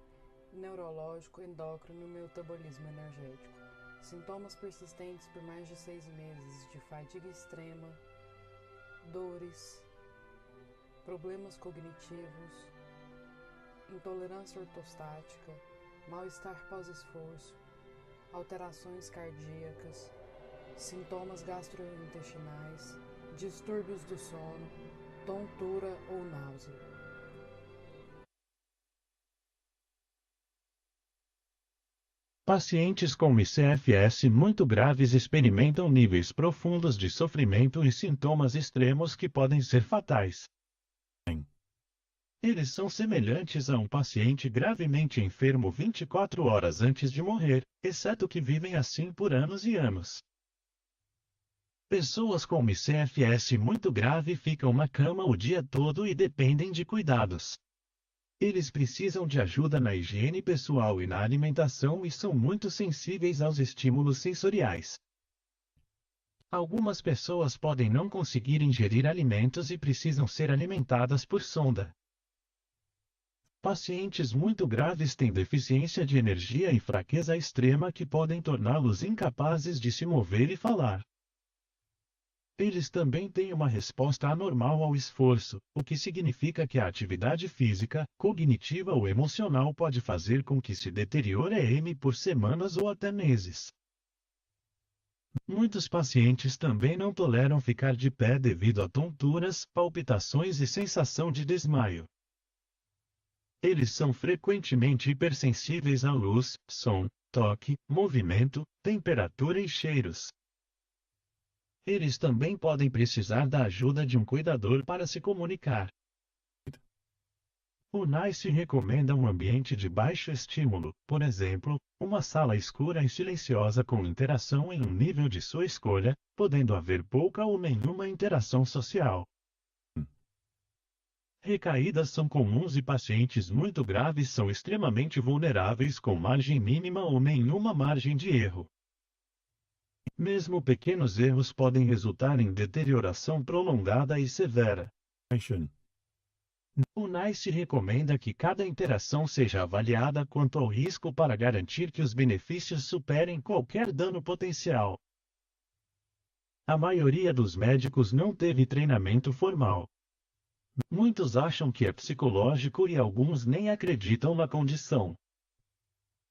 neurológico, endócrino e metabolismo energético. Sintomas persistentes por mais de 6 meses de fadiga extrema, dores, problemas cognitivos, intolerância ortostática, mal-estar pós-esforço, alterações cardíacas, sintomas gastrointestinais, distúrbios do sono, tontura ou náusea. Pacientes com ICFS muito graves experimentam níveis profundos de sofrimento e sintomas extremos que podem ser fatais. Eles são semelhantes a um paciente gravemente enfermo 24 horas antes de morrer, exceto que vivem assim por anos e anos. Pessoas com ICFS muito grave ficam na cama o dia todo e dependem de cuidados. Eles precisam de ajuda na higiene pessoal e na alimentação e são muito sensíveis aos estímulos sensoriais. Algumas pessoas podem não conseguir ingerir alimentos e precisam ser alimentadas por sonda. Pacientes muito graves têm deficiência de energia e fraqueza extrema que podem torná-los incapazes de se mover e falar. Eles também têm uma resposta anormal ao esforço, o que significa que a atividade física, cognitiva ou emocional pode fazer com que se deteriore a EM por semanas ou até meses. Muitos pacientes também não toleram ficar de pé devido a tonturas, palpitações e sensação de desmaio. Eles são frequentemente hipersensíveis à luz, som, toque, movimento, temperatura e cheiros. Eles também podem precisar da ajuda de um cuidador para se comunicar. O NICE recomenda um ambiente de baixo estímulo, por exemplo, uma sala escura e silenciosa com interação em um nível de sua escolha, podendo haver pouca ou nenhuma interação social. Recaídas são comuns e pacientes muito graves são extremamente vulneráveis com margem mínima ou nenhuma margem de erro. Mesmo pequenos erros podem resultar em deterioração prolongada e severa. O NICE recomenda que cada interação seja avaliada quanto ao risco para garantir que os benefícios superem qualquer dano potencial. A maioria dos médicos não teve treinamento formal. Muitos acham que é psicológico e alguns nem acreditam na condição.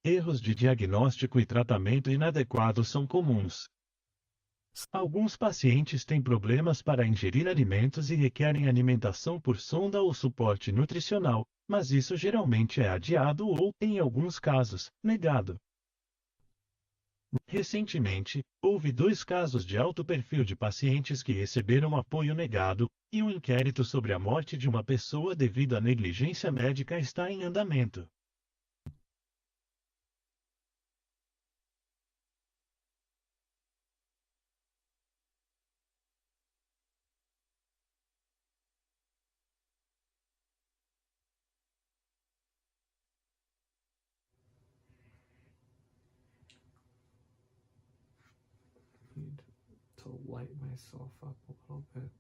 Erros de diagnóstico e tratamento inadequados são comuns. Alguns pacientes têm problemas para ingerir alimentos e requerem alimentação por sonda ou suporte nutricional, mas isso geralmente é adiado ou, em alguns casos, negado. Recentemente, houve 2 casos de alto perfil de pacientes que receberam apoio negado, e um inquérito sobre a morte de uma pessoa devido à negligência médica está em andamento. Need to light myself up a little bit.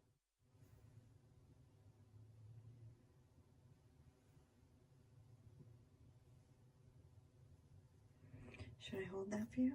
Should I hold that for you?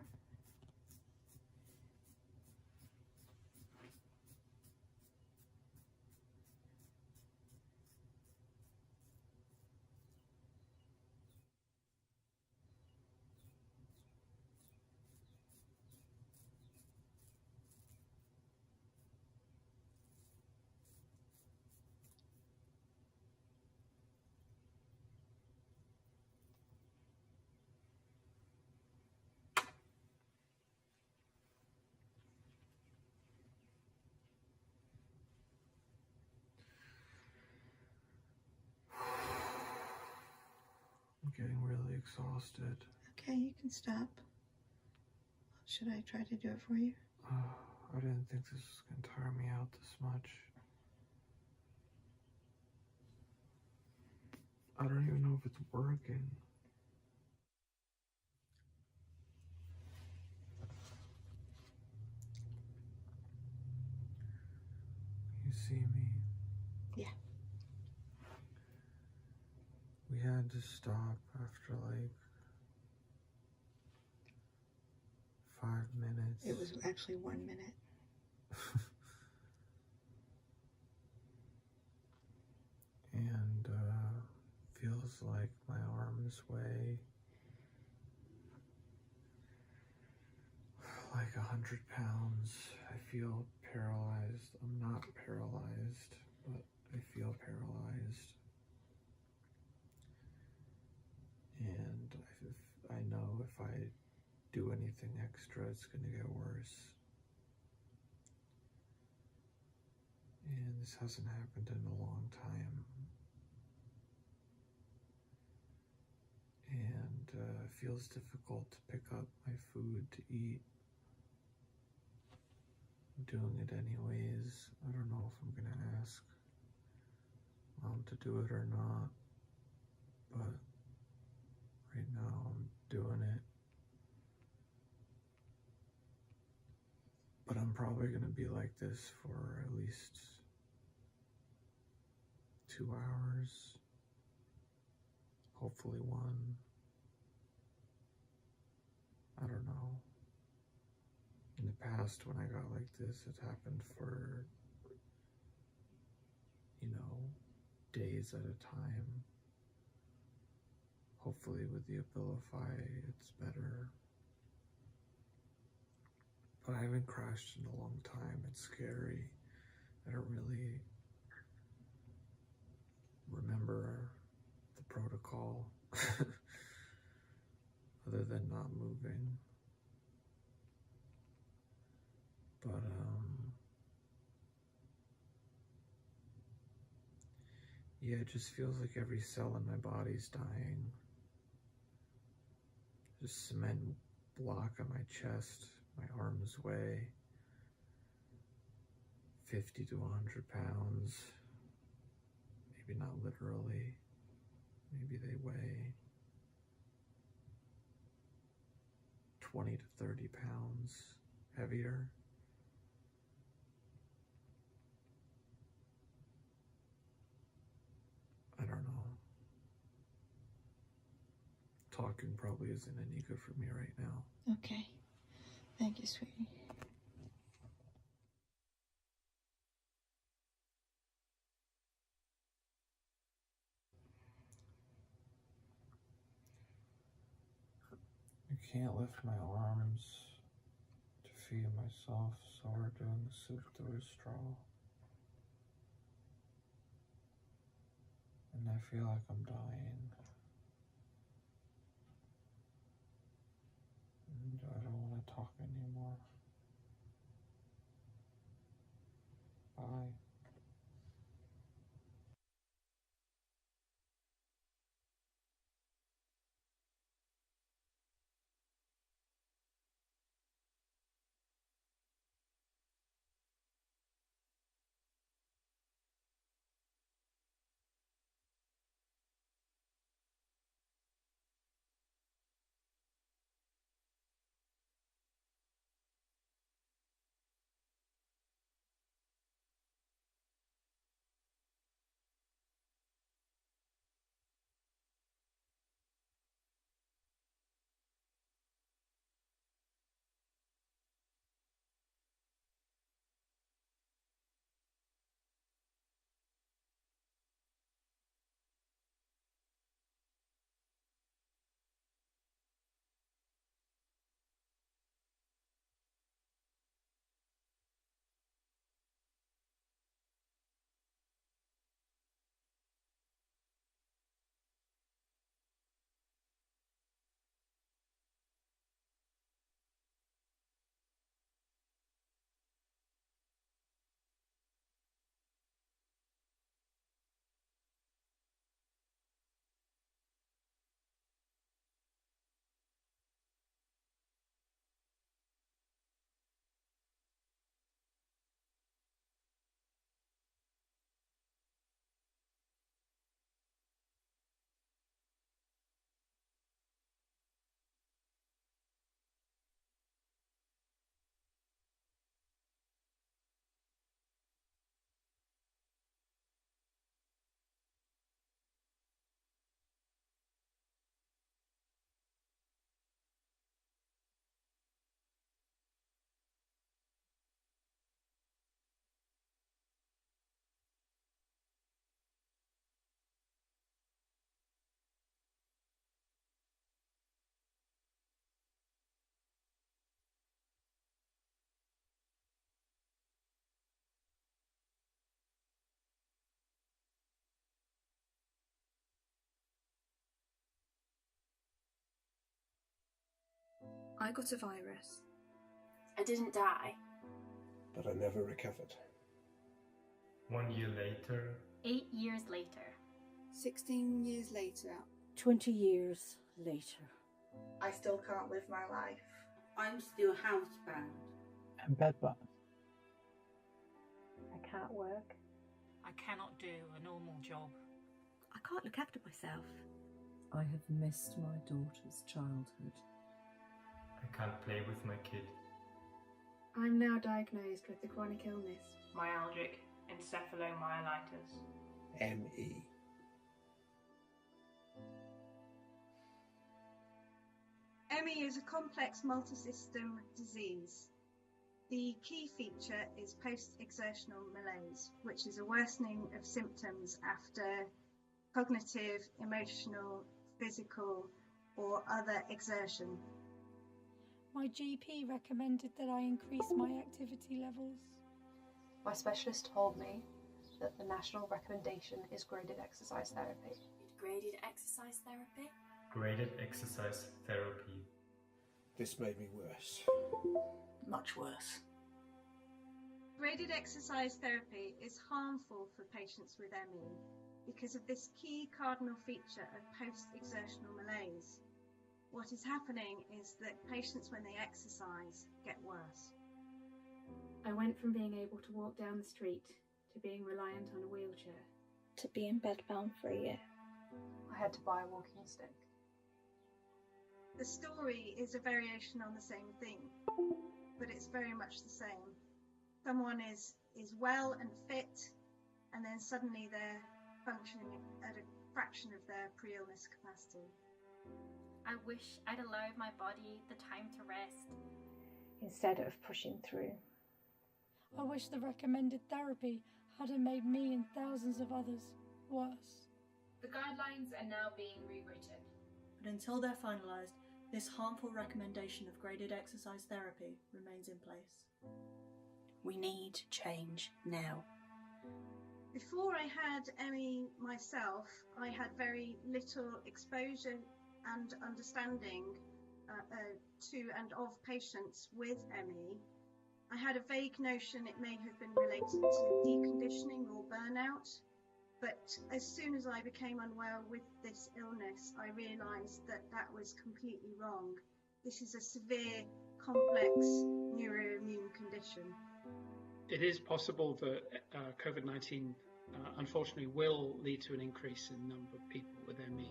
I'm getting really exhausted. Okay, you can stop. Should I try to do it for you? I didn't think this was going to tire me out this much. I don't even know if it's working. Yeah. We had to stop after like 5 minutes. It was actually 1 minute. And feels like my arms weigh like 100 pounds. I feel paralyzed. I'm not paralyzed, but I feel paralyzed. And I know if I do anything extra, it's going to get worse. And this hasn't happened in a long time. And it feels difficult to pick up my food to eat. I'm doing it anyways. I don't know if I'm going to ask Mom to do it or not, but right now I'm doing it. But I'm probably going to be like this for at least 2 hours, hopefully 1. I don't know. In the past, when I got like this, it happened for, days at a time. Hopefully with the Abilify, it's better. But I haven't crashed in a long time. It's scary. I don't really remember the protocol other than not moving. But yeah, it just feels like every cell in my body's dying. Just cement block on my chest. My arms weigh 50 to 100 pounds. Maybe not literally. Maybe they weigh 20 to 30 pounds heavier. I don't know. Talking probably isn't any good for me right now. Okay. Thank you, sweetie. I can't lift my arms to feed myself, so we're doing soup through a straw. And I feel like I'm dying. And I don't want to talk anymore. Bye. I got a virus. I didn't die. But I never recovered. 1 year later. 8 years later. 16 years later. 20 years later. I still can't live my life. I'm still housebound. I'm bedbound. I can't work. I cannot do a normal job. I can't look after myself. I have missed my daughter's childhood. I can't play with my kid. I'm now diagnosed with the chronic illness. Myalgic encephalomyelitis. ME. ME is a complex multisystem disease. The key feature is post-exertional malaise, which is a worsening of symptoms after cognitive, emotional, physical, or other exertion. My GP recommended that I increase my activity levels. My specialist told me that the national recommendation is graded exercise therapy. Graded exercise therapy? Graded exercise therapy. This made me worse. Much worse. Graded exercise therapy is harmful for patients with ME because of this key cardinal feature of post-exertional malaise. What is happening is that patients, when they exercise, get worse. I went from being able to walk down the street to being reliant on a wheelchair. To being bedbound for a year. I had to buy a walking stick. The story is a variation on the same thing, but it's very much the same. Someone is well and fit, and then suddenly they're functioning at a fraction of their pre-illness capacity. I wish I'd allowed my body the time to rest. Instead of pushing through. I wish the recommended therapy hadn't made me and thousands of others worse. The guidelines are now being rewritten. But until they're finalised, this harmful recommendation of graded exercise therapy remains in place. We need change now. Before I had ME myself, I had very little exposure and understanding to and of patients with ME. I had a vague notion it may have been related to deconditioning or burnout, but as soon as I became unwell with this illness, I realised that that was completely wrong. This is a severe, complex neuroimmune condition. It is possible that COVID-19 unfortunately will lead to an increase in the number of people with ME.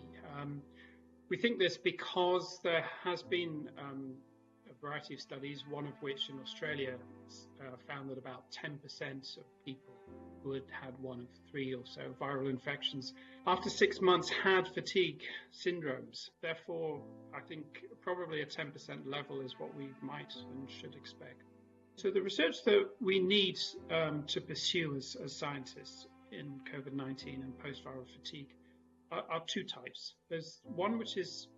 We think this because there has been a variety of studies, one of which in Australia found that about 10% of people who had had one of 3 or so viral infections after 6 months had fatigue syndromes. Therefore, I think probably a 10% level is what we might and should expect. So the research that we need to pursue as scientists in COVID-19 and post-viral fatigue are 2 types. There's one which is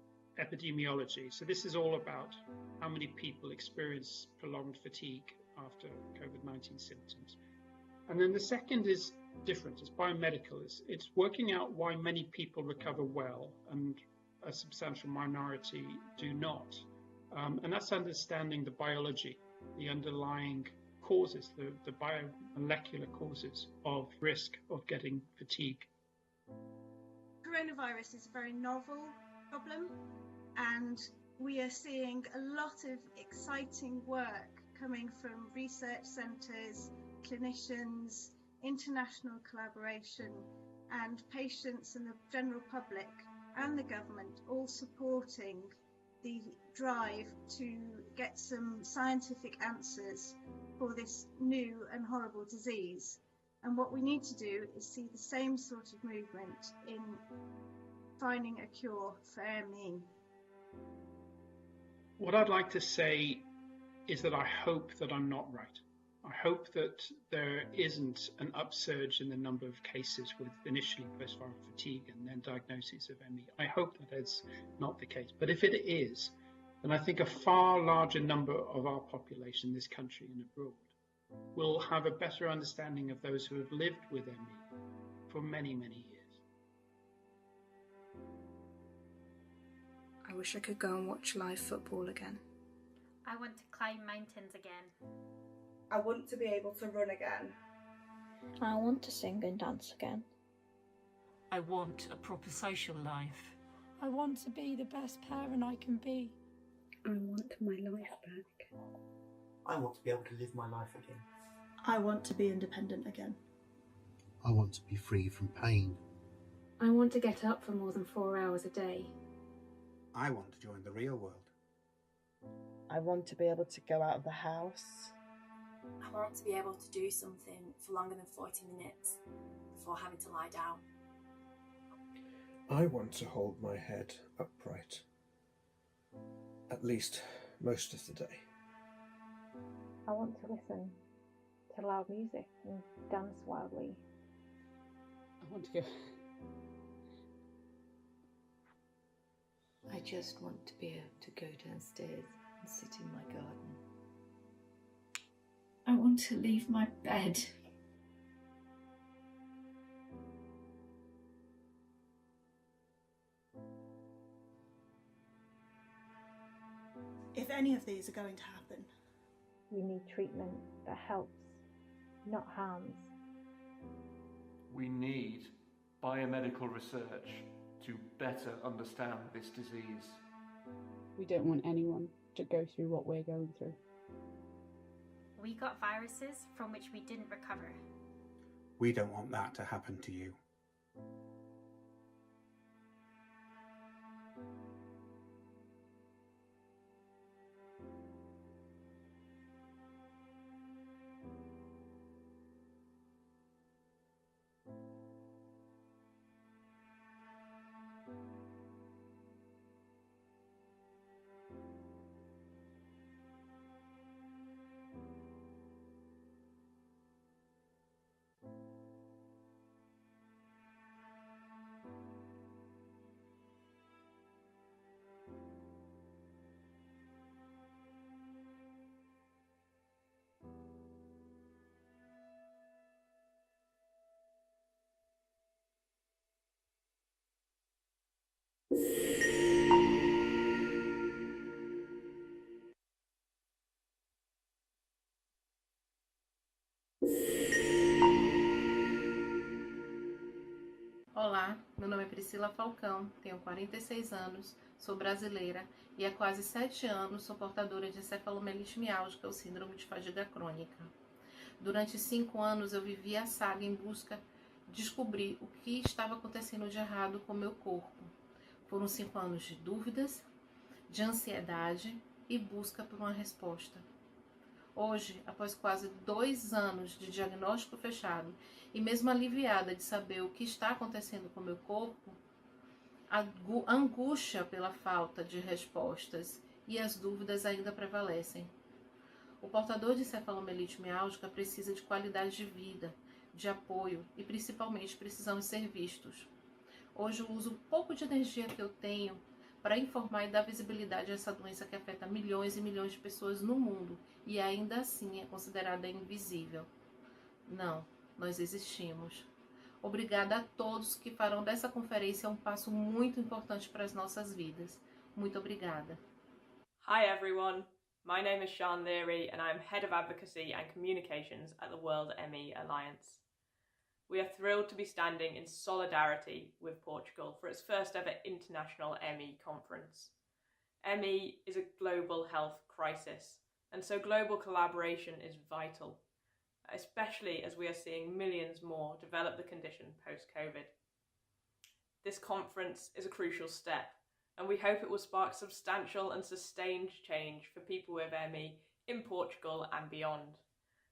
epidemiology. So this is all about how many people experience prolonged fatigue after COVID-19 symptoms. And then the second is different. It's biomedical. It's working out why many people recover well and a substantial minority do not. And that's understanding the biology, the underlying causes, the biomolecular causes of risk of getting fatigue. Coronavirus is a very novel problem, and we are seeing a lot of exciting work coming from research centres, clinicians, international collaboration, and patients and the general public and the government all supporting the drive to get some scientific answers for this new and horrible disease. And what we need to do is see the same sort of movement in finding a cure for ME. What I'd like to say is that I hope that I'm not right. I hope that there isn't an upsurge in the number of cases with initially post-viral fatigue and then diagnoses of ME. I hope that is not the case. But if it is, then I think a far larger number of our population in this country and abroad will have a better understanding of those who have lived with ME for many, many years. I wish I could go and watch live football again. I want to climb mountains again. I want to be able to run again. I want to sing and dance again. I want a proper social life. I want to be the best parent I can be. I want my life back. I want to be able to live my life again. I want to be independent again. I want to be free from pain. I want to get up for more than 4 hours a day. I want to join the real world. I want to be able to go out of the house. I want to be able to do something for longer than 40 minutes before having to lie down. I want to hold my head upright, at least most of the day. I want to listen to loud music and dance wildly. I want to go. I just want to be able to go downstairs and sit in my garden. I want to leave my bed. If any of these are going to happen, we need treatment that helps, not harms. We need biomedical research to better understand this disease. We don't want anyone to go through what we're going through. We got viruses from which we didn't recover. We don't want that to happen to you. Olá, meu nome é Priscila Falcão, tenho 46 anos, sou brasileira e há quase 7 anos sou portadora de encefalomielite miálgica ou síndrome de fadiga crônica. Durante 5 anos eu vivi a saga em busca de descobrir o que estava acontecendo de errado com o meu corpo. Foram 5 anos de dúvidas, de ansiedade e busca por uma resposta. Hoje, após quase 2 anos de diagnóstico fechado e mesmo aliviada de saber o que está acontecendo com o meu corpo, a angústia pela falta de respostas e as dúvidas ainda prevalecem. O portador de encefalomielite miálgica precisa de qualidade de vida, de apoio e principalmente precisamos ser vistos. Hoje eu uso o pouco de energia que eu tenho para informar e dar visibilidade a essa doença que afeta milhões e milhões de pessoas no mundo e ainda assim é considerada invisível. Não, nós existimos. Obrigada a todos que farão dessa conferência um passo muito importante para as nossas vidas. Muito obrigada. Hi everyone, my name is Sian Leary and I'm Head of Advocacy and Communications at the World ME Alliance. We are thrilled to be standing in solidarity with Portugal for its first ever international ME conference. ME is a global health crisis, and so global collaboration is vital, especially as we are seeing millions more develop the condition post-COVID. This conference is a crucial step, and we hope it will spark substantial and sustained change for people with ME in Portugal and beyond.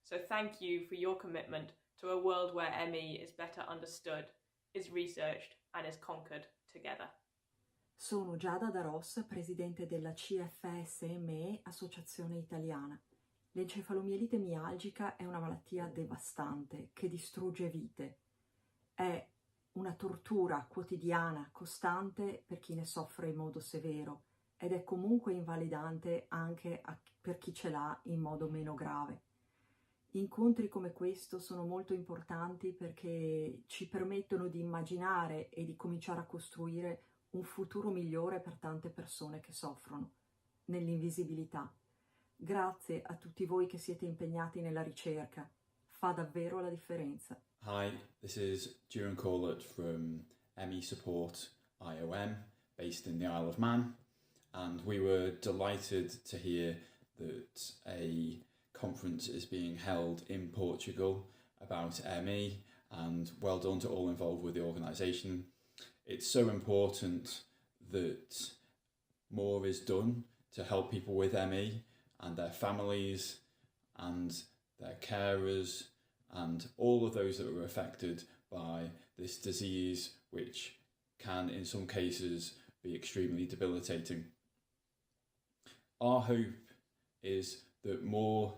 So thank you for your commitment to a world where ME is better understood, is researched and is conquered together. Sono Giada Da Ros, presidente della CFSME, Associazione Italiana. L'encefalomielite mialgica è una malattia devastante che distrugge vite. È una tortura quotidiana, costante per chi ne soffre in modo severo ed è comunque invalidante anche per chi ce l'ha in modo meno grave. Incontri come questo sono molto importanti perché ci permettono di immaginare e di cominciare a costruire un futuro migliore per tante persone che soffrono nell'invisibilità. Grazie a tutti voi che siete impegnati nella ricerca. Fa davvero la differenza. Hi, this is Duran Corlett from ME Support IOM, based in the Isle of Man, and we were delighted to hear that a conference is being held in Portugal about ME, and well done to all involved with the organisation. It's so important that more is done to help people with ME and their families and their carers and all of those that were affected by this disease, which can in some cases be extremely debilitating. Our hope is that more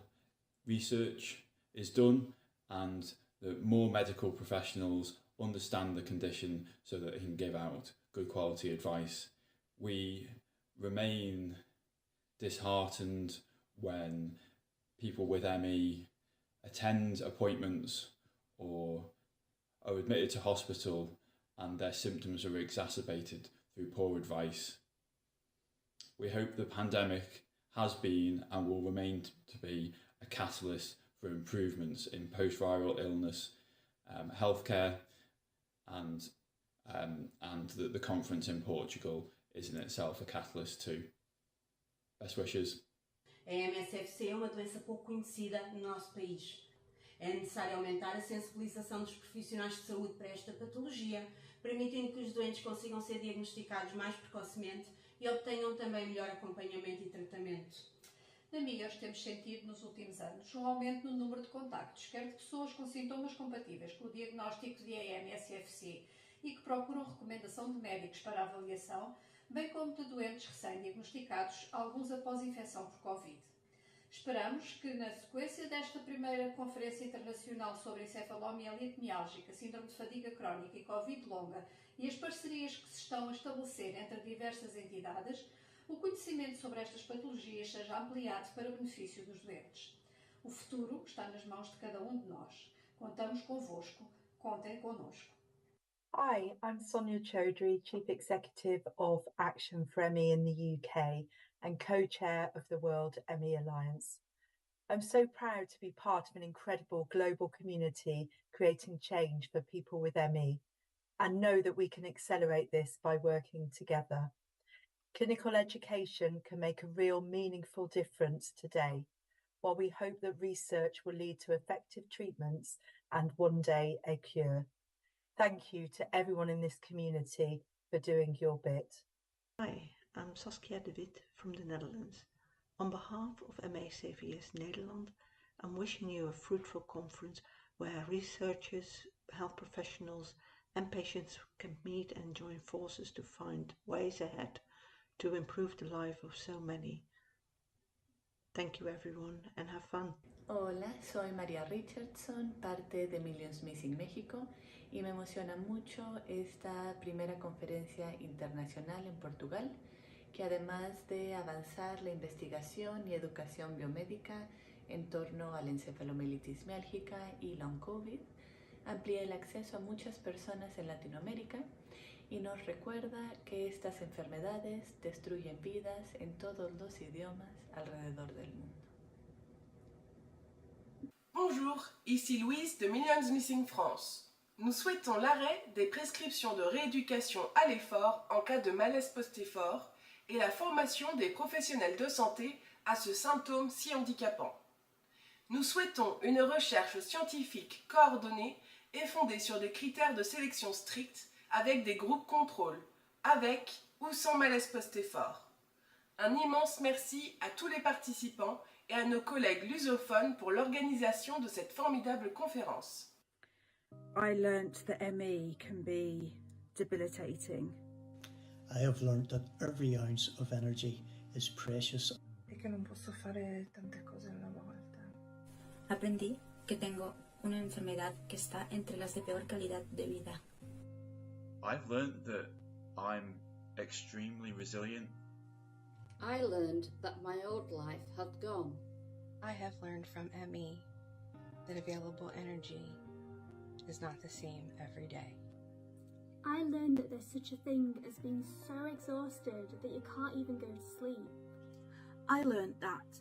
research is done and that more medical professionals understand the condition so that they can give out good quality advice. We remain disheartened when people with ME attend appointments or are admitted to hospital and their symptoms are exacerbated through poor advice. We hope the pandemic has been and will remain to be a catalyst for improvements in post-viral illness, healthcare, and that the conference in Portugal is in itself a catalyst too. Best wishes. A EMSFC é uma doença pouco conhecida no nosso país. É necessário aumentar a sensibilização dos profissionais de saúde para esta patologia, permitindo que os doentes consigam ser diagnosticados mais precocemente e obtenham também melhor acompanhamento e tratamento. Na MIOS temos sentido nos últimos anos um aumento no número de contactos, quer de pessoas com sintomas compatíveis com o diagnóstico de EMSFC e que procuram recomendação de médicos para avaliação, bem como de doentes recém-diagnosticados, alguns após infecção por Covid. Esperamos que, na sequência desta primeira Conferência Internacional sobre Encefalomielite Miálgica, Síndrome de Fadiga Crónica e Covid-Longa e as parcerias que se estão a estabelecer entre diversas entidades, o conhecimento sobre estas patologias seja ampliado para o benefício dos doentes. O futuro está nas mãos de cada um de nós. Contamos convosco, contem connosco. Hi, I'm Sonia Chaudhry, Chief Executive of Action for ME in the UK and co-chair of the World ME Alliance. I'm so proud to be part of an incredible global community creating change for people with ME and know that we can accelerate this by working together. Clinical education can make a real meaningful difference today, while we hope that research will lead to effective treatments and one day a cure. Thank you to everyone in this community for doing your bit. Hi, I'm Saskia de Wit from the Netherlands. On behalf of ME/CVS Nederland, I'm wishing you a fruitful conference where researchers, health professionals and patients can meet and join forces to find ways ahead to improve the life of so many. Thank you everyone and have fun. Hola, soy María Richardson, parte de Millions Missing México, y me emociona mucho esta primera conferencia internacional en Portugal, que además de avanzar la investigación y educación biomédica en torno a la encefalomielitis miálgica y long COVID, amplía el acceso a muchas personas en Latinoamérica y nos recuerda que estas enfermedades destruyen vidas en todos los idiomas alrededor del mundo. Bonjour, ici Louise de Millions Missing France. Nous souhaitons l'arrêt des prescriptions de rééducation à l'effort en cas de malaise post-effort et la formation des professionnels de santé à ce symptôme si handicapant. Nous souhaitons une recherche scientifique coordonnée et fondée sur des critères de sélection stricts avec des groupes contrôle, avec ou sans malaise post-effort. Un immense merci à tous les participants et à nos collègues lusophones pour l'organisation de cette formidable conférence. I learnt that ME can be debilitating. I have learned that every ounce of energy is precious. E che non posso fare tante cose alla volta. Aprendí que tengo una enfermedad que está entre las de peor calidad de vida. I've learned that I'm extremely resilient. I learned that my old life had gone. I have learned from ME that available energy is not the same every day. I learned that there's such a thing as being so exhausted that you can't even go to sleep. I learned that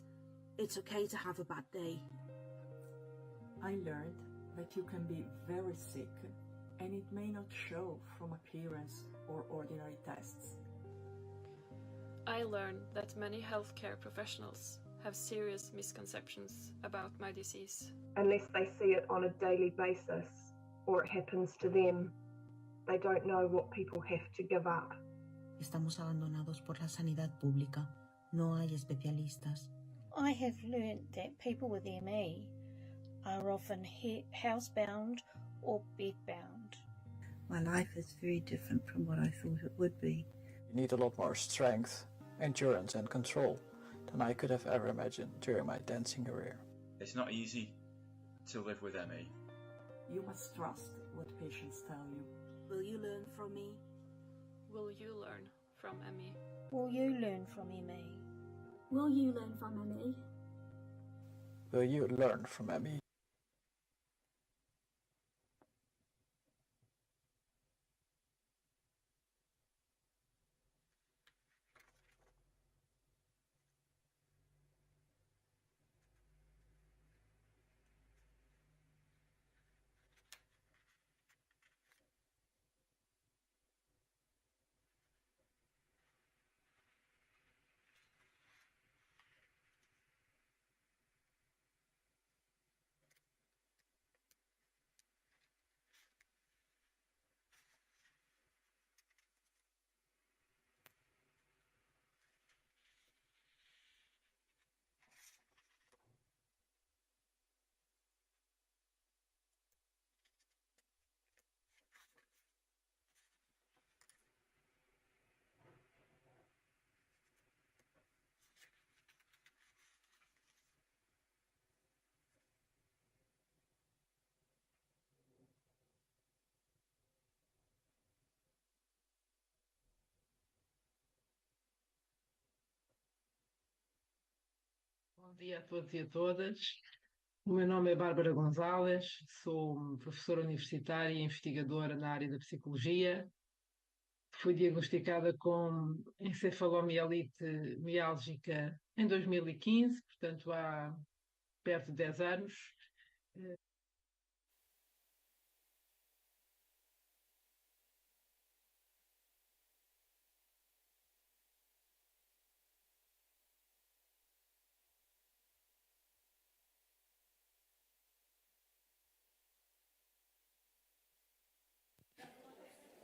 It's okay to have a bad day. I learned that you can be very sick and it may not show from appearance or ordinary tests. I learned that many healthcare professionals have serious misconceptions about my disease. Unless they see it on a daily basis or it happens to them, they don't know what people have to give up. Estamos abandonados por la sanidad pública. No hay especialistas. I have learned that people with ME are often housebound or bedbound. My life is very different from what I thought it would be. You need a lot more strength, endurance and control than I could have ever imagined during my dancing career. It's not easy to live with ME. You must trust what patients tell you. Will you learn from me? Will you learn from ME? Will you learn from ME? Will you learn from ME? Will you learn from ME? Bom dia a todos e a todas. O meu nome é Bárbara Gonzalez, sou professora universitária e investigadora na área da psicologia. Fui diagnosticada com encefalomielite miálgica em 2015, portanto há perto de 10 anos.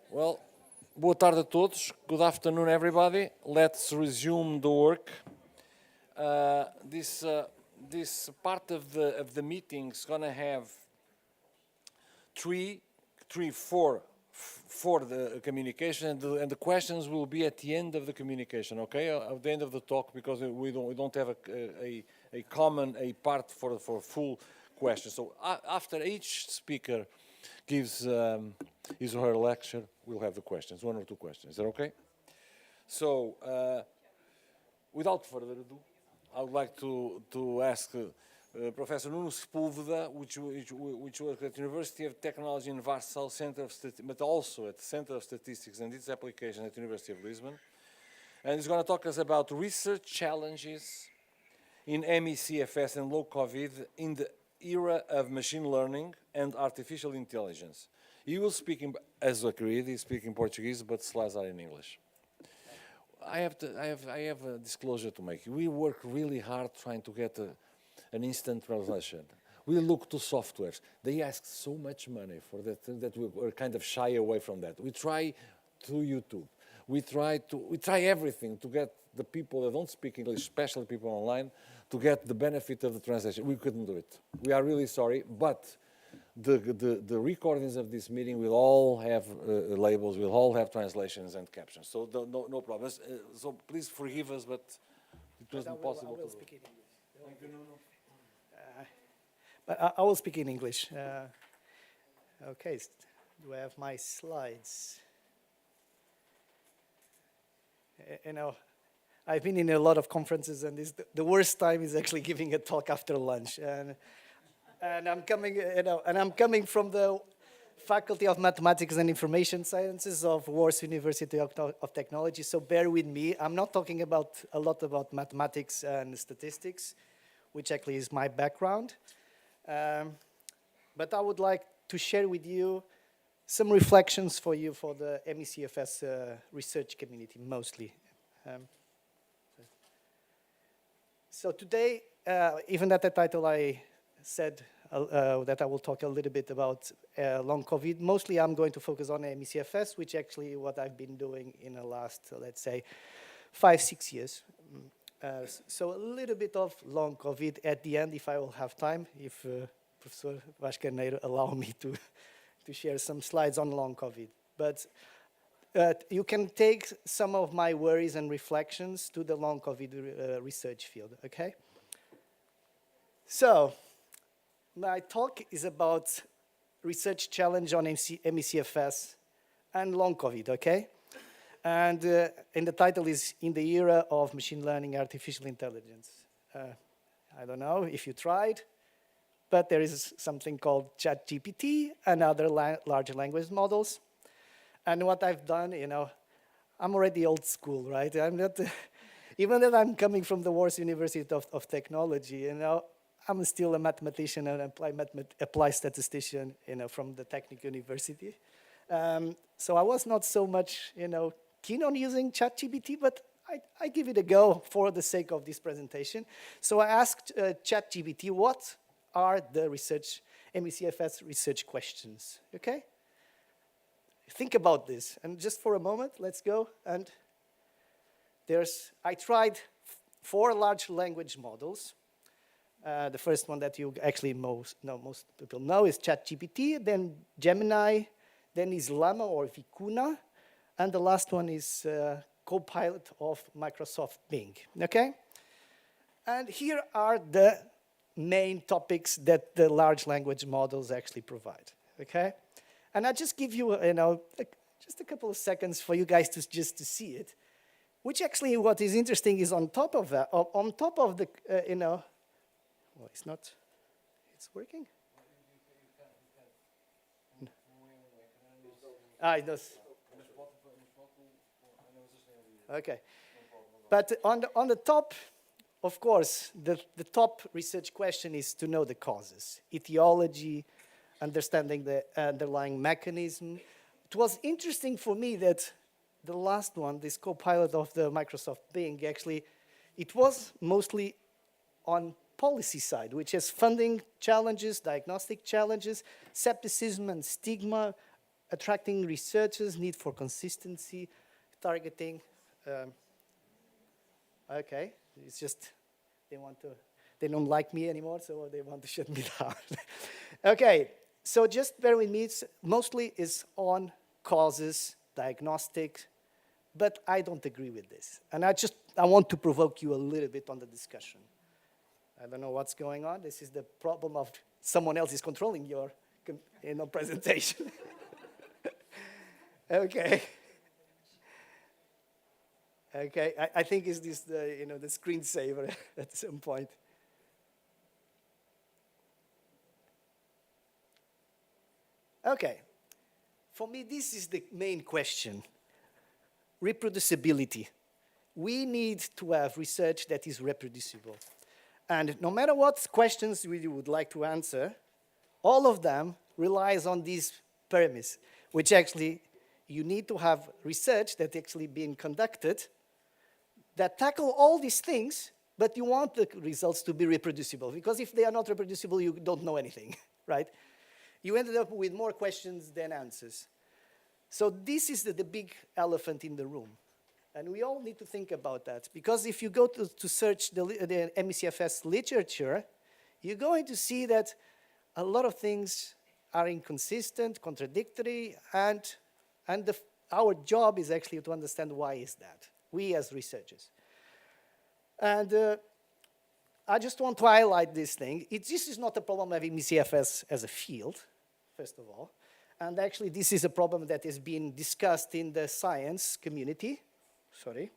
Well, boa tarde a todos. Good afternoon, everybody. Let's resume the work. This part of the meeting is going to have four the communication, and the questions will be at the end of the communication. Okay, at the end of the talk, because we don't have a common part for full questions. So after each speaker gives his or her lecture, we'll have the questions, one or two questions. Is that okay? So, without further ado, I would like to ask Professor Nuno Sepúlveda, which works at the University of Technology in Varsal, but also at the Center of Statistics and its application at the University of Lisbon. And he's going to talk us about research challenges in ME/CFS and low COVID in the era of machine learning and artificial intelligence. He will speak as agreed, he's speaking Portuguese, but slides are in English. I have a disclosure to make. We work really hard trying to get an instant translation. We look to softwares. They ask so much money for that we're kind of shy away from that. We try through YouTube. We try everything to get the people that don't speak English, especially people online, to get the benefit of the translation. We couldn't do it. We are really sorry, but the recordings of this meeting will all have labels, will all have translations and captions. So no problems. So please forgive us, but it wasn't possible. I will speak in English. Thank you, Nuno. I will speak in English. Okay, do I have my slides? You know, I've been in a lot of conferences, and the worst time is actually giving a talk after lunch. And I'm coming from the Faculty of Mathematics and Information Sciences of Warsaw University of Technology. So bear with me. I'm not talking a lot about mathematics and statistics. which actually is my background. But I would like to share with you some reflections for you for the MECFS research community, mostly. So today, even at the title I said that I will talk a little bit about long COVID. Mostly I'm going to focus on MECFS, which actually what I've been doing in the last, let's say, 5-6 years. So a little bit of long COVID at the end, if I will have time, if Professor Vascarneiro allow me to share some slides on long COVID. But you can take some of my worries and reflections to the long COVID research field, okay? So, my talk is about research challenge on MECFS and long COVID, okay? And the title is In the Era of Machine Learning Artificial Intelligence. I don't know if you tried, but there is something called ChatGPT and other large language models. And what I've done, you know, I'm already old school, right? I'm not, even though I'm coming from the worst university of technology, you know, I'm still a mathematician and applied statistician, you know, from the Technical University. So I was not so much, you know, keen on using ChatGPT, but I give it a go for the sake of this presentation. So I asked ChatGPT, what are the research, MECFS research questions, okay? Think about this, and just for a moment, let's go. And I tried 4 large language models. The first one that you actually most people know is ChatGPT, then Gemini, then is Llama or Vicuna, and the last one is Copilot of Microsoft Bing, okay? And here are the main topics that the large language models actually provide, okay? And I just give you, you know, just a couple of seconds for you guys just to see it, which actually what is interesting is on top of that, on top of the, you know, well, it's not, it's working? It does. Okay. But on the top, of course, the top research question is to know the causes, etiology, understanding the underlying mechanism. It was interesting for me that the last one, this Copilot of the Microsoft Bing, actually, it was mostly on policy side, which is funding challenges, diagnostic challenges, skepticism and stigma, attracting researchers, need for consistency, targeting. Okay, it's just they don't like me anymore, so they want to shut me down. Okay, so just bear with me. It's mostly is on causes, diagnostic, but I don't agree with this. And I want to provoke you a little bit on the discussion. I don't know what's going on. This is the problem of someone else is controlling your presentation. Okay. Okay, I think is this the the screensaver at some point. Okay, for me this is the main question. Reproducibility. We need to have research that is reproducible. And no matter what questions we would like to answer, all of them relies on this premise, which actually you need to have research that actually being conducted that tackle all these things, but you want the results to be reproducible, because if they are not reproducible, you don't know anything, right? You ended up with more questions than answers. So this is the big elephant in the room. And we all need to think about that, because if you go to search the MECFS literature, you're going to see that a lot of things are inconsistent, contradictory, and our job is actually to understand why is that, we as researchers. And I just want to highlight this thing. This is not a problem of MECFS as a field, first of all. And actually, this is a problem that is being discussed in the science community. Sorry.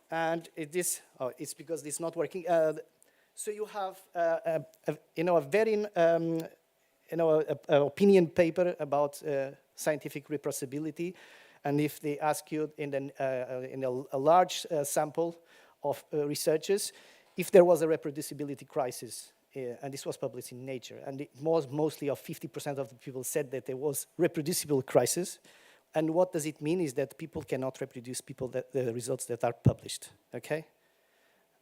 And it's because it's not working. So you have a very opinion paper about scientific reproducibility, and if they ask you in a large sample of researchers, if there was a reproducibility crisis, and this was published in Nature, and it was mostly of 50% of the people said that there was reproducible crisis. And what does it mean is that people cannot reproduce the results that are published, okay?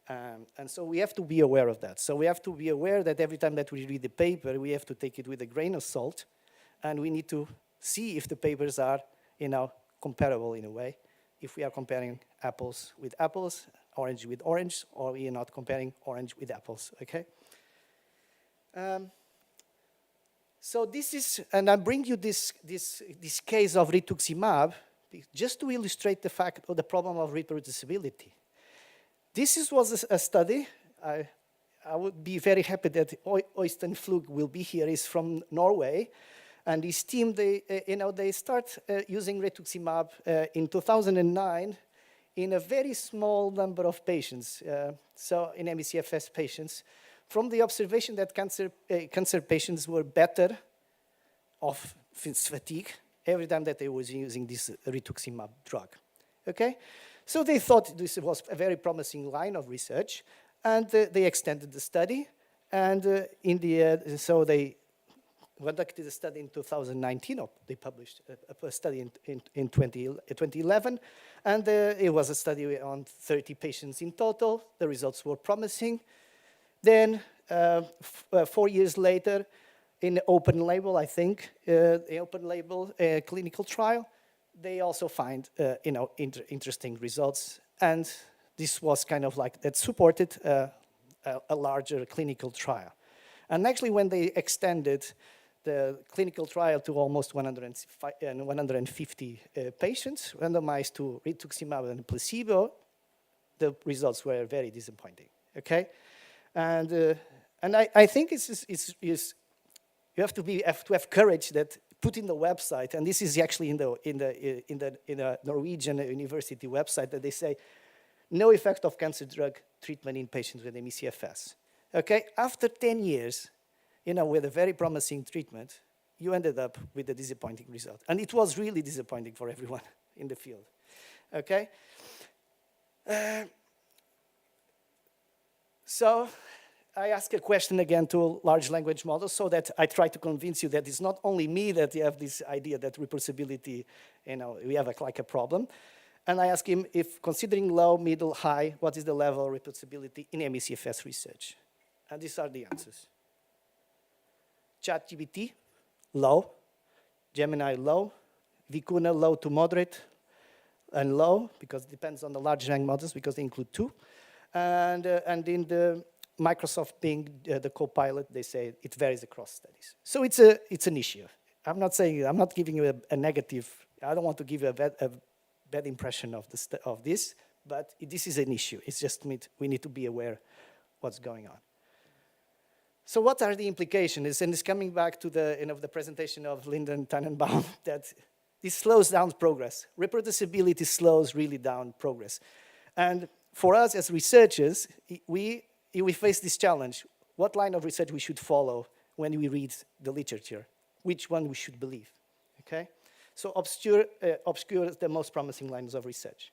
And so we have to be aware of that. So we have to be aware that every time that we read the paper, we have to take it with a grain of salt, and we need to see if the papers are, comparable in a way. If we are comparing apples with apples, orange with orange, or we are not comparing orange with apples, okay? So this is, and I bring you this case of rituximab just to illustrate the fact or the problem of reproducibility. This was a study. I would be very happy that Øystein Flug will be here. He's from Norway, and his team they start using rituximab in 2009 in a very small number of patients. So in ME/CFS patients, from the observation that cancer patients were better of fatigue every time that they were using this rituximab drug, okay? So they thought this was a very promising line of research, and they extended the study, and so they conducted a study in 2019, or they published a study in 2011, and it was a study on 30 patients in total. The results were promising. Then 4 years later, in open label, I think, the open label clinical trial, they also find, interesting results. And this was kind of like, that supported a larger clinical trial. And actually, when they extended the clinical trial to almost 150 patients, randomized to rituximab and placebo, the results were very disappointing, okay? And I think you have to have courage that put in the website, and this is actually in the Norwegian university website, that they say no effect of cancer drug treatment in patients with ME/CFS. Okay, after 10 years, with a very promising treatment, you ended up with a disappointing result, and it was really disappointing for everyone in the field. Okay. So I ask a question again to large language models so that I try to convince you that it's not only me that you have this idea that reproducibility, we have like a problem. And I ask him if considering low, middle, high, what is the level of reproducibility in ME/CFS research? And these are the answers. ChatGPT, low. Gemini, low. Vicuna, low to moderate. And low, because it depends on the large language models, because they include 2. And in the Microsoft Bing, the Copilot, they say it varies across studies. So it's an issue. I'm not giving you a negative, I don't want to give you a bad impression of this, but this is an issue. It's just we need to be aware what's going on. So what are the implications? And it's coming back to the presentation of Lyndon Tannenbaum, that this slows down progress. Reproducibility slows really down progress. And for us as researchers, we face this challenge. What line of research we should follow when we read the literature? Which one we should believe, okay? So obscure the most promising lines of research.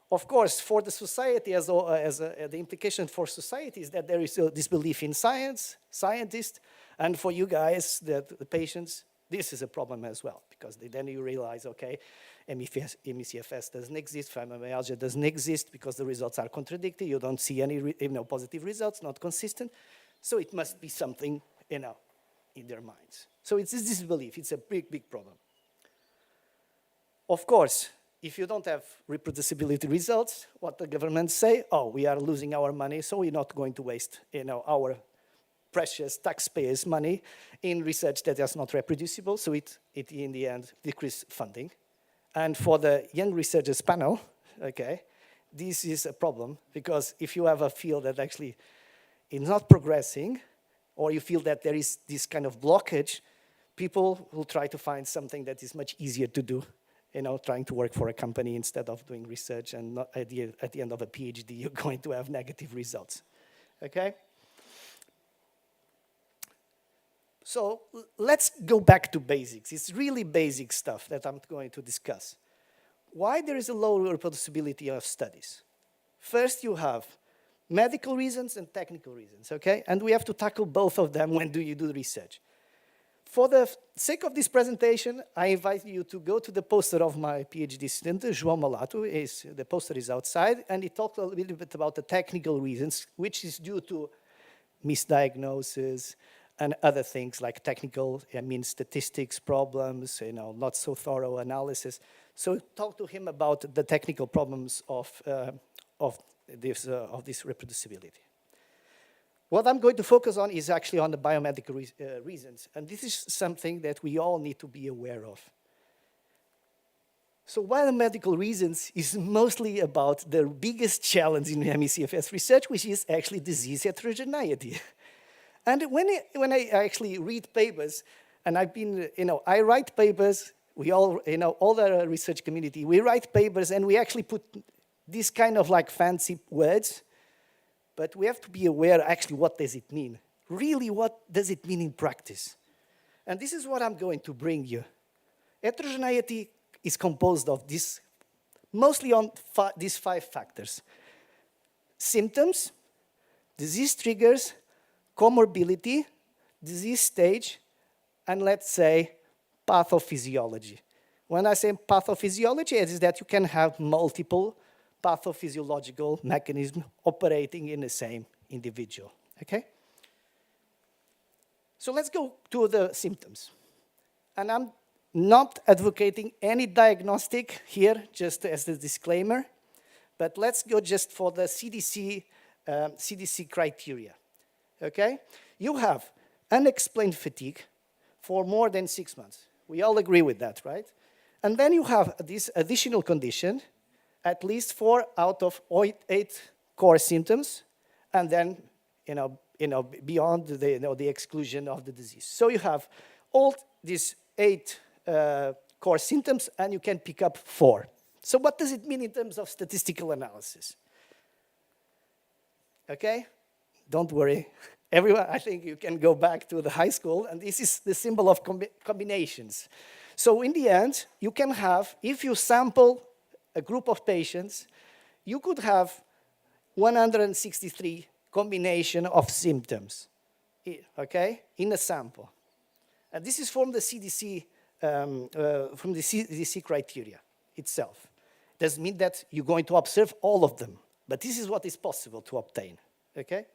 Of course, for the society, the implication for society is that there is this belief in science, scientists, and for you guys, the patients, this is a problem as well, because then you realize, okay, ME/CFS doesn't exist, fibromyalgia doesn't exist, because the results are contradictory. You don't see any positive results, not consistent. So it must be something in their minds. So it's this belief. It's a big, big problem. Of course, if you don't have reproducibility results, what the governments say, we are losing our money, so we're not going to waste our precious taxpayers' money in research that is not reproducible, so it in the end decreases funding. And for the young researchers panel, okay, this is a problem, because if you have a field that actually is not progressing, or you feel that there is this kind of blockage, people will try to find something that is much easier to do, trying to work for a company instead of doing research, and not at the end of a PhD, you're going to have negative results, okay? So let's go back to basics. It's really basic stuff that I'm going to discuss. Why there is a low reproducibility of studies? First, you have medical reasons and technical reasons, okay? And we have to tackle both of them when you do research. For the sake of this presentation, I invite you to go to the poster of my PhD student, João Malato. The poster is outside, and he talked a little bit about the technical reasons, which is due to misdiagnosis and other things like technical, statistics problems, not so thorough analysis. So talk to him about the technical problems of this reproducibility. What I'm going to focus on is actually on the biomedical reasons, and this is something that we all need to be aware of. So biomedical reasons is mostly about the biggest challenge in ME/CFS research, which is actually disease heterogeneity. And when I actually read papers, and I write papers, we all, all the research community, we write papers and we actually put these kind of like fancy words, but we have to be aware actually what does it mean? Really, what does it mean in practice? And this is what I'm going to bring you. Heterogeneity is composed of this, mostly on these 5 factors: symptoms, disease triggers, comorbidity, disease stage, and let's say pathophysiology. When I say pathophysiology, it is that you can have multiple pathophysiological mechanisms operating in the same individual, okay? So let's go to the symptoms. And I'm not advocating any diagnostic here, just as a disclaimer, but let's go just for the CDC criteria, okay? You have unexplained fatigue for more than 6 months. We all agree with that, right? And then you have this additional condition, at least 4 out of 8 core symptoms, and then beyond the exclusion of the disease. So you have all these 8 core symptoms, and you can pick up 4. So what does it mean in terms of statistical analysis? Okay, don't worry. Everyone, I think you can go back to the high school, and this is the symbol of combinations. So in the end, you can have, if you sample a group of patients, you could have 163 combination of symptoms, okay, in a sample. And this is from the CDC criteria itself. It doesn't mean that you're going to observe all of them, but this is what is possible to obtain, okay?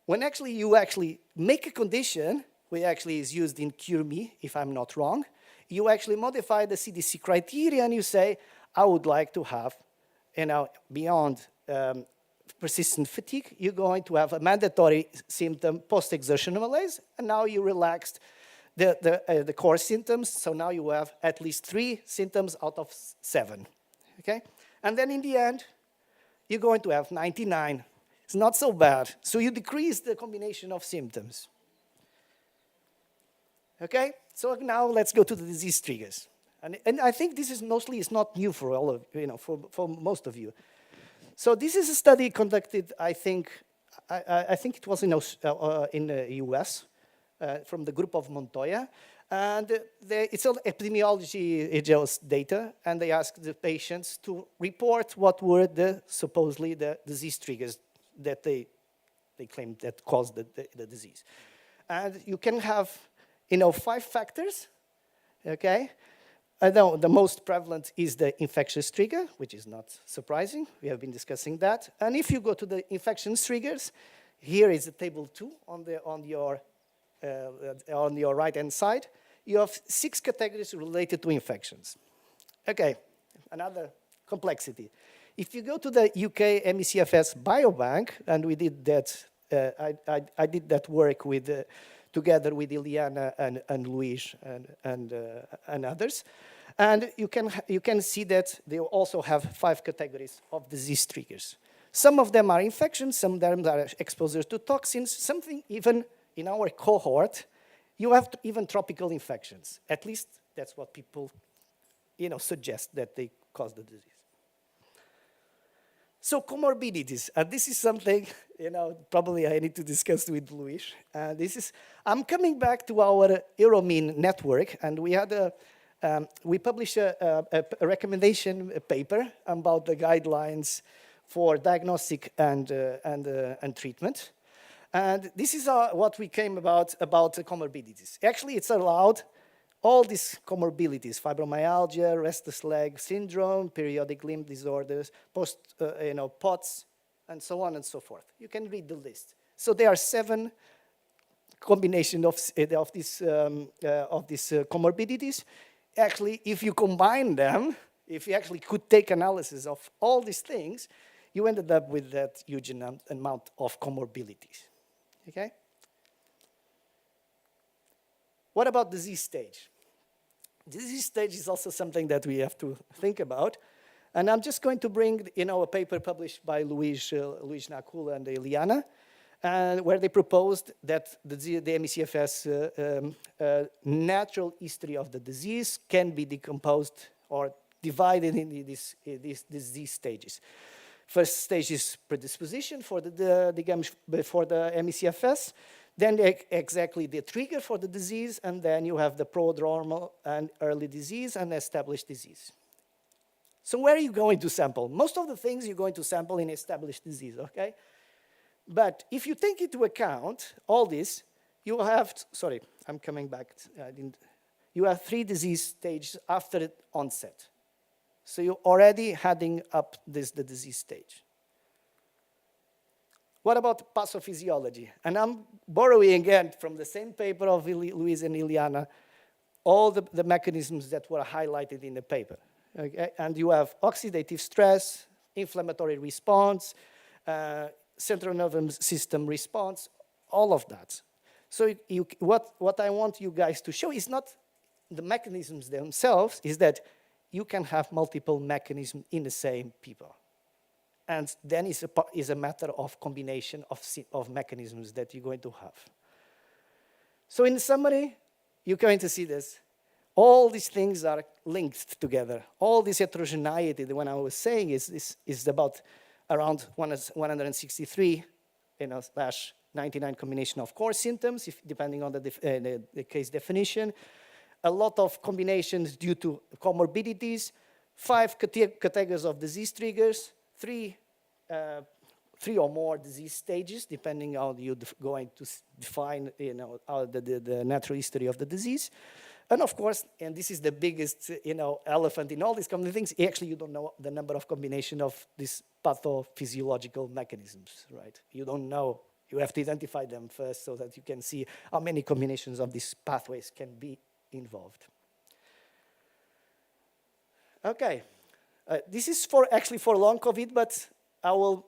When you actually make a condition, which actually is used in CureMe, if I'm not wrong, you actually modify the CDC criteria and you say, I would like to have, beyond persistent fatigue, you're going to have a mandatory symptom post-exertional malaise, and now you relaxed the core symptoms, so now you have at least 3 symptoms out of 7, okay? And then in the end, you're going to have 99. It's not so bad. So you decrease the combination of symptoms. Okay? So now let's go to the disease triggers. And I think this is mostly, it's not new for all of, for most of you. So this is a study conducted, I think it was in the US, from the group of Montoya. And it's all epidemiology data, and they asked the patients to report what were supposedly the disease triggers that they claimed that caused the disease. And you can have, 5 factors, okay? The most prevalent is the infectious trigger, which is not surprising. We have been discussing that. And if you go to the infection triggers, here is the table 2 on your right-hand side. You have 6 categories related to infections. Okay, another complexity. If you go to the UK ME/CFS Biobank, and we did that, I did that work together with Ileana and Luis and others, and you can see that they also have 5 categories of disease triggers. Some of them are infections, some of them are exposure to toxins, something even in our cohort, you have even tropical infections. At least that's what people, suggest that they cause the disease. So comorbidities, and this is something, probably I need to discuss with Luis. I'm coming back to our Euromean network, and we published a recommendation paper about the guidelines for diagnostic and treatment. And this is what we came about comorbidities. Actually, it's allowed all these comorbidities: fibromyalgia, restless leg syndrome, periodic limb disorders, POTS, and so on and so forth. You can read the list. So there are 7 combinations of these comorbidities. Actually, if you combine them, if you actually could take analysis of all these things, you ended up with that huge amount of comorbidities. Okay? What about disease stage? Disease stage is also something that we have to think about. And I'm just going to bring a paper published by Luis Nakula and Eliana, where they proposed that the ME/CFS natural history of the disease can be decomposed or divided into these disease stages. First stage is predisposition for the ME/CFS, then exactly the trigger for the disease, and then you have the prodromal and early disease and established disease. So where are you going to sample? Most of the things you're going to sample in established disease, okay? But if you take into account all this, you have, sorry, I'm coming back. You have 3 disease stages after onset. So you're already heading up the disease stage. What about pathophysiology? And I'm borrowing again from the same paper of Luis and Iliana, all the mechanisms that were highlighted in the paper. Okay? And you have oxidative stress, inflammatory response, central nervous system response, all of that. So what I want you guys to show is not the mechanisms themselves, is that you can have multiple mechanisms in the same people. And then it's a matter of combination of mechanisms that you're going to have. So in summary, you're going to see this. All these things are linked together. All this heterogeneity, the one I was saying, is about around 163, slash 99 combination of core symptoms, depending on the case definition. A lot of combinations due to comorbidities, 5 categories of disease triggers, 3 or more disease stages, depending on how you're going to define the natural history of the disease. And of course, and this is the biggest elephant in all these common things, actually you don't know the number of combination of these pathophysiological mechanisms, right? You don't know. You have to identify them first so that you can see how many combinations of these pathways can be involved. Okay, this is actually for long COVID, but I will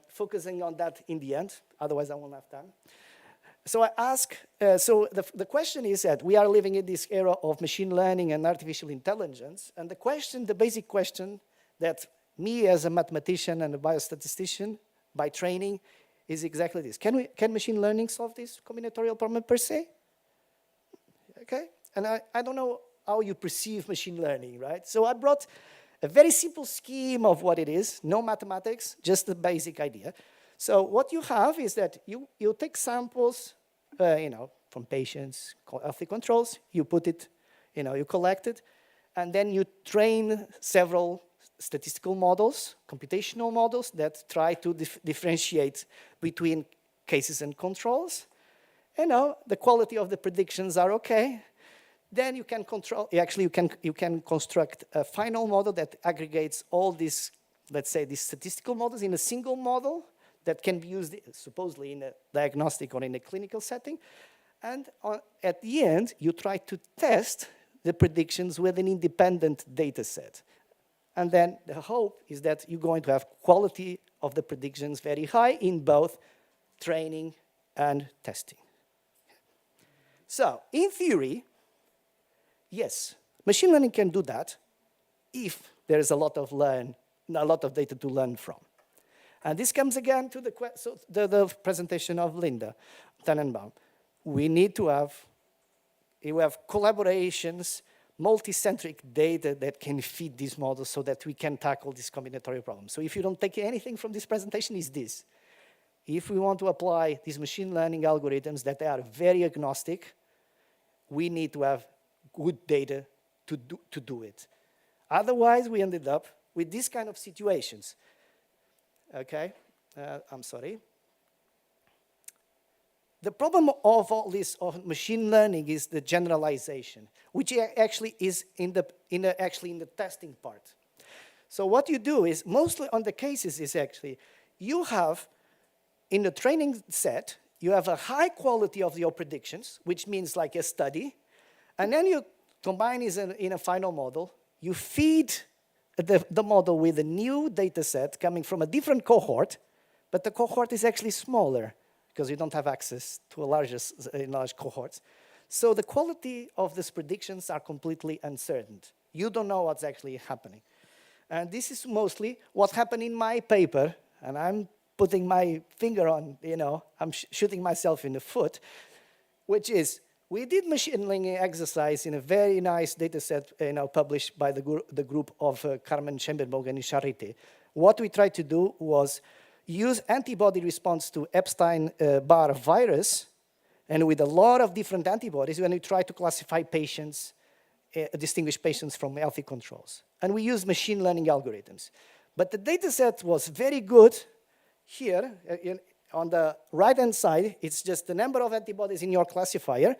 focusing on that in the end. Otherwise, I won't have time. So I ask. So the question is that we are living in this era of machine learning and artificial intelligence, and the basic question that me as a mathematician and a biostatistician by training is exactly this: Can machine learning solve this combinatorial problem per se? Okay, and I don't know how you perceive machine learning, right? So I brought a very simple scheme of what it is, no mathematics, just the basic idea. So what you have is that you take samples, from patients, healthy controls, you put it, you collect it, and then you train several statistical models, computational models that try to differentiate between cases and controls. The quality of the predictions are okay. Then you can you can construct a final model that aggregates all these, let's say, these statistical models in a single model that can be used supposedly in a diagnostic or in a clinical setting. And at the end, you try to test the predictions with an independent data set. And then the hope is that you're going to have quality of the predictions very high in both training and testing. So, in theory, yes, machine learning can do that if there is a lot of data to learn from. And this comes again to the presentation of Linda Tannenbaum. We need to have collaborations, multicentric data that can feed these models so that we can tackle this combinatorial problem. So if you don't take anything from this presentation, it's this. If we want to apply these machine learning algorithms that are very agnostic, we need to have good data to do it. Otherwise, we ended up with these kind of situations. Okay, I'm sorry. The problem of all this of machine learning is the generalization, which actually is in the testing part. So what you do is, mostly on the cases, is actually, you have, in the training set, you have a high quality of your predictions, which means like a study, and then you combine it in a final model, you feed the model with a new data set coming from a different cohort, but the cohort is actually smaller, because you don't have access to a large cohorts. So the quality of these predictions are completely uncertain. You don't know what's actually happening. And this is mostly what happened in my paper, and I'm putting my finger on, I'm shooting myself in the foot, which is, we did machine learning exercise in a very nice data set published by the group of Carmen Scheibenbogen and Charité. What we tried to do was use antibody response to Epstein-Barr virus, and with a lot of different antibodies, when we try to classify patients, distinguish patients from healthy controls. And we use machine learning algorithms. But the data set was very good here. On the right-hand side, it's just the number of antibodies in your classifier,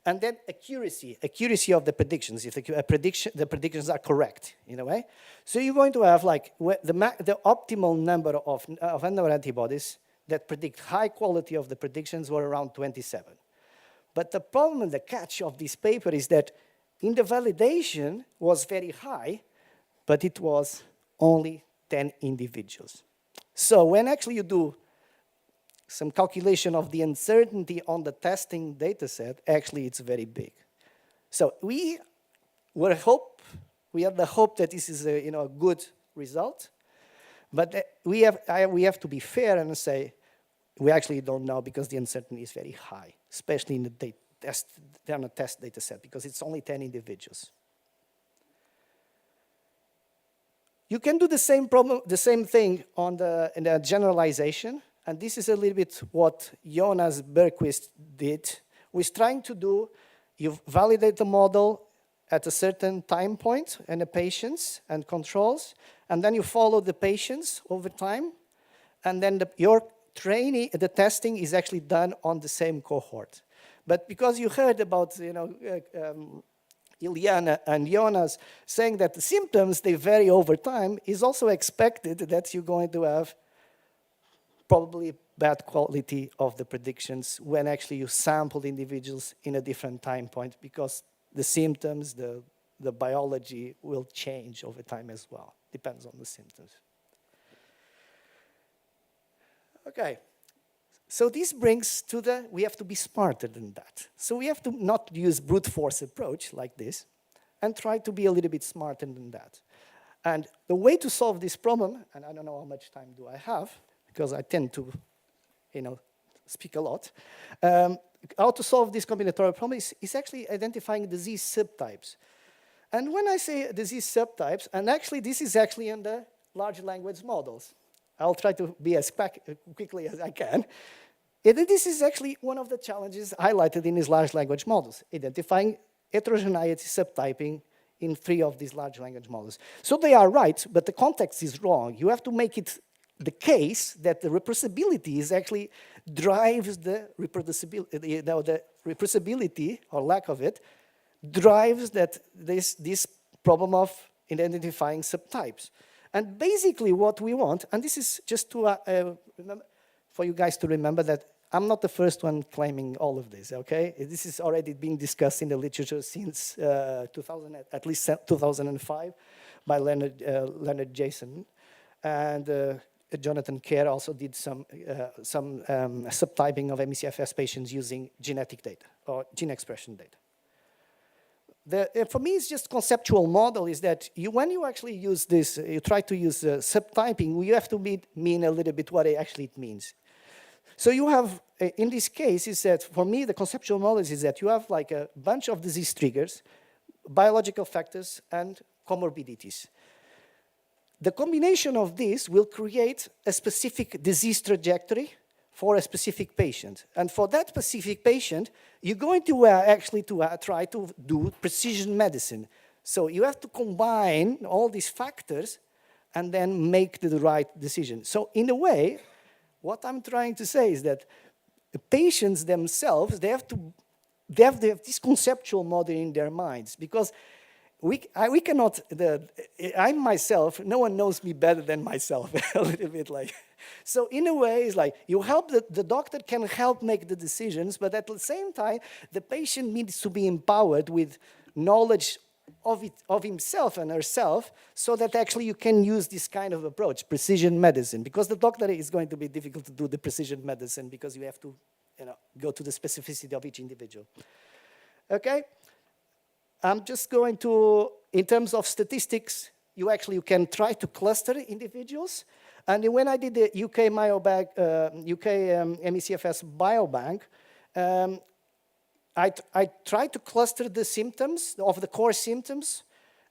and then accuracy of the predictions, if the predictions are correct, in a way. So you're going to have like the optimal number of antibodies that predict high quality of the predictions were around 27. But the problem and the catch of this paper is that in the validation was very high, but it was only 10 individuals. So when actually you do some calculation of the uncertainty on the testing data set, actually it's very big. So we have the hope that this is a good result, but we have to be fair and say we actually don't know because the uncertainty is very high, especially in the test data set, because it's only 10 individuals. You can do the same thing in the generalization. And this is a little bit what Jonas Berquist did. He's trying to do, you validate the model at a certain time point in the patients and controls, and then you follow the patients over time, and then your training, the testing is actually done on the same cohort. But because you heard about, Ileana and Jonas saying that the symptoms, they vary over time, is also expected that you're going to have probably bad quality of the predictions when actually you sample individuals in a different time point, because the symptoms, the biology will change over time as well. Depends on the symptoms. Okay, so this brings to we have to be smarter than that. So we have to not use brute force approach like this and try to be a little bit smarter than that. And the way to solve this problem, and I don't know how much time do I have, because I tend to, speak a lot. How to solve this combinatorial problem is actually identifying disease subtypes. And when I say disease subtypes, and actually this is actually in the large language models. I'll try to be as quickly as I can. This is actually one of the challenges highlighted in these large language models, identifying heterogeneity subtyping in 3 of these large language models. So they are right, but the context is wrong. You have to make it the case that the reproducibility is actually drives the reproducibility, the reproducibility or lack of it drives this problem of identifying subtypes. And basically what we want, and this is just to remember, for you guys to remember that I'm not the first one claiming all of this, okay? This is already being discussed in the literature since at least 2005 by Leonard Jason. And Jonathan Kerr also did some subtyping of ME/CFS patients using genetic data or gene expression data. For me, it's just conceptual model is that when you actually use this, you try to use subtyping, you have to mean a little bit what it means. So you have, in this case, is that for me, the conceptual model is that you have like a bunch of disease triggers, biological factors, and comorbidities. The combination of these will create a specific disease trajectory for a specific patient. And for that specific patient, you're going to actually try to do precision medicine. So you have to combine all these factors and then make the right decision. So in a way, what I'm trying to say is that the patients themselves, they have this conceptual model in their minds, because we cannot, I myself, no one knows me better than myself, a little bit like. So in a way, it's like you help, the doctor can help make the decisions, but at the same time, the patient needs to be empowered with knowledge of himself and herself, so that actually you can use this kind of approach, precision medicine, because the doctor is going to be difficult to do the precision medicine because you have to go to the specificity of each individual. Okay? I'm just going to, in terms of statistics, you can try to cluster individuals. And when I did the UK MECFS biobank, I tried to cluster the symptoms of the core symptoms,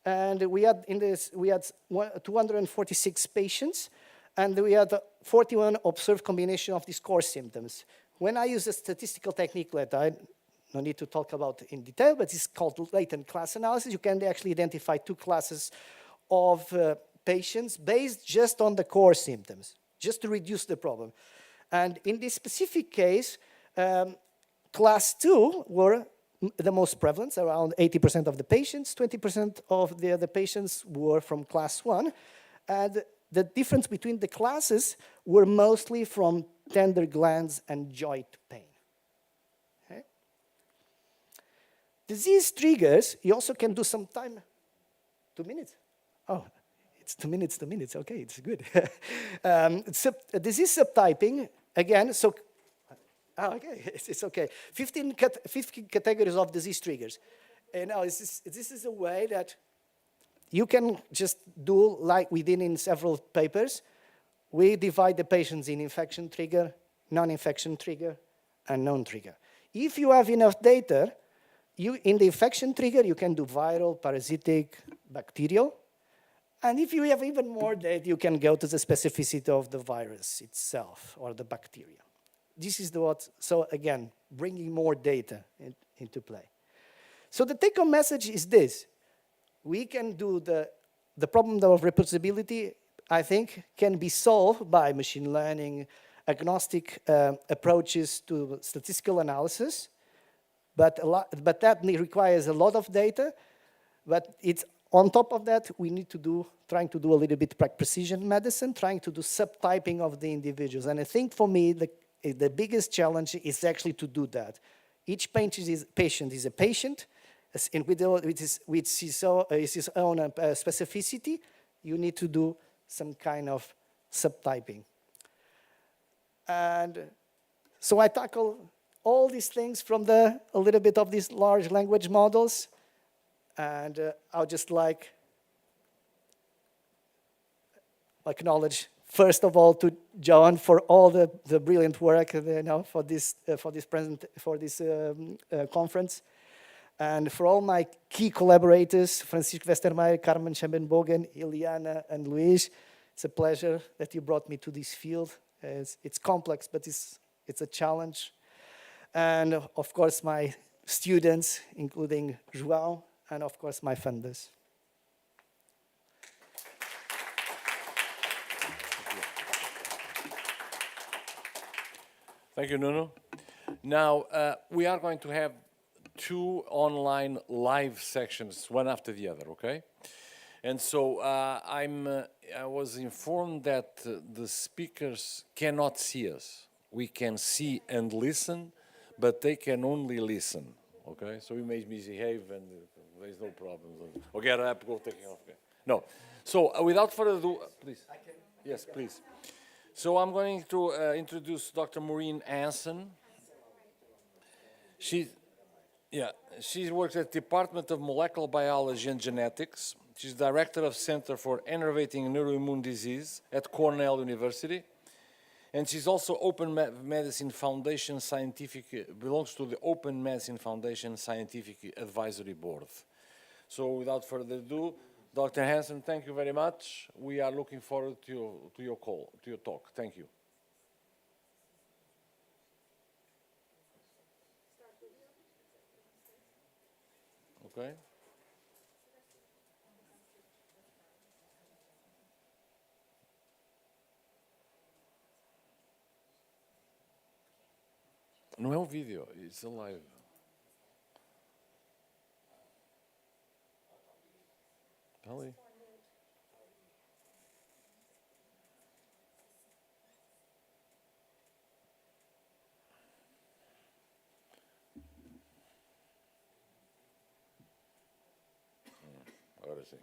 and we had 246 patients, and we had 41 observed combination of these core symptoms. When I use a statistical technique that I no need to talk about in detail, but it's called latent class analysis, you can actually identify two classes of patients based just on the core symptoms, just to reduce the problem. And in this specific case, class 2 were the most prevalent, around 80% of the patients, 20% of the other patients were from class 1, and the difference between the classes were mostly from tender glands and joint pain. Okay. Disease triggers, you also can do some time. 2 minutes? Oh, it's 2 minutes, 2 minutes, okay, it's good. Disease subtyping, again, so okay, it's okay. 15 categories of disease triggers. And now this is a way that you can just do like we did in several papers. We divide the patients in infection trigger, non-infection trigger, and non-trigger. If you have enough data, in the infection trigger, you can do viral, parasitic, bacterial. And if you have even more data, you can go to the specificity of the virus itself or the bacteria. This is so again, bringing more data into play. So the take-home message is this. We can do the problem of reproducibility, I think, can be solved by machine learning, agnostic approaches to statistical analysis, but that requires a lot of data, but it's on top of that, we need to trying to do a little bit precision medicine, trying to do subtyping of the individuals. And I think for me, the biggest challenge is actually to do that. Each patient is a patient, and with his own specificity, you need to do some kind of subtyping. And so I tackle all these things from a little bit of these large language models, and I'll just acknowledge, first of all, to John for all the brilliant work for this conference, and for all my key collaborators, Francisco Westermeier, Carmen Scheibenbogen, Ileana, and Luis. It's a pleasure that you brought me to this field. It's complex, but it's a challenge. And of course, my students, including João, and of course, my funders. Thank you, Nuno. Now, we are going to have 2 online live sections, one after the other, okay? And so I was informed that the speakers cannot see us. We can see and listen, but they can only listen, okay? So we may misbehave and there's no problem. Okay, I have to go taking off. Okay. No. So without further ado, please. Yes, please. So I'm going to introduce Dr. Maureen Hansen. She works at the Department of Molecular Biology and Genetics. She's director of Center for Enervating Neuroimmune Disease at Cornell University. And she's also Open Medicine Foundation belongs to the Open Medicine Foundation Scientific Advisory Board. So without further ado, Dr. Hansen, thank you very much. We are looking forward to your talk. Thank you. Okay. Não é um vídeo, it's a live. Ali. Agora sim.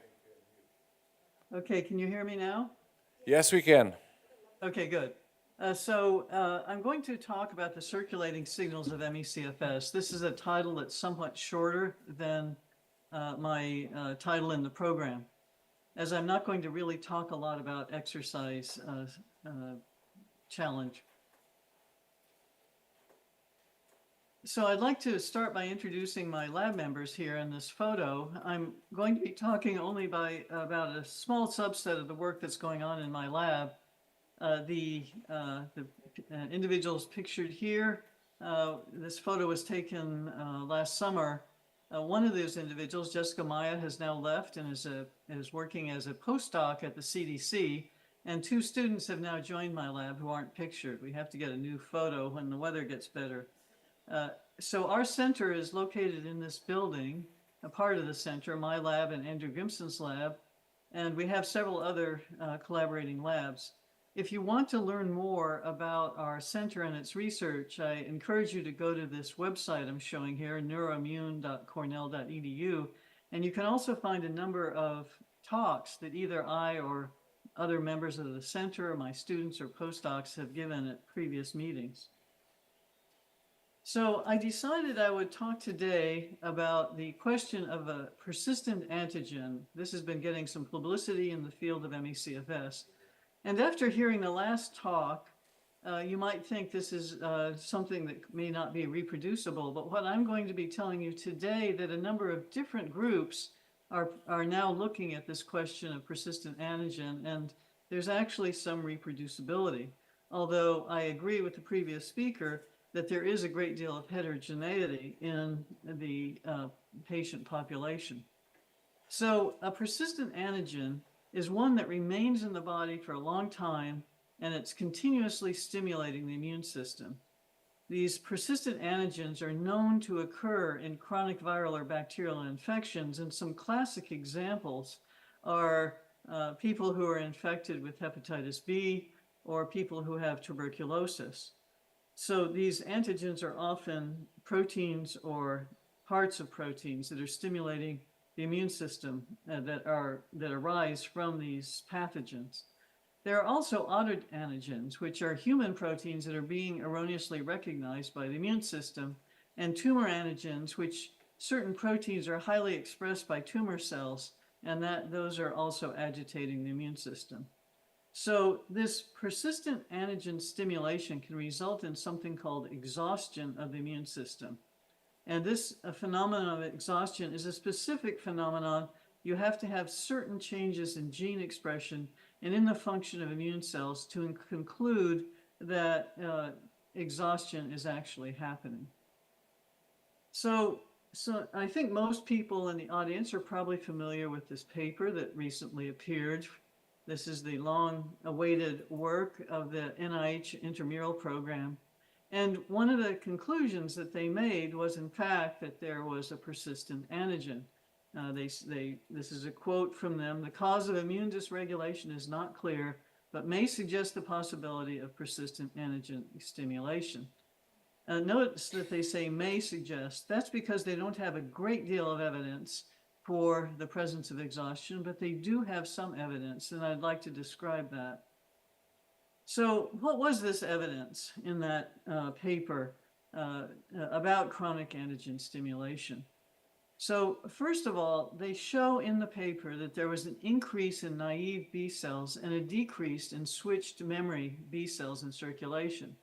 Okay, can you hear me now? Yes, we can. Okay, good. I'm going to talk about the circulating signals of ME/CFS. This is a title that's somewhat shorter than my title in the program, as I'm not going to really talk a lot about exercise challenge. So I'd like to start by introducing my lab members here in this photo. I'm going to be talking only about a small subset of the work that's going on in my lab. The individuals pictured here, this photo was taken last summer. One of those individuals, Jessica Maya, has now left and is working as a postdoc at the CDC. And 2 students have now joined my lab who aren't pictured. We have to get a new photo when the weather gets better. So our center is located in this building, a part of the center, my lab and Andrew Grimson's lab, and we have several other collaborating labs. If you want to learn more about our center and its research, I encourage you to go to this website I'm showing here, neuroimmune.cornell.edu, and you can also find a number of talks that either I or other members of the center or my students or postdocs have given at previous meetings. So I decided I would talk today about the question of a persistent antigen. This has been getting some publicity in the field of ME/CFS. And after hearing the last talk, you might think this is something that may not be reproducible, but what I'm going to be telling you today that a number of different groups are now looking at this question of persistent antigen, and there's actually some reproducibility. Although I agree with the previous speaker that there is a great deal of heterogeneity in the patient population. So a persistent antigen is one that remains in the body for a long time, and it's continuously stimulating the immune system. These persistent antigens are known to occur in chronic viral or bacterial infections, and some classic examples are people who are infected with hepatitis B or people who have tuberculosis. So these antigens are often proteins or parts of proteins that are stimulating the immune system that arise from these pathogens. There are also autoantigens, which are human proteins that are being erroneously recognized by the immune system, and tumor antigens, which certain proteins are highly expressed by tumor cells, and those are also agitating the immune system. So this persistent antigen stimulation can result in something called exhaustion of the immune system. And this phenomenon of exhaustion is a specific phenomenon. You have to have certain changes in gene expression and in the function of immune cells to conclude that exhaustion is actually happening. So I think most people in the audience are probably familiar with this paper that recently appeared. This is the long-awaited work of the NIH intramural program. And one of the conclusions that they made was, in fact, that there was a persistent antigen. This is a quote from them: "The cause of immune dysregulation is not clear, but may suggest the possibility of persistent antigen stimulation." Notice that they say may suggest. That's because they don't have a great deal of evidence for the presence of exhaustion, but they do have some evidence, and I'd like to describe that. So what was this evidence in that paper about chronic antigen stimulation? So first of all, they show in the paper that there was an increase in naive B cells and a decrease in switched memory B cells in circulation.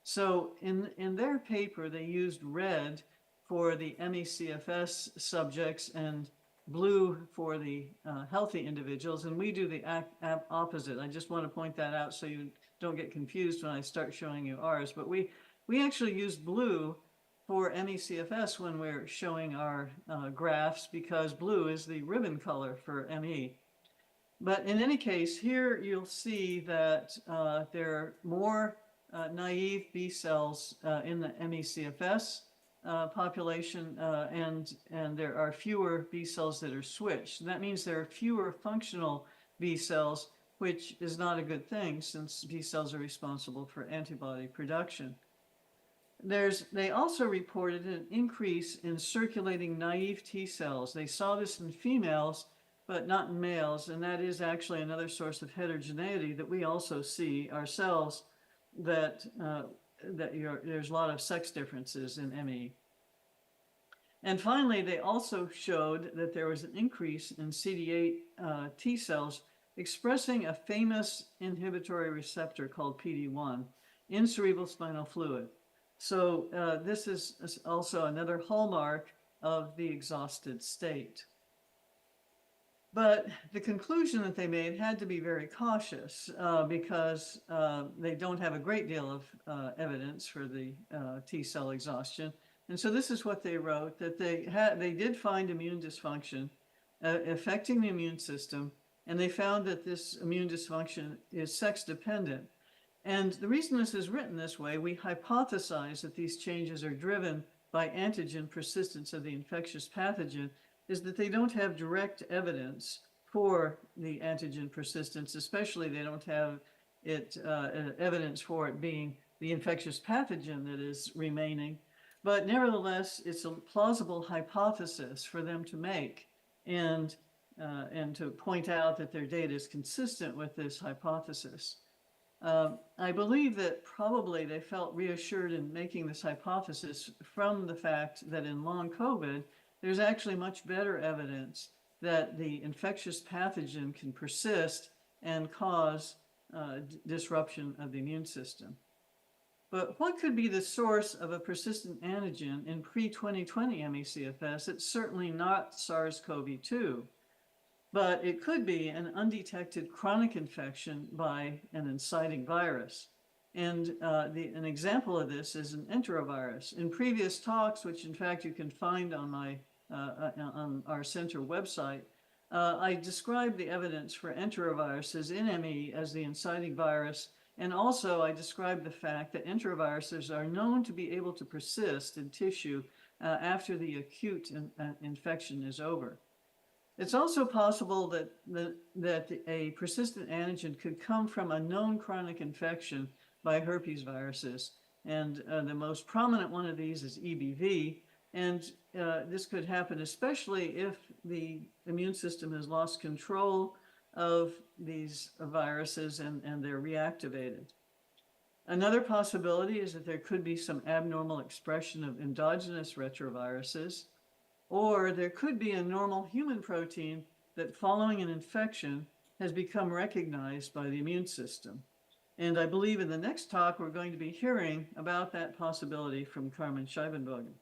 So in their paper, they used red for the ME/CFS subjects and blue for the healthy individuals, and we do the opposite. I just want to point that out so you don't get confused when I start showing you ours, but we actually use blue for ME/CFS when we're showing our graphs, because blue is the ribbon color for ME. But in any case, here you'll see that there are more naive B cells in the ME/CFS population, and there are fewer B cells that are switched. That means there are fewer functional B cells, which is not a good thing since B cells are responsible for antibody production. They also reported an increase in circulating naive T cells. They saw this in females, but not in males, and that is actually another source of heterogeneity that we also see ourselves, that there's a lot of sex differences in ME. And finally, they also showed that there was an increase in CD8 T cells expressing a famous inhibitory receptor called PD-1 in cerebral spinal fluid. So this is also another hallmark of the exhausted state. But the conclusion that they made had to be very cautious because they don't have a great deal of evidence for the T cell exhaustion. And so this is what they wrote, that they did find immune dysfunction affecting the immune system, and they found that this immune dysfunction is sex dependent. And the reason this is written this way, we hypothesize that these changes are driven by antigen persistence of the infectious pathogen, is that they don't have direct evidence for the antigen persistence, especially they don't have evidence for it being the infectious pathogen that is remaining. But nevertheless, it's a plausible hypothesis for them to make and to point out that their data is consistent with this hypothesis. I believe that probably they felt reassured in making this hypothesis from the fact that in long COVID, there's actually much better evidence that the infectious pathogen can persist and cause disruption of the immune system. But what could be the source of a persistent antigen in pre-2020 ME/CFS? It's certainly not SARS-CoV-2, but it could be an undetected chronic infection by an inciting virus. And an example of this is an enterovirus. In previous talks, which in fact you can find on on our center website, I described the evidence for enteroviruses in ME as the inciting virus, and also I described the fact that enteroviruses are known to be able to persist in tissue after the acute infection is over. It's also possible that a persistent antigen could come from a known chronic infection by herpes viruses. And the most prominent one of these is EBV. And this could happen especially if the immune system has lost control of these viruses and they're reactivated. Another possibility is that there could be some abnormal expression of endogenous retroviruses, or there could be a normal human protein that following an infection has become recognized by the immune system. And I believe in the next talk, we're going to be hearing about that possibility from Carmen Scheibenbogen.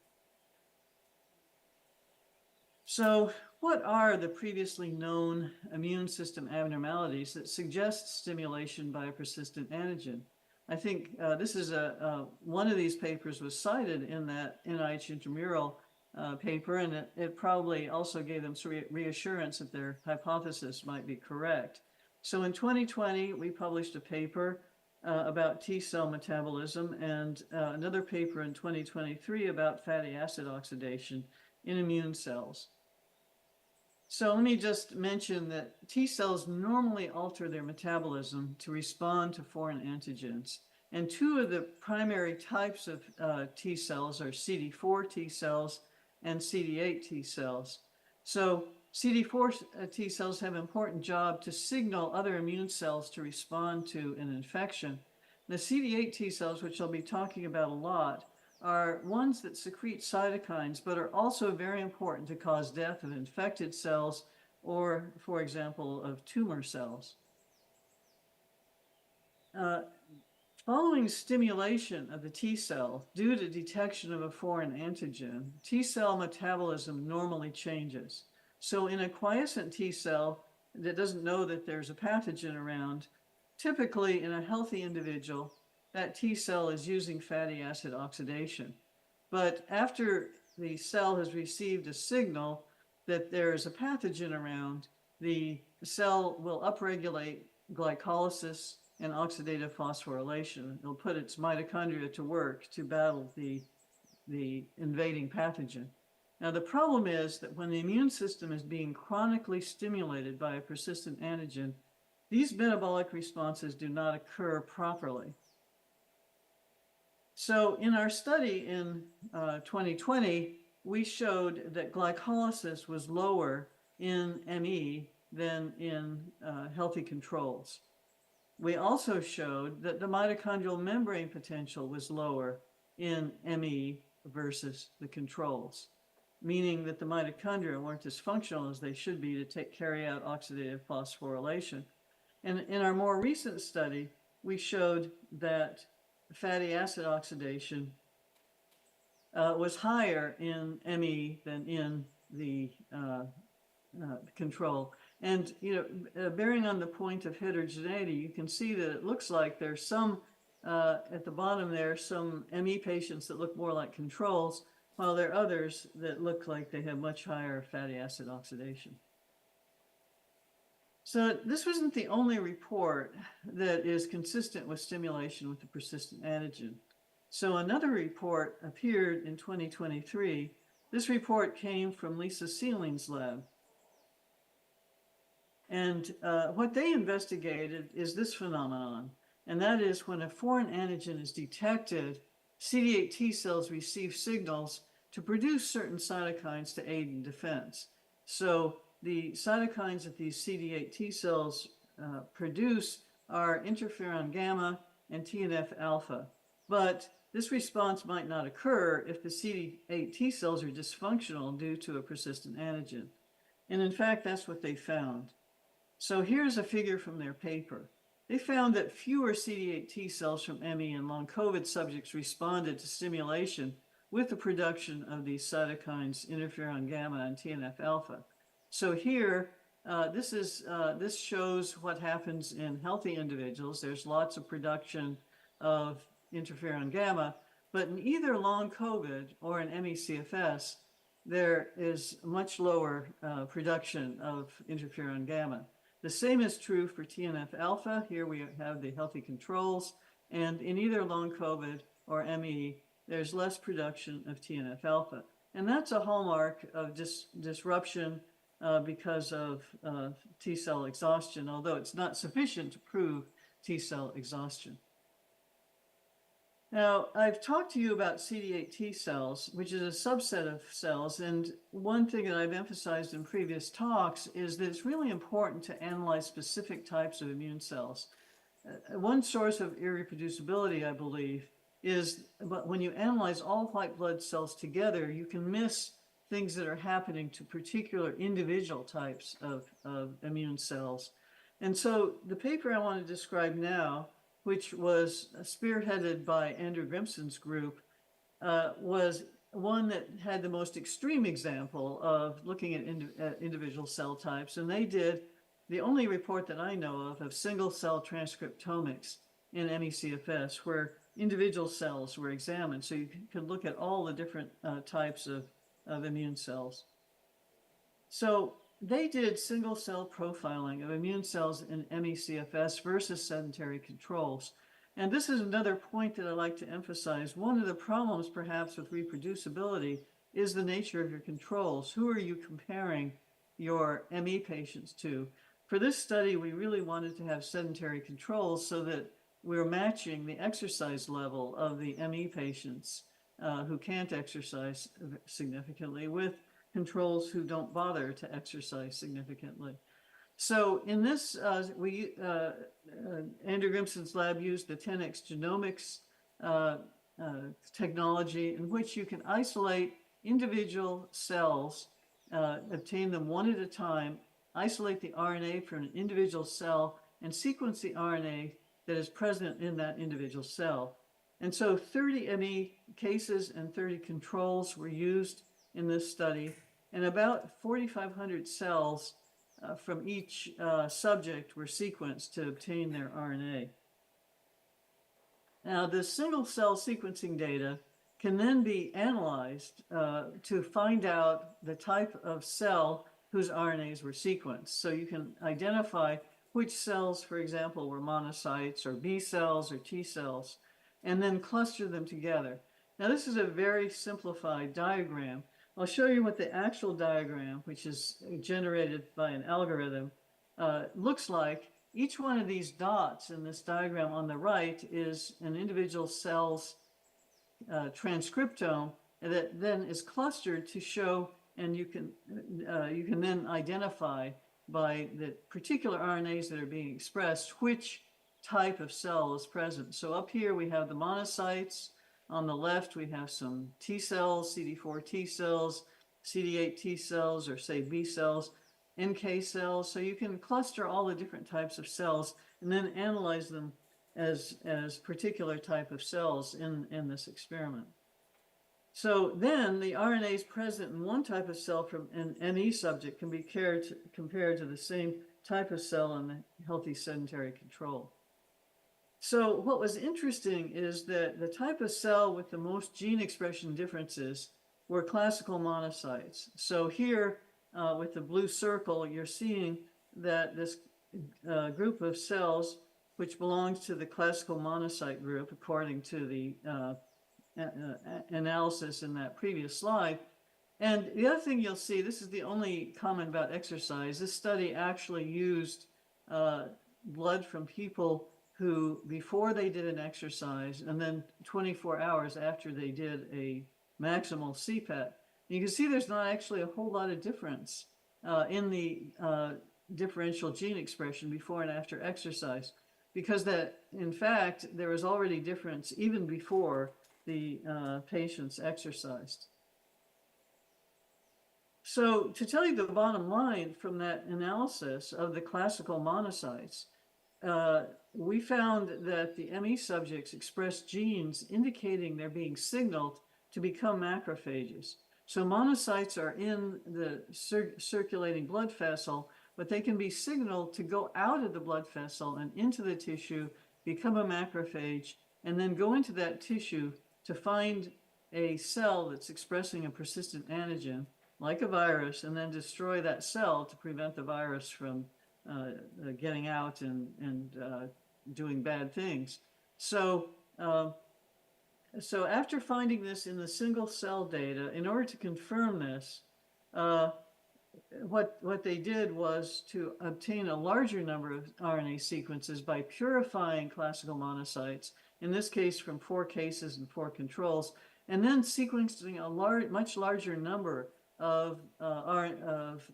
So what are the previously known immune system abnormalities that suggest stimulation by a persistent antigen? I think this is one of these papers was cited in that NIH intramural paper, and it probably also gave them some reassurance that their hypothesis might be correct. So in 2020, we published a paper about T cell metabolism, and another paper in 2023 about fatty acid oxidation in immune cells. So let me just mention that T cells normally alter their metabolism to respond to foreign antigens. And two of the primary types of T cells are CD4 T cells and CD8 T cells. So CD4 T cells have an important job to signal other immune cells to respond to an infection. The CD8 T cells, which I'll be talking about a lot, are ones that secrete cytokines, but are also very important to cause death of infected cells or, for example, of tumor cells. Following stimulation of the T cell due to detection of a foreign antigen, T cell metabolism normally changes. So in a quiescent T cell that doesn't know that there's a pathogen around, typically in a healthy individual, that T cell is using fatty acid oxidation. But after the cell has received a signal that there is a pathogen around, the cell will upregulate glycolysis and oxidative phosphorylation. It'll put its mitochondria to work to battle the invading pathogen. Now, the problem is that when the immune system is being chronically stimulated by a persistent antigen, these metabolic responses do not occur properly. So in our study in 2020, we showed that glycolysis was lower in ME than in healthy controls. We also showed that the mitochondrial membrane potential was lower in ME versus the controls, meaning that the mitochondria weren't as functional as they should be to carry out oxidative phosphorylation. And in our more recent study, we showed that fatty acid oxidation was higher in ME than in the control. And, bearing on the point of heterogeneity, you can see that it looks like there's some, at the bottom there, some ME patients that look more like controls, while there are others that look like they have much higher fatty acid oxidation. So this wasn't the only report that is consistent with stimulation with the persistent antigen. So another report appeared in 2023. This report came from Lisa Seeling's lab. And what they investigated is this phenomenon, and that is when a foreign antigen is detected, CD8 T cells receive signals to produce certain cytokines to aid in defense. So the cytokines that these CD8 T cells produce are interferon gamma and TNF alpha. But this response might not occur if the CD8 T cells are dysfunctional due to a persistent antigen. And in fact, that's what they found. So here's a figure from their paper. They found that fewer CD8 T cells from ME and long COVID subjects responded to stimulation with the production of these cytokines, interferon gamma and TNF alpha. So here, this shows what happens in healthy individuals. There's lots of production of interferon gamma, but in either long COVID or in ME/CFS, there is much lower production of interferon gamma. The same is true for TNF alpha. Here we have the healthy controls, and in either long COVID or ME, there's less production of TNF alpha. And that's a hallmark of disruption because of T cell exhaustion, although it's not sufficient to prove T cell exhaustion. Now, I've talked to you about CD8 T cells, which is a subset of cells, and one thing that I've emphasized in previous talks is that it's really important to analyze specific types of immune cells. One source of irreproducibility, I believe, is when you analyze all white blood cells together, you can miss things that are happening to particular individual types of immune cells. And so the paper I want to describe now, which was spearheaded by Andrew Grimson's group, was one that had the most extreme example of looking at individual cell types. And they did the only report that I know of single-cell transcriptomics in ME/CFS, where individual cells were examined. So you could look at all the different types of immune cells. So they did single-cell profiling of immune cells in ME/CFS versus sedentary controls. And this is another point that I like to emphasize. One of the problems, perhaps, with reproducibility is the nature of your controls. Who are you comparing your ME patients to? For this study, we really wanted to have sedentary controls so that we're matching the exercise level of the ME patients who can't exercise significantly with controls who don't bother to exercise significantly. So in this, Andrew Grimson's lab used the 10x genomics technology, in which you can isolate individual cells, obtain them one at a time, isolate the RNA from an individual cell, and sequence the RNA that is present in that individual cell. And so 30 ME cases and 30 controls were used in this study, and about 4,500 cells from each subject were sequenced to obtain their RNA. Now, the single-cell sequencing data can then be analyzed to find out the type of cell whose RNAs were sequenced. So you can identify which cells, for example, were monocytes or B cells or T cells, and then cluster them together. Now, this is a very simplified diagram. I'll show you what the actual diagram, which is generated by an algorithm, looks like. Each one of these dots in this diagram on the right is an individual cell's transcriptome that then is clustered to show, and you can then identify by the particular RNAs that are being expressed which type of cell is present. So up here we have the monocytes. On the left we have some T cells, CD4 T cells, CD8 T cells, or say B cells, NK cells. So you can cluster all the different types of cells and then analyze them as particular type of cells in this experiment. So then the RNAs present in one type of cell from an ME subject can be compared to the same type of cell in the healthy sedentary control. So what was interesting is that the type of cell with the most gene expression differences were classical monocytes. So here with the blue circle, you're seeing that this group of cells, which belongs to the classical monocyte group, according to the analysis in that previous slide. And the other thing you'll see, this is the only comment about exercise. This study actually used blood from people who, before they did an exercise, and then 24 hours after they did a maximal CPET. You can see there's not actually a whole lot of difference in the differential gene expression before and after exercise, because that, in fact, there was already difference even before the patients exercised. So to tell you the bottom line from that analysis of the classical monocytes, we found that the ME subjects expressed genes indicating they're being signaled to become macrophages. So monocytes are in the circulating blood vessel, but they can be signaled to go out of the blood vessel and into the tissue, become a macrophage, and then go into that tissue to find a cell that's expressing a persistent antigen, like a virus, and then destroy that cell to prevent the virus from getting out and doing bad things. So after finding this in the single cell data, in order to confirm this, what they did was to obtain a larger number of RNA sequences by purifying classical monocytes, in this case from 4 cases and 4 controls, and then sequencing a much larger number of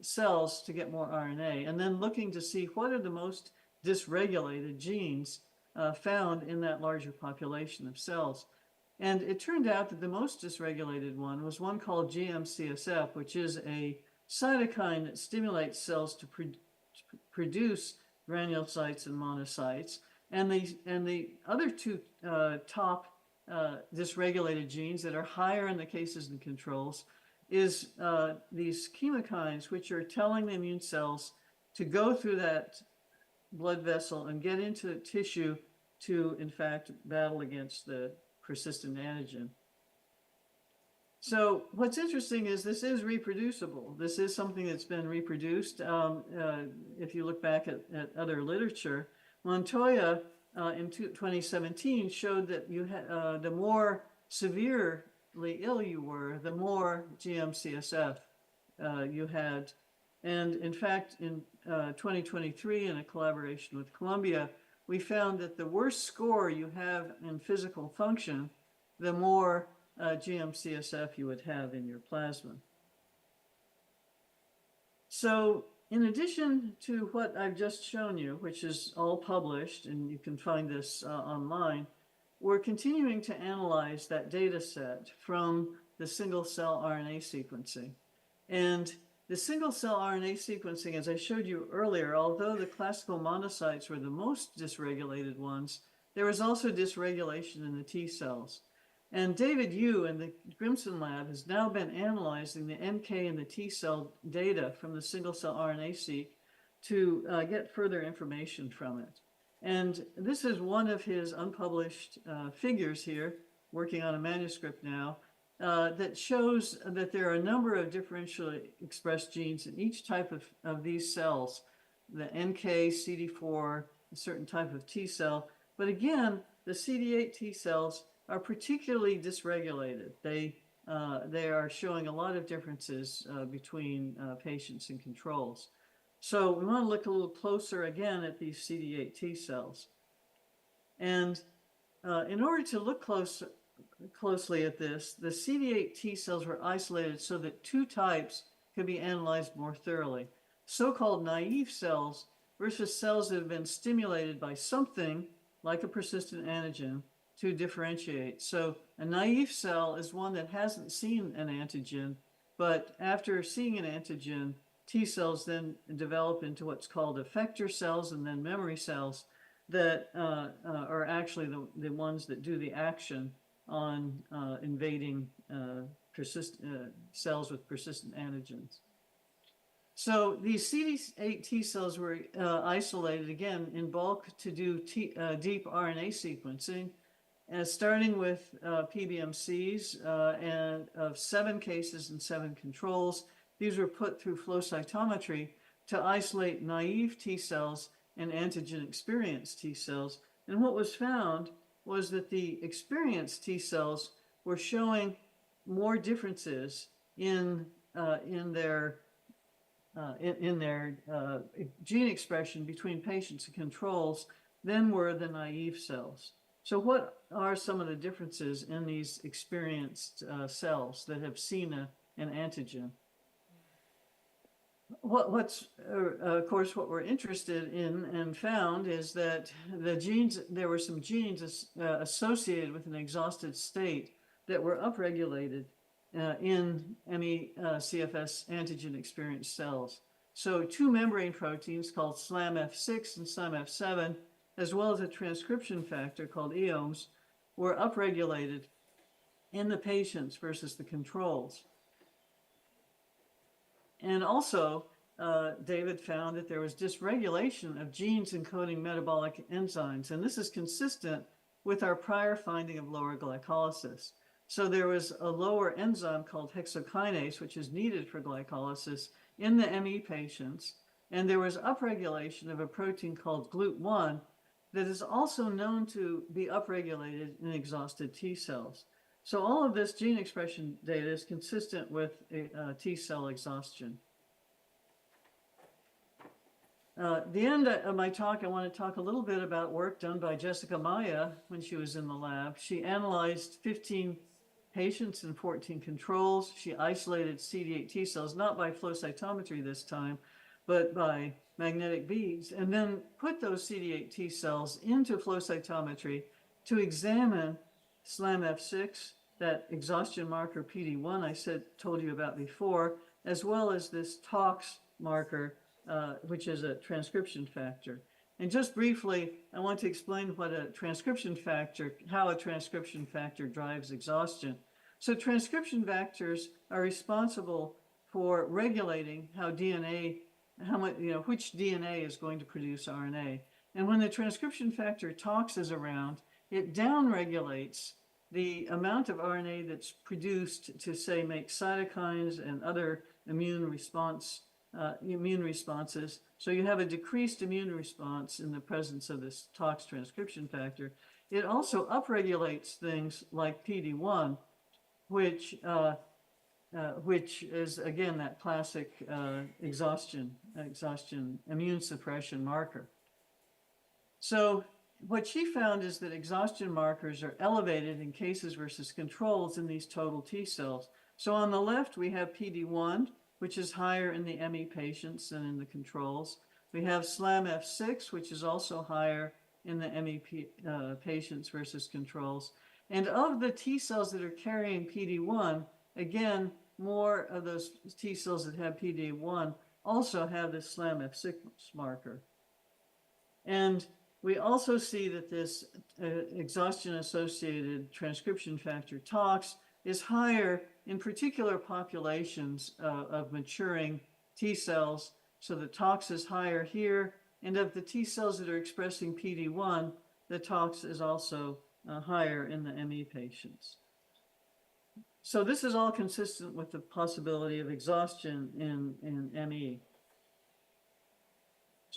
cells to get more RNA, and then looking to see what are the most dysregulated genes found in that larger population of cells. And it turned out that the most dysregulated one was one called GM-CSF, which is a cytokine that stimulates cells to produce granulocytes and monocytes. And the other 2 top dysregulated genes that are higher in the cases and controls is these chemokines, which are telling the immune cells to go through that blood vessel and get into tissue to, in fact, battle against the persistent antigen. So what's interesting is this is reproducible. This is something that's been reproduced. If you look back at other literature, Montoya in 2017 showed that the more severely ill you were, the more GM-CSF you had. And in fact, in 2023, in a collaboration with Columbia, we found that the worse score you have in physical function, the more GM-CSF you would have in your plasma. So in addition to what I've just shown you, which is all published, and you can find this online, we're continuing to analyze that data set from the single-cell RNA sequencing. And the single-cell RNA sequencing, as I showed you earlier, although the classical monocytes were the most dysregulated ones, there was also dysregulation in the T cells. And David Yu in the Grimson lab has now been analyzing the NK and the T cell data from the single-cell RNA-seq to get further information from it. And this is one of his unpublished figures here, working on a manuscript now, that shows that there are a number of differentially expressed genes in each type of these cells the NK, CD4, a certain type of T cell. But again, the CD8 T cells are particularly dysregulated. They are showing a lot of differences between patients and controls. So we want to look a little closer again at these CD8 T cells. And in order to look closely at this, the CD8 T cells were isolated so that two types could be analyzed more thoroughly. So-called naive cells versus cells that have been stimulated by something like a persistent antigen to differentiate. So a naive cell is one that hasn't seen an antigen, but after seeing an antigen, T cells then develop into what's called effector cells and then memory cells that are actually the ones that do the action on invading cells with persistent antigens. So these CD8 T cells were isolated again in bulk to do deep RNA sequencing, starting with PBMCs and of 7 cases and 7 controls. These were put through flow cytometry to isolate naive T cells and antigen-experienced T cells. And what was found was that the experienced T cells were showing more differences in their gene expression between patients and controls than were the naive cells. So what are some of the differences in these experienced cells that have seen an antigen? Of course, what we're interested in and found is that there were some genes associated with an exhausted state that were upregulated in ME/CFS antigen-experienced cells. So 2 membrane proteins called SLAMF6 and SLAMF7, as well as a transcription factor called EOMs, were upregulated in the patients versus the controls. And also, David found that there was dysregulation of genes encoding metabolic enzymes, and this is consistent with our prior finding of lower glycolysis. So there was a lower enzyme called hexokinase, which is needed for glycolysis in the ME patients, and there was upregulation of a protein called GLUT1 that is also known to be upregulated in exhausted T cells. So all of this gene expression data is consistent with T cell exhaustion. At the end of my talk, I want to talk a little bit about work done by Jessica Maya when she was in the lab. She analyzed 15 patients and 14 controls. She isolated CD8 T cells, not by flow cytometry this time, but by magnetic beads, and then put those CD8 T cells into flow cytometry to examine SLAMF6, that exhaustion marker PD1 I told you about before, as well as this TOX marker, which is a transcription factor. And just briefly, I want to explain what a transcription factor, how a transcription factor drives exhaustion. So transcription factors are responsible for regulating how DNA, which DNA is going to produce RNA. And when the transcription factor TOX is around, it downregulates the amount of RNA that's produced to, say, make cytokines and other immune responses. So you have a decreased immune response in the presence of this TOX transcription factor. It also upregulates things like PD1, which is, again, that classic exhaustion immune suppression marker. So what she found is that exhaustion markers are elevated in cases versus controls in these total T cells. So on the left, we have PD1, which is higher in the ME patients than in the controls. We have SLAMF6, which is also higher in the ME patients versus controls. And of the T cells that are carrying PD1, again, more of those T cells that have PD1 also have this SLAMF6 marker. And we also see that this exhaustion-associated transcription factor TOX is higher in particular populations of maturing T cells. So the TOX is higher here, and of the T cells that are expressing PD1, the TOX is also higher in the ME patients. So this is all consistent with the possibility of exhaustion in ME.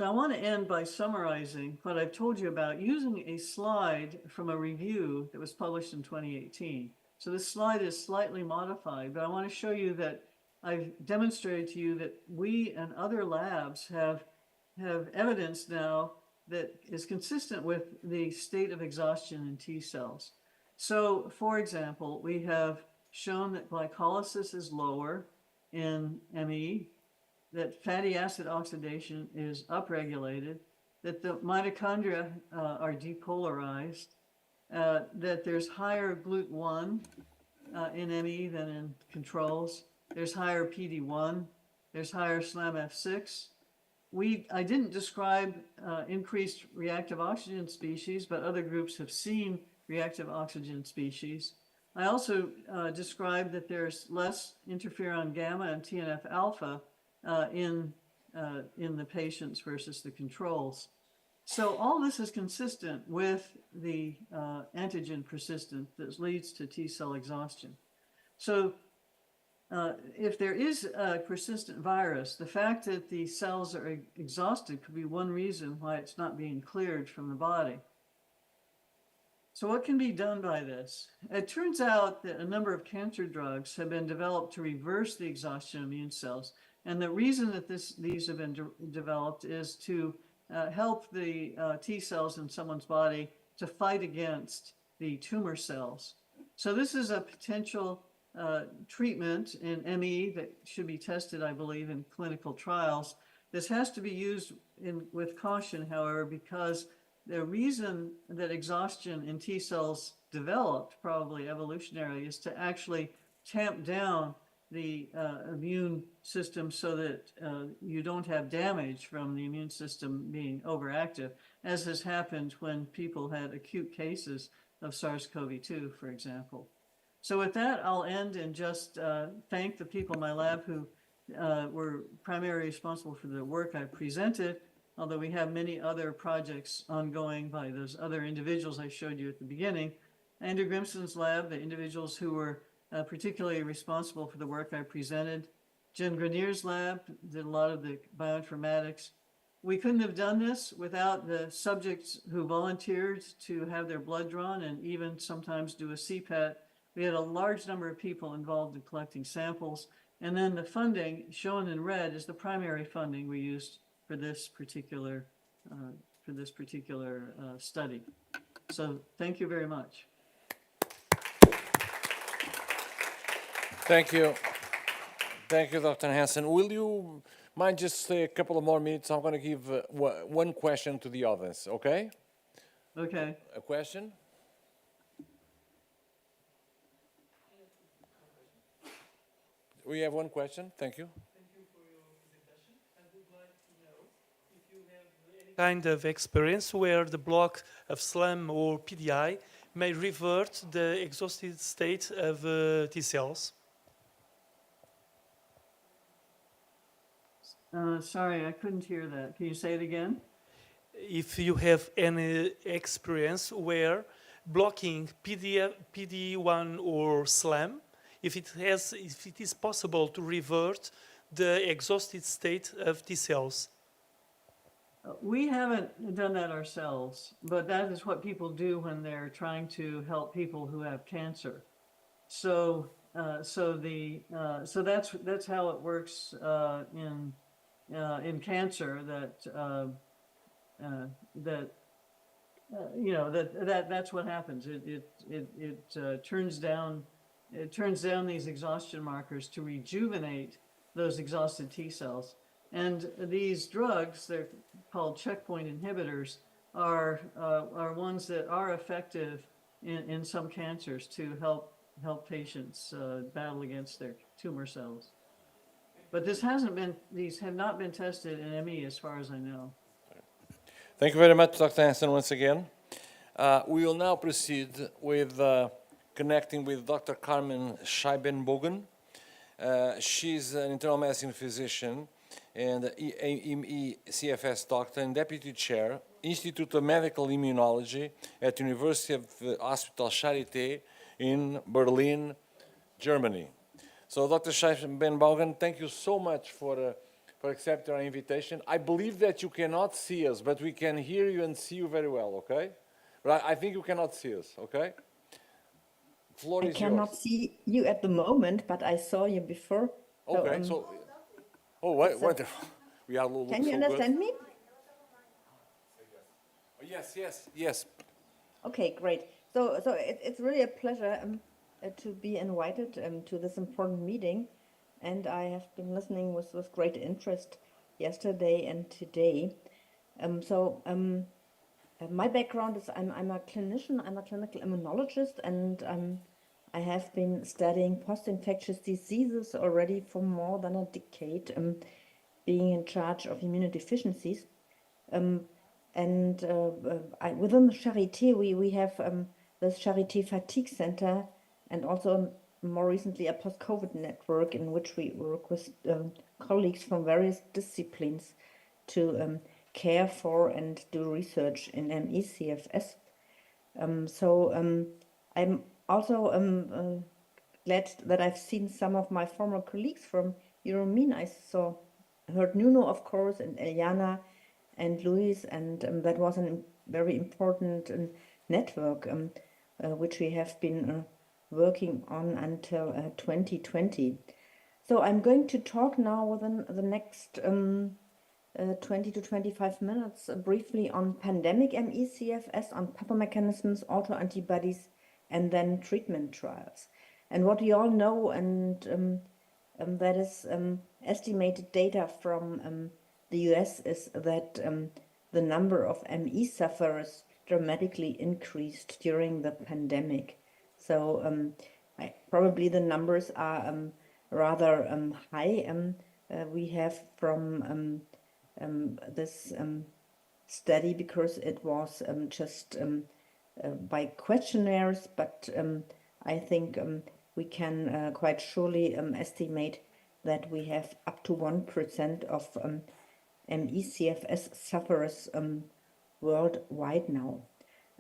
So I want to end by summarizing what I've told you about using a slide from a review that was published in 2018. So this slide is slightly modified, but I want to show you that I've demonstrated to you that we and other labs have evidence now that is consistent with the state of exhaustion in T cells. So, for example, we have shown that glycolysis is lower in ME, that fatty acid oxidation is upregulated, that the mitochondria are depolarized, that there's higher GLUT1 in ME than in controls, there's higher PD-1, there's higher SLAMF6. I didn't describe increased reactive oxygen species, but other groups have seen reactive oxygen species. I also described that there's less interferon gamma and TNF alpha in the patients versus the controls. So all this is consistent with the antigen persistence that leads to T cell exhaustion. So if there is a persistent virus, the fact that the cells are exhausted could be one reason why it's not being cleared from the body. So what can be done by this? It turns out that a number of cancer drugs have been developed to reverse the exhaustion of immune cells. And the reason that these have been developed is to help the T cells in someone's body to fight against the tumor cells. So this is a potential treatment in ME that should be tested, I believe, in clinical trials. This has to be used with caution, however, because the reason that exhaustion in T cells developed, probably evolutionary, is to actually tamp down the immune system so that you don't have damage from the immune system being overactive, as has happened when people had acute cases of SARS-CoV-2, for example. So with that, I'll end and just thank the people in my lab who were primarily responsible for the work I presented, although we have many other projects ongoing by those other individuals I showed you at the beginning. Andrew Grimson's lab, the individuals who were particularly responsible for the work I presented. Jen Grenier's lab did a lot of the bioinformatics. We couldn't have done this without the subjects who volunteered to have their blood drawn and even sometimes do a CPAT. We had a large number of people involved in collecting samples. And then the funding shown in red is the primary funding we used for this particular study. So thank you very much. Thank you. Thank you, Dr. Hansen. Will you mind just a couple of more minutes? I'm going to give one question to the audience, okay? Okay. A question? We have one question. Thank you. Thank you for your presentation. I would like to know if you have any kind of experience where the block of SLAM or PDI may revert the exhausted state of T cells. Sorry, I couldn't hear that. Can you say it again? If you have any experience where blocking PD1 or SLAM, if it is possible to revert the exhausted state of T cells. We haven't done that ourselves, but that is what people do when they're trying to help people who have cancer. So that's how it works in cancer. That's what happens. It turns down these exhaustion markers to rejuvenate those exhausted T cells. And these drugs, they're called checkpoint inhibitors, are ones that are effective in some cancers to help patients battle against their tumor cells. But these have not been tested in ME as far as I know. Thank you very much, Dr. Hansen, once again. We will now proceed with connecting with Dr. Carmen Scheibenbogen. She's an internal medicine physician and CFS doctor and deputy chair, Institute of Medical Immunology at University of Hospital Charité in Berlin, Germany. So Dr. Scheibenbogen, thank you so much for for accepting our invitation. I believe that you cannot see us, but we can hear you and see you very well, okay? But I think you cannot see us, okay? Floor is yours. I cannot see you at the moment, but I saw you before. Okay, oh, wonderful. We are looking Can you understand me? Yes. Okay, great. So it's really a pleasure to be invited to this important meeting, and I have been listening with great interest yesterday and today. My background is I'm a clinician, I'm a clinical immunologist, and I have been studying post-infectious diseases already for more than a decade, being in charge of immunodeficiencies. Within the Charité, we have this Charité Fatigue Center, and also more recently a post-COVID network in which we work with colleagues from various disciplines to care for and do research in ME/CFS. I'm also glad that I've seen some of my former colleagues from Euromine. I heard Nuno, of course, and Eliana and Luis, and that was a very important network which we have been working on until 2020. So I'm going to talk now within the next 20 to 25 minutes briefly on pandemic ME/CFS, on pathomechanisms, autoantibodies, and then treatment trials. And what we all know, and that is estimated data from the US, is that the number of ME sufferers dramatically increased during the pandemic. So probably the numbers are rather high. We have from this study, because it was just by questionnaires, but I think we can quite surely estimate that we have up to 1% of ME/CFS sufferers worldwide now.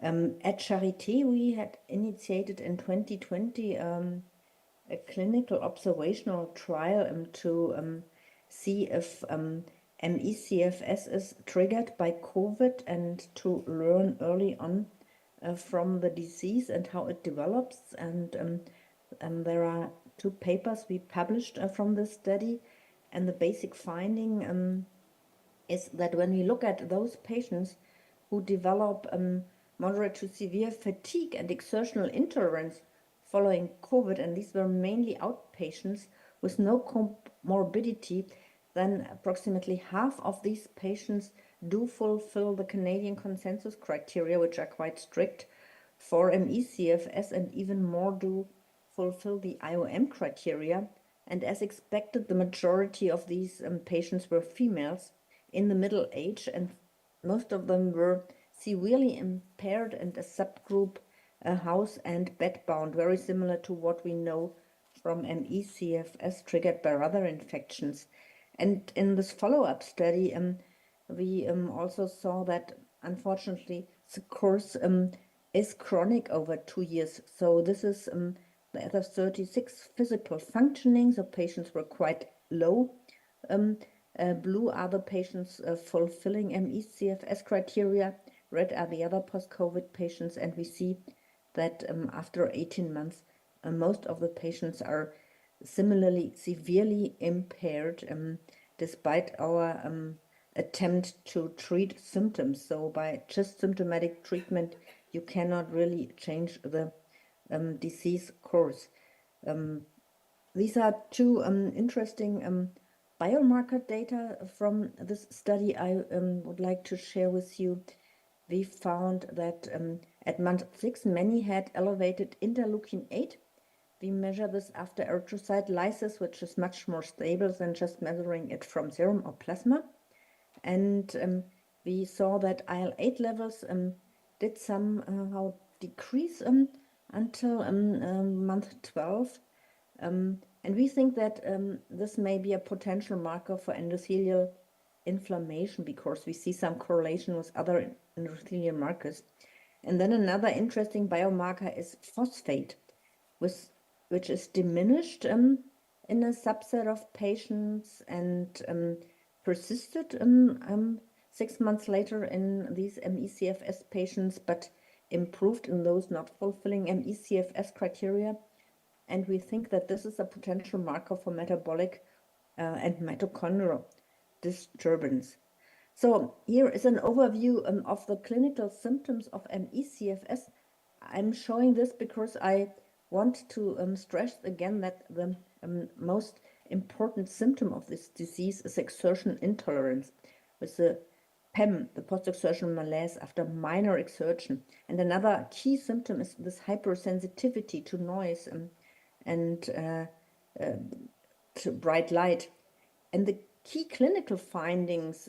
At Charité, we had initiated in 2020 a clinical observational trial to see if ME/CFS is triggered by COVID, and to learn early on from the disease and how it develops. And there are 2 papers we published from this study, and the basic finding is that when we look at those patients who develop moderate to severe fatigue and exertional intolerance following COVID, and these were mainly outpatients with no comorbidity, then approximately half of these patients do fulfill the Canadian consensus criteria, which are quite strict for ME/CFS, and even more do fulfill the IOM criteria. And as expected, the majority of these patients were females in the middle age, and most of them were severely impaired, and a subgroup house and bedbound, very similar to what we know from ME/CFS triggered by other infections. And in this follow-up study, we also saw that, unfortunately, the course is chronic over 2 years. So this is the other 36 physical functioning. So patients were quite low. Blue are the patients fulfilling ME/CFS criteria. Red are the other post-COVID patients. And we see that after 18 months, most of the patients are similarly severely impaired, despite our attempt to treat symptoms. So by just symptomatic treatment, you cannot really change the disease course. These are 2 interesting biomarker data from this study I would like to share with you. We found that at month 6, many had elevated interleukin-8. We measure this after erythrocyte lysis, which is much more stable than just measuring it from serum or plasma. And we saw that IL-8 levels did somehow decrease until month 12. And we think that this may be a potential marker for endothelial inflammation, because we see some correlation with other endothelial markers. And then another interesting biomarker is phosphate, which is diminished in a subset of patients, and persisted 6 months later in these ME/CFS patients, but improved in those not fulfilling ME/CFS criteria. And we think that this is a potential marker for metabolic and mitochondrial disturbance. So here is an overview of the clinical symptoms of ME/CFS. I'm showing this because I want to stress again that the most important symptom of this disease is exertion intolerance, with the PEM, the post-exertional malaise after minor exertion. And another key symptom is this hypersensitivity to noise and to bright light. And the key clinical findings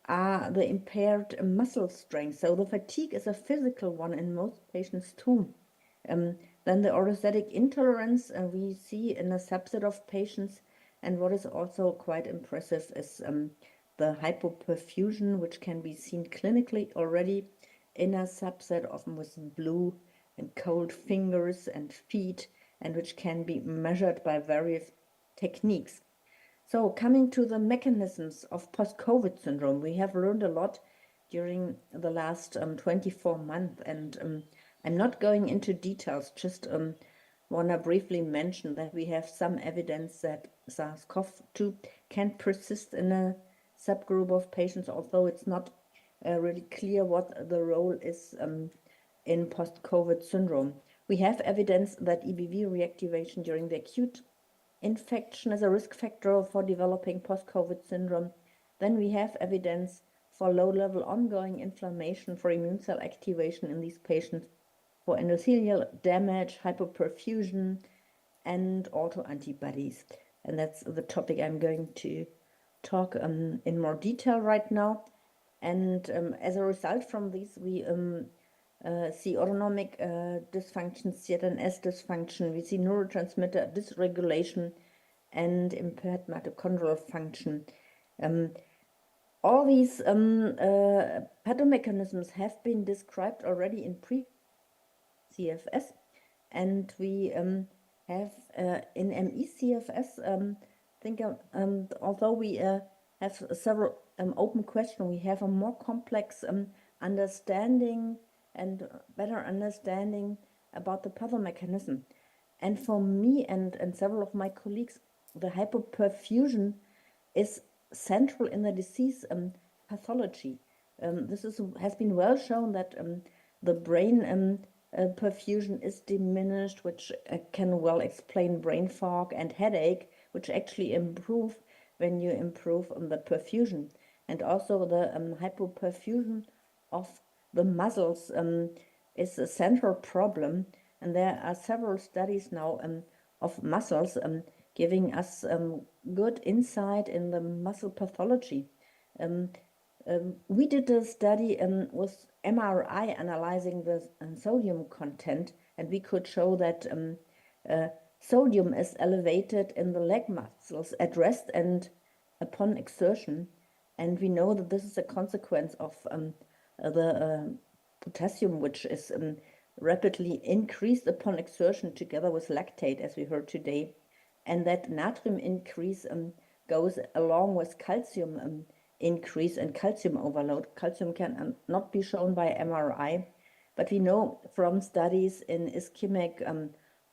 are the impaired muscle strength. So the fatigue is a physical one in most patients too. Then the orthostatic intolerance we see in a subset of patients. And what is also quite impressive is the hypoperfusion, which can be seen clinically already in a subset, often with blue and cold fingers and feet, and which can be measured by various techniques. So coming to the mechanisms of post-COVID syndrome, we have learned a lot during the last 24 months, and I'm not going into details, just want to briefly mention that we have some evidence that SARS-CoV-2 can persist in a subgroup of patients, although it's not really clear what the role is in post-COVID syndrome. We have evidence that EBV reactivation during the acute infection is a risk factor for developing post-COVID syndrome. Then we have evidence for low-level ongoing inflammation, for immune cell activation in these patients, for endothelial damage, hypoperfusion, and autoantibodies. And that's the topic I'm going to talk in more detail right now. And as a result from these, we see autonomic dysfunction, CNS dysfunction, we see neurotransmitter dysregulation and impaired mitochondrial function. All these pathomechanisms have been described already in pre-CFS, and we have in ME/CFS, although we have several open questions, we have a more complex understanding and better understanding about the pathomechanism. And for me and several of my colleagues, the hypoperfusion is central in the disease pathology. This has been well shown that the brain perfusion is diminished, which can well explain brain fog and headache, which actually improve when you improve the perfusion. And also the hypoperfusion of the muscles is a central problem, and there are several studies now of muscles giving us good insight in the muscle pathology. We did a study with MRI analyzing the sodium content, and we could show that sodium is elevated in the leg muscles at rest and upon exertion, and we know that this is a consequence of the potassium, which is rapidly increased upon exertion together with lactate, as we heard today, and that natrium increase goes along with calcium increase and calcium overload. Calcium can not be shown by MRI, but we know from studies in ischemic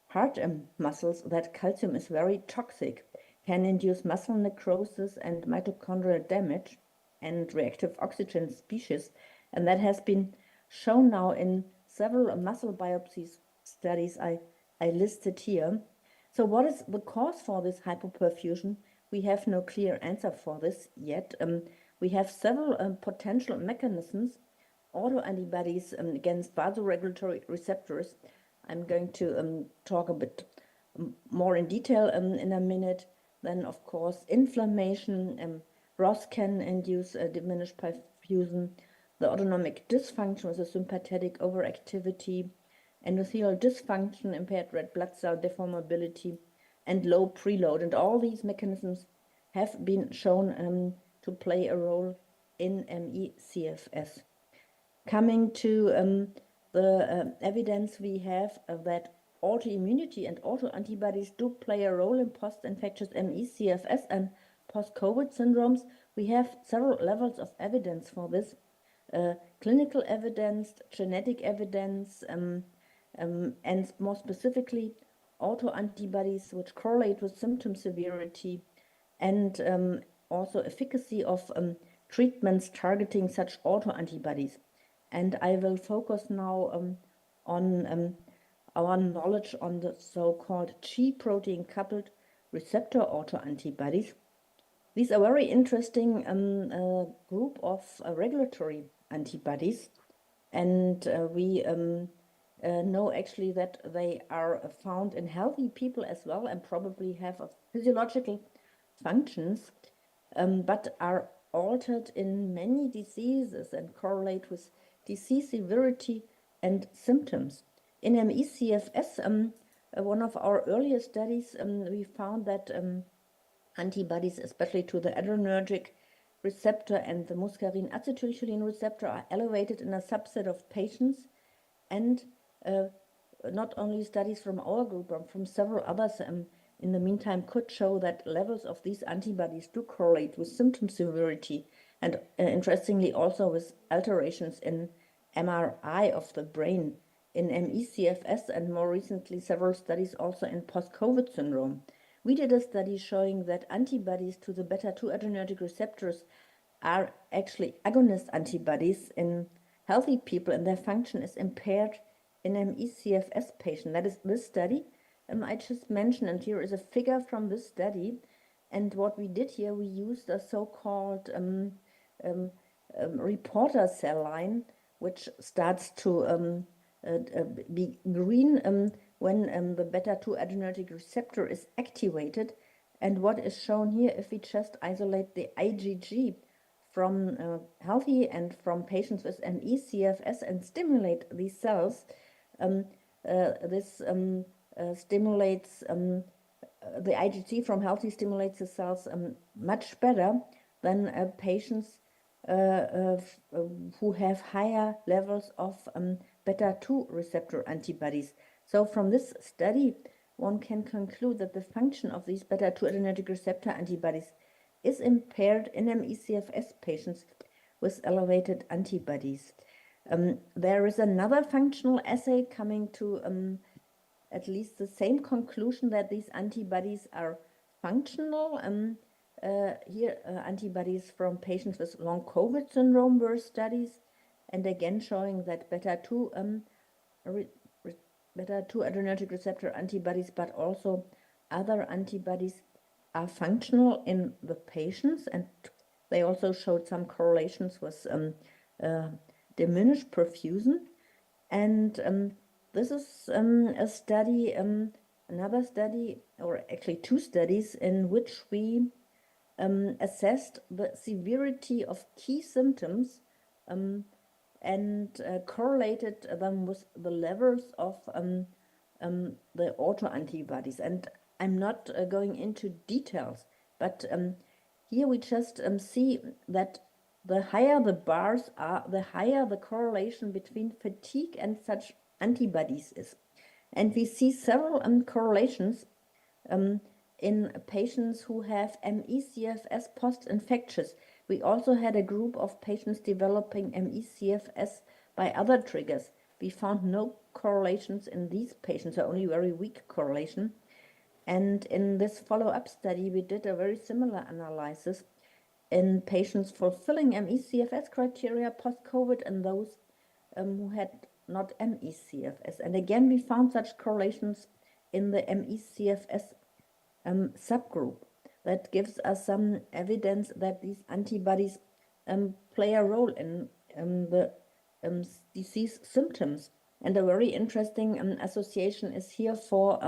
heart muscles that calcium is very toxic, can induce muscle necrosis and mitochondrial damage and reactive oxygen species. And that has been shown now in several muscle biopsies studies I listed here. So what is the cause for this hypoperfusion? We have no clear answer for this yet. We have several potential mechanisms, autoantibodies against vasoregulatory receptors. I'm going to talk a bit more in detail in a minute. Then, of course, inflammation. ROS can induce diminished perfusion. The autonomic dysfunction with a sympathetic overactivity, endothelial dysfunction, impaired red blood cell deformability, and low preload. And all these mechanisms have been shown to play a role in ME/CFS. Coming to the evidence we have that autoimmunity and autoantibodies do play a role in post-infectious ME/CFS and post-COVID syndromes. we have several levels of evidence for this. Clinical evidence, genetic evidence, and more specifically, autoantibodies which correlate with symptom severity, and also efficacy of treatments targeting such autoantibodies. And I will focus now on our knowledge on the so-called G protein coupled receptor autoantibodies. These are very interesting group of regulatory antibodies, and we know actually that they are found in healthy people as well and probably have physiological functions, but are altered in many diseases and correlate with disease severity and symptoms. In ME/CFS, one of our earlier studies, we found that antibodies, especially to the adrenergic receptor and the muscarine acetylcholine receptor, are elevated in a subset of patients, and not only studies from our group, but from several others in the meantime could show that levels of these antibodies do correlate with symptom severity and interestingly also with alterations in MRI of the brain in ME/CFS, and more recently several studies also in post-COVID syndrome. We did a study showing that antibodies to the beta-2 adrenergic receptors are actually agonist antibodies in healthy people, and their function is impaired in ME/CFS patients. That is this study I just mentioned, and here is a figure from this study. And what we did here, we used a so-called reporter cell line, which starts to be green when the beta-2 adrenergic receptor is activated. And what is shown here, if we just isolate the IgG from healthy and from patients with ME/CFS and stimulate these cells, this stimulates the IgG from healthy stimulates the cells much better than patients who have higher levels of beta-2 receptor antibodies. So from this study, one can conclude that the function of these beta-2 adrenergic receptor antibodies is impaired in ME/CFS patients with elevated antibodies. There is another functional assay coming to at least the same conclusion, that these antibodies are functional. Here, antibodies from patients with long COVID syndrome were studies, and again showing that beta-2 adrenergic receptor antibodies, but also other antibodies, are functional in the patients, and they also showed some correlations with diminished perfusion. And this is a study, another study, or actually two studies, in which we assessed the severity of key symptoms and correlated them with the levels of the autoantibodies. And I'm not going into details, but here we just see that the higher the bars are, the higher the correlation between fatigue and such antibodies is. And we see several correlations in patients who have ME/CFS post-infectious. We also had a group of patients developing ME/CFS by other triggers. We found no correlations in these patients, or only very weak correlation. And in this follow-up study, we did a very similar analysis in patients fulfilling ME/CFS criteria post-COVID and those who had not ME/CFS. And again, we found such correlations in the ME/CFS subgroup. That gives us some evidence that these antibodies play a role in the disease symptoms. And a very interesting association is here for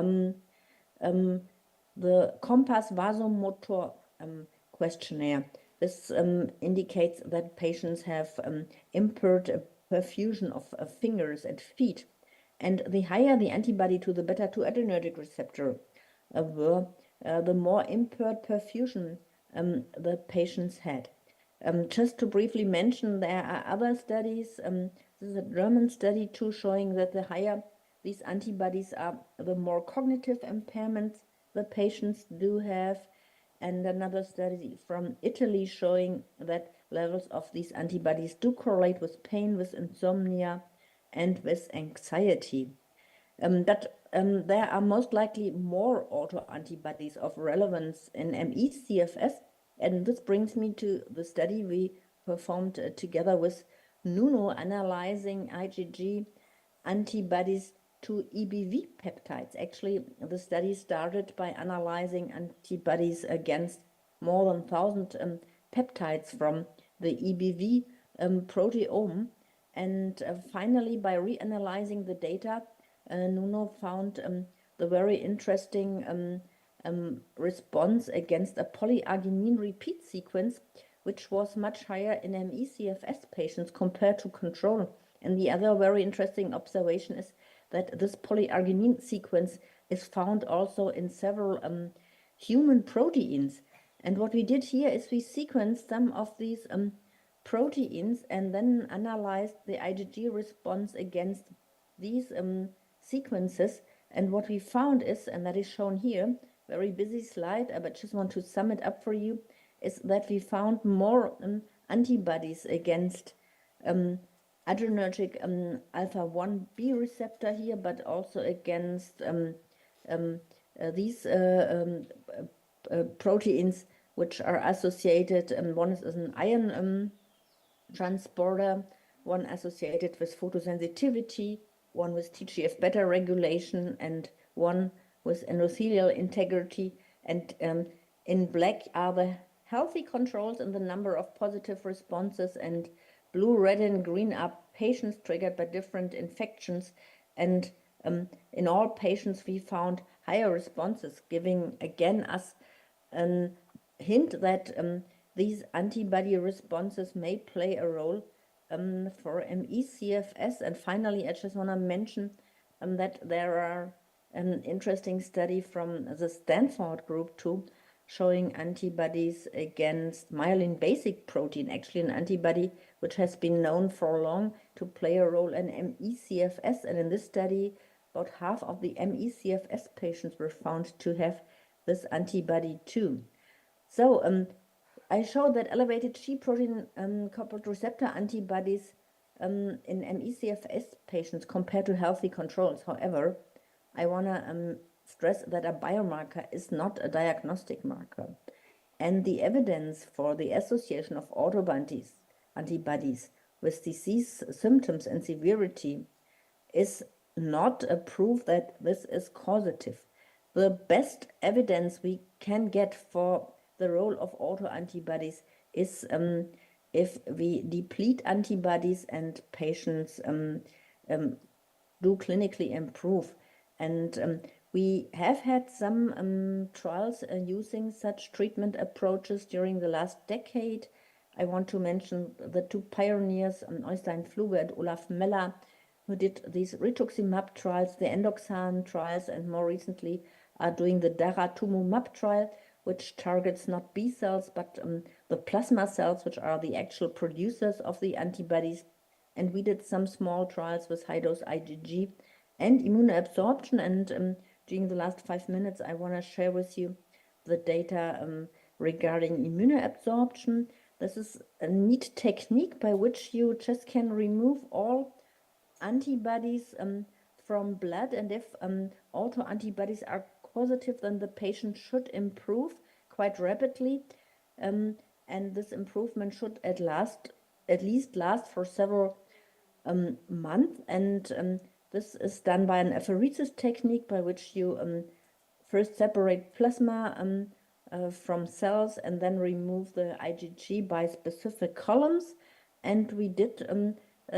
the Compass Vasomotor questionnaire. This indicates that patients have impaired perfusion of fingers and feet. And the higher the antibody to the beta-2 adrenergic receptor were, the more impaired perfusion the patients had. Just to briefly mention, there are other studies. This is a German study too, showing that the higher these antibodies are, the more cognitive impairments the patients do have. and another study from Italy showing that levels of these antibodies do correlate with pain, with insomnia, and with anxiety. There are most likely more autoantibodies of relevance in ME/CFS, and this brings me to the study we performed together with Nuno, analyzing IgG antibodies to EBV peptides. Actually, the study started by analyzing antibodies against more than 1,000 peptides from the EBV proteome, and finally, by reanalyzing the data, Nuno found the very interesting response against a polyarginine repeat sequence, which was much higher in ME/CFS patients compared to control. And the other very interesting observation is that this polyarginine sequence is found also in several human proteins. And what we did here is we sequenced some of these proteins and then analyzed the IgG response against these sequences. And what we found is, and that is shown here, very busy slide, but just want to sum it up for you, is that we found more antibodies against adrenergic alpha-1b receptor here, but also against these proteins which are associated, one is an ion transporter, one associated with photosensitivity, one with TGF-beta regulation, and one with endothelial integrity. And in black are the healthy controls and the number of positive responses, and blue, red, and green are patients triggered by different infections. And in all patients, we found higher responses, giving again us a hint that these antibody responses may play a role for ME/CFS. And finally, I just want to mention that there are an interesting study from the Stanford group too, showing antibodies against myelin basic protein, actually an antibody which has been known for long to play a role in ME/CFS. And in this study, about half of the ME/CFS patients were found to have this antibody too. So I showed that elevated G protein coupled receptor antibodies in ME/CFS patients compared to healthy controls. However, I want to stress that a biomarker is not a diagnostic marker. And the evidence for the association of antibodies with disease symptoms and severity is not a proof that this is causative. The best evidence we can get for the role of autoantibodies is if we deplete antibodies and patients do clinically improve. And we have had some trials using such treatment approaches during the last decade. I want to mention the two pioneers, Øystein Fluge and Olaf Meller, who did these rituximab trials, the endoxan trials, and more recently are doing the daratumumab trial, which targets not B cells, but the plasma cells, which are the actual producers of the antibodies. And we did some small trials with high-dose IgG and immunoabsorption. And during the last 5 minutes, I want to share with you the data regarding immunoabsorption. This is a neat technique by which you just can remove all antibodies from blood. And if autoantibodies are positive, then the patient should improve quite rapidly. And this improvement should at least last for several months. And this is done by an apheresis technique by which you first separate plasma from cells and then remove the IgG by specific columns. And we did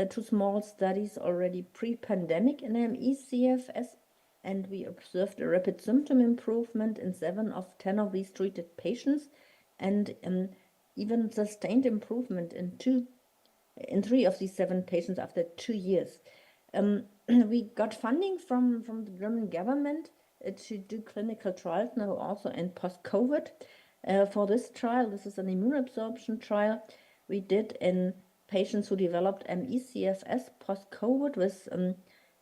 2 small studies already pre-pandemic in ME/CFS, and we observed a rapid symptom improvement in 7 of 10 of these treated patients, and even sustained improvement in 3 of these 7 patients after 2 years. We got funding from the German government to do clinical trials now also in post-COVID. For this trial, this is an immunoabsorption trial we did in patients who developed ME/CFS post-COVID with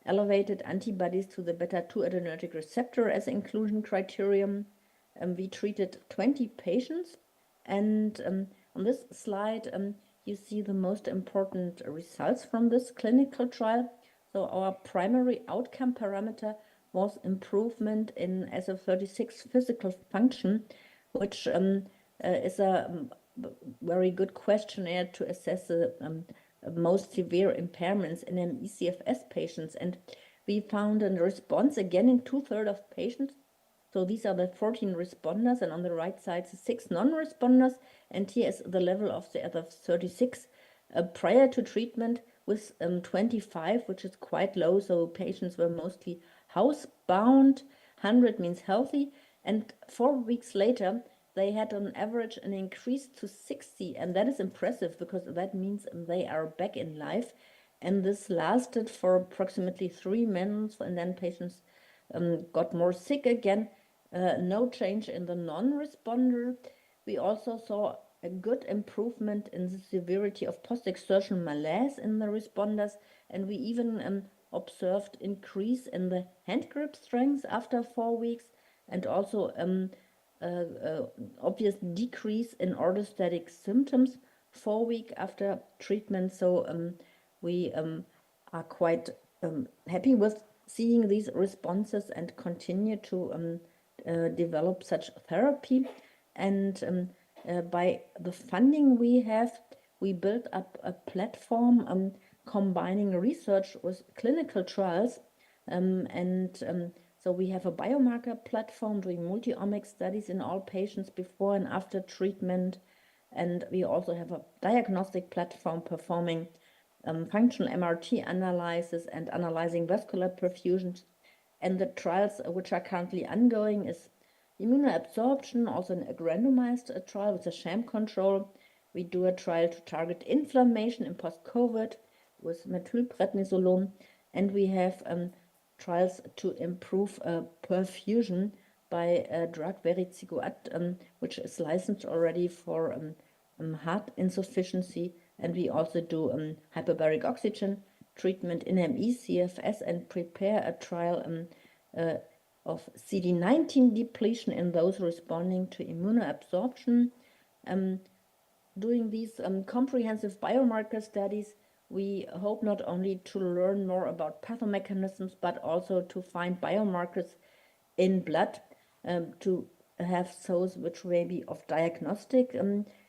elevated antibodies to the beta-2 adrenergic receptor as inclusion criterion. we treated 20 patients, and on this slide you see the most important results from this clinical trial. So our primary outcome parameter was improvement in SF36 physical function, which is a very good questionnaire to assess the most severe impairments in ME/CFS patients. And we found a response again in 2/3 of patients. So these are the 14 responders, and on the right side, the 6 non-responders. And here is the level of the SF36 prior to treatment with 25, which is quite low. So patients were mostly housebound. 100 means healthy. And 4 weeks later, they had on average an increase to 60. And that is impressive because that means they are back in life. And this lasted for approximately 3 months. And then patients got more sick again. No change in the non-responder. We also saw a good improvement in the severity of post-exertional malaise in the responders, and we even observed increase in the hand grip strength after 4 weeks, and also obvious decrease in orthostatic symptoms 4 weeks after treatment. So we are quite happy with seeing these responses and continue to develop such therapy. And by the funding we have, we built up a platform combining research with clinical trials. So we have a biomarker platform doing multi-omic studies in all patients before and after treatment. And we also have a diagnostic platform performing functional MRT analysis and analyzing vascular perfusions. And the trials which are currently ongoing is immunoabsorption, also a randomized trial with a sham control. We do a trial to target inflammation in post-COVID with methylprednisolone, and we have trials to improve perfusion by drug vericiguat, which is licensed already for heart insufficiency, and we also do hyperbaric oxygen treatment in ME/CFS and prepare a trial of CD19 depletion in those responding to immunoabsorption. Doing these comprehensive biomarker studies, we hope not only to learn more about pathomechanisms, but also to find biomarkers in blood to have those which may be of diagnostic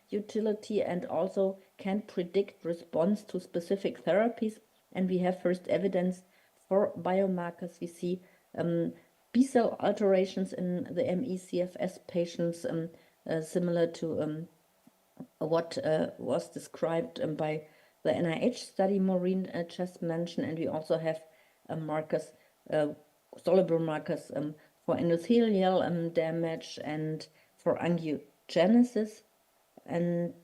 utility and also can predict response to specific therapies. And we have first evidence for biomarkers. We see B-cell alterations in the ME/CFS patients, similar to what was described by the NIH study Maureen just mentioned. And we also have markers, soluble markers for endothelial damage and for angiogenesis. And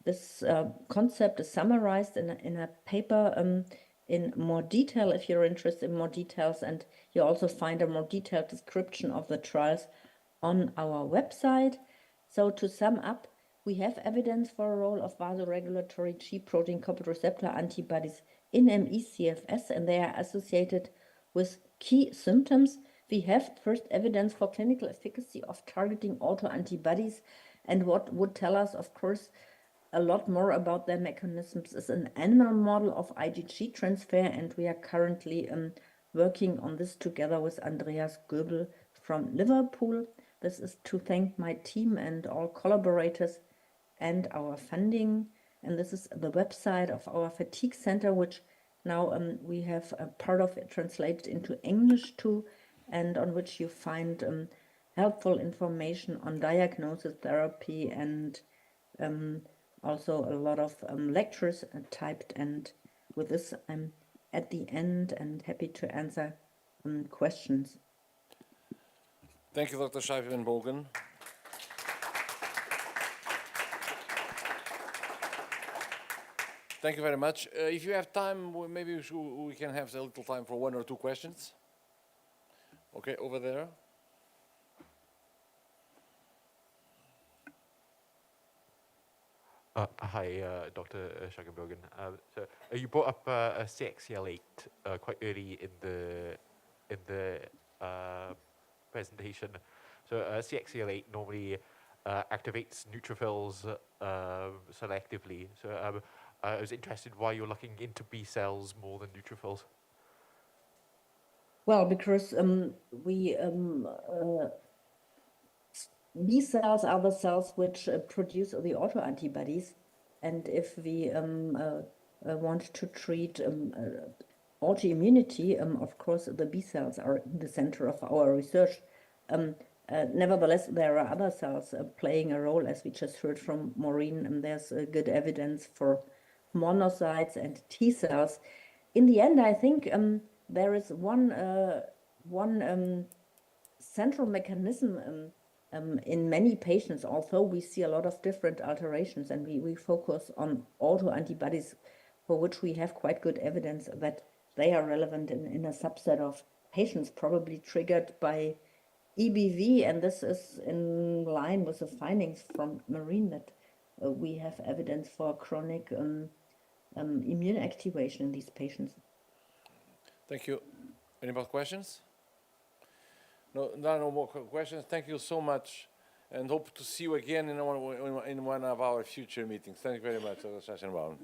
this concept is summarized in a paper in more detail if you're interested in more details, and you also find a more detailed description of the trials on our website. So to sum up, we have evidence for a role of vasoregulatory G protein-coupled receptor antibodies in ME/CFS, and they are associated with key symptoms. We have first evidence for clinical efficacy of targeting autoantibodies, and what would tell us, of course, a lot more about their mechanisms is an animal model of IgG transfer, and we are currently working on this together with Andreas Goebel from Liverpool. This is to thank my team and all collaborators and our funding. And this is the website of our fatigue center, which now we have a part of it translated into English too, and on which you find helpful information on diagnosis, therapy, and also a lot of lectures typed. And with this, I'm at the end and happy to answer questions. Thank you, Dr. Scheibenbogen. Thank you very much. If you have time, maybe we can have a little time for 1 or 2 questions. Okay, over there. Hi, Dr. Scheibenbogen. So you brought up CXCL8 quite early in the presentation. So So CXCL8 normally activates neutrophils selectively. So I was interested why you're looking into B cells more than neutrophils. Well, because B cells are the cells which produce the autoantibodies, and if we want to treat autoimmunity, of course, the B cells are in the center of our research. Nevertheless, there are other cells playing a role, as we just heard from Maureen, and there's good evidence for monocytes and T cells. In the end, I think there is one central mechanism in many patients, although we see a lot of different alterations, and we focus on autoantibodies, for which we have quite good evidence that they are relevant in a subset of patients, probably triggered by EBV, and this is in line with the findings from Marine that we have evidence for chronic immune activation in these patients. Thank you. Any more questions? No more questions. Thank you so much, and hope to see you again in one of our future meetings. Thank you very much, Dr. Scheibenbogen.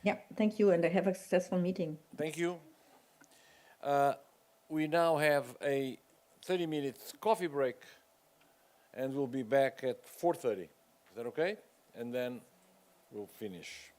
Yeah, thank you, and have a successful meeting. Thank you. We now have a 30-minute coffee break, and we'll be back at 4:30. Is that okay? And then we'll finish.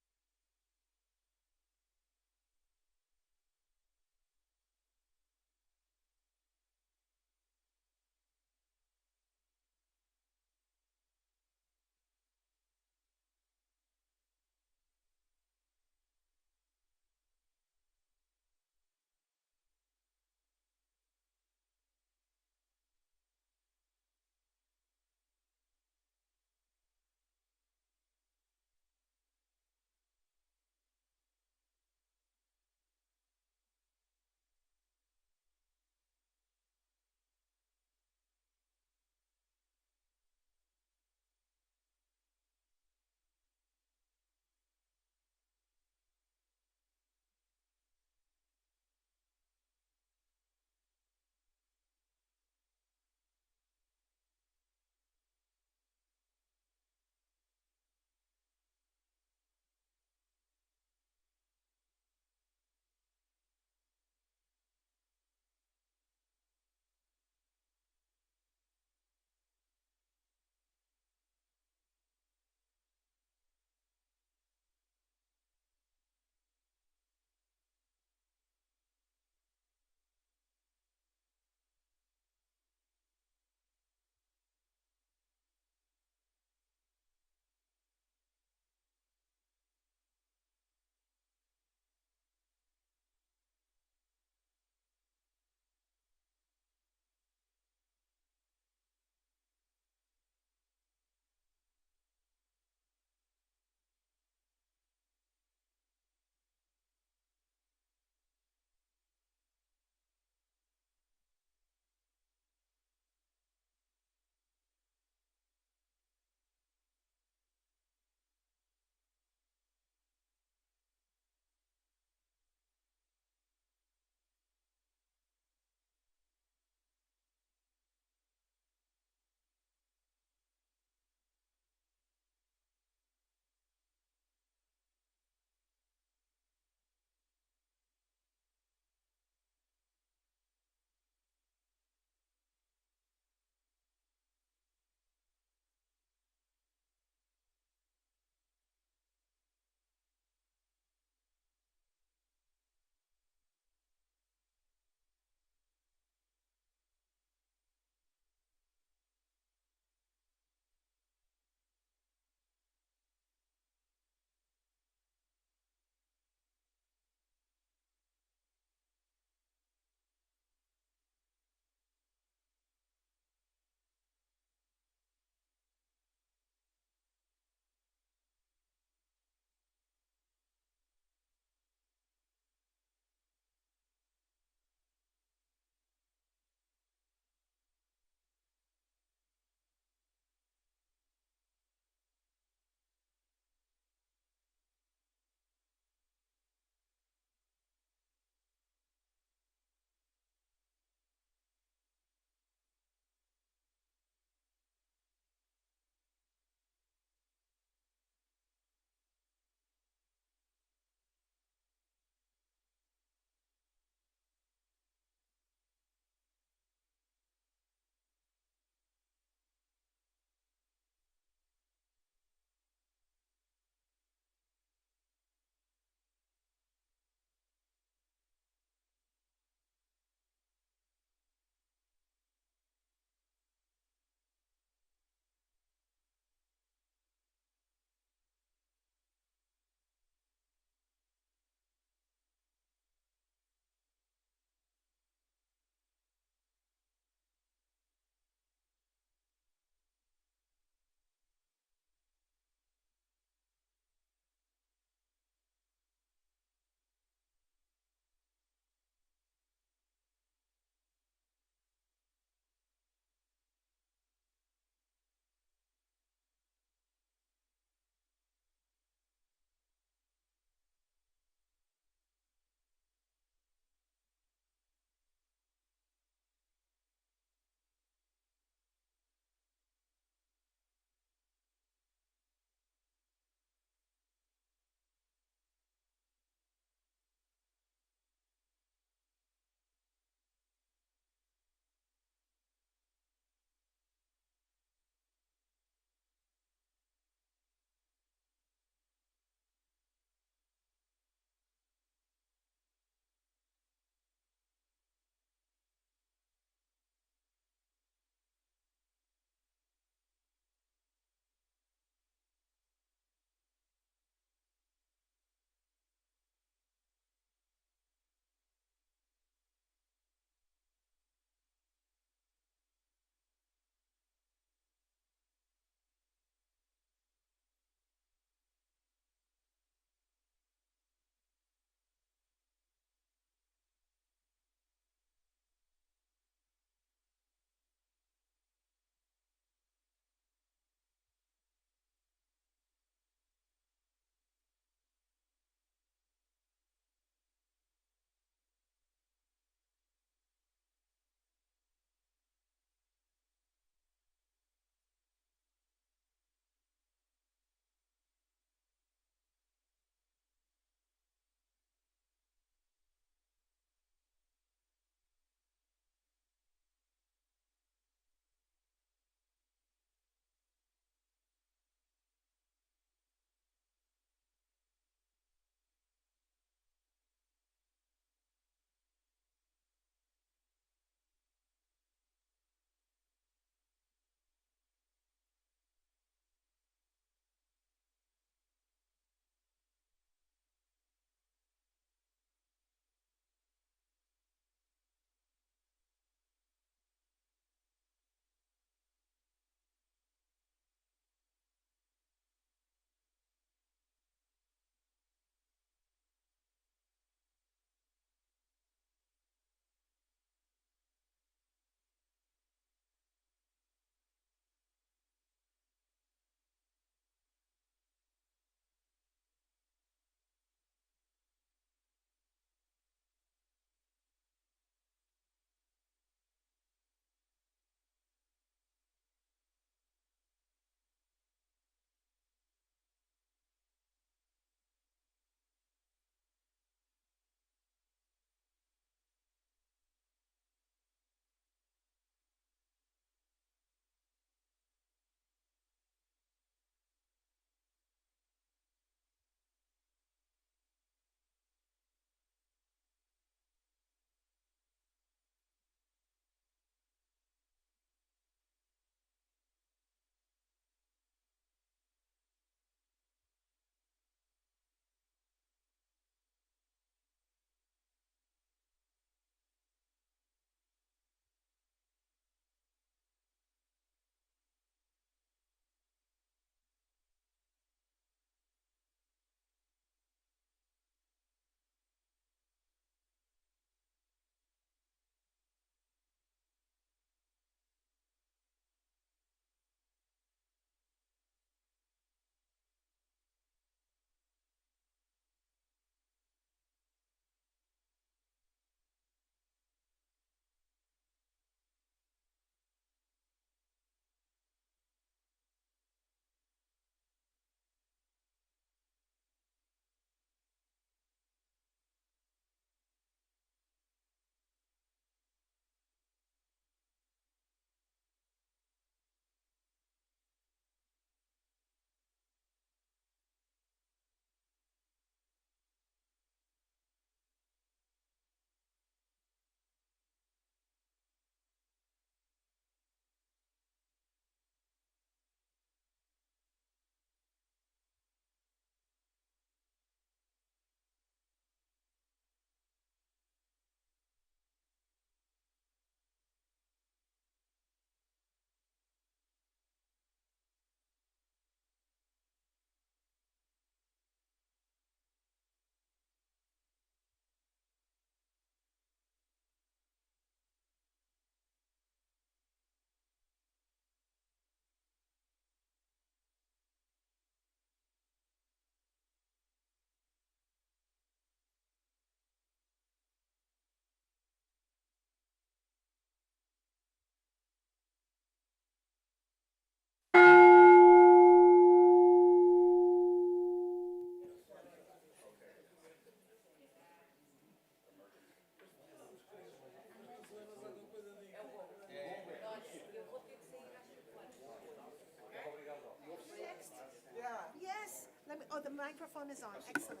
Oh, the microphone is on. Excellent.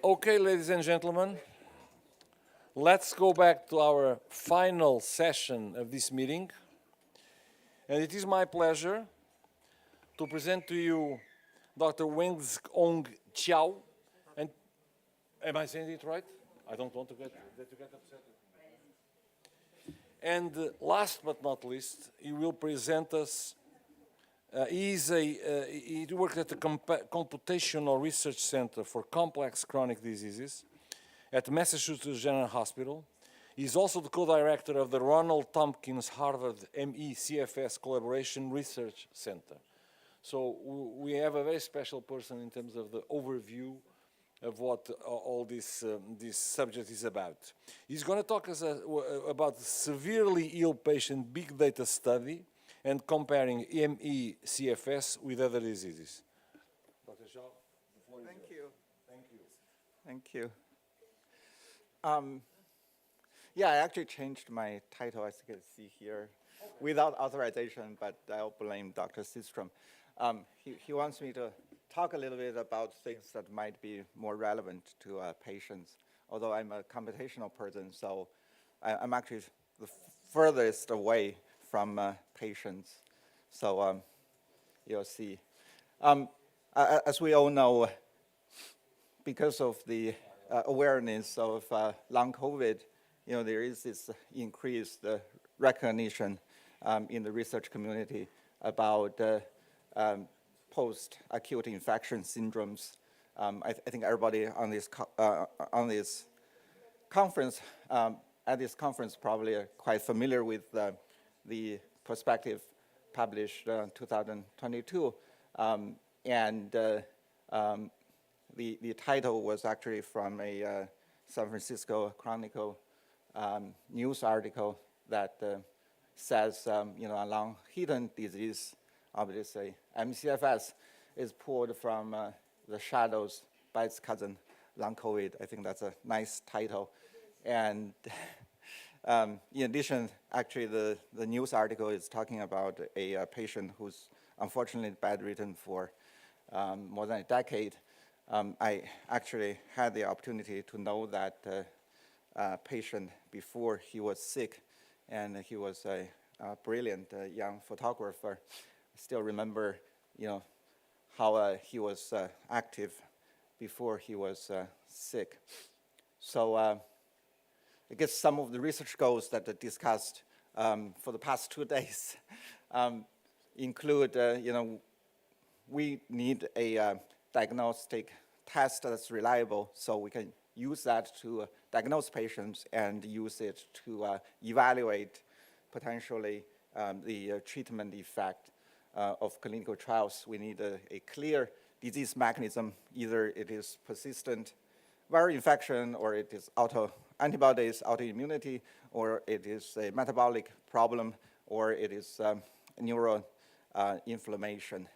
Okay, ladies and gentlemen, let's go back to our final session of this meeting. And it is my pleasure to present to you Dr. Weng-Ong Tsao. And am I saying it right? I don't want to get upset. And last but not least, he will present us. He worked at the Computational Research Center for Complex Chronic Diseases at Massachusetts General Hospital. He's also the co-director of the Ronald Tompkins Harvard ME-CFS Collaboration Research Center. So we have a very special person in terms of the overview of what all this subject is about. He's going to talk about severely ill patient big data study and comparing ME-CFS with other diseases. Dr. Shaw, the floor is yours. Thank you. Thank you. Thank you. Yeah, I actually changed my title, as you can see here, without authorization, but I'll blame Dr. Systrom. He wants me to talk a little bit about things that might be more relevant to patients, although I'm a computational person, so I'm actually the furthest away from patients. So you'll see. As we all know, because of the awareness of long COVID, there is this increased recognition in the research community about post-acute infection syndromes. I think everybody on this conference, at this conference, probably are quite familiar with the perspective published in 2022, and the title was actually from a San Francisco Chronicle news article that says, along hidden disease, obviously, ME-CFS is pulled from the shadows by its cousin, long COVID. I think that's a nice title. And in addition, actually, the news article is talking about a patient who's unfortunately bedridden for more than a decade. I actually had the opportunity to know that patient before he was sick, and he was a brilliant young photographer. I still remember, how he was active before he was sick. So I guess some of the research goals that are discussed for the past 2 days include, we need a diagnostic test that's reliable so we can use that to diagnose patients and use it to evaluate potentially the treatment effect of clinical trials. We need a clear disease mechanism. Either it is persistent viral infection, or it is antibodies, autoimmunity, or it is a metabolic problem, or it is neural inflammation.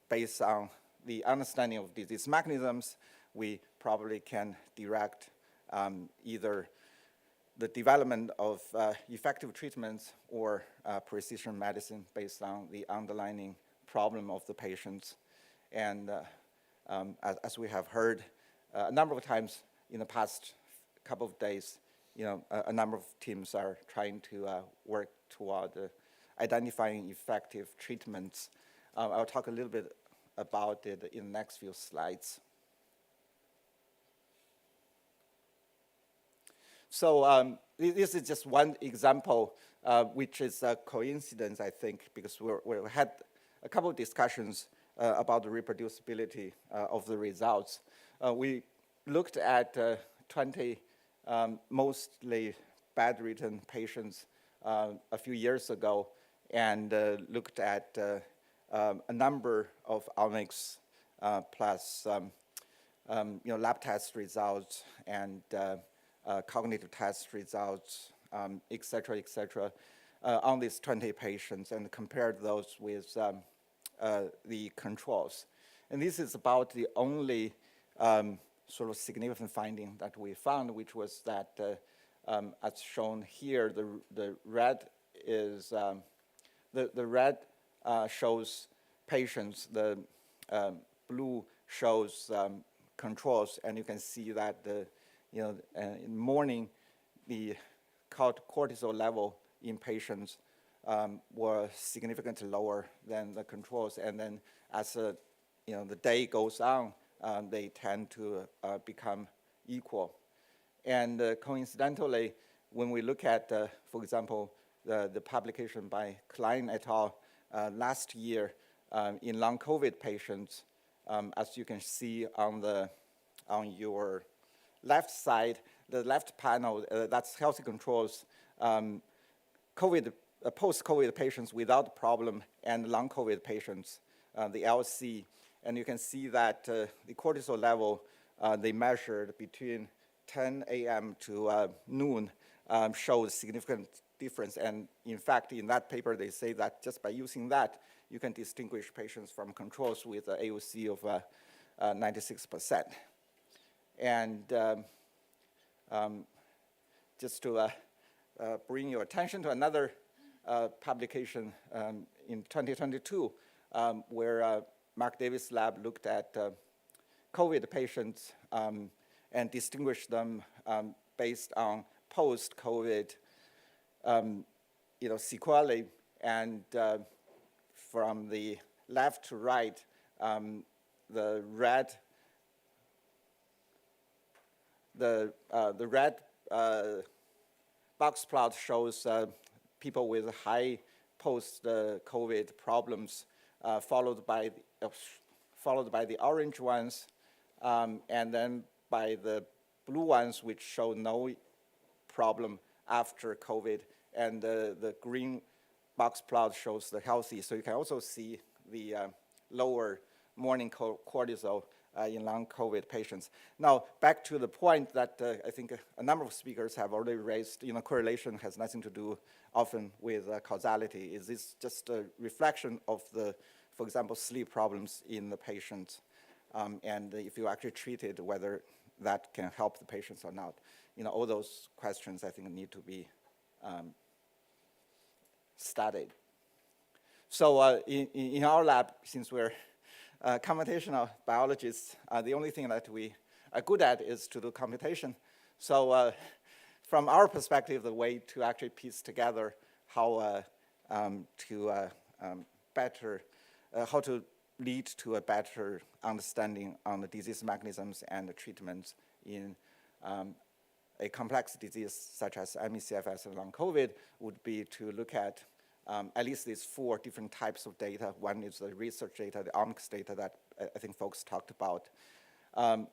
Based on the understanding of disease mechanisms, we probably can direct either the development of effective treatments or precision medicine based on the underlying problem of the patients. And as we have heard a number of times in the past couple of days, a number of teams are trying to work toward identifying effective treatments. I'll talk a little bit about it in the next few slides. So this is just one example, which is a coincidence, I think, because we had a couple of discussions about the reproducibility of the results. We looked at 20 mostly bedridden patients a few years ago, and looked at a number of omics plus lab test results and cognitive test results, et cetera, on these 20 patients, and compared those with the controls. And this is about the only sort of significant finding that we found, which was that, as shown here, the red is the red shows patients, the blue shows controls, and you can see that in the morning, the cortisol level in patients were significantly lower than the controls, and then as the day goes on, they tend to become equal. And coincidentally, when we look at, for example, the publication by Klein et al. Last year in long COVID patients, as you can see on your left side, the left panel, that's healthy controls, post-COVID patients without problem and long COVID patients, the LC. And you can see that the cortisol level they measured between 10 a.m. to noon shows significant difference. And in fact, in that paper, they say that just by using that, you can distinguish patients from controls with an AUC of 96%. And just to bring your attention to another publication in 2022, where Mark Davis' lab looked at COVID patients and distinguished them based on post-COVID sequelae. And from the left to right, the red box plot shows people with high post-COVID problems, followed by the orange ones, and then by the blue ones, which show no problem after COVID, and the green box plot shows the healthy. So you can also see the lower morning cortisol in long COVID patients. Now, back to the point that I think a number of speakers have already raised, correlation has nothing to do often with causality. Is this just a reflection of for example, sleep problems in the patients? And if you actually treat it, whether that can help the patients or not. All those questions I think need to be studied. So in our lab, since we're computational biologists, the only thing that we are good at is to do computation. So from our perspective, the way to actually piece together how to lead to a better understanding on the disease mechanisms and the treatments in a complex disease such as ME/CFS and long COVID would be to look at least these 4 different types of data. One is the research data, the omics data that I think folks talked about at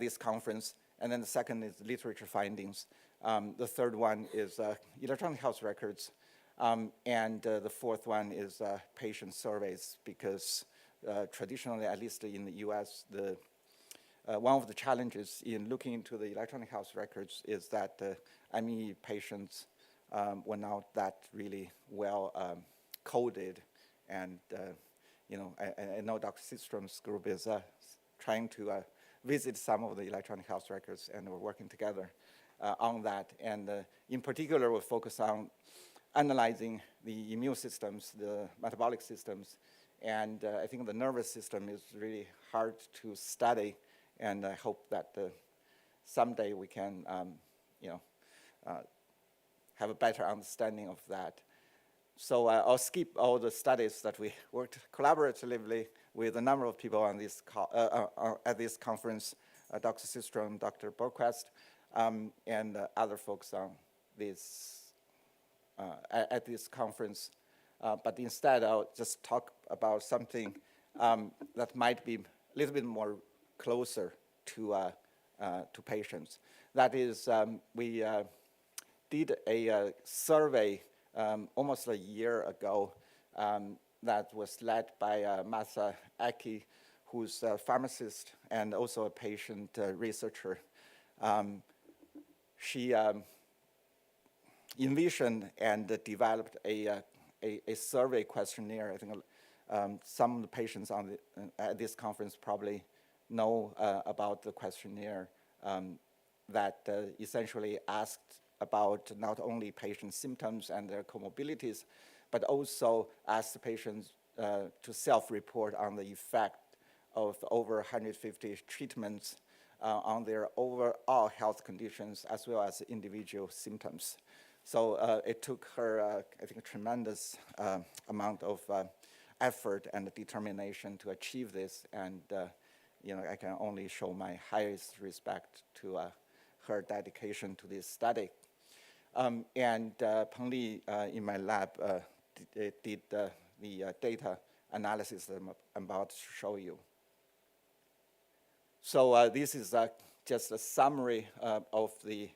this conference. And then the second is literature findings. The third one is electronic health records. And the fourth one is patient surveys, because traditionally, at least in the US, one of the challenges in looking into the electronic health records is that ME patients were not that really well coded. And I know Dr. Sidstrom's group is trying to visit some of the electronic health records, and we're working together on that. And in particular, we'll focus on analyzing the immune systems, the metabolic systems, and I think the nervous system is really hard to study, and I hope that someday we can, have a better understanding of that. So I'll skip all the studies that we worked collaboratively with a number of people on this at this conference, Dr. Sidstrom, Dr. Berquist, and other folks on this at this conference. But instead, I'll just talk about something that might be a little bit more closer to patients. That is, we did a survey almost a year ago that was led by Masa Aki, who's a pharmacist and also a patient researcher. She envisioned and developed a survey questionnaire. I think some of the patients at this conference probably know about the questionnaire that essentially asked about not only patient symptoms and their comorbidities, but also ask the patients to self-report on the effect of over 150 treatments on their overall health conditions as well as individual symptoms. So it took her, I think, a tremendous amount of effort and determination to achieve this, and I can only show my highest respect to her dedication to this study. And Peng Li in my lab did the data analysis that I'm about to show you. So this is just a summary of the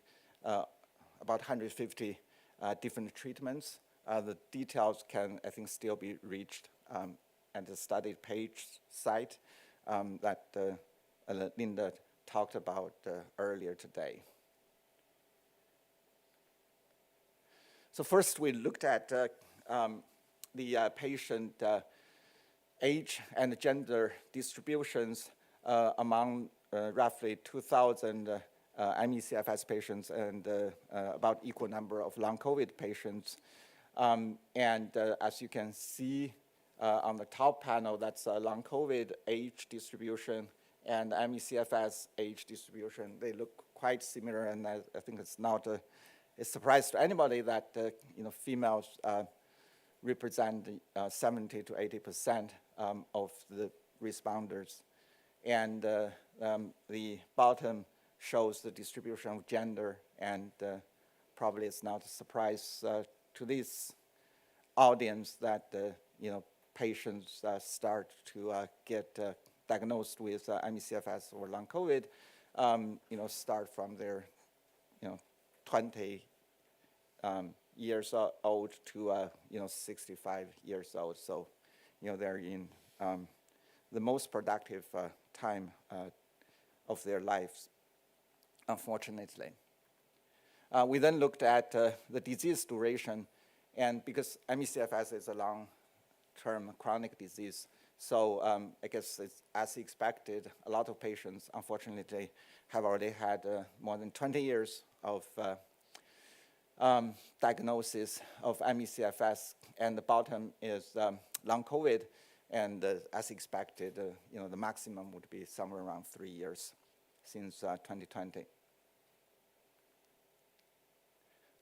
about 150 different treatments. The details can, I think, still be reached at the study page site that Linda talked about earlier today. So first we looked at the patient age and gender distributions among roughly 2,000 ME/CFS patients and about equal number of long COVID patients. As you can see on the top panel, that's long COVID age distribution and ME/CFS age distribution. They look quite similar, and I think it's not a surprise to anybody that females represent 70 to 80% of the responders. And the bottom shows the distribution of gender, and probably it's not a surprise to this audience that patients start to get diagnosed with ME/CFS or long COVID, start from their 20 years old to 65 years old. So they're in the most productive time of their lives, unfortunately. We then looked at the disease duration, and because ME/CFS is a long-term chronic disease, so I guess it's as expected, a lot of patients, unfortunately, have already had more than 20 years of diagnosis of ME/CFS, and the bottom is long COVID, and as expected, the maximum would be somewhere around 3 years since 2020.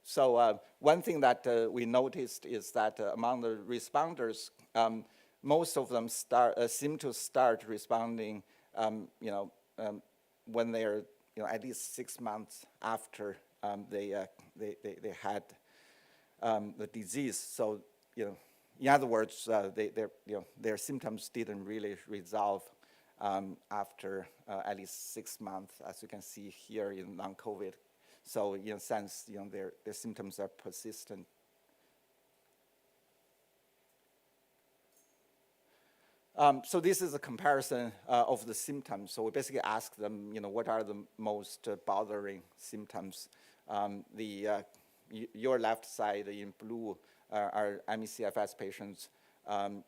So one thing that we noticed is that among the responders, most of them seem to start responding, when they're at least 6 months after they had the disease. So in other words, their symptoms didn't really resolve after at least 6 months, as you can see here in long COVID. So in a sense, their symptoms are persistent. So this is a comparison of the symptoms. So we basically ask them, what are the most bothering symptoms? Your left side in blue are ME/CFS patients.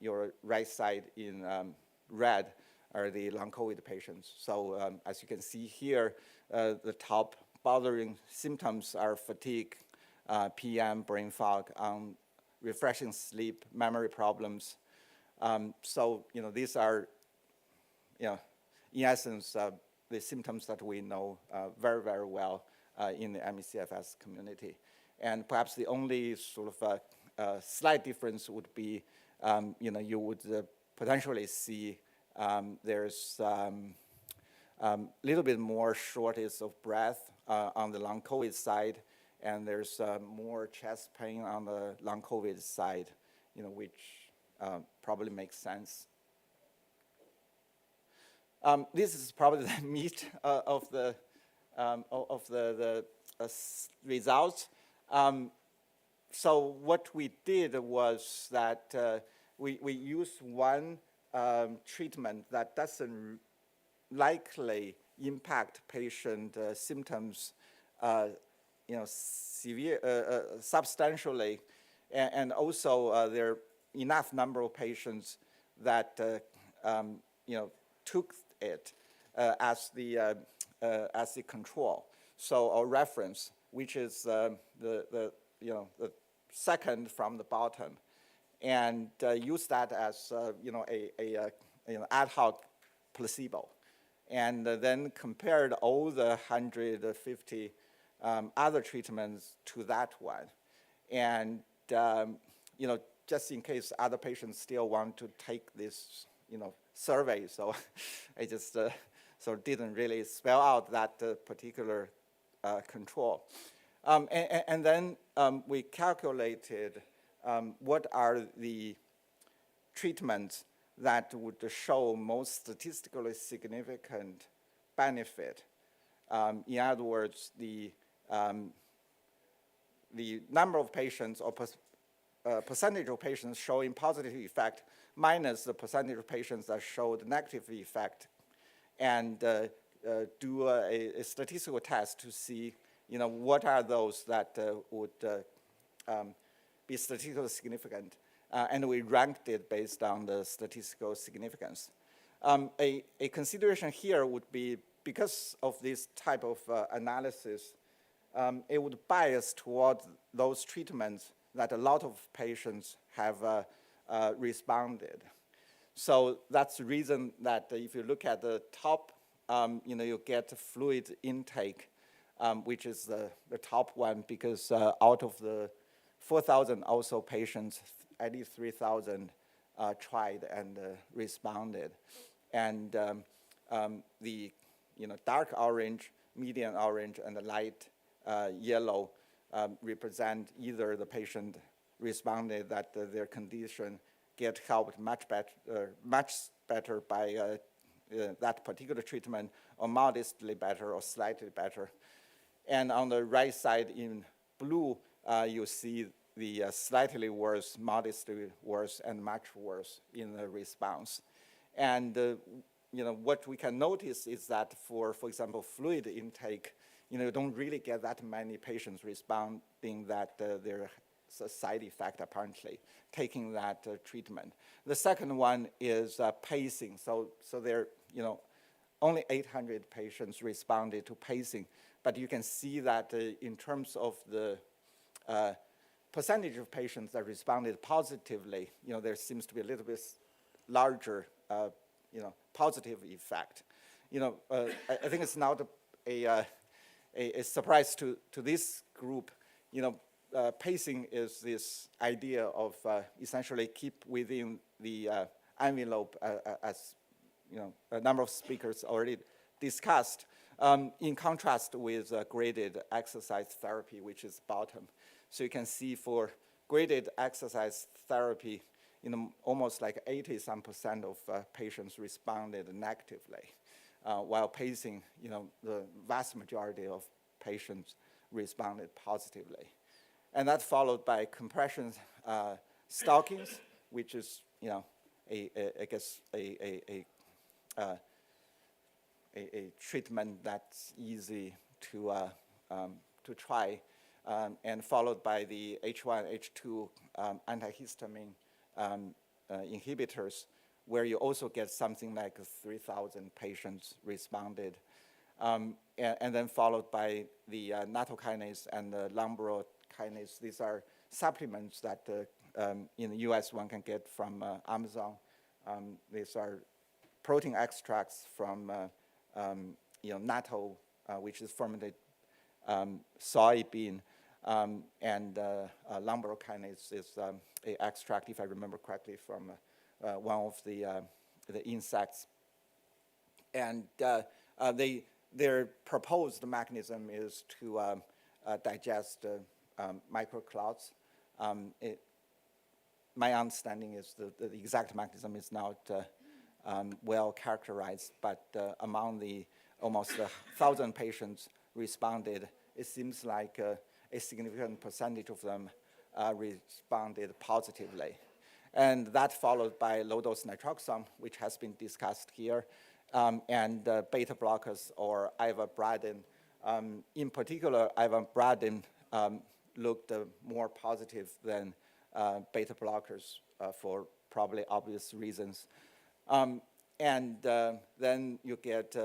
Your right side in red are the long COVID patients. So as you can see here, the top bothering symptoms are fatigue, PM, brain fog, refreshing sleep, memory problems. So these are, in essence, the symptoms that we know very, very well in the ME/CFS community. And perhaps the only sort of slight difference would be, you would potentially see there's a little bit more shortness of breath on the long COVID side, and there's more chest pain on the long COVID side, which probably makes sense. This is probably the meat of the results. So what we did was that we used one treatment that doesn't likely impact patient symptoms, substantially, and also there are enough number of patients that took it as the control. So our reference, which is the second from the bottom, and use that as ad hoc placebo, and then compared all the 150 other treatments to that one, and just in case other patients still want to take this survey, so I just didn't really spell out that particular control. And then we calculated what are the treatments that would show most statistically significant benefit. In other words, the number of patients or percentage of patients showing positive effect minus the percentage of patients that showed negative effect, and do a statistical test to see what are those that would be statistically significant, and we ranked it based on the statistical significance. A consideration here would be, because of this type of analysis, it would bias toward those treatments that a lot of patients have responded. So that's the reason that if you look at the top, you get fluid intake, which is the top one, because out of the 4,000 also patients, at least 3,000 tried and responded. And the dark orange, medium orange, and the light yellow represent either the patient responded that their condition get helped much better by that particular treatment, or modestly better or slightly better. And on the right side in blue, you see the slightly worse, modestly worse, and much worse in the response. And what we can notice is that for example, fluid intake, you don't really get that many patients responding that there's a side effect apparently taking that treatment. The second one is pacing. So there, only 800 patients responded to pacing, but you can see that in terms of the percentage of patients that responded positively, there seems to be a little bit larger, positive effect. I think it's not a surprise to this group. Pacing is this idea of essentially keep within the envelope, as a number of speakers already discussed, in contrast with graded exercise therapy, which is bottom. So you can see for graded exercise therapy, almost like 80% of patients responded negatively, while pacing, the vast majority of patients responded positively. And that's followed by compression stockings, which is, I guess a treatment that's easy to try, and followed by the H1, H2 antihistamine inhibitors, where you also get something like 3,000 patients responded, and then followed by the nattokinase and the lumbrokinase. These are supplements that in the US one can get from Amazon. These are protein extracts from natto, which is fermented soybean, and lumbrokinase is a extract, if I remember correctly, from one of the insects. And their proposed mechanism is to digest microclouds. My understanding is the exact mechanism is not well characterized, but among the almost 1,000 patients responded, it seems like a significant percentage of them responded positively. And that followed by low-dose nitroxam, which has been discussed here, and beta blockers or ivabradine. In particular, ivabradine looked more positive than beta blockers for probably obvious reasons. And then you get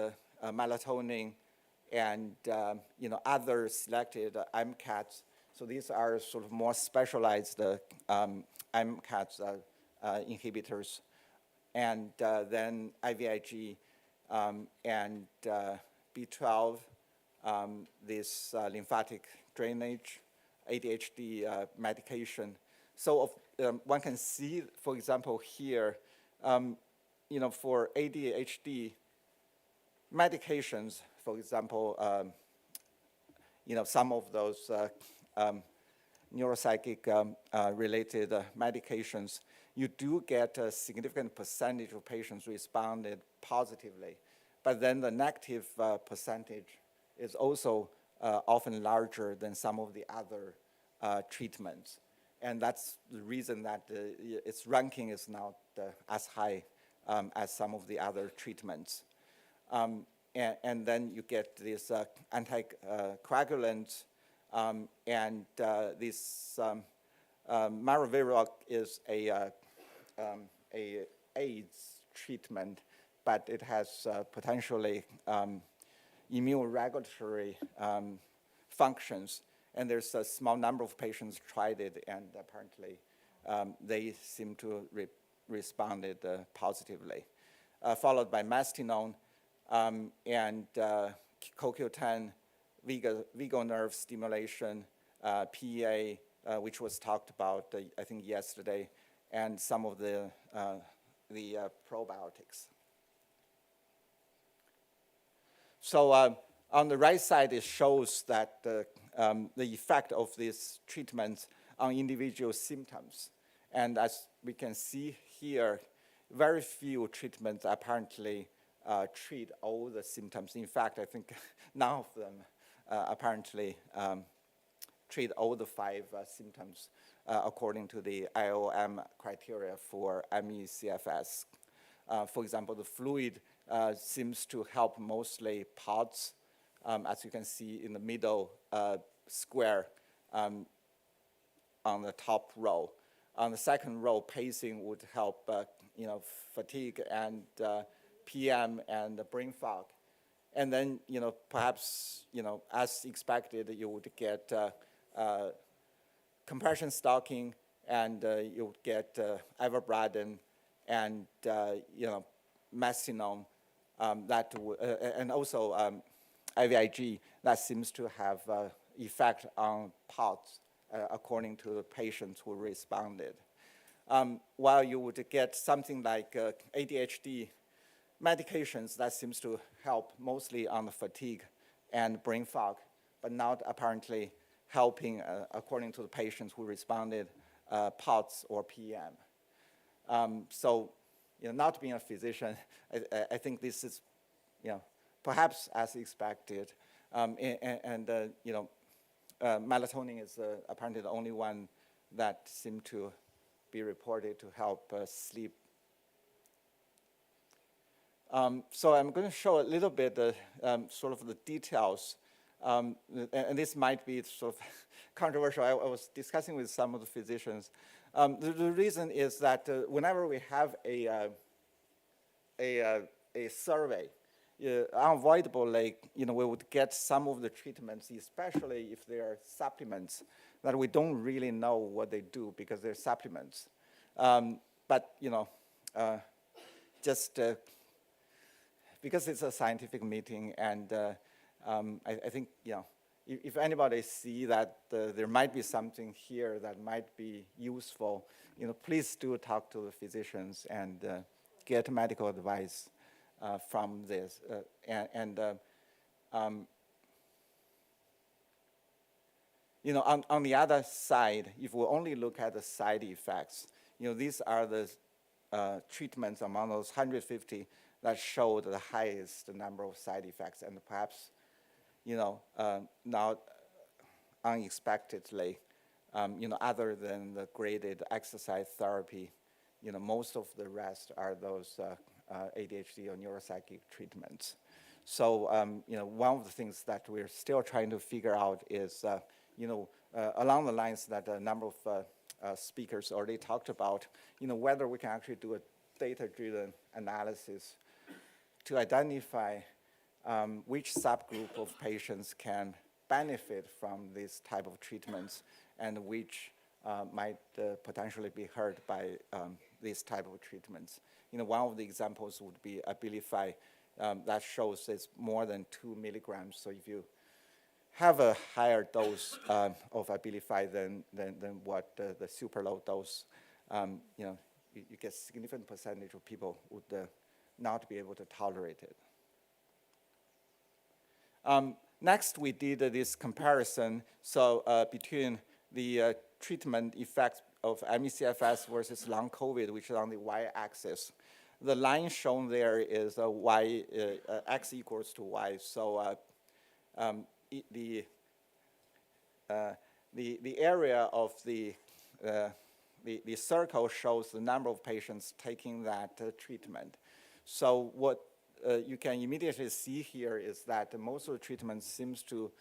melatonin and other selected MCATs. So these are sort of more specialized MCAT inhibitors. And then IVIG and B12, this lymphatic drainage, ADHD medication. So one can see, for example, here, for ADHD medications, for example, some of those neuropsychic related medications, you do get a significant percentage of patients responded positively. But then the negative percentage is also often larger than some of the other treatments. And that's the reason that its ranking is not as high as some of the other treatments. And then you get this anticoagulant, and this Maravirac is a AIDS treatment, but it has potentially immune regulatory functions. And there's a small number of patients tried it, and apparently they seem to responded positively. Followed by mastinone and CoQ10, vagal nerve stimulation, PEA, which was talked about, I think, yesterday, and some of the probiotics. So on the right side, it shows that the effect of these treatments on individual symptoms. And as we can see here, very few treatments apparently treat all the symptoms. In fact, I think none of them apparently treat all the 5 symptoms according to the IOM criteria for ME/CFS. For example, the fluid seems to help mostly PODS, as you can see in the middle square on the top row. On the second row, pacing would help fatigue and PM and brain fog. And then, perhaps, as expected, you would get compression stocking, and you would get ivermectin and, mastinone, and also IVIG that seems to have effect on PODS according to the patients who responded. While you would get something like ADHD medications that seems to help mostly on the fatigue and brain fog, but not apparently helping, according to the patients who responded, PODS or PM. So, not being a physician, I think this is, perhaps as expected. Melatonin is apparently the only one that seemed to be reported to help sleep. So I'm going to show a little bit sort of the details, and this might be sort of controversial. I was discussing with some of the physicians. The reason is that whenever we have a survey, unavoidably, we would get some of the treatments, especially if they are supplements, that we don't really know what they do because they're supplements. But, just because it's a scientific meeting, and I think, if anybody see that there might be something here that might be useful, please do talk to the physicians and get medical advice from this. On the other side, if we only look at the side effects, these are the treatments among those 150 that showed the highest number of side effects, and perhaps, not unexpectedly, other than the graded exercise therapy, most of the rest are those ADHD or neuropsychic treatments. So, one of the things that we're still trying to figure out is, along the lines that a number of speakers already talked about, whether we can actually do a data-driven analysis to identify which subgroup of patients can benefit from this type of treatments and which might potentially be hurt by this type of treatments. One of the examples would be Abilify that shows it's more than 2 milligrams. So if you have a higher dose of Abilify than what the super low dose, you get significant percentage of people would not be able to tolerate it. Next, we did this comparison. So between the treatment effects of ME/CFS versus long COVID, which is on the y-axis. The line shown there is x equals to y. So the area of the circle shows the number of patients taking that treatment. So what you can immediately see here is that most of the treatment seems to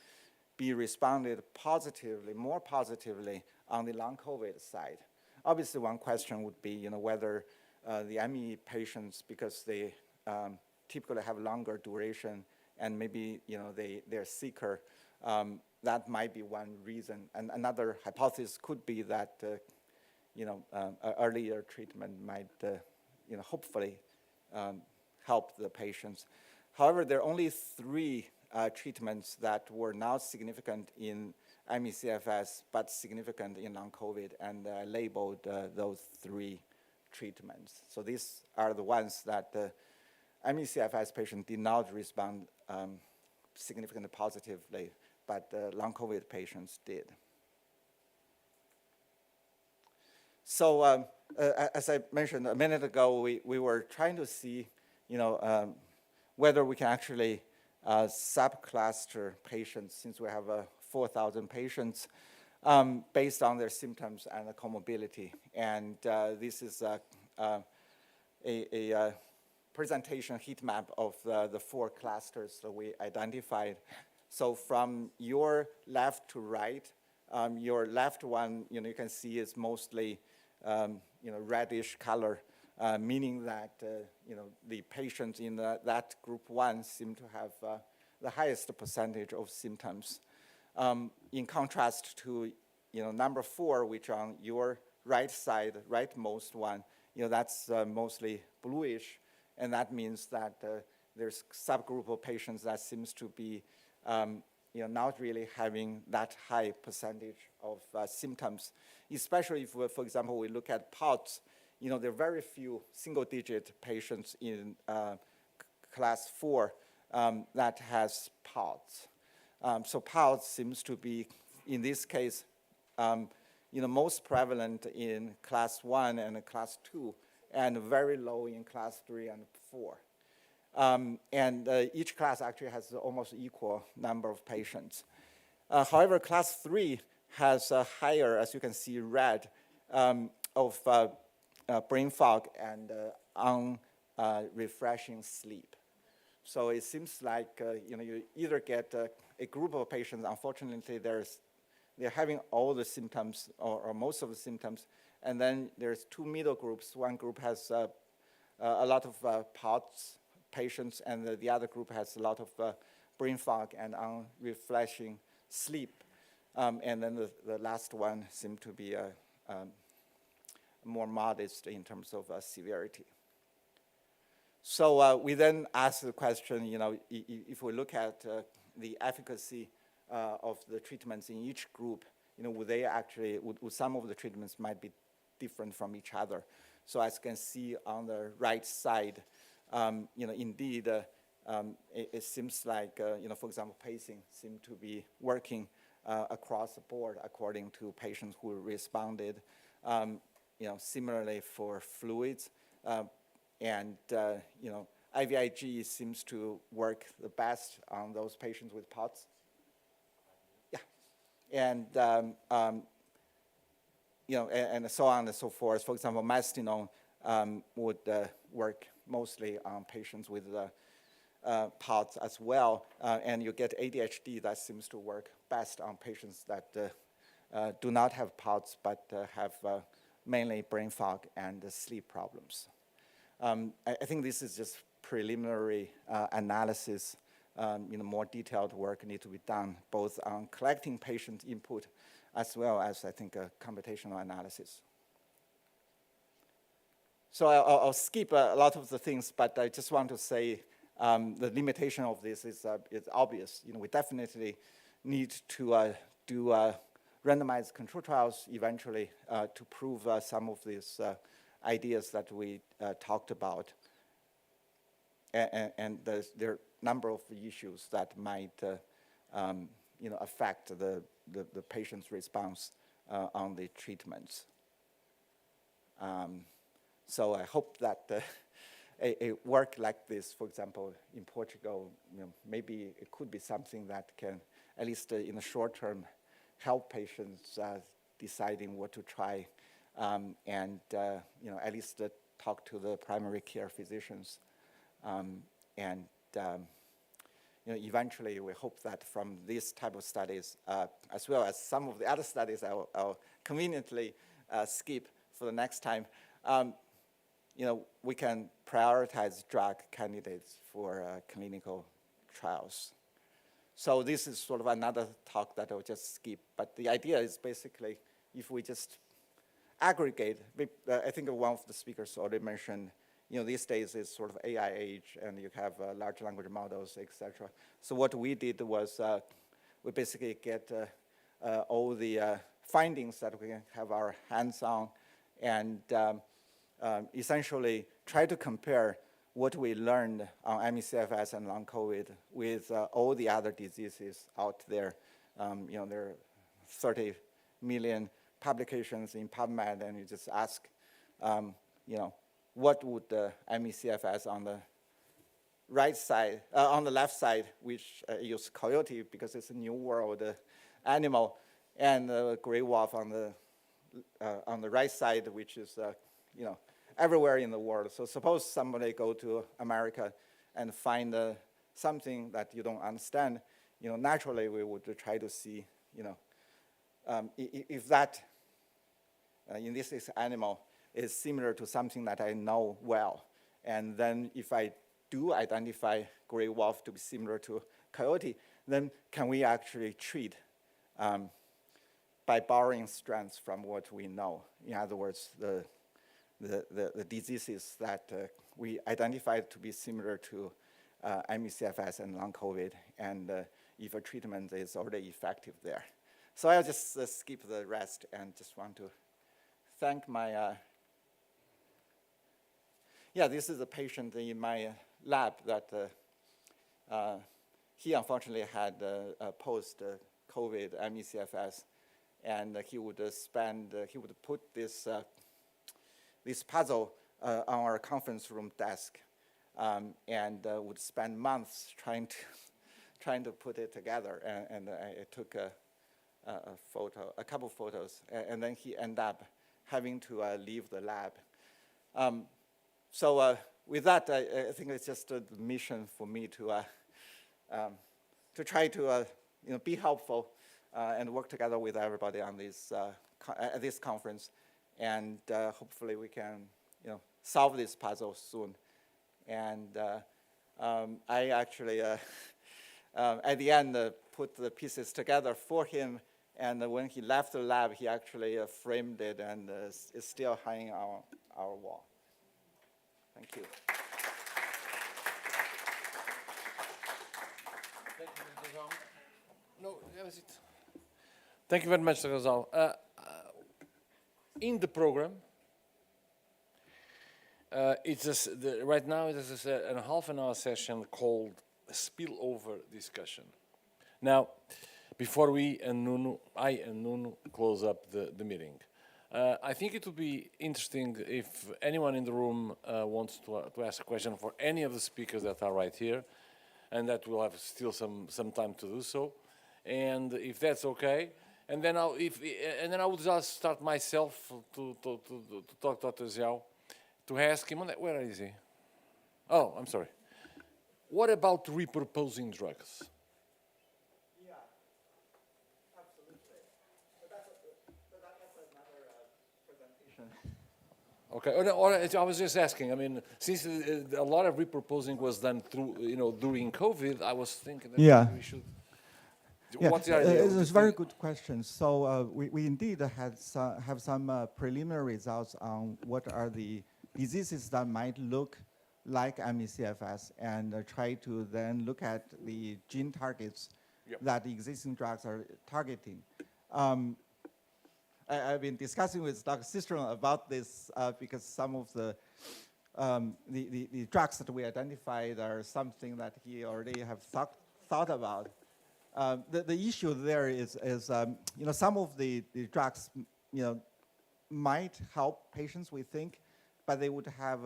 be responded positively, more positively on the long COVID side. Obviously, one question would be, whether the ME patients, because they typically have longer duration and maybe, they're sicker, that might be one reason. And another hypothesis could be that, earlier treatment might, hopefully help the patients. However, there are only 3 treatments that were not significant in ME/CFS, but significant in long COVID, and labeled those 3 treatments. So these are the ones that the ME/CFS patient did not respond significantly positively, but long COVID patients did. So as I mentioned a minute ago, we were trying to see, whether we can actually subcluster patients, since we have 4,000 patients, based on their symptoms and the comorbidity. And this is a presentation heat map of the 4 clusters that we identified. So from your left to right, your left one, you can see is mostly, reddish color, meaning that, the patients in that group 1 seem to have the highest percentage of symptoms. In contrast to, number 4, which on your right side, rightmost one, that's mostly bluish, and that means that there's a subgroup of patients that seems to be, not really having that high percentage of symptoms, especially if, for example, we look at POTS. There are very few single-digit patients in class 4 that has POTS. So POTS seems to be, in this case, most prevalent in class 1 and class 2, and very low in class 3 and 4. And each class actually has almost equal number of patients. However, class 3 has a higher, as you can see, red, of brain fog and unrefreshing sleep. So it seems like you either get a group of patients, unfortunately, they're having all the symptoms or most of the symptoms, and then there's 2 middle groups. One group has a lot of POTS patients, and the other group has a lot of brain fog and unrefreshing sleep. And then the last one seemed to be more modest in terms of severity. So we then asked the question, if we look at the efficacy of the treatments in each group, would some of the treatments might be different from each other? So as you can see on the right side, indeed, it seems like, for example, pacing seemed to be working across the board according to patients who responded. Similarly for fluids, and IVIG seems to work the best on those patients with POTS. Yeah, and and so on and so forth. For example, mestinon would work mostly on patients with POTS as well, and you get ADHD that seems to work best on patients that do not have POTS but have mainly brain fog and sleep problems. I think this is just preliminary analysis more detailed work need to be done, both on collecting patient input as well as, I think, computational analysis. So I'll skip a lot of the things, but I just want to say the limitation of this is obvious. We definitely need to do randomized control trials eventually to prove some of these ideas that we talked about. And there are a number of issues that might affect the patient's response on the treatments. So I hope that a work like this, for example, in Portugal, maybe it could be something that can, at least in the short term, help patients deciding what to try, and at least talk to the primary care physicians, eventually we hope that from this type of studies, as well as some of the other studies I'll conveniently skip for the next time, we can prioritize drug candidates for clinical trials. So this is sort of another talk that I'll just skip. But the idea is basically, if we just aggregate, I think one of the speakers already mentioned, these days is sort of AI age, and you have large language models, etc. So what we did was we basically get all the findings that we have our hands on, and essentially try to compare what we learned on ME/CFS and long COVID with all the other diseases out there. There are 30 million publications in PubMed, and you just ask, what would the ME/CFS on the right side, on the left side, which use coyote because it's a new world animal, and gray wolf on the right side, which is everywhere in the world. So suppose somebody go to America and find something that you don't understand, naturally we would try to see, if that, in this case, animal is similar to something that I know well. And then if I do identify gray wolf to be similar to coyote, then can we actually treat by borrowing strands from what we know? In other words, the diseases that we identified to be similar to ME/CFS and long COVID, and if a treatment is already effective there. So I'll just skip the rest and just want to thank my, this is a patient in my lab that he unfortunately had a post-COVID ME/CFS, and he would put this puzzle on our conference room desk, and would spend months trying to put it together. And I took a couple photos, and then he ended up having to leave the lab. So with that, I think it's just a mission for me to try to be helpful and work together with everybody on this at this conference. And hopefully we can, solve this puzzle soon. And I actually, at the end, put the pieces together for him. And when he left the lab, he actually framed it, and it's still hanging on our wall. Thank you. Thank you, Mr. Ghazal. No, that was it. Thank you very much, Mr. Ghazal. In the program, right now it is a half an hour session called Spillover Discussion. Now, before I and Nuno close up the meeting, I think it would be interesting if anyone in the room wants to ask a question for any of the speakers that are right here, and that we'll have still some time to do so. And if that's okay, and then I would just start myself to talk to Dr. Tsao, to ask him, where is he? Oh, I'm sorry. What about repurposing drugs? Yeah, absolutely. So that's another presentation. Okay, I was just asking. I mean, since a lot of repurposing was done through, during COVID, I was thinking that we should. Yeah, What's the idea? it's a very good question. So we indeed have some preliminary results on what are the diseases that might look like ME/CFS, and try to then look at the gene targets that the existing drugs are targeting. I've been discussing with Dr. Sistrom about this because some of the drugs that we identified are something that he already have thought about. The issue there is some of the drugs might help patients, we think, but they would have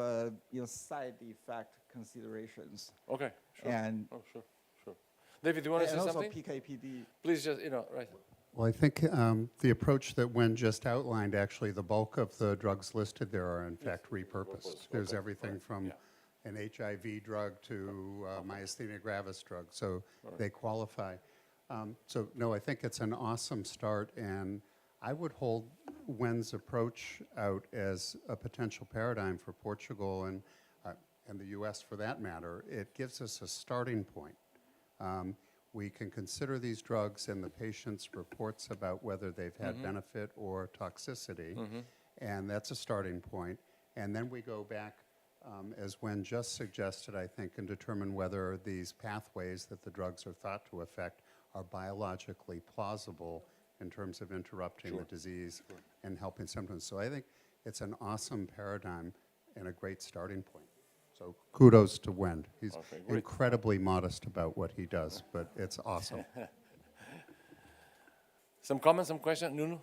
side effect considerations. Okay, sure. And sure. David, do you want to say also something? PK/PD. Please just right. Well, I think the approach that Wen just outlined, actually, the bulk of the drugs listed there are in fact repurposed. There's everything from an HIV drug to myasthenia gravis drug, so they qualify. So no, I think it's an awesome start, and I would hold Wen's approach out as a potential paradigm for Portugal and the US for that matter. It gives us a starting point. We can consider these drugs and the patient's reports about whether they've had benefit or toxicity, and that's a starting point. And then we go back, as Wen just suggested, I think, and determine whether these pathways that the drugs are thought to affect are biologically plausible in terms of interrupting the disease and helping symptoms. So I think it's an awesome paradigm and a great starting point. So kudos to Wen. He's incredibly modest about what he does, but it's awesome. Some comments, some questions, Nuno?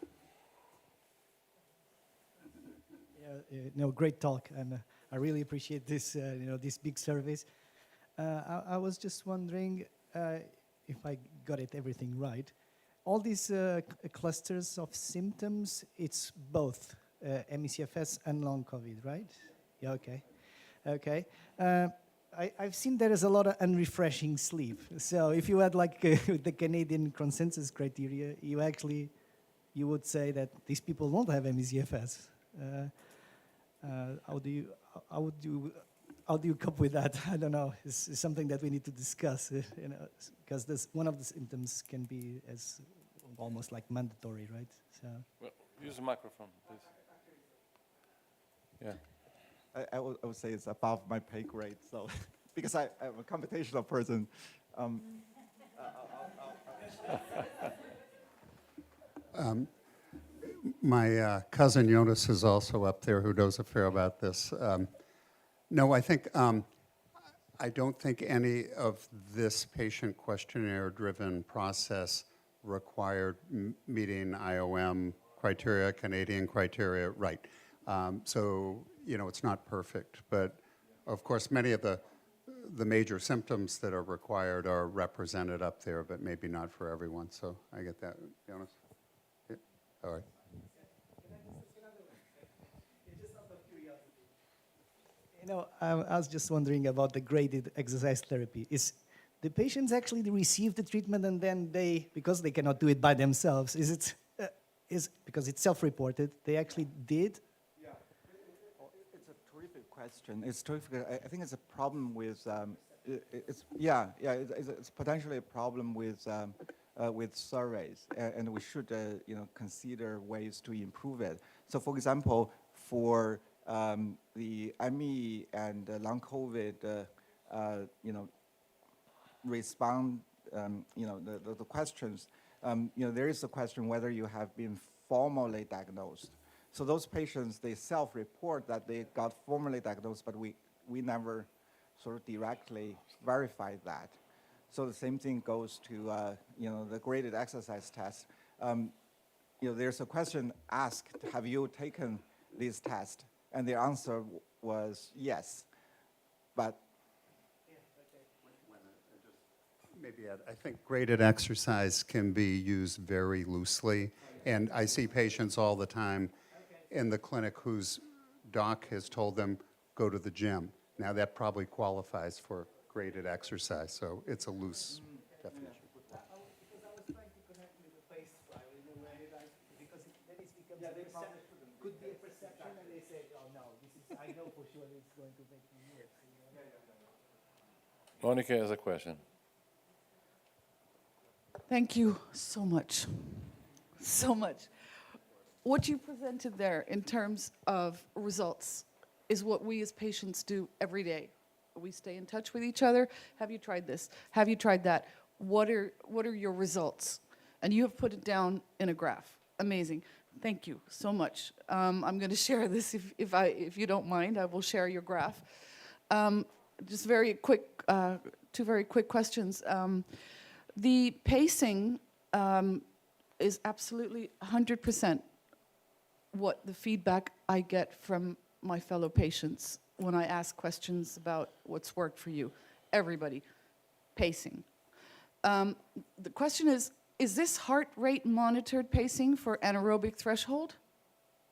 Yeah, great talk, and I really appreciate this, this big service. I was just wondering if I got everything right. All these clusters of symptoms, it's both ME/CFS and long COVID, right? Yeah, okay. Okay. I've seen there is a lot of unrefreshing sleep. So if you had like the Canadian consensus criteria, you would say that these people don't have ME/CFS. How do you cope with that? I don't know. It's something that we need to discuss, because one of the symptoms can be as almost like mandatory, right? So. Well, use the microphone, please. Yeah. I would say it's above my pay grade, so because I'm a computational person. My cousin Jonas is also up there, who knows a fair about this. No, I think I don't think any of this patient questionnaire-driven process required meeting IOM criteria, Canadian criteria, right? So it's not perfect, but of course many of the major symptoms that are required are represented up there, but maybe not for everyone. So I get that, Jonas. Yeah. All right. I was just wondering about the graded exercise therapy. Is the patients actually receive the treatment and then because they cannot do it by themselves, is because it's self-reported, they actually did? Yeah, it's a terrific question. It's terrific. I think it's a problem with, it's potentially a problem with surveys, and we should, consider ways to improve it. So, for example, for the ME and long COVID, respond, the questions, there is a question whether you have been formally diagnosed. So those patients, they self-report that they got formally diagnosed, but we never sort of directly verified that. So the same thing goes to, the graded exercise test. There's a question asked, have you taken this test? And the answer was yes, but. Maybe I think graded exercise can be used very loosely, and I see patients all the time in the clinic whose doc has told them, go to the gym. Now that probably qualifies for graded exercise, so it's a loose definition. could be a perception, and they say, "Oh no, this is. I know for sure it's going to make me worse." Monica has a question. Thank you so much. So much. What you presented there in terms of results is what we as patients do every day. We stay in touch with each other. Have you tried this? Have you tried that? What are your results? And you have put it down in a graph. Amazing. Thank you so much. I'm going to share this if you don't mind. I will share your graph. Just very quick, two very quick questions. The pacing is absolutely 100% what the feedback I get from my fellow patients when I ask questions about what's worked for you. Everybody, pacing. The question is this heart rate monitored pacing for anaerobic threshold?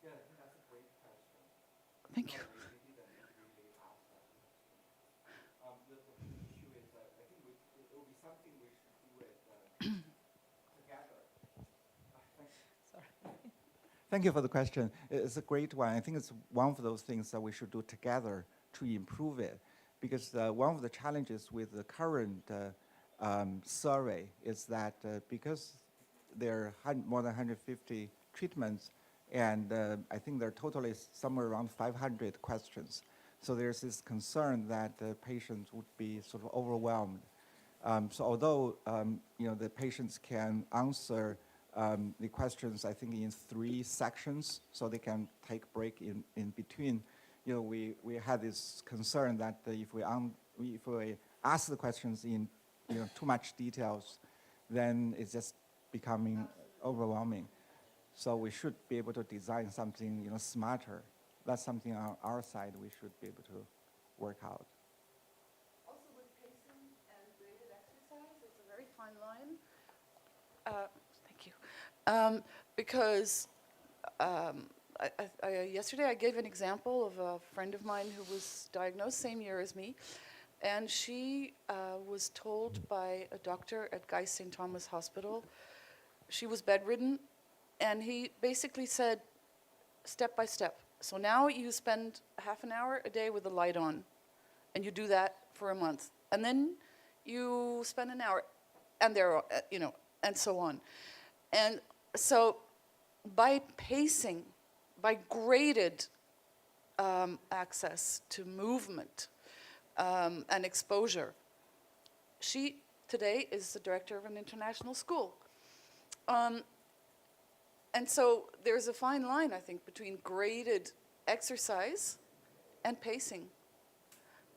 Yeah, I think that's a great question. Thank you. The issue is, I think it will be something we should do it together. Sorry. Thank you for the question. It's a great one. I think it's one of those things that we should do together to improve it. Because one of the challenges with the current survey is that because there are more than 150 treatments, and I think there are totally somewhere around 500 questions. So there's this concern that patients would be sort of overwhelmed. So although the patients can answer the questions, I think, in 3 sections, so they can take break in between. We had this concern that if we ask the questions in too much details, then it's just becoming overwhelming. So we should be able to design something smarter. That's something on our side we should be able to work out. Also with pacing and graded exercise, it's a very fine line. Thank you. Because yesterday I gave an example of a friend of mine who was diagnosed same year as me, and she was told by a doctor at Guy's St. Thomas Hospital, she was bedridden, and he basically said, step by step. So now you spend half an hour a day with the light on, and you do that for a month. And then you spend an hour, and and so on. And so by pacing, by graded access to movement and exposure, she today is the director of an international school. And so there's a fine line, I think, between graded exercise and pacing.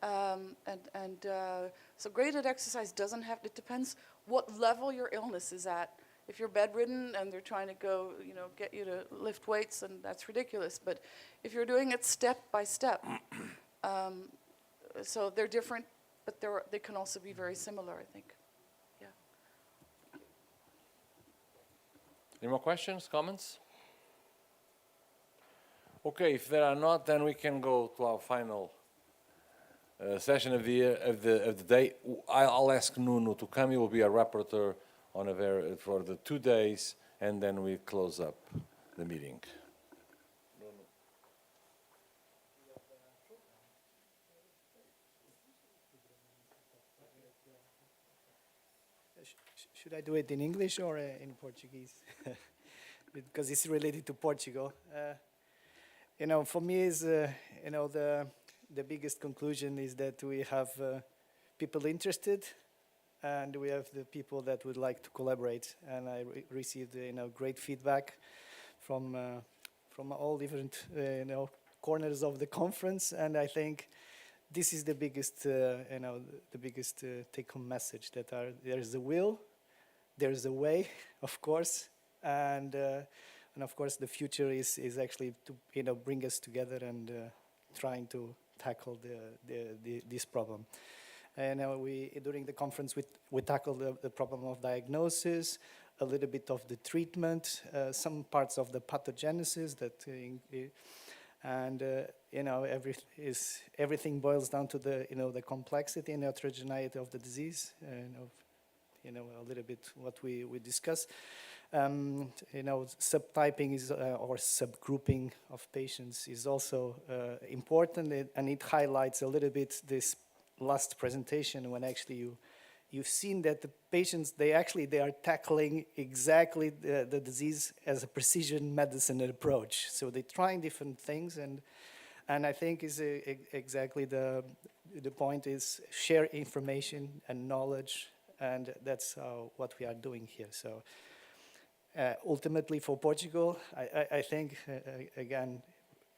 So graded exercise doesn't have, it depends what level your illness is at. If you're bedridden and they're trying to go, get you to lift weights, then that's ridiculous. But if you're doing it step by step, so they're different, but they can also be very similar, I think. Yeah. Any more questions, comments? Okay, if there are not, then we can go to our final session of the day. I'll ask Nuno to come. He will be a rapporteur for the 2 days, and then we close up the meeting. Should I do it in English or in Portuguese? Because it's related to Portugal. For me, is the biggest conclusion is that we have people interested, and we have the people that would like to collaborate. And I received great feedback from all different corners of the conference, and I think this is the biggest take-home message, that there is a will, there is a way, of course, and of course the future is actually to bring us together and trying to tackle this problem. And during the conference we tackled the problem of diagnosis, a little bit of the treatment, some parts of the pathogenesis and everything boils down to the complexity and heterogeneity of the disease, and a little bit what we discussed. Subtyping is or subgrouping of patients is also important, and it highlights a little bit this last presentation when actually you've seen that the patients, they are tackling exactly the disease as a precision medicine approach. So they're trying different things, and I think is exactly the point is share information and knowledge, and that's what we are doing here. So ultimately for Portugal, I think again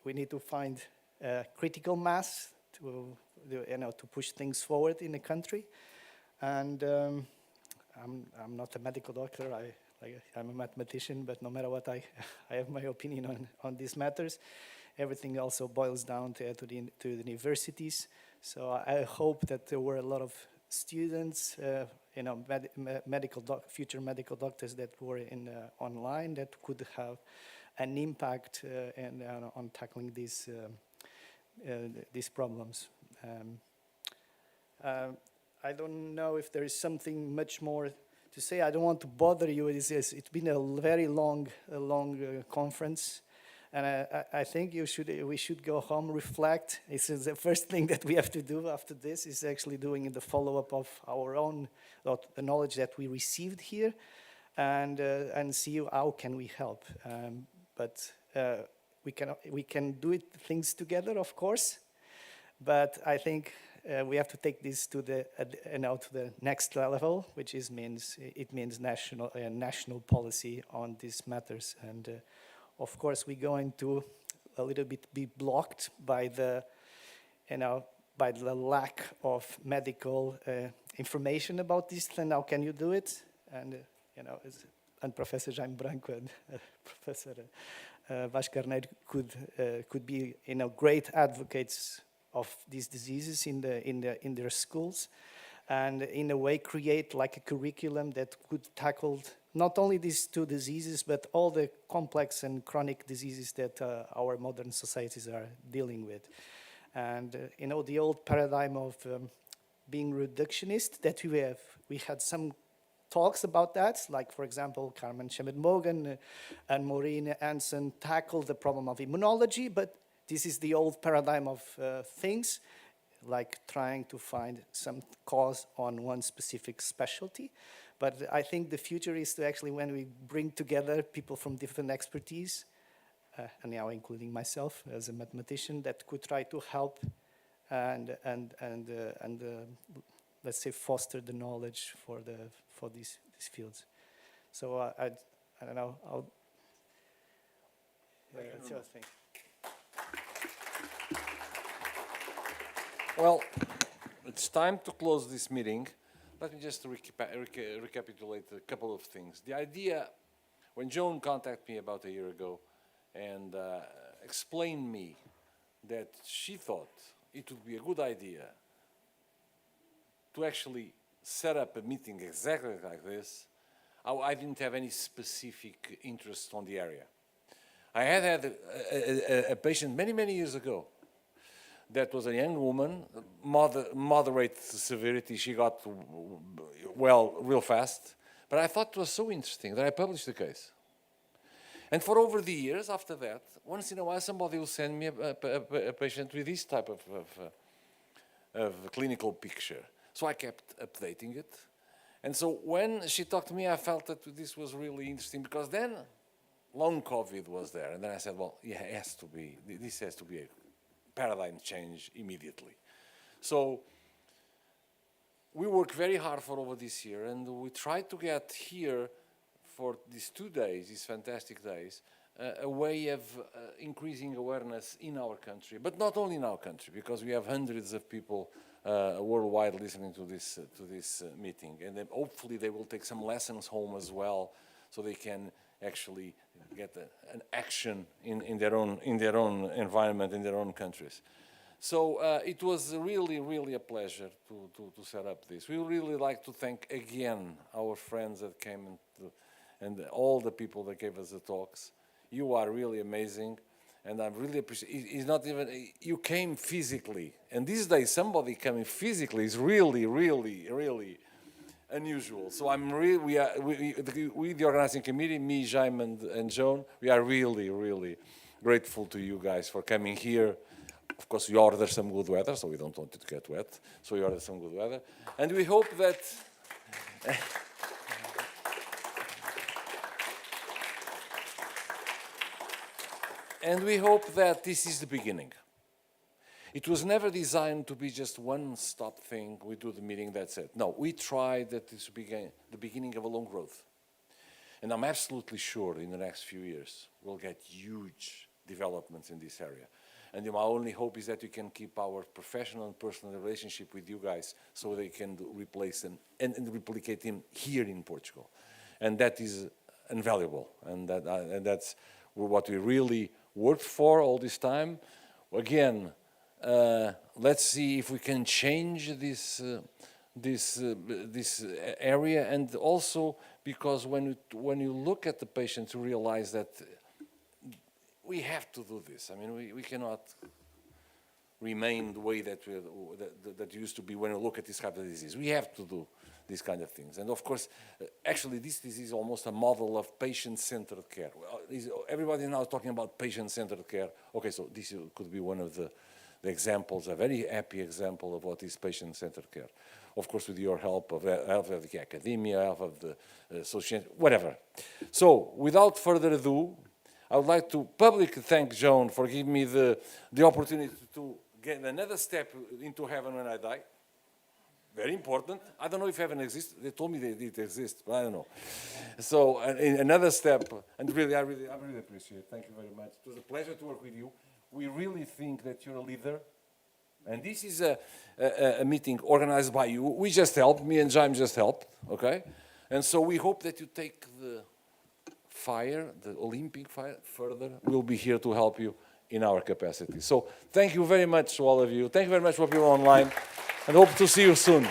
we need to find critical mass to push things forward in the country. And I'm not a medical doctor. I'm a mathematician, but no matter what, I have my opinion on these matters. Everything also boils down to the universities. So I hope that there were a lot of students, future medical doctors that were online that could have an impact on tackling these problems. I don't know if there is something much more to say. I don't want to bother you. It's been a very long conference, and I think we should go home, reflect. This is the first thing that we have to do after this is actually doing the follow-up of our own the knowledge that we received here, and see how can we help. But we can do things together, of course. But I think we have to take this to the next level, which means national policy on these matters. And of course, we're going to a little bit be blocked by the lack of medical information about this. And how can you do it? And and Professor Scheibenbogen and Professor Vasco Carneiro could be great advocates of these diseases in their schools, and in a way create like a curriculum that could tackle not only these two diseases but all the complex and chronic diseases that our modern societies are dealing with. And the old paradigm of being reductionist that we had some talks about that, like for example Carmen Scheibenbogen and Maureen Hansen tackled the problem of immunology, but this is the old paradigm of things, like trying to find some cause on one specific specialty. But I think the future is to actually, when we bring together people from different expertise, and now including myself as a mathematician, that could try to help and let's say foster the knowledge for these fields. So I don't know. That's the other thing. Well, it's time to close this meeting. Let me just recapitulate a couple of things. The idea, when Joan contacted me about a year ago and explained me that she thought it would be a good idea to actually set up a meeting exactly like this, I didn't have any specific interest on the area. I had a patient many years ago that was a young woman, moderate severity. She got well real fast. But I thought it was so interesting that I published the case. And for over the years after that, once in a while somebody will send me a patient with this type of clinical picture. So I kept updating it. And so when she talked to me, I felt that this was really interesting, because then long COVID was there. And then I said, well, yeah, this has to be a paradigm change immediately. So we worked very hard for over this year, and we tried to get here for these 2 days, these fantastic days, a way of increasing awareness in our country, but not only in our country, because we have hundreds of people worldwide listening to this meeting, and then hopefully they will take some lessons home as well, so they can actually get an action in their own environment, in their own countries. So it was really a pleasure to set up this. We would really like to thank again our friends that came and all the people that gave us the talks. You are really amazing, and I really appreciate it. It's not even, you came physically, and these days somebody coming physically is really unusual. So I'm really, we the organizing committee, me, Jaime, and Joan, we are really, really grateful to you guys for coming here. Of course, we ordered some good weather, so we don't want it to get wet. So we ordered some good weather. And we hope that... and we hope that this is the beginning. It was never designed to be just one-stop thing. We do the meeting, that's it. No, we tried that this began the beginning of a long growth. And I'm absolutely sure in the next few years, we'll get huge developments in this area. And my only hope is that we can keep our professional and personal relationship with you guys so they can replace them and replicate them here in Portugal. And that is invaluable. And that's what we really worked for all this time. Again, let's see if we can change this area, and also because when you look at the patient, you realize that we have to do this. I mean, we cannot remain the way that that used to be when we look at this type of disease. We have to do these kind of things. And of course, actually, this disease is almost a model of patient-centered care. Everybody now is talking about patient-centered care. Okay, so this could be one of the examples, a very happy example of what is patient-centered care. Of course, with your help of the academia, help of the association, whatever. So, without further ado, I would like to publicly thank Joan for giving me the opportunity to get another step into heaven when I die. Very important. I don't know if heaven exists. They told me it exists, but I don't know. So, another step, and really, I really appreciate it. Thank you very much. It was a pleasure to work with you. We really think that you're a leader. And this is a meeting organized by you. We just helped, me and Jaime just helped, okay? And so we hope that you take the fire, the Olympic fire, further. We'll be here to help you in our capacity. So thank you very much to all of you. Thank you very much for people online, and hope to see you soon.